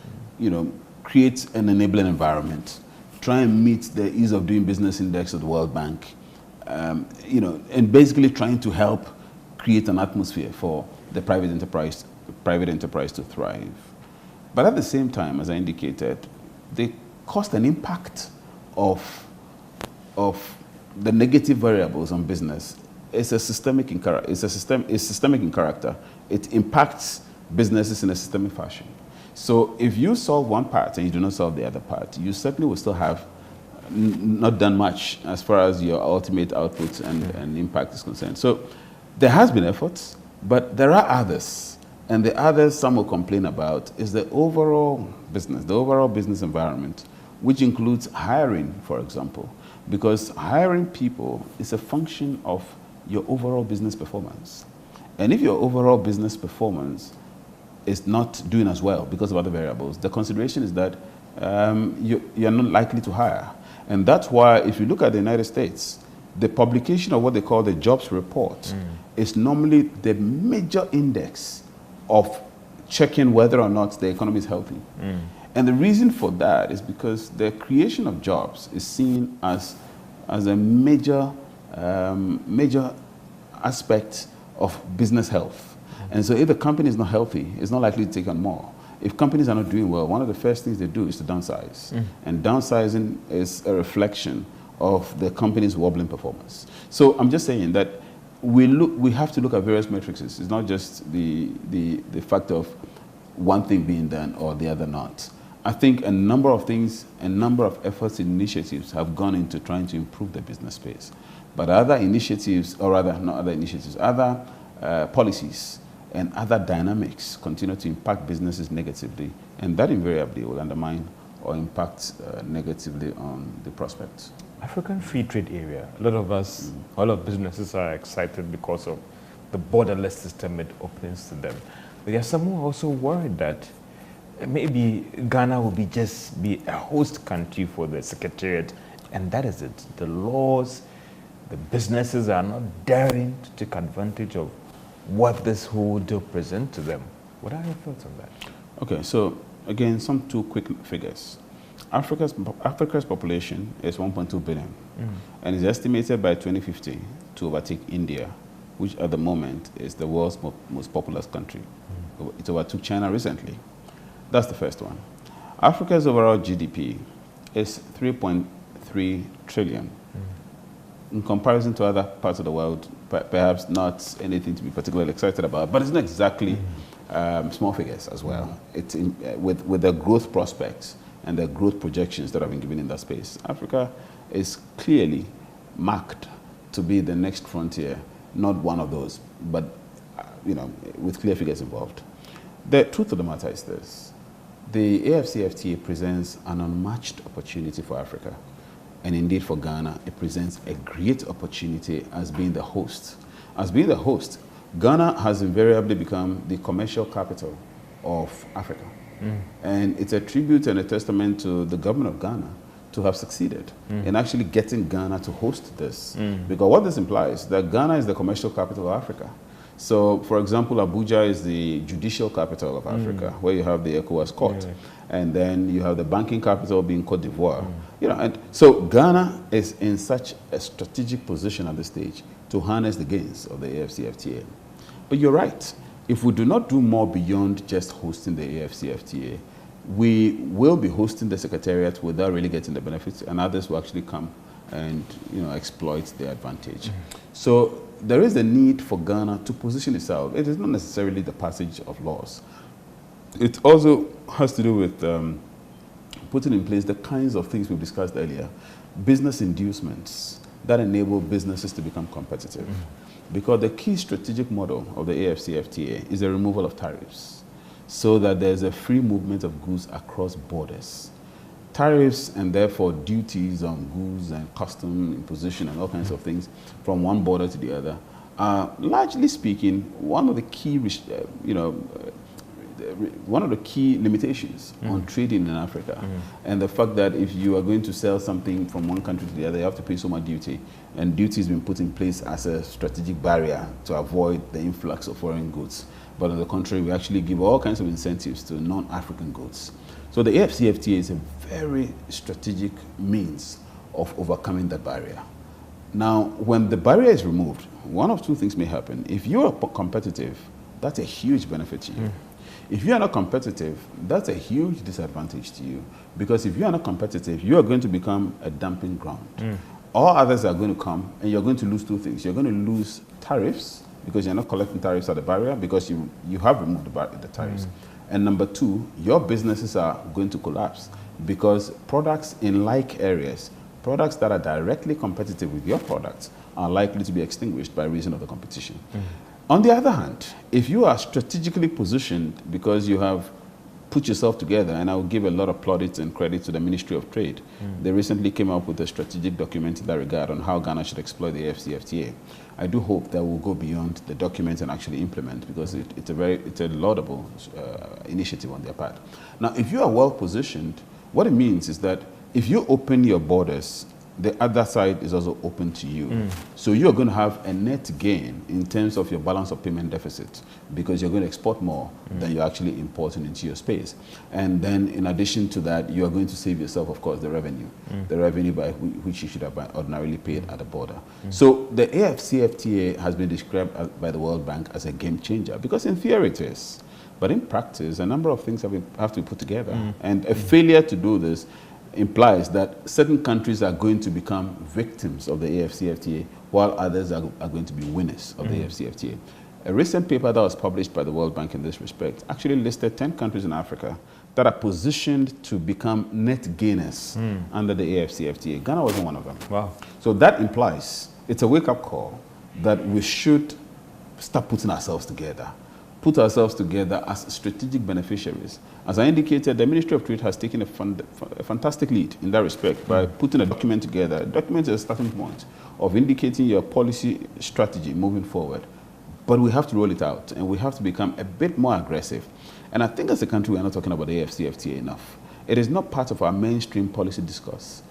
create an enabling environment, try and meet the ease of doing business index of the World Bank, and basically trying to help create an atmosphere for the private enterprise to thrive. But at the same time, as I indicated, the cost and impact of the negative variables on business is systemic in character. It impacts businesses in a systemic fashion. So if you solve one part and you do not solve the other part, you certainly will still have not done much as far as your ultimate output and impact is concerned. So there has been efforts, but there are others. And the others some will complain about is the overall business environment, which includes hiring, for example, because hiring people is a function of your overall business performance. And if your overall business performance is not doing as well because of other variables, the consideration is that you're not likely to hire. And that's why if you look at the United States, the publication of what they call the jobs report is normally the major index of checking whether or not the economy is healthy. And the reason for that is because the creation of jobs is seen as a major aspect of business health. And so if the company is not healthy, it's not likely to take on more. If companies are not doing well, one of the first things they do is to downsize. And downsizing is a reflection of the company's wobbling performance. So I'm just saying that we have to look at various metrics. It's not just the fact of one thing being done or the other not. I think a number of things, a number of efforts and initiatives have gone into trying to improve the business space. But other initiatives, or rather not other initiatives, other policies and other dynamics continue to impact businesses negatively, and that invariably will undermine or impact negatively on the prospects. African Free Trade Area, a lot of us, a lot of businesses are excited because of the borderless system it opens to them. But there are some who are also worried that maybe Ghana will just be a host country for the Secretariat, and that is it. The laws, the businesses are not daring to take advantage of what this whole deal presents to them. What are your thoughts on that? Okay, so again, two quick figures. Africa's population is 1.2 billion, and is estimated by 2050 to overtake India, which at the moment is the world's most populous country. It overtook China recently. That's the first one. Africa's overall GDP is 3.3 trillion. In comparison to other parts of the world, perhaps not anything to be particularly excited about, but it's not exactly small figures as well. It's with the growth prospects and the growth projections that have been given in that space. Africa is clearly marked to be the next frontier, not one of those, but with clear figures involved. The truth of the matter is this: the AFCFTA presents an unmatched opportunity for Africa. And indeed for Ghana, it presents a great opportunity as being the host. As being the host, Ghana has invariably become the commercial capital of Africa. And it's a tribute and a testament to the government of Ghana to have succeeded in actually getting Ghana to host this. Because what this implies, that Ghana is the commercial capital of Africa. So, for example, Abuja is the judicial capital of Africa, where you have the ECOWAS court. And then you have the banking capital being Cote d'Ivoire. You know, and so Ghana is in such a strategic position at this stage to harness the gains of the AFCFTA. But you're right. If we do not do more beyond just hosting the AFCFTA, we will be hosting the Secretariat without really getting the benefits, and others will actually come and exploit their advantage. So there is a need for Ghana to position itself. It is not necessarily the passage of laws. It also has to do with putting in place the kinds of things we've discussed earlier, business inducements that enable businesses to become competitive. Because the key strategic model of the AFCFTA is the removal of tariffs, so that there's a free movement of goods across borders. Tariffs and therefore duties on goods and custom imposition and all kinds of things from one border to the other are, largely speaking, one of the key limitations on trading in Africa. And the fact that if you are going to sell something from one country to the other, you have to pay so much duty. And duty has been put in place as a strategic barrier to avoid the influx of foreign goods. But on the contrary, we actually give all kinds of incentives to non-African goods. So the AFCFTA is a very strategic means of overcoming that barrier. Now, when the barrier is removed, one of two things may happen. If you are competitive, that's a huge benefit to you. If you are not competitive, that's a huge disadvantage to you. Because if you are not competitive, you are going to become a dumping ground. All others are going to come, and you're going to lose two things. You're going to lose tariffs, because you're not collecting tariffs at the barrier, because you have removed the tariffs. And number two, your businesses are going to collapse, because products in like areas, products that are directly competitive with your products, are likely to be extinguished by reason of the competition. On the other hand, if you are strategically positioned because you have put yourself together, and I will give a lot of plaudits and credit to the Ministry of Trade. They recently came up with a strategic document in that regard on how Ghana should exploit the AFCFTA. I do hope that we'll go beyond the document and actually implement, because it's a laudable initiative on their part. Now, if you are well positioned, what it means is that if you open your borders, the other side is also open to you. So you're going to have a net gain in terms of your balance of payment deficit, because you're going to export more than you're actually importing into your space. And then in addition to that, you are going to save yourself, of course, the revenue by which you should have ordinarily paid at the border. So the AFCFTA has been described by the World Bank as a game changer, because in theory it is. But in practice, a number of things have to be put together. And a failure to do this implies that certain countries are going to become victims of the AFCFTA, while others are going to be winners of the AFCFTA. A recent paper that was published by the World Bank in this respect actually listed 10 countries in Africa that are positioned to become net gainers under the AFCFTA. Ghana wasn't one of them. Wow. So that implies it's a wake-up call that we should start putting ourselves together. Put ourselves together as strategic beneficiaries. As I indicated, the Ministry of Trade has taken a fantastic lead in that respect by putting a document together. A document is a starting point of indicating your policy strategy moving forward. But we have to roll it out, and we have to become a bit more aggressive. And I think as a country, we're not talking about the AFCFTA enough. It is not part of our mainstream policy discourse.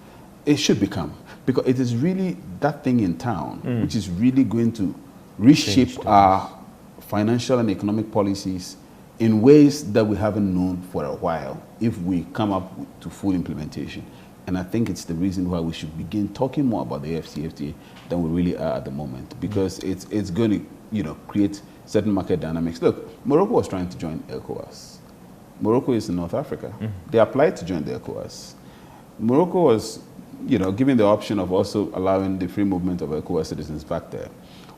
It should become, because it is really that thing in town which is really going to reshape our financial and economic policies in ways that we haven't known for a while if we come up to full implementation. And I think it's the reason why we should begin talking more about the AFCFTA than we really are at the moment, because it's going to create certain market dynamics. Look, Morocco was trying to join ECOWAS. Morocco is in North Africa. They applied to join the ECOWAS. Morocco was given the option of also allowing the free movement of ECOWAS citizens back there.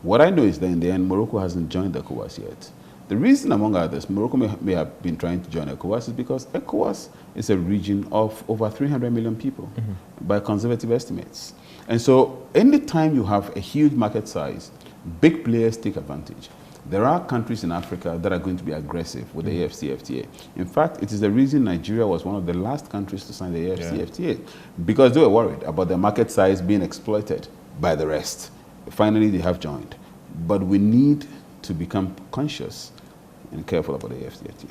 What I know is that in the end, Morocco hasn't joined ECOWAS yet. The reason, among others, Morocco may have been trying to join ECOWAS is because ECOWAS is a region of over 300 million people by conservative estimates. And so anytime you have a huge market size, big players take advantage. There are countries in Africa that are going to be aggressive with the AFCFTA. In fact, it is the reason Nigeria was one of the last countries to sign the AFCFTA, because they were worried about the market size being exploited by the rest. Finally, they have joined. But we need to become conscious and careful about the AFCFTA.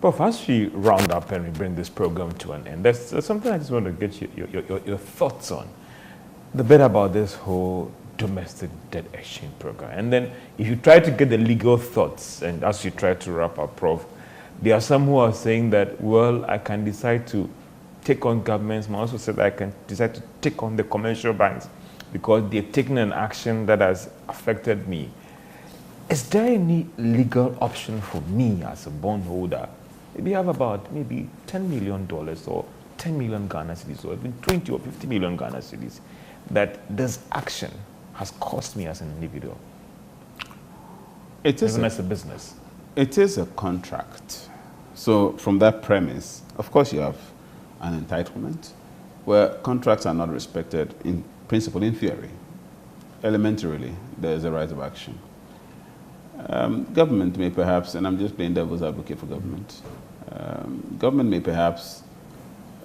Prof, as we round up and we bring this program to an end, there's something I just want to get your thoughts on. The bit about this whole domestic debt exchange program. And then if you try to get the legal thoughts, and as you try to wrap up, Prof, there are some who are saying that, well, I can decide to take on governments, but also said I can decide to take on the commercial banks because they've taken an action that has affected me. Is there any legal option for me as a bondholder? Maybe I have about maybe $10 million or 10 million Ghana cedis or even 20 or 50 million Ghana cedis that this action has cost me as an individual, even as a business. It is a contract. So from that premise, of course you have an entitlement where contracts are not respected in principle, in theory. Elementarily, there is a right of action. Government may perhaps, and I'm just playing devil's advocate for government, government may perhaps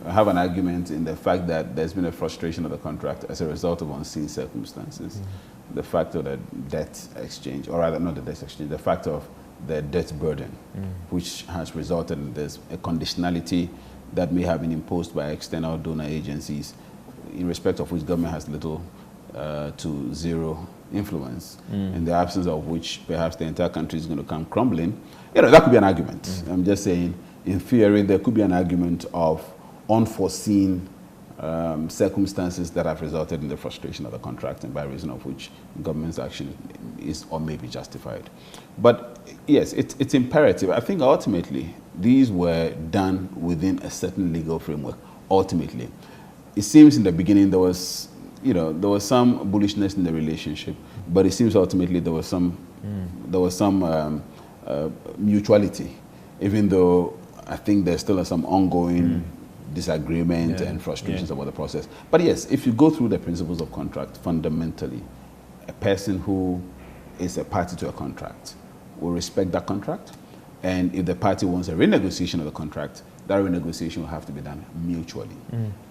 have an argument in the fact that there's been a frustration of the contract as a result of unseen circumstances. The fact of the debt exchange, or rather not the debt exchange, the fact of the debt burden, which has resulted in this, a conditionality that may have been imposed by external donor agencies, in respect of which government has little to zero influence, in the absence of which perhaps the entire country is going to come crumbling. You know, that could be an argument. I'm just saying, in theory, there could be an argument of unforeseen circumstances that have resulted in the frustration of the contract, and by reason of which government's action is or may be justified. But yes, it's imperative. I think ultimately these were done within a certain legal framework. Ultimately, it seems in the beginning there was, you know, there was some bullishness in the relationship, but it seems ultimately there was some mutuality, even though I think there's still some ongoing disagreement and frustrations about the process. But yes, if you go through the principles of contract, fundamentally, a person who is a party to a contract will respect that contract. And if the party wants a renegotiation of the contract, that renegotiation will have to be done mutually.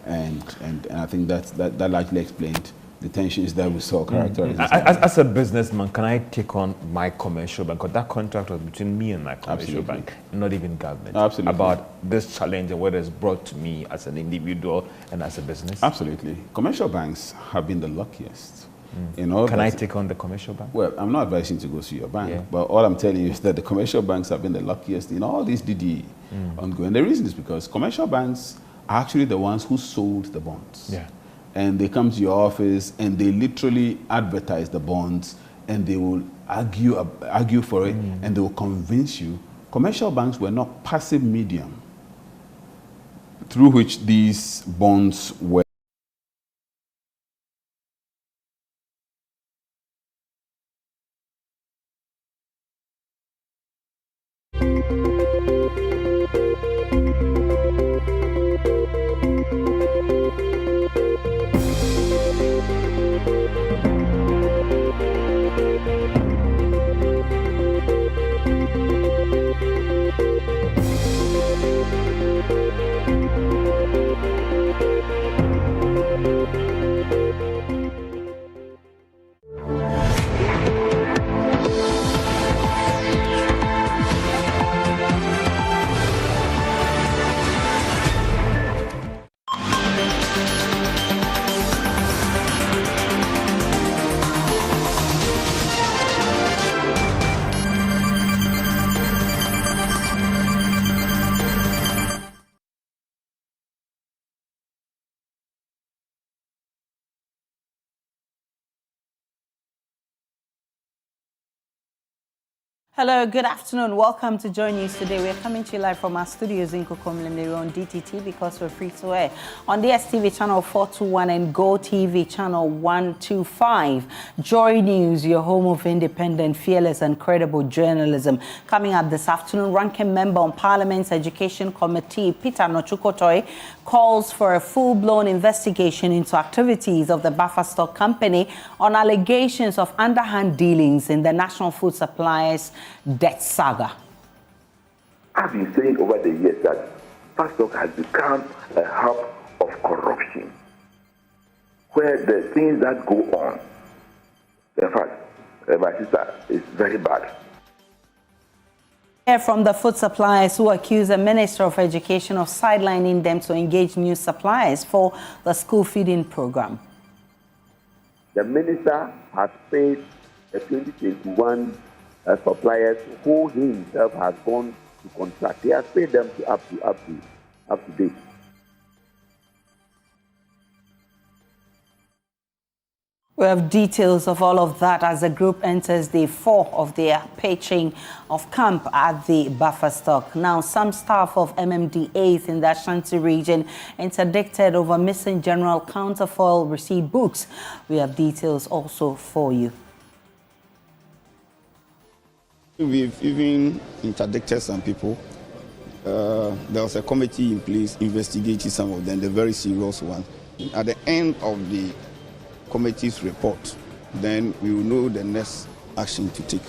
And I think that largely explained the tensions that we saw characterized. As a businessman, can I take on my commercial bank? Because that contract was between me and my commercial bank, not even government. Absolutely. About this challenge and what it's brought to me as an individual and as a business. Absolutely. Commercial banks have been the luckiest. You know, can I take on the commercial bank? Well, I'm not advising to go to your bank, but all I'm telling you is that the commercial banks have been the luckiest in all these DD ongoing. The reason is because commercial banks are actually the ones who sold the bonds. And they come to your office and they literally advertise the bonds, and they will argue for it, and they will convince you. Commercial banks were not passive medium through which these bonds were. Hello, good afternoon. Welcome to JoyNews today. We're coming to you live from our studios in Kokomlemle. We're on DTT because we're free to air. On DSTV channel 421 and Go TV channel 125. JoyNews, your home of independent, fearless and credible journalism. Coming up this afternoon, ranking member on Parliament's Education Committee, Peter Nochukotoi, calls for a full-blown investigation into activities of the Buffer Stock Company on allegations of underhand dealings in the National Food Suppliers debt saga. I've been saying over the years that Pastor has become a hub of corruption, where the things that go on, in fact, my sister, is very bad. Hear from the food suppliers who accuse the Minister of Education of sidelining them to engage new suppliers for the school feeding program. The minister has paid the 2021 suppliers who he himself has gone to contract. He has paid them up to date. We have details of all of that as the group enters day 4 of their pitching of camp at the buffer stock. Now, some staff of MMDAs in the Ashanti region interdicted over missing general counterfoil receipt books. We have details also for you. We've even interdicted some people. There was a committee in place investigating some of them, the very serious ones. At the end of the committee's report, then we will know the next action to take.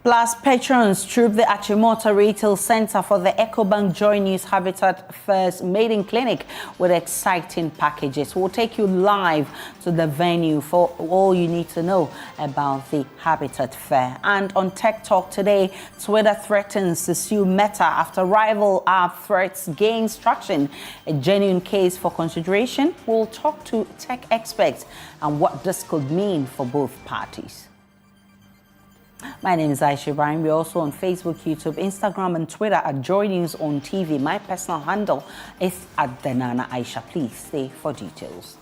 Plus, patrons troop the Achimota Retail Center for the EcoBank JoyNews Habitat First Maiden Clinic with exciting packages. We'll take you live to the venue for all you need to know about the Habitat Fair. And on Tech Talk today, Twitter threatens to sue Meta after rival app threats gains traction. A genuine case for consideration. We'll talk to tech experts and what this could mean for both parties. My name is Aisha Ibrahim. We're also on Facebook, YouTube, Instagram, and Twitter at JoyNews on TV. My personal handle is at Denana Aisha. Please stay for details.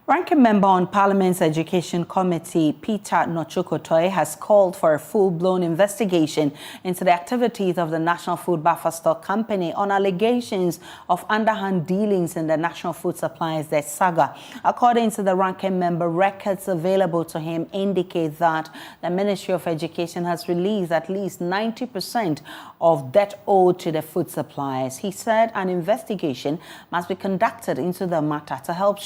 Ranking member on Parliament's Education Committee, Peter Nochukotoy, has called for a full-blown investigation into the activities of the National Food Buffer Stock Company on allegations of underhand dealings in the National Food Supplies saga. According to the ranking member, records available to him indicate that the Ministry of Education has released at least 90% of debt owed to the food suppliers. He said an investigation must be conducted into the matter to help